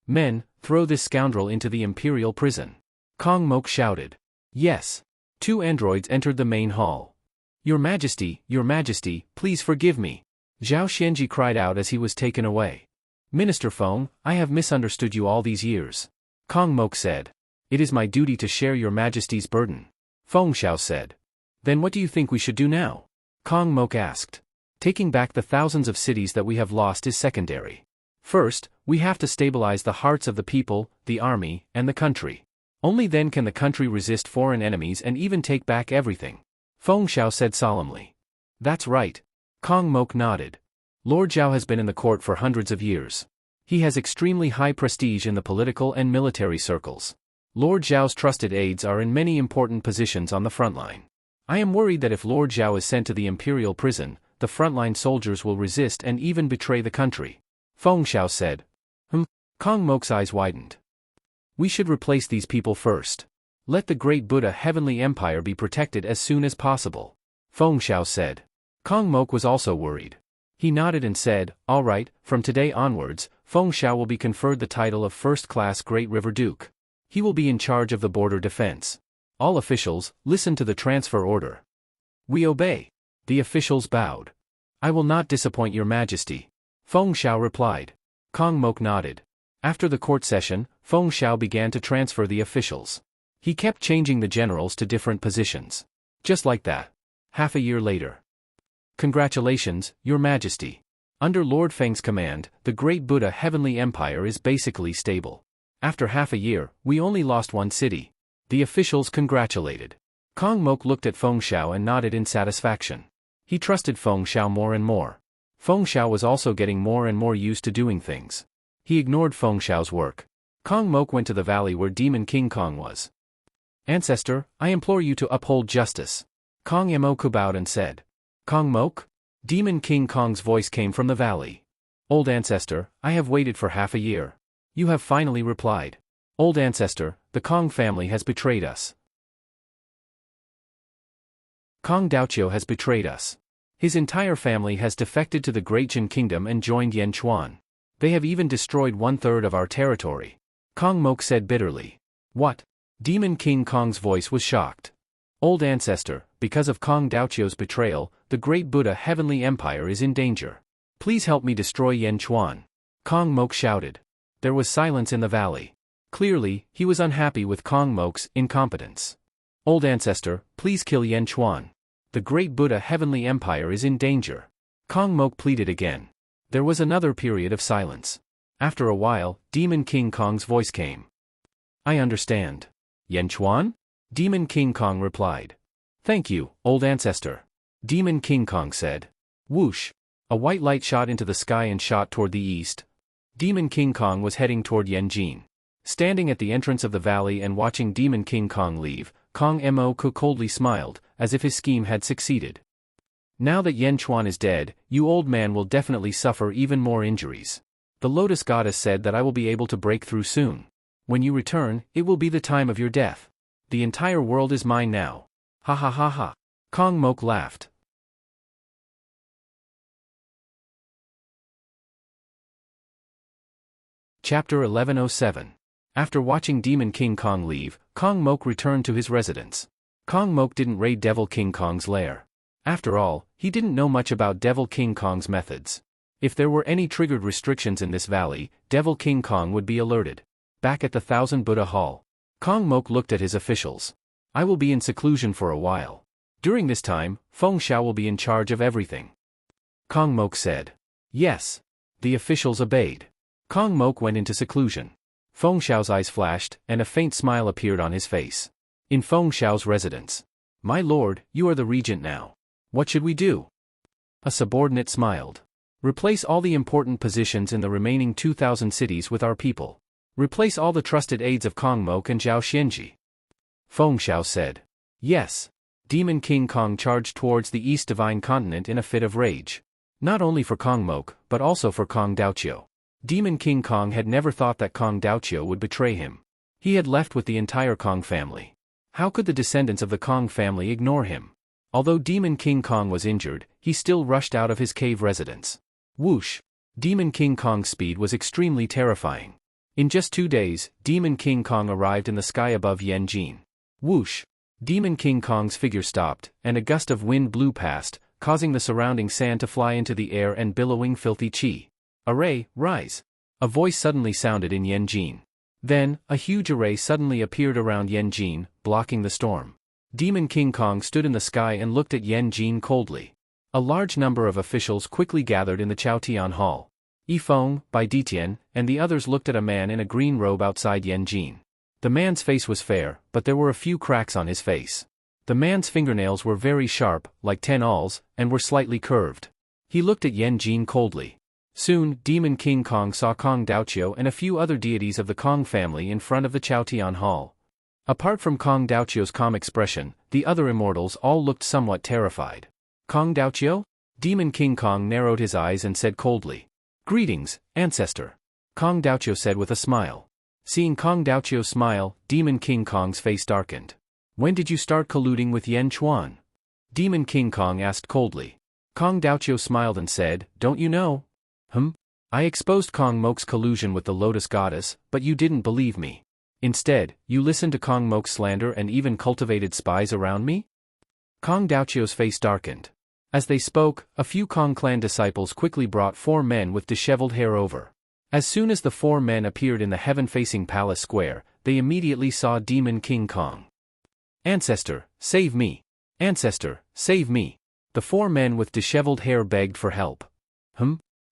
Men, throw this scoundrel into the imperial prison. Kong Mok shouted. Yes. 2 androids entered the main hall. Your Majesty, please forgive me. Zhao Xianji cried out as he was taken away. Minister Feng, I have misunderstood you all these years. Kong Mok said. It is my duty to share your Majesty's burden. Feng Xiao said. Then what do you think we should do now? Kong Mok asked. Taking back the thousands of cities that we have lost is secondary. First, we have to stabilize the hearts of the people, the army, and the country. Only then can the country resist foreign enemies and even take back everything. Feng Xiao said solemnly. That's right. Kong Mok nodded. Lord Zhao has been in the court for hundreds of years. He has extremely high prestige in the political and military circles. Lord Zhao's trusted aides are in many important positions on the front line. I am worried that if Lord Zhao is sent to the imperial prison, the frontline soldiers will resist and even betray the country. Feng Xiao said. Kong Mok's eyes widened. We should replace these people first. Let the great Buddha Heavenly Empire be protected as soon as possible. Feng Xiao said. Kong Mok was also worried. He nodded and said, all right, from today onwards, Feng Xiao will be conferred the title of first-class Great River Duke. He will be in charge of the border defense. All officials, listen to the transfer order. We obey. The officials bowed. I will not disappoint your Majesty. Feng Xiao replied. Kong Mok nodded. After the court session, Feng Xiao began to transfer the officials. He kept changing the generals to different positions. Just like that. Half a year later. Congratulations, Your Majesty. Under Lord Feng's command, the great Buddha Heavenly Empire is basically stable. After half a year, we only lost 1 city. The officials congratulated. Kong Mok looked at Feng Xiao and nodded in satisfaction. He trusted Feng Xiao more and more. Feng Xiao was also getting more and more used to doing things. He ignored Feng Xiao's work. Kong Mok went to the valley where Demon King Kong was. Ancestor, I implore you to uphold justice. Kong Mok bowed and said. Kong Mok? Demon King Kong's voice came from the valley. Old Ancestor, I have waited for half a year. You have finally replied. Old Ancestor, the Kong family has betrayed us. Kong Daoqiu has betrayed us. His entire family has defected to the Great Jin Kingdom and joined Yanchuan. They have even destroyed 1/3 of our territory. Kong Mok said bitterly. What? Demon King Kong's voice was shocked. Old Ancestor, because of Kong Daoqiu's betrayal, the great Buddha Heavenly Empire is in danger. Please help me destroy Yanchuan. Kong Mok shouted. There was silence in the valley. Clearly, he was unhappy with Kong Mok's incompetence. Old Ancestor, please kill Yanchuan. The great Buddha Heavenly Empire is in danger. Kong Mok pleaded again. There was another period of silence. After a while, Demon King Kong's voice came. I understand. Yanchuan? Demon King Kong replied. Thank you, Old Ancestor. Demon King Kong said. Whoosh! A white light shot into the sky and shot toward the east. Demon King Kong was heading toward Yanjin. Standing at the entrance of the valley and watching Demon King Kong leave, Kong Mok coldly smiled, as if his scheme had succeeded. Now that Yanchuan is dead, you old man will definitely suffer even more injuries. The Lotus Goddess said that I will be able to break through soon. When you return, it will be the time of your death. The entire world is mine now. Ha ha ha ha. Kong Mok laughed. Chapter 1107. After watching Demon King Kong leave, Kong Mok returned to his residence. Kong Mok didn't raid Devil King Kong's lair. After all, he didn't know much about Devil King Kong's methods. If there were any triggered restrictions in this valley, Devil King Kong would be alerted. Back at the Thousand Buddha Hall, Kong Mok looked at his officials. I will be in seclusion for a while. During this time, Feng Xiao will be in charge of everything. Kong Mok said. Yes. The officials obeyed. Kong Mok went into seclusion. Feng Xiao's eyes flashed, and a faint smile appeared on his face. In Feng Xiao's residence. My lord, you are the regent now. What should we do? A subordinate smiled. Replace all the important positions in the remaining 2,000 cities with our people. Replace all the trusted aides of Kong Mok and Zhao Xianji. Feng Xiao said. Yes. Demon King Kong charged towards the East Divine Continent in a fit of rage. Not only for Kong Mok, but also for Kong Daoqiu. Demon King Kong had never thought that Kong Daoqiu would betray him. He had left with the entire Kong family. How could the descendants of the Kong family ignore him? Although Demon King Kong was injured, he still rushed out of his cave residence. Whoosh! Demon King Kong's speed was extremely terrifying. In just 2 days, Demon King Kong arrived in the sky above Yanjin. Whoosh! Demon King Kong's figure stopped, and a gust of wind blew past, causing the surrounding sand to fly into the air and billowing filthy chi. Array, rise! A voice suddenly sounded in Yanjin. Then, a huge array suddenly appeared around Yanjin, blocking the storm. Demon King Kong stood in the sky and looked at Yanjin coldly. A large number of officials quickly gathered in the Chaotian Hall. Yifeng, Bai Ditian, and the others looked at a man in a green robe outside Yanjin. The man's face was fair, but there were a few cracks on his face. The man's fingernails were very sharp, like 10 awls, and were slightly curved. He looked at Yanjin coldly. Soon, Demon King Kong saw Kong Daoqiu and a few other deities of the Kong family in front of the Chaotian Hall. Apart from Kong Daoqiu's calm expression, the other immortals all looked somewhat terrified. Kong Daoqiu? Demon King Kong narrowed his eyes and said coldly. Greetings, ancestor. Kong Daoqiu said with a smile. Seeing Kong Daoqiu smile, Demon King Kong's face darkened. When did you start colluding with Yan Chuan? Demon King Kong asked coldly. Kong Daoqiu smiled and said, don't you know? I exposed Kong Mok's collusion with the Lotus Goddess, but you didn't believe me. Instead, you listened to Kong Mok's slander and even cultivated spies around me? Kong Daoqiu's face darkened. As they spoke, a few Kong clan disciples quickly brought 4 men with disheveled hair over. As soon as the 4 men appeared in the heaven-facing palace square, they immediately saw Demon King Kong. Ancestor, save me! Ancestor, save me! The 4 men with disheveled hair begged for help.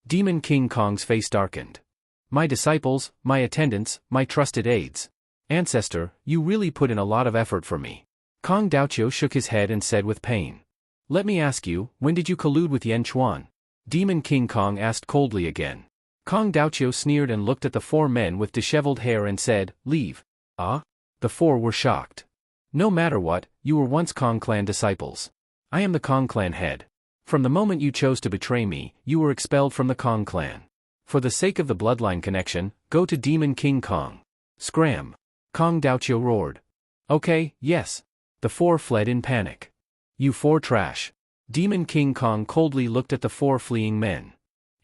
Demon King Kong's face darkened. My disciples, my attendants, my trusted aides. Ancestor, you really put in a lot of effort for me. Kong Daoqiu shook his head and said with pain. Let me ask you, when did you collude with Yan Chuan? Demon King Kong asked coldly again. Kong Daoqiu sneered and looked at the 4 men with disheveled hair and said, leave. Ah? The 4 were shocked. No matter what, you were once Kong clan disciples. I am the Kong clan head. From the moment you chose to betray me, you were expelled from the Kong clan. For the sake of the bloodline connection, go to Demon King Kong. Scram! Kong Daoqiu roared. Okay, yes. The 4 fled in panic. You 4 trash. Demon King Kong coldly looked at the 4 fleeing men.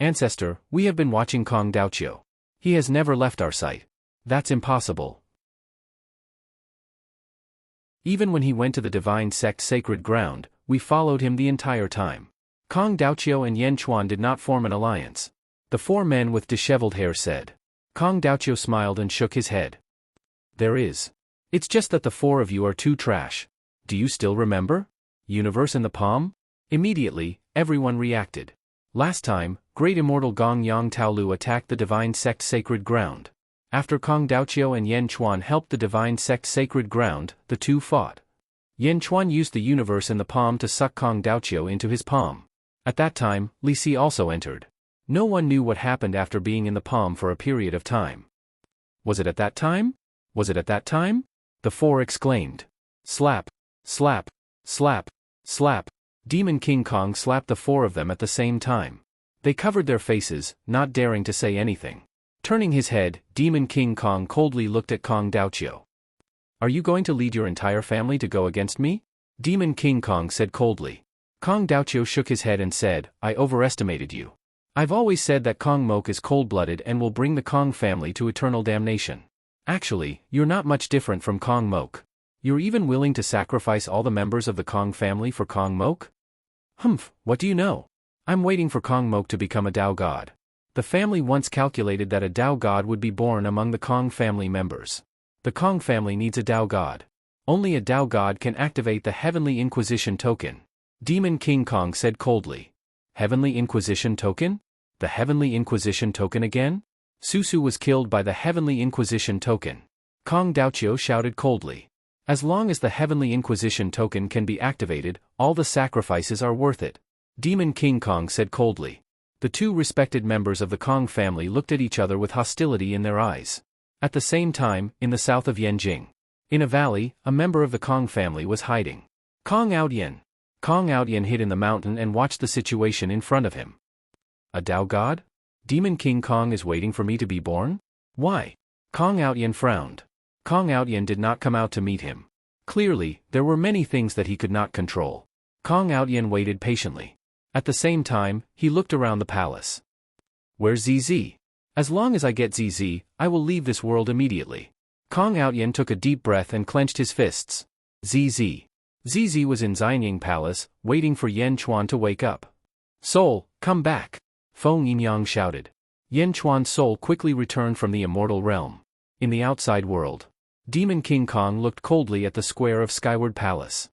Ancestor, we have been watching Kong Daoqiu. He has never left our sight. That's impossible. Even when he went to the divine sect sacred ground, we followed him the entire time. Kong Daoqiu and Yan Chuan did not form an alliance. The 4 men with disheveled hair said. Kong Daoqiu smiled and shook his head. There is. It's just that the 4 of you are too trash. Do you still remember? Universe in the palm? Immediately, everyone reacted. Last time, Great Immortal Gong Yang Taolu attacked the divine sect sacred ground. After Kong Daoqiu and Yan Chuan helped the divine sect sacred ground, the 2 fought. Yan Chuan used the universe in the palm to suck Kong Daoqiu into his palm. At that time, Li Si also entered. No one knew what happened after being in the palm for a period of time. Was it at that time? Was it at that time? The 4 exclaimed. Slap! Slap! Slap! Slap! Demon King Kong slapped the 4 of them at the same time. They covered their faces, not daring to say anything. Turning his head, Demon King Kong coldly looked at Kong Daoqiu. Are you going to lead your entire family to go against me? Demon King Kong said coldly. Kong Daoqiu shook his head and said, I overestimated you. I've always said that Kong Mok is cold-blooded and will bring the Kong family to eternal damnation. Actually, you're not much different from Kong Mok. You're even willing to sacrifice all the members of the Kong family for Kong Mok? What do you know? I'm waiting for Kong Mok to become a Dao God. The family once calculated that a Dao God would be born among the Kong family members. The Kong family needs a Dao God. Only a Dao God can activate the Heavenly Inquisition token. Demon King Kong said coldly. Heavenly Inquisition token? The Heavenly Inquisition token again? Susu was killed by the Heavenly Inquisition token. Kong Daoqiu shouted coldly. As long as the Heavenly Inquisition token can be activated, all the sacrifices are worth it. Demon King Kong said coldly. The two respected members of the Kong family looked at each other with hostility in their eyes. At the same time, in the south of Yanjing, in a valley, a member of the Kong family was hiding. Kong Aodian. Kong Aodian hid in the mountain and watched the situation in front of him. A Dao God? Demon King Kong is waiting for me to be born? Why? Kong Aodian frowned. Kong Aodian did not come out to meet him. Clearly, there were many things that he could not control. Kong Aodian waited patiently. At the same time, he looked around the palace. Where's ZZ? As long as I get ZZ, I will leave this world immediately. Kong Aodian took a deep breath and clenched his fists. ZZ. ZZ was in Xianying Palace, waiting for Yan Chuan to wake up. Soul, come back! Feng Yinyang shouted. Yan Chuan's soul quickly returned from the immortal realm. In the outside world, Demon King Kong looked coldly at the square of Skyward Palace.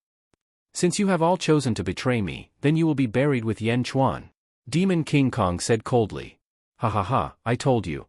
Since you have all chosen to betray me, then you will be buried with Yan Chuan. Demon King Kong said coldly. Ha ha ha, I told you.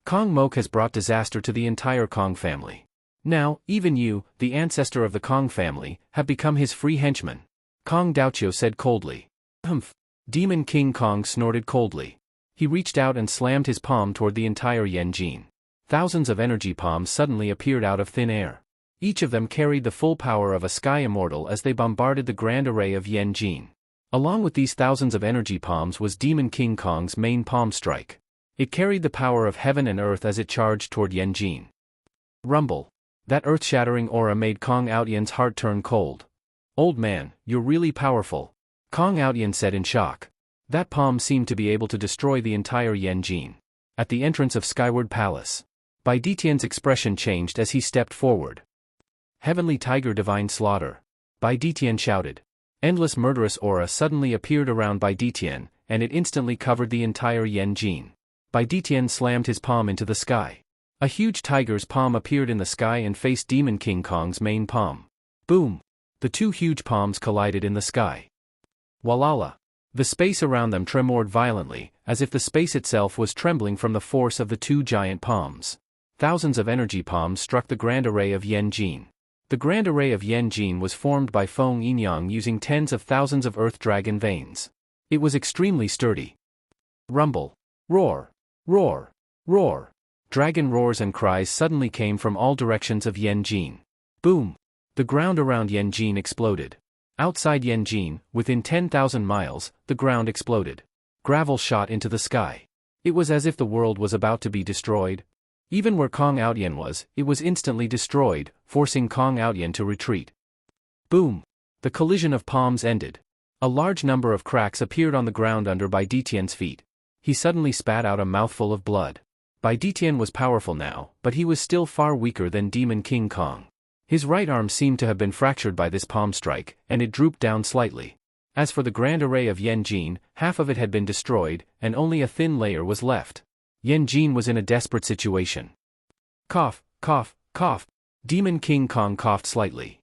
Kong Mok has brought disaster to the entire Kong family. Now, even you, the ancestor of the Kong family, have become his free henchman. Kong Daoqiu said coldly. Humph. Demon King Kong snorted coldly. He reached out and slammed his palm toward the entire Yanjin. Thousands of energy palms suddenly appeared out of thin air. Each of them carried the full power of a sky immortal as they bombarded the grand array of Yanjin. Along with these thousands of energy palms was Demon King Kong's main palm strike. It carried the power of heaven and earth as it charged toward Yanjin. Rumble. That earth-shattering aura made Kong Aodian's heart turn cold. Old man, you're really powerful. Kong Aodian said in shock. That palm seemed to be able to destroy the entire Yanjin. At the entrance of Skyward Palace, Bai Ditian's expression changed as he stepped forward. Heavenly Tiger Divine Slaughter. Bai Ditian shouted. Endless murderous aura suddenly appeared around Bai Ditian, and it instantly covered the entire Yanjin. Bai Ditian slammed his palm into the sky. A huge tiger's palm appeared in the sky and faced Demon King Kong's main palm. Boom! The two huge palms collided in the sky. Walala! The space around them tremored violently, as if the space itself was trembling from the force of the two giant palms. Thousands of energy palms struck the grand array of Yanjin. The grand array of Yanjin was formed by Feng Yinyang using tens of thousands of earth dragon veins. It was extremely sturdy. Rumble. Roar. Roar. Roar. Dragon roars and cries suddenly came from all directions of Yanjin. Boom. The ground around Yanjin exploded. Outside Yanjin, within 10,000 miles, the ground exploded. Gravel shot into the sky. It was as if the world was about to be destroyed. Even where Kong Aodian was, it was instantly destroyed, forcing Kong Aodian to retreat. Boom! The collision of palms ended. A large number of cracks appeared on the ground under Bai Ditian's feet. He suddenly spat out a mouthful of blood. Bai Ditian was powerful now, but he was still far weaker than Demon King Kong. His right arm seemed to have been fractured by this palm strike, and it drooped down slightly. As for the grand array of Yanjin, half of it had been destroyed, and only a thin layer was left. Yanjin was in a desperate situation. Cough, cough, cough. Demon King Kong coughed slightly.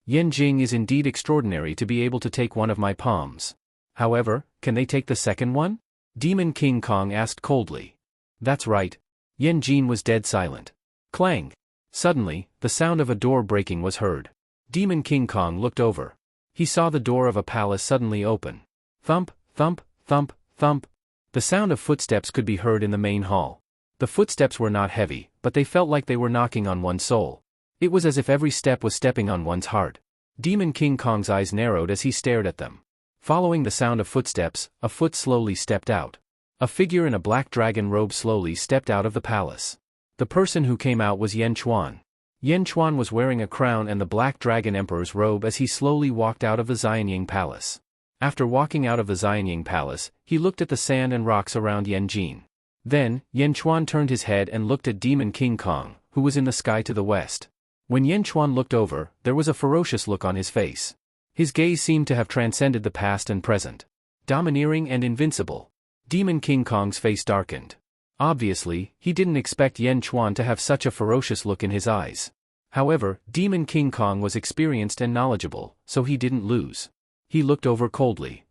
Yanjing is indeed extraordinary to be able to take one of my palms. However, can they take the second one? Demon King Kong asked coldly. That's right. Yanjin was dead silent. Clang. Suddenly, the sound of a door breaking was heard. Demon King Kong looked over. He saw the door of a palace suddenly open. Thump, thump, thump, thump. The sound of footsteps could be heard in the main hall. The footsteps were not heavy, but they felt like they were knocking on one's soul. It was as if every step was stepping on one's heart. Demon King Kong's eyes narrowed as he stared at them. Following the sound of footsteps, a foot slowly stepped out. A figure in a black dragon robe slowly stepped out of the palace. The person who came out was Yan Chuan. Yan Chuan was wearing a crown and the black dragon emperor's robe as he slowly walked out of the Xianying Palace. After walking out of the Xianying Palace, he looked at the sand and rocks around Yanjin. Then, Yan Chuan turned his head and looked at Demon King Kong, who was in the sky to the west. When Yan Chuan looked over, there was a ferocious look on his face. His gaze seemed to have transcended the past and present. Domineering and invincible. Demon King Kong's face darkened. Obviously, he didn't expect Yan Chuan to have such a ferocious look in his eyes. However, Demon King Kong was experienced and knowledgeable, so he didn't lose. He looked over coldly.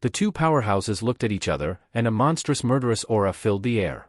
The two powerhouses looked at each other, and a monstrous murderous aura filled the air.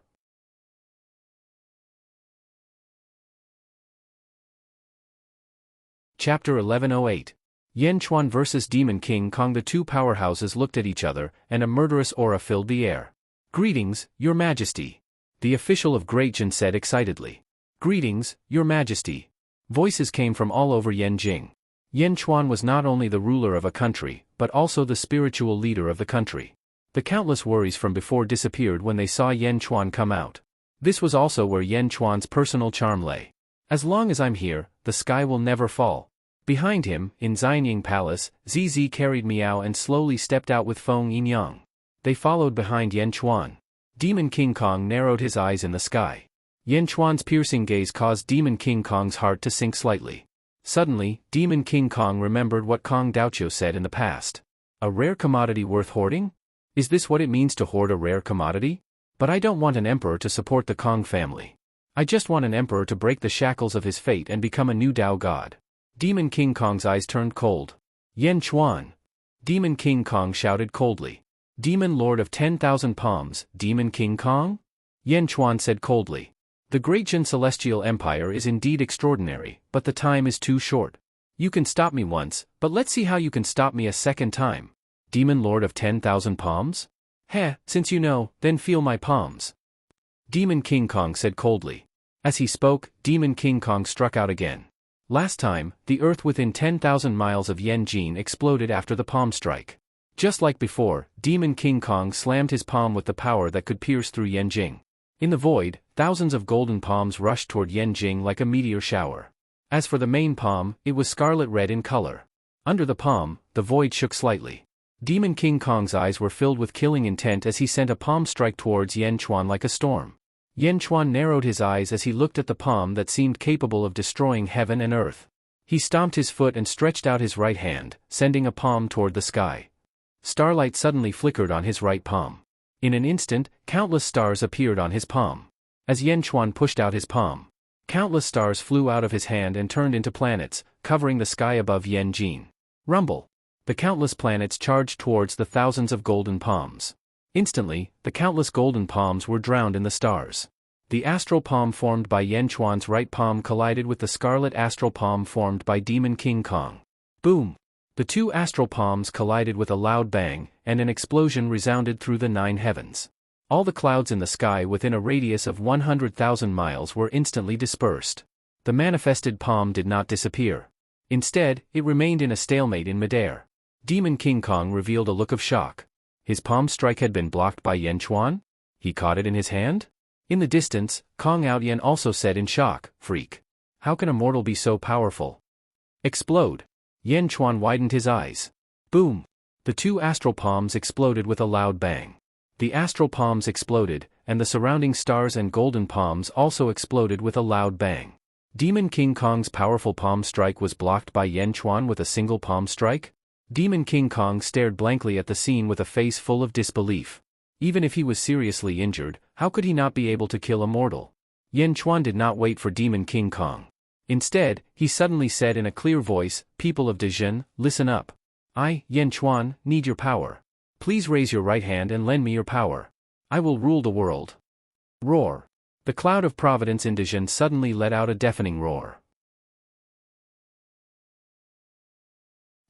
Chapter 1108. Yan Chuan vs. Demon King Kong. The two powerhouses looked at each other, and a murderous aura filled the air. "Greetings, Your Majesty," the official of Great Jin said excitedly. "Greetings, Your Majesty." Voices came from all over Yanjing. Yan Chuan was not only the ruler of a country, but also the spiritual leader of the country. The countless worries from before disappeared when they saw Yan Chuan come out. This was also where Yan Chuan's personal charm lay. "As long as I'm here, the sky will never fall." Behind him, in Xianying Palace, ZZ carried Miao and slowly stepped out with Feng Yinyang. They followed behind Yan Chuan. Demon King Kong narrowed his eyes in the sky. Yan Chuan's piercing gaze caused Demon King Kong's heart to sink slightly. Suddenly, Demon King Kong remembered what Kong Daoqiu said in the past. "A rare commodity worth hoarding? Is this what it means to hoard a rare commodity? But I don't want an emperor to support the Kong family. I just want an emperor to break the shackles of his fate and become a new Dao god." Demon King Kong's eyes turned cold. "Yan Chuan!" Demon King Kong shouted coldly. "Demon Lord of 10,000 palms, Demon King Kong?" Yan Chuan said coldly. "The Great Jin Celestial Empire is indeed extraordinary, but the time is too short. You can stop me once, but let's see how you can stop me a second time. Demon Lord of 10,000 palms? Heh, since you know, then feel my palms." Demon King Kong said coldly. As he spoke, Demon King Kong struck out again. Last time, the earth within 10,000 miles of Yanjing exploded after the palm strike. Just like before, Demon King Kong slammed his palm with the power that could pierce through Yanjing. In the void, thousands of golden palms rushed toward Yanjing like a meteor shower. As for the main palm, it was scarlet red in color. Under the palm, the void shook slightly. Demon King Kong's eyes were filled with killing intent as he sent a palm strike towards Yan Chuan like a storm. Yan Chuan narrowed his eyes as he looked at the palm that seemed capable of destroying heaven and earth. He stomped his foot and stretched out his right hand, sending a palm toward the sky. Starlight suddenly flickered on his right palm. In an instant, countless stars appeared on his palm. As Yan Chuan pushed out his palm, countless stars flew out of his hand and turned into planets, covering the sky above Yanjing. Rumble! The countless planets charged towards the thousands of golden palms. Instantly, the countless golden palms were drowned in the stars. The astral palm formed by Yan Chuan's right palm collided with the scarlet astral palm formed by Demon King Kong. Boom! The two astral palms collided with a loud bang, and an explosion resounded through the 9 heavens. All the clouds in the sky within a radius of 100,000 miles were instantly dispersed. The manifested palm did not disappear. Instead, it remained in a stalemate in midair. Demon King Kong revealed a look of shock. His palm strike had been blocked by Yan Chuan? He caught it in his hand? In the distance, Kong Outyan also said in shock, "Freak. How can a mortal be so powerful?" Explode! Yan Chuan widened his eyes. Boom! The two astral palms exploded with a loud bang. The astral palms exploded, and the surrounding stars and golden palms also exploded with a loud bang. Demon King Kong's powerful palm strike was blocked by Yan Chuan with a single palm strike? Demon King Kong stared blankly at the scene with a face full of disbelief. Even if he was seriously injured, how could he not be able to kill a mortal? Yan Chuan did not wait for Demon King Kong. Instead, he suddenly said in a clear voice, "People of Dejin, listen up. I, Yan Chuan, need your power. Please raise your right hand and lend me your power. I will rule the world." Roar! The cloud of providence in Dejin suddenly let out a deafening roar.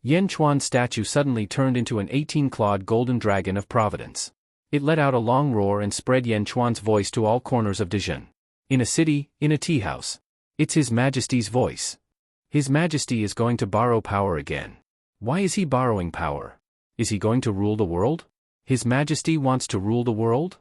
Yan Chuan's statue suddenly turned into an 18-clawed golden dragon of providence. It let out a long roar and spread Yan Chuan's voice to all corners of Dejin. In a city, in a tea house. It's His Majesty's voice. His Majesty is going to borrow power again. Why is he borrowing power? Is he going to rule the world? His Majesty wants to rule the world?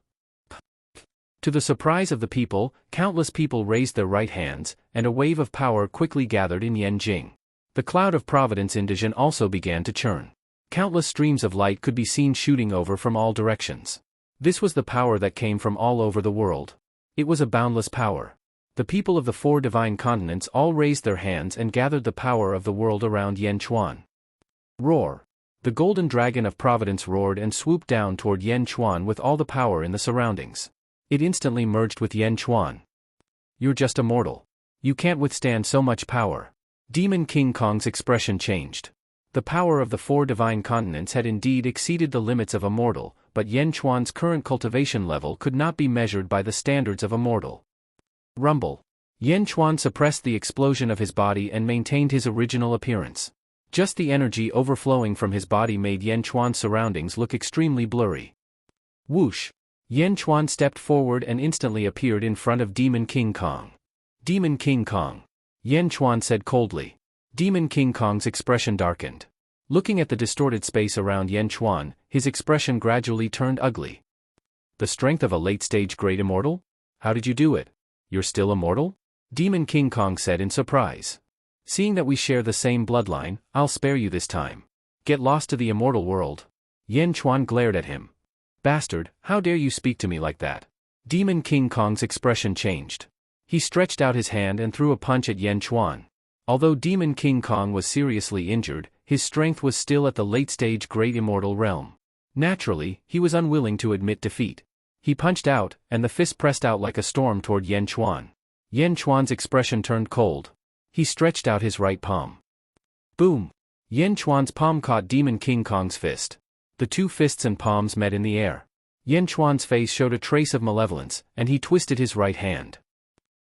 To the surprise of the people, countless people raised their right hands, and a wave of power quickly gathered in Yanjing. The cloud of providence in Dejin also began to churn. Countless streams of light could be seen shooting over from all directions. This was the power that came from all over the world. It was a boundless power. The people of the 4 divine continents all raised their hands and gathered the power of the world around Yan Chuan. Roar! The golden dragon of providence roared and swooped down toward Yan Chuan with all the power in the surroundings. It instantly merged with Yan Chuan. "You're just a mortal. You can't withstand so much power." Demon King Kong's expression changed. The power of the 4 divine continents had indeed exceeded the limits of a mortal, but Yan Chuan's current cultivation level could not be measured by the standards of a mortal. Rumble. Yan Chuan suppressed the explosion of his body and maintained his original appearance. Just the energy overflowing from his body made Yan Chuan's surroundings look extremely blurry. Whoosh! Yan Chuan stepped forward and instantly appeared in front of Demon King Kong. Demon King Kong. Yan Chuan said coldly. Demon King Kong's expression darkened. Looking at the distorted space around Yan Chuan, his expression gradually turned ugly. The strength of a late-stage great immortal? How did you do it? You're still immortal? Demon King Kong said in surprise. Seeing that we share the same bloodline, I'll spare you this time. Get lost to the immortal world. Yan Chuan glared at him. Bastard, how dare you speak to me like that? Demon King Kong's expression changed. He stretched out his hand and threw a punch at Yan Chuan. Although Demon King Kong was seriously injured, his strength was still at the late-stage great immortal realm. Naturally, he was unwilling to admit defeat. He punched out, and the fist pressed out like a storm toward Yan Chuan. Yan Chuan's expression turned cold. He stretched out his right palm. Boom! Yan Chuan's palm caught Demon King Kong's fist. The two fists and palms met in the air. Yan Chuan's face showed a trace of malevolence, and he twisted his right hand.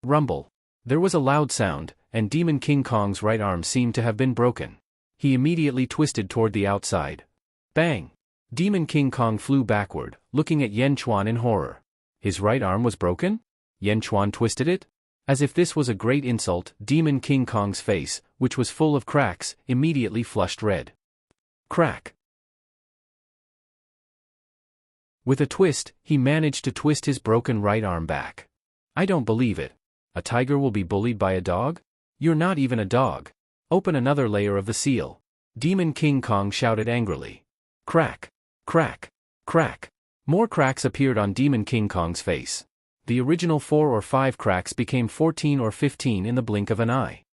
Rumble. There was a loud sound, and Demon King Kong's right arm seemed to have been broken. He immediately twisted toward the outside. Bang! Demon King Kong flew backward, looking at Yan Chuan in horror. His right arm was broken? Yan Chuan twisted it? As if this was a great insult, Demon King Kong's face, which was full of cracks, immediately flushed red. Crack! With a twist, he managed to twist his broken right arm back. I don't believe it. A tiger will be bullied by a dog? You're not even a dog. Open another layer of the seal. Demon King Kong shouted angrily. Crack! Crack! Crack! More cracks appeared on Demon King Kong's face. The original 4 or 5 cracks became 14 or 15 in the blink of an eye.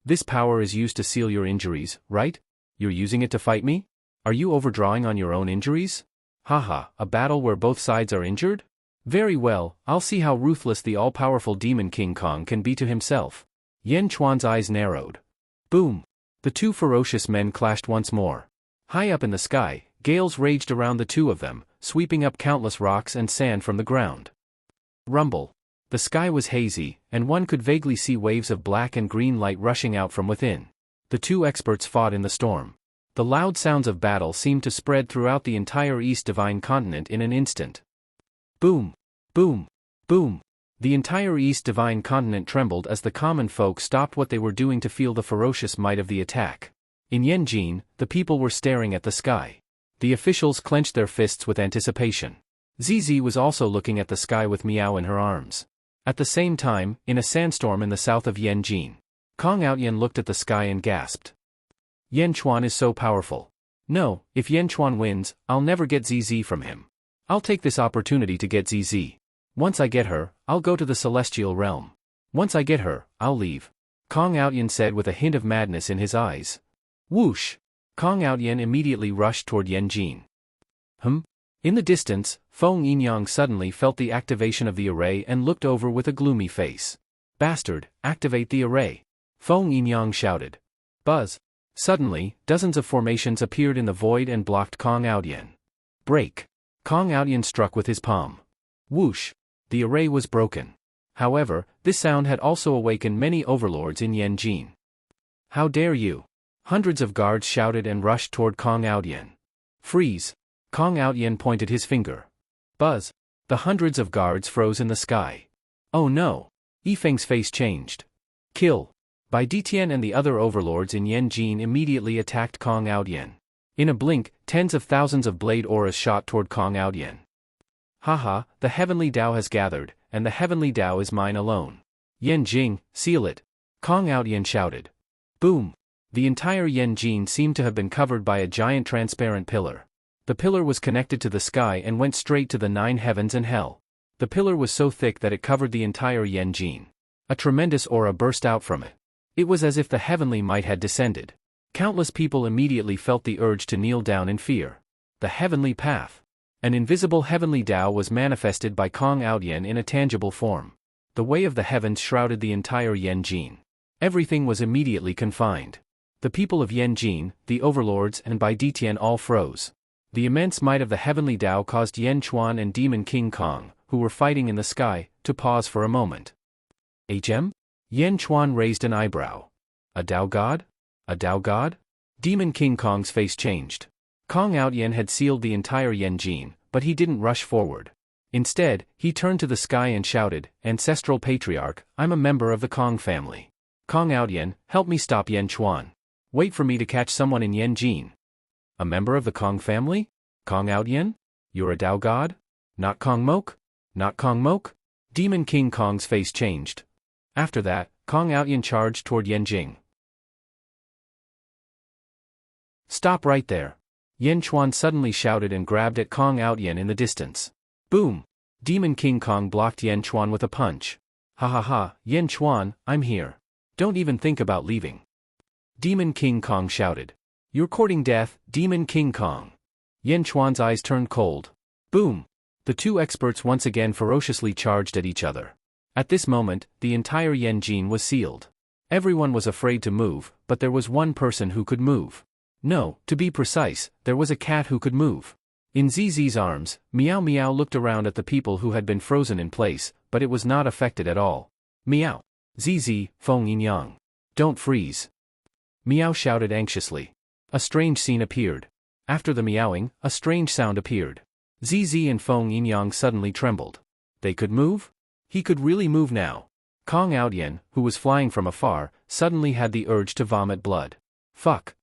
This power is used to seal your injuries, right? You're using it to fight me? Are you overdrawing on your own injuries? Haha, a battle where both sides are injured? Very well, I'll see how ruthless the all-powerful Demon King Kong can be to himself. Yan Chuan's eyes narrowed. Boom! The two ferocious men clashed once more. High up in the sky, gales raged around the two of them, sweeping up countless rocks and sand from the ground. Rumble. The sky was hazy, and one could vaguely see waves of black and green light rushing out from within. The two experts fought in the storm. The loud sounds of battle seemed to spread throughout the entire East Divine Continent in an instant. Boom! Boom! Boom! The entire East Divine Continent trembled as the common folk stopped what they were doing to feel the ferocious might of the attack. In Yanjin, the people were staring at the sky. The officials clenched their fists with anticipation. ZZ was also looking at the sky with Meow in her arms. At the same time, in a sandstorm in the south of Yanjin, Kong Outyen looked at the sky and gasped. Yan Chuan is so powerful. No, if Yan Chuan wins, I'll never get ZZ from him. I'll take this opportunity to get ZZ. Once I get her, I'll go to the celestial realm. Once I get her, I'll leave. Kong Outyen said with a hint of madness in his eyes. Whoosh! Kong Outyen immediately rushed toward Yanjin. In the distance, Feng Yinyang suddenly felt the activation of the array and looked over with a gloomy face. Bastard, activate the array! Feng Yinyang shouted. Buzz! Suddenly, dozens of formations appeared in the void and blocked Kong Outyen. Break! Kong Outyen struck with his palm. Whoosh! The array was broken. However, this sound had also awakened many overlords in Yanjin. How dare you! Hundreds of guards shouted and rushed toward Kong Outyen. Freeze! Kong Outyen pointed his finger. Buzz! The hundreds of guards froze in the sky. Oh no! Yifeng's face changed. Kill! Bai Ditian and the other overlords in Yanjin immediately attacked Kong Outyen. In a blink, tens of thousands of blade auras shot toward Kong Outyen. Haha, the heavenly Tao has gathered, and the heavenly Tao is mine alone. Yanjing, seal it! Kong Outyen shouted. Boom! The entire Yanjin seemed to have been covered by a giant transparent pillar. The pillar was connected to the sky and went straight to the 9 heavens and hell. The pillar was so thick that it covered the entire Yanjin. A tremendous aura burst out from it. It was as if the heavenly might had descended. Countless people immediately felt the urge to kneel down in fear. The heavenly path. An invisible heavenly Tao was manifested by Kong Outyen in a tangible form. The way of the heavens shrouded the entire Yanjin. Everything was immediately confined. The people of Yanjin, the overlords and Bai Ditian all froze. The immense might of the heavenly Tao caused Yan Chuan and Demon King Kong, who were fighting in the sky, to pause for a moment. Yan Chuan raised an eyebrow. A Tao god? A Tao god? Demon King Kong's face changed. Kong Outyen had sealed the entire Yanjin, but he didn't rush forward. Instead, he turned to the sky and shouted, "Ancestral Patriarch, I'm a member of the Kong family. Kong Outyen, help me stop Yan Chuan. Wait for me to catch someone in Yanjin." A member of the Kong family? Kong Outyen? You're a Tao god? Not Kong Mok? Not Kong Mok? Demon King Kong's face changed. After that, Kong Outyen charged toward Yanjing. Stop right there. Yan Chuan suddenly shouted and grabbed at Kong Outyen in the distance. Boom! Demon King Kong blocked Yan Chuan with a punch. Ha ha ha, Yan Chuan, I'm here. Don't even think about leaving. Demon King Kong shouted. You're courting death, Demon King Kong. Yan Chuan's eyes turned cold. Boom! The two experts once again ferociously charged at each other. At this moment, the entire Yanjin was sealed. Everyone was afraid to move, but there was one person who could move. No, to be precise, there was a cat who could move. In ZZ's arms, Meow Meow looked around at the people who had been frozen in place, but it was not affected at all. Meow. ZZ, Feng Yinyang. Don't freeze. Meow shouted anxiously. A strange scene appeared. After the meowing, a strange sound appeared. ZZ and Feng Yinyang suddenly trembled. They could move? He could really move now. Kong Outyen, who was flying from afar, suddenly had the urge to vomit blood. Fuck.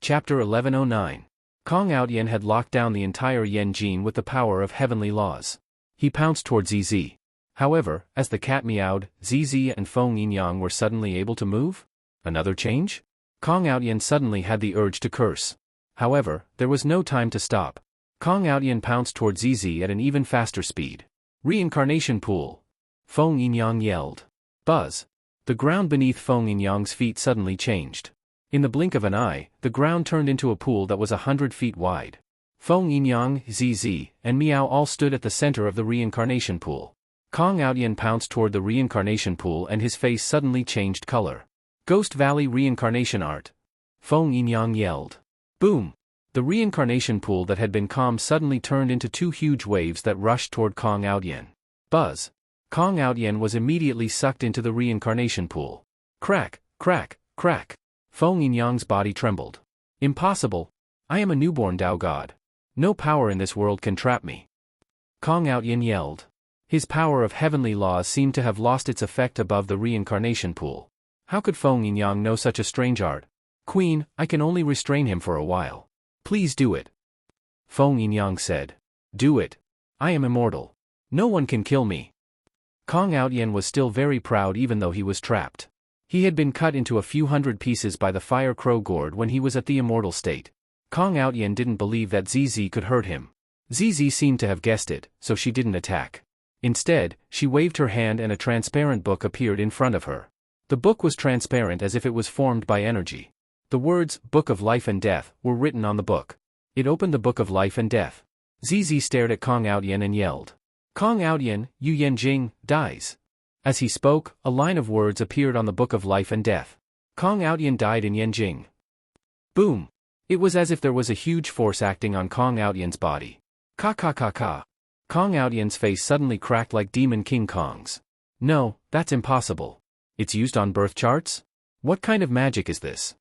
Chapter 1109. Kong Outyen had locked down the entire Yanjin with the power of heavenly laws. He pounced toward ZZ. However, as the cat meowed, ZZ and Feng Yinyang were suddenly able to move? Another change? Kong Outyen suddenly had the urge to curse. However, there was no time to stop. Kong Outyen pounced toward ZZ at an even faster speed. Reincarnation pool. Feng Yinyang yelled. Buzz. The ground beneath Feng Yinyang's feet suddenly changed. In the blink of an eye, the ground turned into a pool that was 100 feet wide. Feng Yinyang, ZZ, and Meow all stood at the center of the reincarnation pool. Kong Outyen pounced toward the reincarnation pool and his face suddenly changed color. Ghost Valley Reincarnation Art. Feng Yinyang yelled. Boom! The reincarnation pool that had been calm suddenly turned into two huge waves that rushed toward Kong Outyen. Buzz! Kong Outyen was immediately sucked into the reincarnation pool. Crack, crack, crack. Feng Yinyang's body trembled. Impossible! I am a newborn Tao god. No power in this world can trap me. Kong Outyen yelled. His power of heavenly laws seemed to have lost its effect above the reincarnation pool. How could Feng Yinyang know such a strange art? Queen, I can only restrain him for a while. Please do it. Feng Yinyang said. Do it. I am immortal. No one can kill me. Kong Outyen was still very proud even though he was trapped. He had been cut into a few hundred pieces by the fire crow gourd when he was at the immortal state. Kong Outyen didn't believe that ZZ could hurt him. ZZ seemed to have guessed it, so she didn't attack. Instead, she waved her hand and a transparent book appeared in front of her. The book was transparent as if it was formed by energy. The words, Book of Life and Death, were written on the book. It opened the Book of Life and Death. ZZ stared at Kong Outyen and yelled. Kong Outyen, Yu Yanjing, dies. As he spoke, a line of words appeared on the Book of Life and Death. Kong Outyen died in Yanjing. Boom! It was as if there was a huge force acting on Kong Outyen's body. Ka ka ka ka. Kong Outyen's face suddenly cracked like Demon King Kong's. No, that's impossible. It's used on birth charts? What kind of magic is this?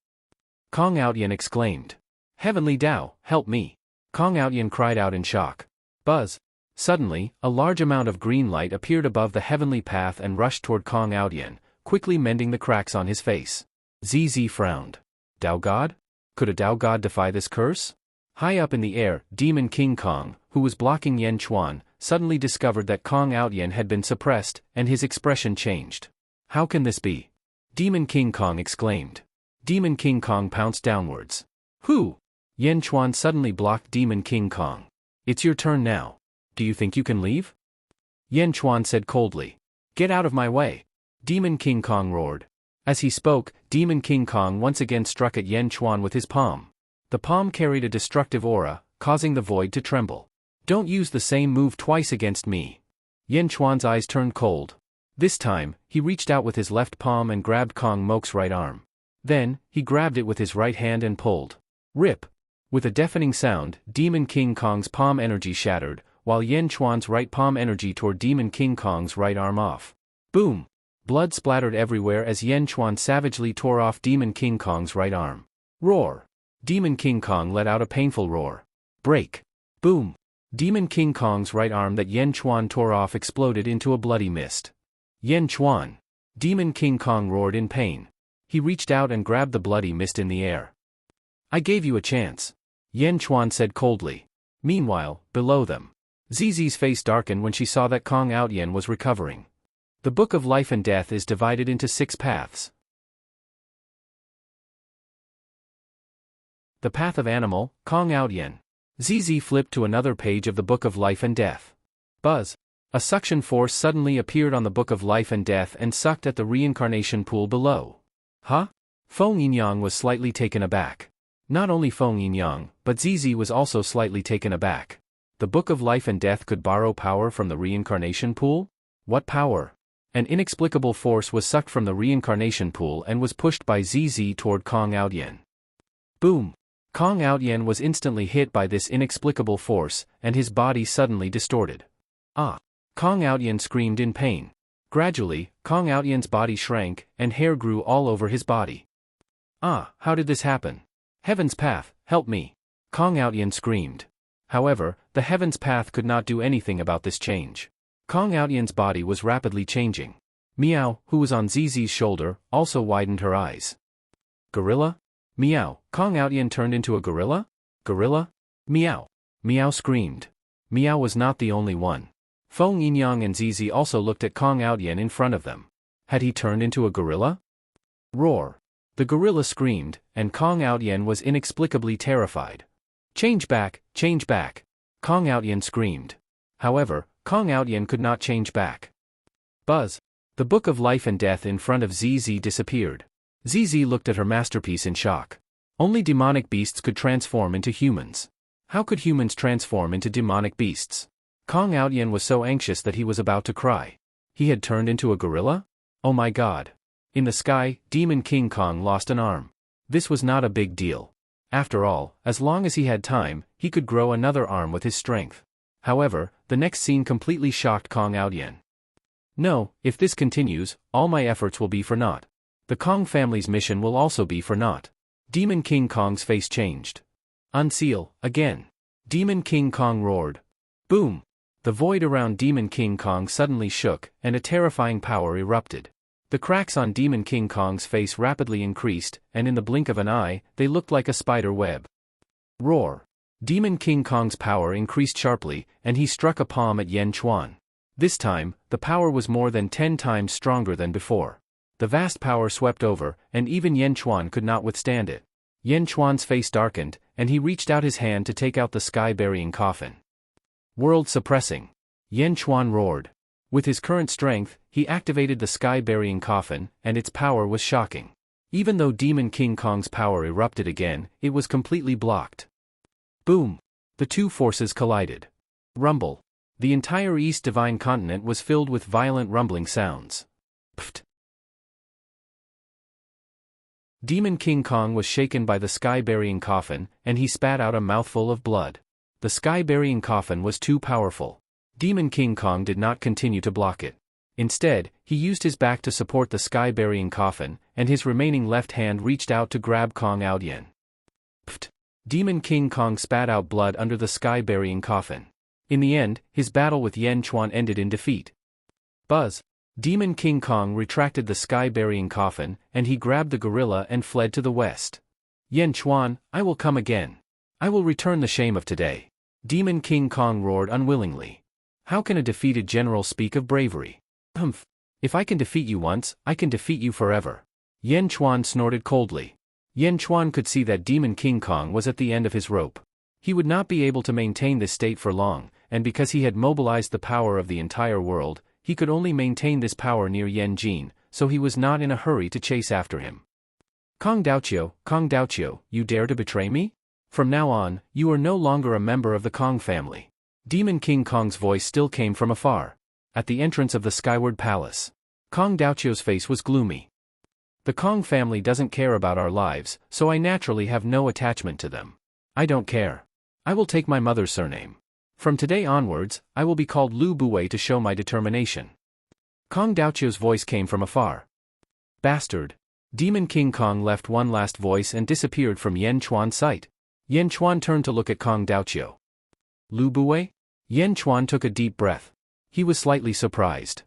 Kong Outyen exclaimed. Heavenly Tao, help me. Kong Outyen cried out in shock. Buzz. Suddenly, a large amount of green light appeared above the heavenly path and rushed toward Kong Outyen, quickly mending the cracks on his face. ZZ frowned. Tao God? Could a Tao God defy this curse? High up in the air, Demon King Kong, who was blocking Yan Chuan, suddenly discovered that Kong Outyen had been suppressed, and his expression changed. How can this be? Demon King Kong exclaimed. Demon King Kong pounced downwards. Who? Yan Chuan suddenly blocked Demon King Kong. It's your turn now. Do you think you can leave? Yan Chuan said coldly. Get out of my way. Demon King Kong roared. As he spoke, Demon King Kong once again struck at Yan Chuan with his palm. The palm carried a destructive aura, causing the void to tremble. Don't use the same move twice against me. Yan Chuan's eyes turned cold. This time, he reached out with his left palm and grabbed Kong Mok's right arm. Then, he grabbed it with his right hand and pulled. Rip! With a deafening sound, Demon King Kong's palm energy shattered, while Yan Chuan's right palm energy tore Demon King Kong's right arm off. Boom! Blood splattered everywhere as Yan Chuan savagely tore off Demon King Kong's right arm. Roar! Demon King Kong let out a painful roar. Break! Boom! Demon King Kong's right arm that Yan Chuan tore off exploded into a bloody mist. Yan Chuan! Demon King Kong roared in pain. He reached out and grabbed the bloody mist in the air. I gave you a chance, Yan Chuan said coldly. Meanwhile, below them, Zizi's face darkened when she saw that Kong Outyen was recovering. The Book of Life and Death is divided into 6 paths. The Path of Animal, Kong Outyen. Zizi flipped to another page of the Book of Life and Death. Buzz! A suction force suddenly appeared on the Book of Life and Death and sucked at the reincarnation pool below. Huh? Feng Yinyang was slightly taken aback. Not only Feng Yinyang, but Zizi was also slightly taken aback. The Book of Life and Death could borrow power from the reincarnation pool? What power? An inexplicable force was sucked from the reincarnation pool and was pushed by Zizi toward Kong Outyen. Boom! Kong Outyen was instantly hit by this inexplicable force, and his body suddenly distorted. Ah! Kong Outyen screamed in pain. Gradually, Kong Outyen's body shrank, and hair grew all over his body. Ah, how did this happen? Heaven's Path, help me! Kong Outyen screamed. However, the Heaven's Path could not do anything about this change. Kong Outyen's body was rapidly changing. Meow, who was on Zizi's shoulder, also widened her eyes. Gorilla? Meow, Kong Outyen turned into a gorilla? Gorilla? Meow! Meow screamed. Meow was not the only one. Feng Yinyang and Zizi also looked at Kong Outyen in front of them. Had he turned into a gorilla? Roar! The gorilla screamed, and Kong Outyen was inexplicably terrified. Change back, Kong Outyen screamed. However, Kong Outyen could not change back. Buzz! The Book of Life and Death in front of Zizi disappeared. Zizi looked at her masterpiece in shock. Only demonic beasts could transform into humans. How could humans transform into demonic beasts? Kong Outyen was so anxious that he was about to cry. He had turned into a gorilla? Oh my god. In the sky, Demon King Kong lost an arm. This was not a big deal. After all, as long as he had time, he could grow another arm with his strength. However, the next scene completely shocked Kong Outyen. No, if this continues, all my efforts will be for naught. The Kong family's mission will also be for naught. Demon King Kong's face changed. Unseal, again. Demon King Kong roared. Boom! The void around Demon King Kong suddenly shook, and a terrifying power erupted. The cracks on Demon King Kong's face rapidly increased, and in the blink of an eye, they looked like a spider web. Roar! Demon King Kong's power increased sharply, and he struck a palm at Yan Chuan. This time, the power was more than 10 times stronger than before. The vast power swept over, and even Yan Chuan could not withstand it. Yan Chuan's face darkened, and he reached out his hand to take out the sky-burying coffin. World suppressing! Yan Chuan roared. With his current strength, he activated the sky-burying coffin, and its power was shocking. Even though Demon King Kong's power erupted again, it was completely blocked. Boom! The two forces collided. Rumble! The entire East Divine Continent was filled with violent rumbling sounds. Pft! Demon King Kong was shaken by the sky-burying coffin, and he spat out a mouthful of blood. The sky-burying coffin was too powerful. Demon King Kong did not continue to block it. Instead, he used his back to support the sky-burying coffin, and his remaining left hand reached out to grab Kong Outyen. Pft! Demon King Kong spat out blood under the sky-burying coffin. In the end, his battle with Yan Chuan ended in defeat. Buzz! Demon King Kong retracted the sky-burying coffin, and he grabbed the gorilla and fled to the west. Yan Chuan, I will come again. I will return the shame of today. Demon King Kong roared unwillingly. How can a defeated general speak of bravery? Humph! If I can defeat you once, I can defeat you forever. Yan Chuan snorted coldly. Yan Chuan could see that Demon King Kong was at the end of his rope. He would not be able to maintain this state for long, and because he had mobilized the power of the entire world, he could only maintain this power near Yan Jin, so he was not in a hurry to chase after him. Kong Daoqiu, you dare to betray me? From now on, you are no longer a member of the Kong family. Demon King Kong's voice still came from afar. At the entrance of the Skyward Palace, Kong Daochio's face was gloomy. The Kong family doesn't care about our lives, so I naturally have no attachment to them. I don't care. I will take my mother's surname. From today onwards, I will be called Lu Buwei to show my determination. Kong Daochio's voice came from afar. Bastard. Demon King Kong left one last voice and disappeared from Yen Chuan's sight. Yen Chuan turned to look at Kong Daochio. Lu Buwei? Yen Chuan took a deep breath. He was slightly surprised.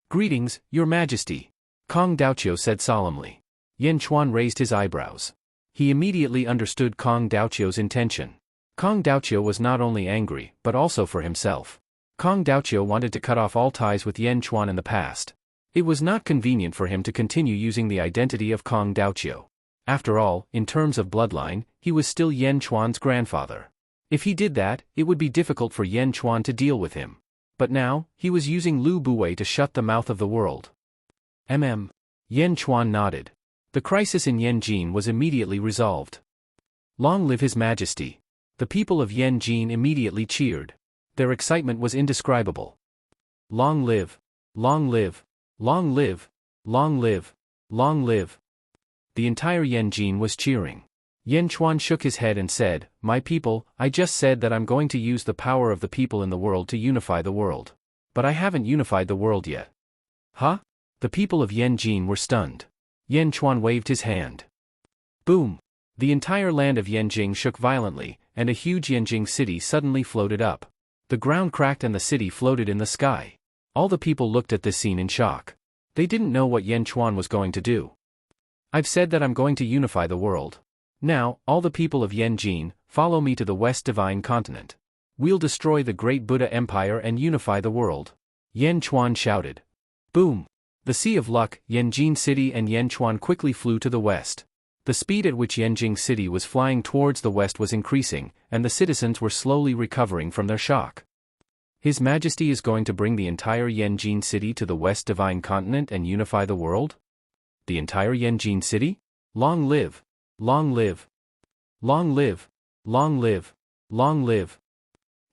Greetings, Your Majesty, Kong Daochio said solemnly. Yen Chuan raised his eyebrows. He immediately understood Kong Daochio's intention. Kong Daochio was not only angry, but also for himself. Kong Daochio wanted to cut off all ties with Yen Chuan in the past. It was not convenient for him to continue using the identity of Kong Daochio. After all, in terms of bloodline, he was still Yen Chuan's grandfather. If he did that, it would be difficult for Yen Chuan to deal with him. But now, he was using Lu Buwei to shut the mouth of the world. Yen Chuan nodded. The crisis in Yanjin was immediately resolved. Long live His Majesty. The people of Yanjin immediately cheered. Their excitement was indescribable. Long live! Long live! Long live! Long live! Long live! The entire Yanjin was cheering. Yen Chuan shook his head and said, My people, I just said that I'm going to use the power of the people in the world to unify the world. But I haven't unified the world yet. Huh? The people of Yanjin were stunned. Yen Chuan waved his hand. Boom! The entire land of Yanjing shook violently, and a huge Yanjing city suddenly floated up. The ground cracked and the city floated in the sky. All the people looked at this scene in shock. They didn't know what Yen Chuan was going to do. I've said that I'm going to unify the world. Now, all the people of Yanjin, follow me to the West Divine Continent. We'll destroy the great Buddha Empire and unify the world. Yen Chuan shouted. Boom! The Sea of Luck, Yanjin City and Yen Chuan quickly flew to the west. The speed at which Yanjing City was flying towards the west was increasing, and the citizens were slowly recovering from their shock. His Majesty is going to bring the entire Yanjin City to the West Divine Continent and unify the world? The entire Yanjin City? Long live! Long live! Long live! Long live! Long live!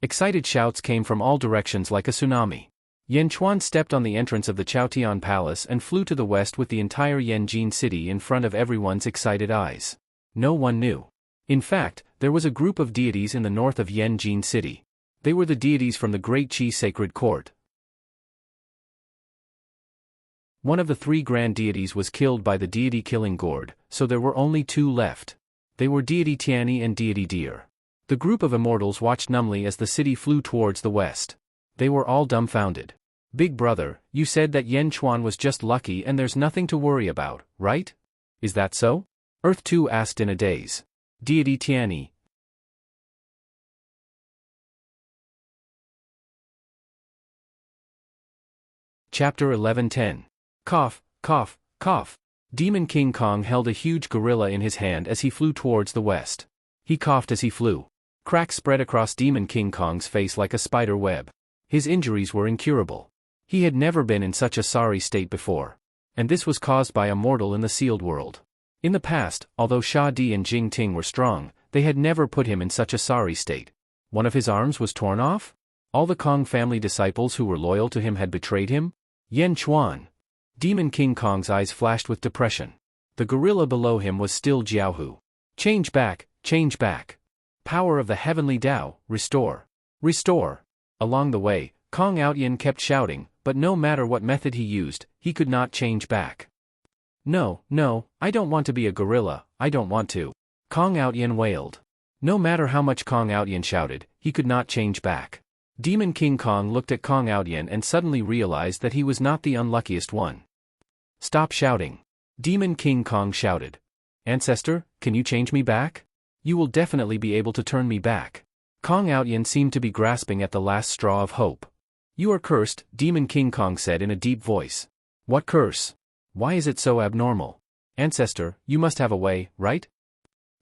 Excited shouts came from all directions like a tsunami. Yen Chuan stepped on the entrance of the Chaotian Palace and flew to the west with the entire Yanjin City in front of everyone's excited eyes. No one knew. In fact, there was a group of deities in the north of Yanjin City. They were the deities from the Great Qi Sacred Court. One of the three grand deities was killed by the deity Killing Gourd, so there were only two left. They were deity Tianyi and deity Deer. The group of immortals watched numbly as the city flew towards the west. They were all dumbfounded. Big brother, you said that Yen Chuan was just lucky and there's nothing to worry about, right? Is that so? Earth 2 asked in a daze. Deity Tianyi. Chapter 11:10. Cough, cough, cough. Demon King Kong held a huge gorilla in his hand as he flew towards the west. He coughed as he flew. Cracks spread across Demon King Kong's face like a spider web. His injuries were incurable. He had never been in such a sorry state before. And this was caused by a mortal in the sealed world. In the past, although Sha Di and Jing Ting were strong, they had never put him in such a sorry state. One of his arms was torn off? All the Kong family disciples who were loyal to him had betrayed him? Yen Chuan. Demon King Kong's eyes flashed with depression. The gorilla below him was still Jiaohu. Change back, change back. Power of the heavenly Tao, restore. Restore. Along the way, Kong Outyen kept shouting, but no matter what method he used, he could not change back. No, no, I don't want to be a gorilla, I don't want to. Kong Outyen wailed. No matter how much Kong Outyen shouted, he could not change back. Demon King Kong looked at Kong Outyen and suddenly realized that he was not the unluckiest one. Stop shouting. Demon King Kong shouted. Ancestor, can you change me back? You will definitely be able to turn me back. Kong Outyen seemed to be grasping at the last straw of hope. You are cursed, Demon King Kong said in a deep voice. What curse? Why is it so abnormal? Ancestor, you must have a way, right?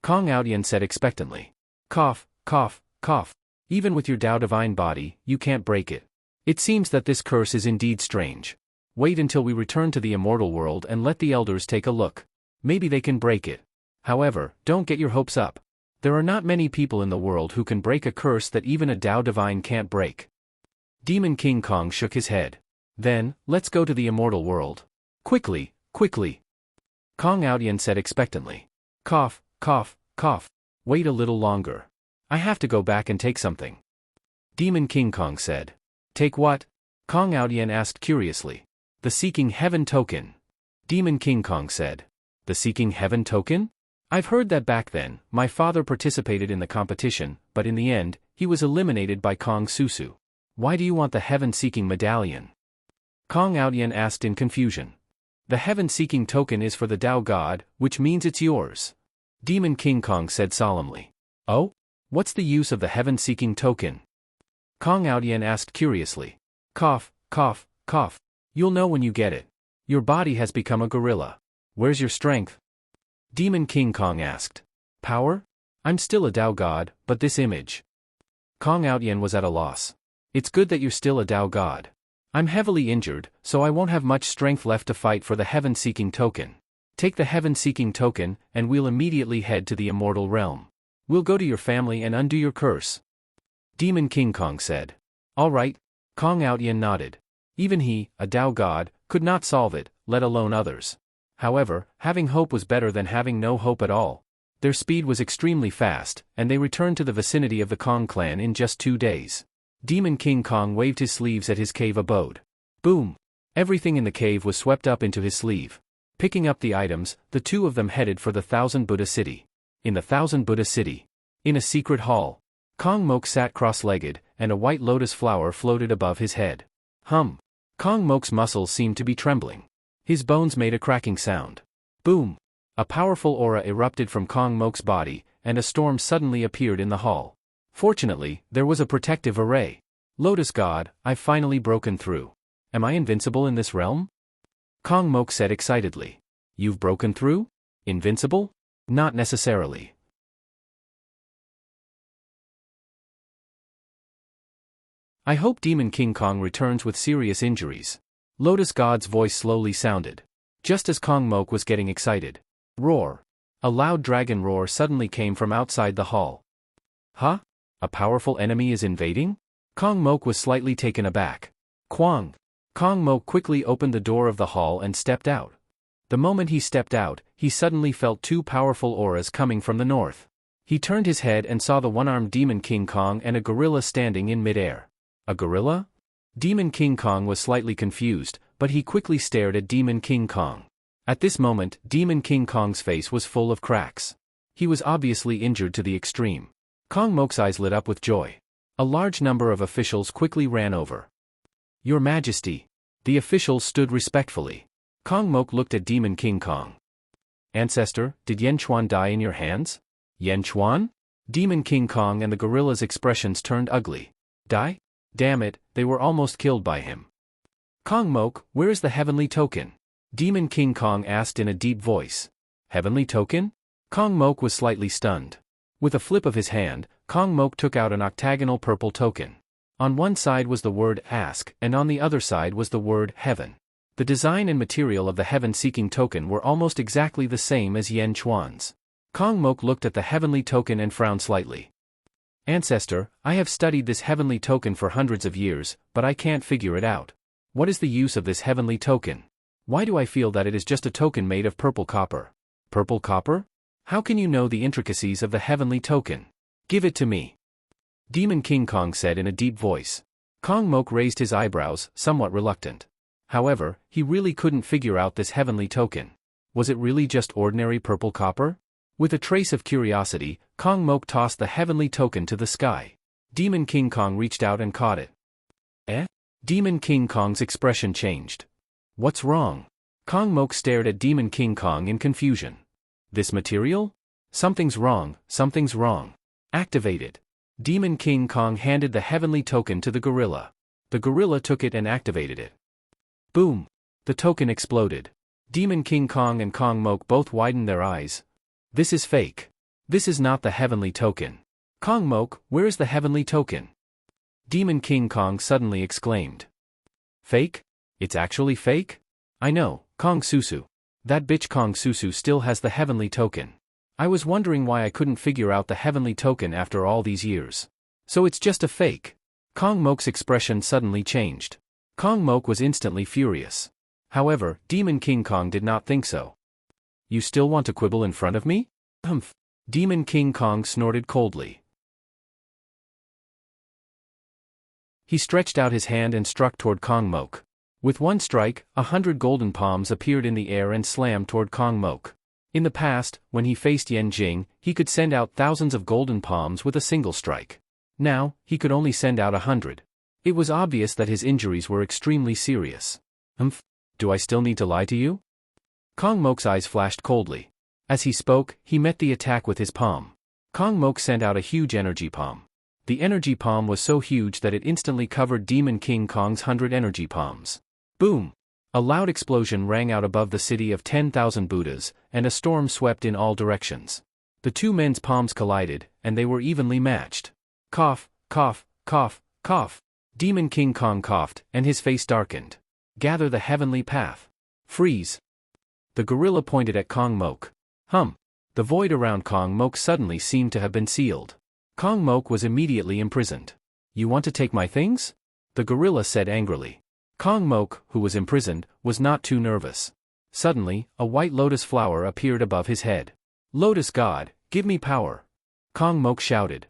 Kong Outyen said expectantly. Cough, cough, cough. Even with your Tao divine body, you can't break it. It seems that this curse is indeed strange. Wait until we return to the immortal world and let the elders take a look. Maybe they can break it. However, don't get your hopes up. There are not many people in the world who can break a curse that even a Tao divine can't break. Demon King Kong shook his head. Then, let's go to the immortal world. Quickly, quickly. Kong Outian said expectantly. Cough, cough, cough. Wait a little longer. I have to go back and take something. Demon King Kong said. Take what? Kong Outian asked curiously. The Seeking Heaven token. Demon King Kong said. The Seeking Heaven token? I've heard that back then, my father participated in the competition, but in the end, he was eliminated by Kong Susu. Why do you want the Heaven-Seeking medallion? Kong Outian asked in confusion. The Heaven-Seeking token is for the Tao God, which means it's yours. Demon King Kong said solemnly. Oh? What's the use of the Heaven-Seeking token? Kong Outian asked curiously. Cough, cough, cough. You'll know when you get it. Your body has become a gorilla. Where's your strength? Demon King Kong asked. Power? I'm still a Tao God, but this image. Kong Outian was at a loss. It's good that you're still a Tao God. I'm heavily injured, so I won't have much strength left to fight for the Heaven-Seeking token. Take the Heaven-Seeking token, and we'll immediately head to the immortal realm. We'll go to your family and undo your curse. Demon King Kong said. All right. Kong Outian nodded. Even he, a Tao God, could not solve it, let alone others. However, having hope was better than having no hope at all. Their speed was extremely fast, and they returned to the vicinity of the Kong clan in just 2 days. Demon King Kong waved his sleeves at his cave abode. Boom! Everything in the cave was swept up into his sleeve. Picking up the items, the two of them headed for the Thousand Buddha City. In the Thousand Buddha City. In a secret hall. Kong Mok sat cross-legged, and a white lotus flower floated above his head. Hum! Kong Mok's muscles seemed to be trembling. His bones made a cracking sound. Boom! A powerful aura erupted from Kong Mok's body, and a storm suddenly appeared in the hall. Fortunately, there was a protective array. Lotus God, I've finally broken through. Am I invincible in this realm? Kong Mok said excitedly. You've broken through? Invincible? Not necessarily. I hope Demon King Kong returns with serious injuries. Lotus God's voice slowly sounded. Just as Kong Mok was getting excited. Roar! A loud dragon roar suddenly came from outside the hall. Huh? A powerful enemy is invading? Kong Mok was slightly taken aback. Kwang! Kong Mok quickly opened the door of the hall and stepped out. The moment he stepped out, he suddenly felt 2 powerful auras coming from the north. He turned his head and saw the one-armed Demon King Kong and a gorilla standing in midair. A gorilla? Demon King Kong was slightly confused, but he quickly stared at Demon King Kong. At this moment, Demon King Kong's face was full of cracks. He was obviously injured to the extreme. Kong Mok's eyes lit up with joy. A large number of officials quickly ran over. Your Majesty. The officials stood respectfully. Kong Mok looked at Demon King Kong. Ancestor, did Yen Chuan die in your hands? Yen Chuan? Demon King Kong and the gorilla's expressions turned ugly. Die? Damn it, they were almost killed by him. Kong Mok, where is the heavenly token? Demon King Kong asked in a deep voice. Heavenly token? Kong Mok was slightly stunned. With a flip of his hand, Kong Mok took out an octagonal purple token. On one side was the word ask, and on the other side was the word heaven. The design and material of the heaven-seeking token were almost exactly the same as Yen Chuan's. Kong Mok looked at the heavenly token and frowned slightly. Ancestor, I have studied this heavenly token for hundreds of years, but I can't figure it out. What is the use of this heavenly token? Why do I feel that it is just a token made of purple copper? Purple copper? How can you know the intricacies of the heavenly token? Give it to me. Demon King Kong said in a deep voice. Kong Mok raised his eyebrows, somewhat reluctant. However, he really couldn't figure out this heavenly token. Was it really just ordinary purple copper? With a trace of curiosity, Kong Mok tossed the heavenly token to the sky. Demon King Kong reached out and caught it. Eh? Demon King Kong's expression changed. What's wrong? Kong Mok stared at Demon King Kong in confusion. This material? Something's wrong, something's wrong. Activate it. Demon King Kong handed the heavenly token to the gorilla. The gorilla took it and activated it. Boom! The token exploded. Demon King Kong and Kong Mok both widened their eyes. This is fake. This is not the heavenly token. Kong Mok, where is the heavenly token? Demon King Kong suddenly exclaimed. Fake? It's actually fake? I know, Kong Susu. That bitch Kong Susu still has the heavenly token. I was wondering why I couldn't figure out the heavenly token after all these years. So it's just a fake. Kong Mok's expression suddenly changed. Kong Mok was instantly furious. However, Demon King Kong did not think so. You still want to quibble in front of me? Humph. Demon King Kong snorted coldly. He stretched out his hand and struck toward Kong Mok. With one strike, 100 golden palms appeared in the air and slammed toward Kong Mok. In the past, when he faced Yen Jing, he could send out thousands of golden palms with a single strike. Now, he could only send out 100. It was obvious that his injuries were extremely serious. Humph. Do I still need to lie to you? Kong Mok's eyes flashed coldly. As he spoke, he met the attack with his palm. Kong Mok sent out a huge energy palm. The energy palm was so huge that it instantly covered Demon King Kong's 100 energy palms. Boom! A loud explosion rang out above the city of 10,000 Buddhas, and a storm swept in all directions. The two men's palms collided, and they were evenly matched. Cough, cough, cough, cough. Demon King Kong coughed, and his face darkened. Gather the heavenly path. Freeze. The gorilla pointed at Kong Mok. The void around Kong Mok suddenly seemed to have been sealed. Kong Mok was immediately imprisoned. You want to take my things? The gorilla said angrily. Kong Mok, who was imprisoned, was not too nervous. Suddenly, a white lotus flower appeared above his head. Lotus God, give me power. Kong Mok shouted.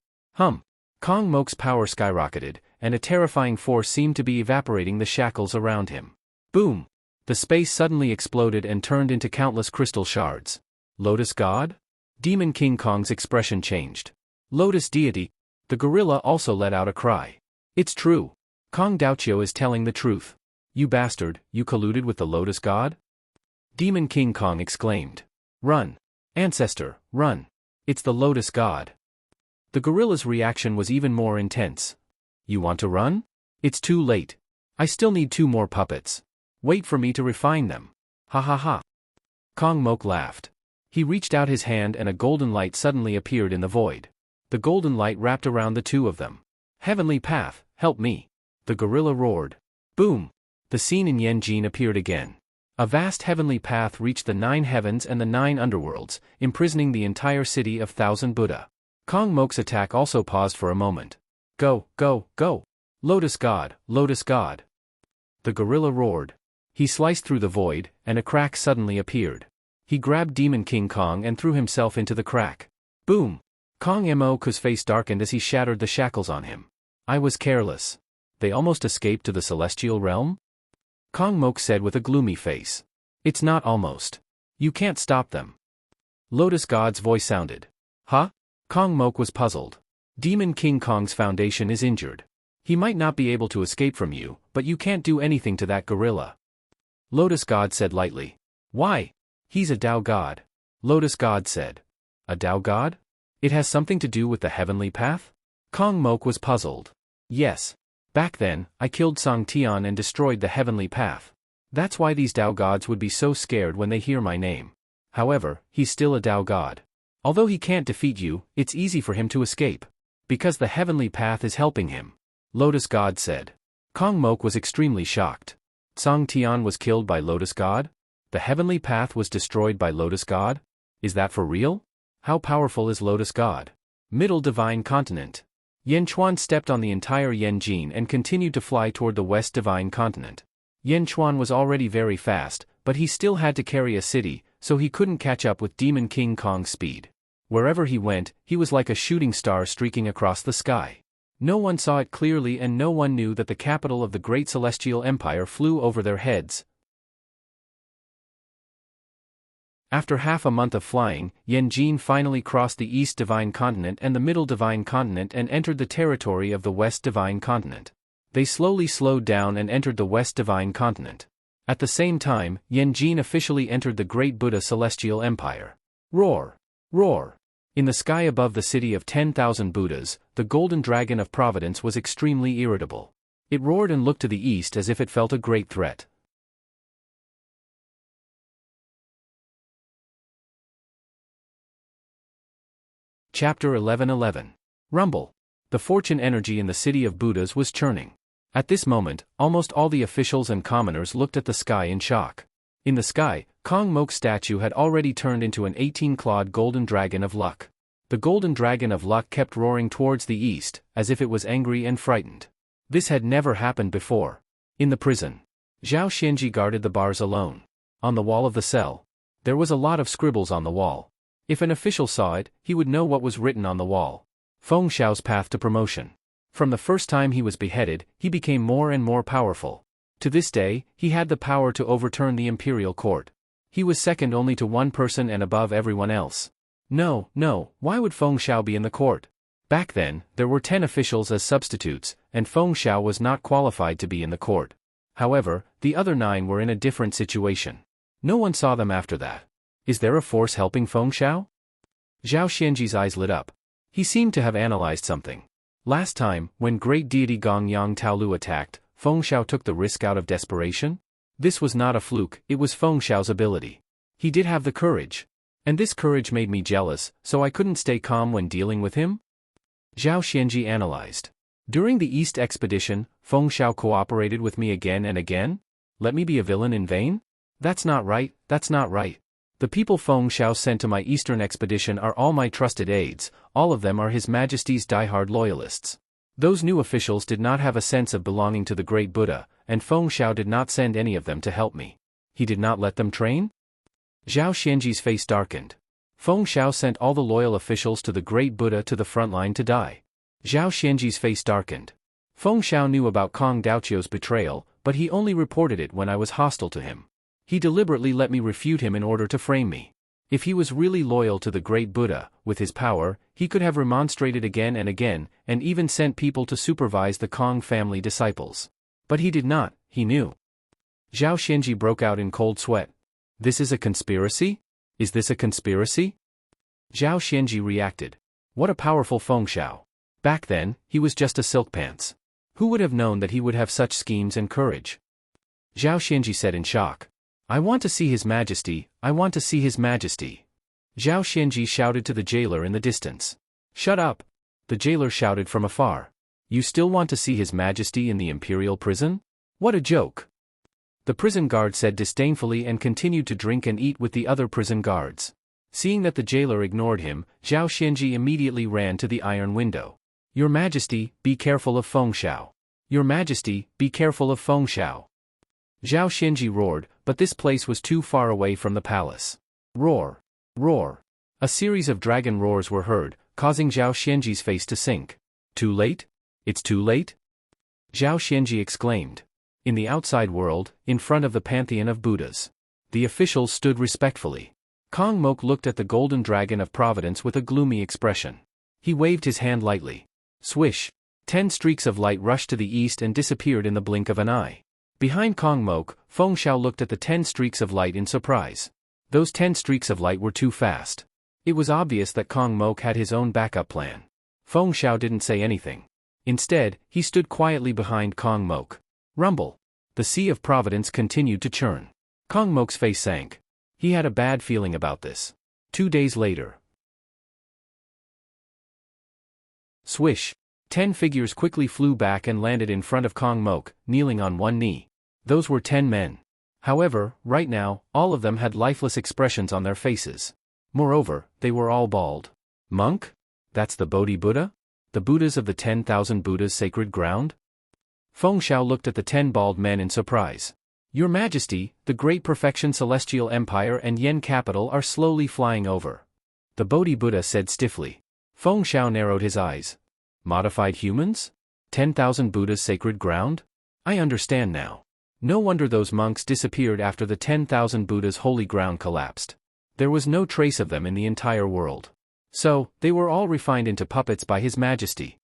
Kong Mok's power skyrocketed, and a terrifying force seemed to be evaporating the shackles around him. Boom! The space suddenly exploded and turned into countless crystal shards. Lotus God? Demon King Kong's expression changed. Lotus deity. The gorilla also let out a cry. It's true. Kong Daoqiu is telling the truth. You bastard, you colluded with the Lotus God? Demon King Kong exclaimed. Run. Ancestor, run. It's the Lotus God. The gorilla's reaction was even more intense. You want to run? It's too late. I still need 2 more puppets. Wait for me to refine them. Ha ha ha. Kong Mok laughed. He reached out his hand and a golden light suddenly appeared in the void. The golden light wrapped around the two of them. Heavenly path, help me. The gorilla roared. Boom! The scene in Yanjin appeared again. A vast heavenly path reached the 9 heavens and the 9 underworlds, imprisoning the entire city of 1,000 Buddha. Kong Mok's attack also paused for a moment. Go, go, go! Lotus God, Lotus God! The gorilla roared. He sliced through the void, and a crack suddenly appeared. He grabbed Demon King Kong and threw himself into the crack. Boom! Kong Mok's face darkened as he shattered the shackles on him. I was careless. They almost escaped to the celestial realm? Kong Mok said with a gloomy face. It's not almost. You can't stop them. Lotus God's voice sounded. Huh? Kong Mok was puzzled. Demon King Kong's foundation is injured. He might not be able to escape from you, but you can't do anything to that gorilla. Lotus God said lightly. Why? He's a Tao God. Lotus God said. A Tao God? It has something to do with the heavenly path? Kong Mok was puzzled. Yes. Back then, I killed Song Tian and destroyed the heavenly path. That's why these Tao gods would be so scared when they hear my name. However, he's still a Tao God. Although he can't defeat you, it's easy for him to escape. Because the heavenly path is helping him. Lotus God said. Kong Mok was extremely shocked. Song Tian was killed by Lotus God? The heavenly path was destroyed by Lotus God? Is that for real? How powerful is Lotus God? Middle Divine Continent. Yan Chuan stepped on the entire Yanjin and continued to fly toward the West Divine Continent. Yan Chuan was already very fast, but he still had to carry a city, so he couldn't catch up with Demon King Kong's speed. Wherever he went, he was like a shooting star streaking across the sky. No one saw it clearly and no one knew that the capital of the Great Celestial Empire flew over their heads. After half a month of flying, Yanjin finally crossed the East Divine Continent and the Middle Divine Continent and entered the territory of the West Divine Continent. They slowly slowed down and entered the West Divine Continent. At the same time, Yanjin officially entered the Great Buddha Celestial Empire. Roar! Roar! In the sky above the city of 10,000 Buddhas, the golden dragon of Providence was extremely irritable. It roared and looked to the east as if it felt a great threat. Chapter 11:11. Rumble. The fortune energy in the city of Buddhas was churning. At this moment, almost all the officials and commoners looked at the sky in shock. In the sky, Kong Mok's statue had already turned into an 18-clawed golden dragon of luck. The golden dragon of luck kept roaring towards the east, as if it was angry and frightened. This had never happened before. In the prison, Zhao Xianji guarded the bars alone. On the wall of the cell, there was a lot of scribbles on the wall. If an official saw it, he would know what was written on the wall. Feng Xiao's path to promotion. From the first time he was beheaded, he became more and more powerful. To this day, he had the power to overturn the imperial court. He was second only to one person and above everyone else. No, why would Feng Xiao be in the court? Back then, there were 10 officials as substitutes, and Feng Xiao was not qualified to be in the court. However, the other 9 were in a different situation. No one saw them after that. Is there a force helping Feng Xiao? Zhao Xianji's eyes lit up. He seemed to have analyzed something. Last time, when great deity Gong Yang Taolu attacked, Feng Xiao took the risk out of desperation? This was not a fluke, it was Feng Xiao's ability. He did have the courage. And this courage made me jealous, so I couldn't stay calm when dealing with him? Zhao Xianji analyzed. During the East expedition, Feng Xiao cooperated with me again and again? Let me be a villain in vain? That's not right, that's not right. The people Feng Xiao sent to my Eastern expedition are all my trusted aides, all of them are His Majesty's die-hard loyalists. Those new officials did not have a sense of belonging to the great Buddha, and Feng Xiao did not send any of them to help me. He did not let them train? Zhao Xianji's face darkened. Feng Xiao sent all the loyal officials to the great Buddha to the front line to die. Zhao Xianji's face darkened. Feng Xiao knew about Kong Daoqiu's betrayal, but he only reported it when I was hostile to him. He deliberately let me refute him in order to frame me. If he was really loyal to the great Buddha, with his power, he could have remonstrated again and again, and even sent people to supervise the Kong family disciples. But he did not, he knew. Zhao Xianji broke out in cold sweat. This is a conspiracy? Is this a conspiracy? Zhao Xianji reacted. What a powerful Feng Xiao. Back then, he was just a silk pants. Who would have known that he would have such schemes and courage? Zhao Xianji said in shock. I want to see His Majesty, I want to see His Majesty. Zhao Xianji shouted to the jailer in the distance. Shut up! The jailer shouted from afar. You still want to see His Majesty in the imperial prison? What a joke! The prison guard said disdainfully and continued to drink and eat with the other prison guards. Seeing that the jailer ignored him, Zhao Xianji immediately ran to the iron window. Your Majesty, be careful of Feng Xiao. Your Majesty, be careful of Feng Xiao. Zhao Xianji roared, but this place was too far away from the palace. Roar! Roar! A series of dragon roars were heard, causing Zhao Xianji's face to sink. Too late? It's too late? Zhao Xianji exclaimed. In the outside world, in front of the pantheon of Buddhas, the officials stood respectfully. Kong Mok looked at the golden dragon of providence with a gloomy expression. He waved his hand lightly. Swish! 10 streaks of light rushed to the east and disappeared in the blink of an eye. Behind Kong Mok, Feng Xiao looked at the 10 streaks of light in surprise. Those 10 streaks of light were too fast. It was obvious that Kong Mok had his own backup plan. Feng Xiao didn't say anything. Instead, he stood quietly behind Kong Mok. Rumble! The sea of providence continued to churn. Kong Mok's face sank. He had a bad feeling about this. 2 days later. Swish! 10 figures quickly flew back and landed in front of Kong Mok, kneeling on one knee. Those were 10 men. However, right now, all of them had lifeless expressions on their faces. Moreover, they were all bald. Monk? That's the Bodhi Buddha? The Buddhas of the 10,000 Buddhas' sacred ground? Feng Xiao looked at the 10 bald men in surprise. Your Majesty, the Great Perfection Celestial Empire and Yen capital are slowly flying over. The Bodhi Buddha said stiffly. Feng Xiao narrowed his eyes. Modified humans? 10,000 Buddhas' sacred ground? I understand now. No wonder those monks disappeared after the 10,000 Buddhas' holy ground collapsed. There was no trace of them in the entire world. So, they were all refined into puppets by His Majesty.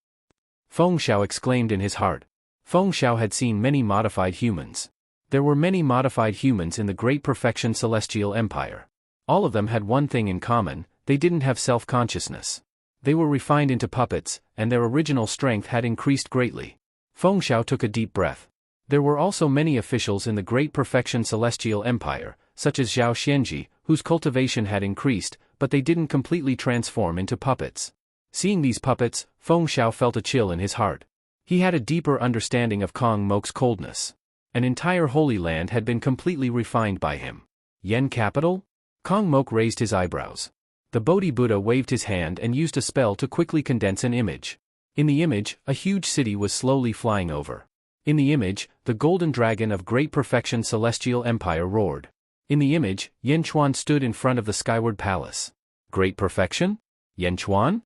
Feng Xiao exclaimed in his heart. Feng Xiao had seen many modified humans. There were many modified humans in the Great Perfection Celestial Empire. All of them had one thing in common, they didn't have self-consciousness. They were refined into puppets, and their original strength had increased greatly. Feng Xiao took a deep breath. There were also many officials in the Great Perfection Celestial Empire, such as Zhao Xianji, whose cultivation had increased, but they didn't completely transform into puppets. Seeing these puppets, Feng Xiao felt a chill in his heart. He had a deeper understanding of Kong Mok's coldness. An entire holy land had been completely refined by him. Yen capital? Kong Mok raised his eyebrows. The Bodhi Buddha waved his hand and used a spell to quickly condense an image. In the image, a huge city was slowly flying over. In the image, the golden dragon of great perfection celestial empire roared. In the image, Yan Chuan stood in front of the skyward palace. Great perfection? Yan Chuan?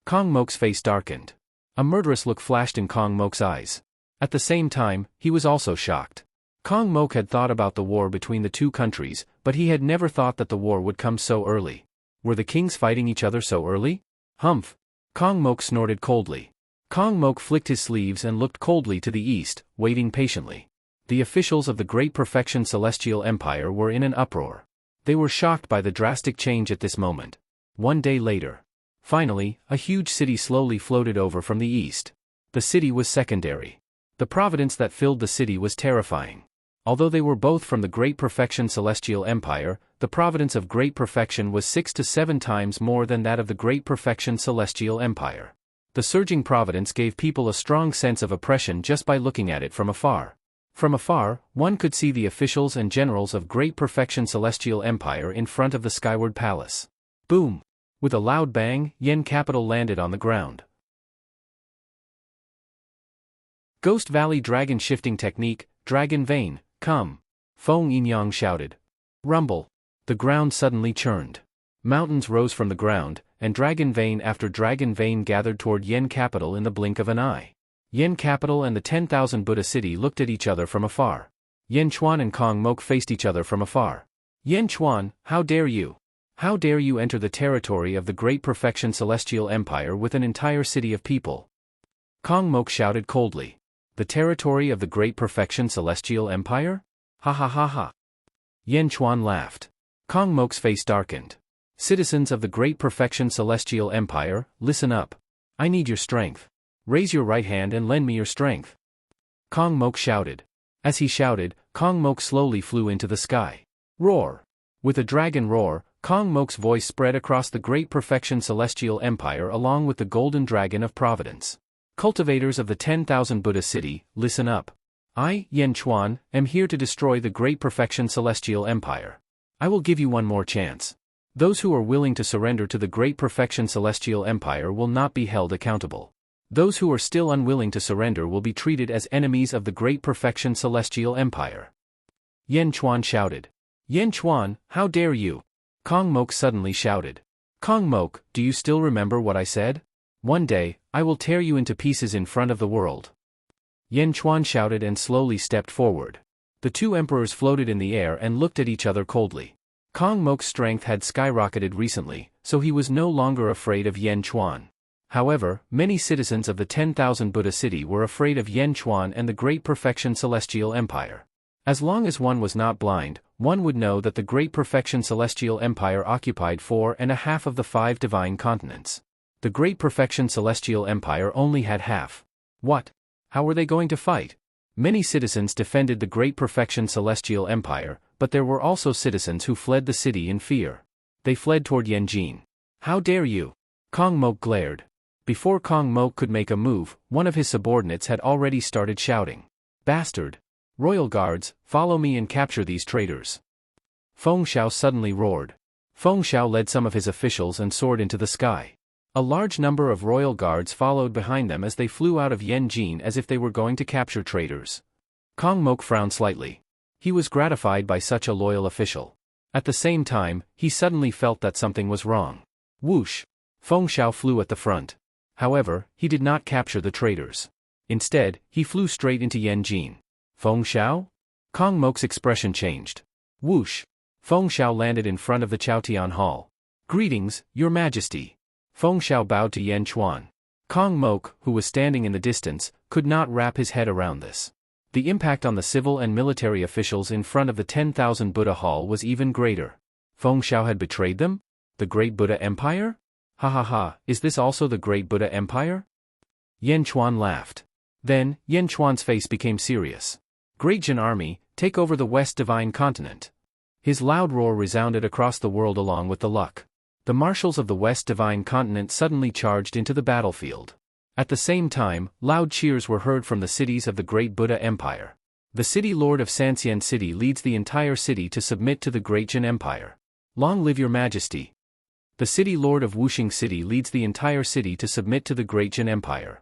Kong Mok's face darkened. A murderous look flashed in Kong Mok's eyes. At the same time, he was also shocked. Kong Mok had thought about the war between the two countries, but he had never thought that the war would come so early. Were the kings fighting each other so early? Humph! Kong Mok snorted coldly. Kong Mok flicked his sleeves and looked coldly to the east, waiting patiently. The officials of the Great Perfection Celestial Empire were in an uproar. They were shocked by the drastic change at this moment. One day later. Finally, a huge city slowly floated over from the east. The city was secondary. The providence that filled the city was terrifying. Although they were both from the Great Perfection Celestial Empire, the providence of Great Perfection was 6 to 7 times more than that of the Great Perfection Celestial Empire. The surging providence gave people a strong sense of oppression just by looking at it from afar. From afar, one could see the officials and generals of Great Perfection Celestial Empire in front of the skyward palace. Boom! With a loud bang, Yen capital landed on the ground. Ghost Valley Dragon Shifting Technique, Dragon Vein, come! Feng Yinyang shouted. Rumble! The ground suddenly churned. Mountains rose from the ground, and Dragon Vein after Dragon Vein gathered toward Yen capital in the blink of an eye. Yen capital and the 10,000 Buddha city looked at each other from afar. Yan Chuan and Kong Mok faced each other from afar. Yan Chuan, how dare you? How dare you enter the territory of the Great Perfection Celestial Empire with an entire city of people? Kong Mok shouted coldly. The territory of the Great Perfection Celestial Empire? Ha ha ha ha. Yan Chuan laughed. Kong Mok's face darkened. Citizens of the Great Perfection Celestial Empire, listen up. I need your strength. Raise your right hand and lend me your strength. Kong Mok shouted. As he shouted, Kong Mok slowly flew into the sky. Roar! With a dragon roar, Kong Mok's voice spread across the Great Perfection Celestial Empire along with the Golden Dragon of Providence. Cultivators of the 10,000 Buddha city, listen up. I, Yan Chuan, am here to destroy the Great Perfection Celestial Empire. I will give you one more chance. Those who are willing to surrender to the Great Perfection Celestial Empire will not be held accountable. Those who are still unwilling to surrender will be treated as enemies of the Great Perfection Celestial Empire. Yan Chuan shouted. Yan Chuan, how dare you? Kong Mok suddenly shouted. Kong Mok, do you still remember what I said? One day, I will tear you into pieces in front of the world. Yan Chuan shouted and slowly stepped forward. The two emperors floated in the air and looked at each other coldly. Kong Mok's strength had skyrocketed recently, so he was no longer afraid of Yan Chuan. However, many citizens of the 10,000 Buddha city were afraid of Yan Chuan and the Great Perfection Celestial Empire. As long as one was not blind, one would know that the Great Perfection Celestial Empire occupied 4.5 of the 5 divine continents. The Great Perfection Celestial Empire only had half. What? How were they going to fight? Many citizens defended the Great Perfection Celestial Empire, but there were also citizens who fled the city in fear. They fled toward Yanjin. How dare you? Kong Mok glared. Before Kong Mok could make a move, one of his subordinates had already started shouting. Bastard! Royal guards, follow me and capture these traitors. Feng Xiao suddenly roared. Feng Xiao led some of his officials and soared into the sky. A large number of royal guards followed behind them as they flew out of Yanjin as if they were going to capture traitors. Kong Mok frowned slightly. He was gratified by such a loyal official. At the same time, he suddenly felt that something was wrong. Whoosh! Feng Xiao flew at the front. However, he did not capture the traitors. Instead, he flew straight into Yanjin. Feng Xiao? Kong Mok's expression changed. Whoosh! Feng Xiao landed in front of the Chaotian Hall. Greetings, Your Majesty. Feng Xiao bowed to Yan Chuan. Kong Mok, who was standing in the distance, could not wrap his head around this. The impact on the civil and military officials in front of the 10,000 Buddha Hall was even greater. Feng Xiao had betrayed them? The Great Buddha Empire? Ha ha ha, is this also the Great Buddha Empire? Yan Chuan laughed. Then, Yan Chuan's face became serious. Great Jin Army, take over the West Divine Continent. His loud roar resounded across the world along with the luck. The marshals of the West Divine Continent suddenly charged into the battlefield. At the same time, loud cheers were heard from the cities of the Great Buddha Empire. The city lord of Sanxian City leads the entire city to submit to the Great Jin Empire. Long live Your Majesty. The city lord of Wuxing City leads the entire city to submit to the Great Jin Empire.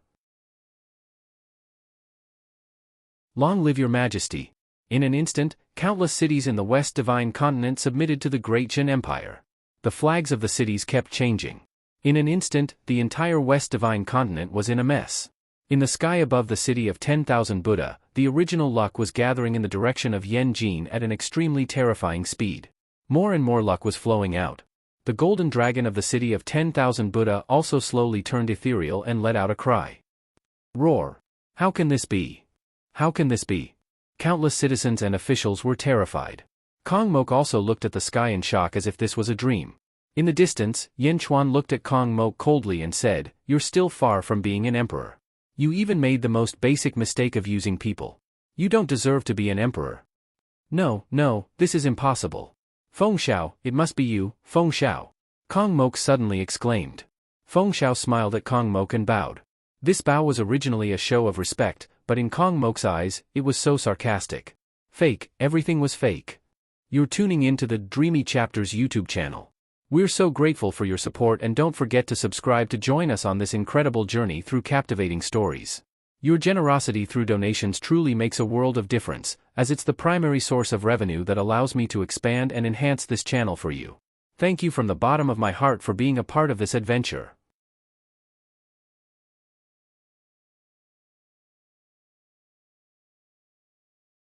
Long live your majesty. In an instant, countless cities in the West Divine Continent submitted to the Great Jin Empire. The flags of the cities kept changing. In an instant, the entire West Divine Continent was in a mess. In the sky above the city of 10,000 Buddha, the original luck was gathering in the direction of Yanjin at an extremely terrifying speed. More and more luck was flowing out. The golden dragon of the city of 10,000 Buddha also slowly turned ethereal and let out a cry. Roar! How can this be? How can this be? Countless citizens and officials were terrified. Kong Mok also looked at the sky in shock as if this was a dream. In the distance, Yen Chuan looked at Kong Mok coldly and said, "You're still far from being an emperor. You even made the most basic mistake of using people. You don't deserve to be an emperor." No, this is impossible. Feng Xiao, it must be you, Feng Xiao. Kong Mok suddenly exclaimed. Feng Xiao smiled at Kong Mok and bowed. This bow was originally a show of respect, but in Kong Mok's eyes, it was so sarcastic. Fake, everything was fake. You're tuning into the Dreamy Chapters YouTube channel. We're so grateful for your support, and don't forget to subscribe to join us on this incredible journey through captivating stories. Your generosity through donations truly makes a world of difference, as it's the primary source of revenue that allows me to expand and enhance this channel for you. Thank you from the bottom of my heart for being a part of this adventure.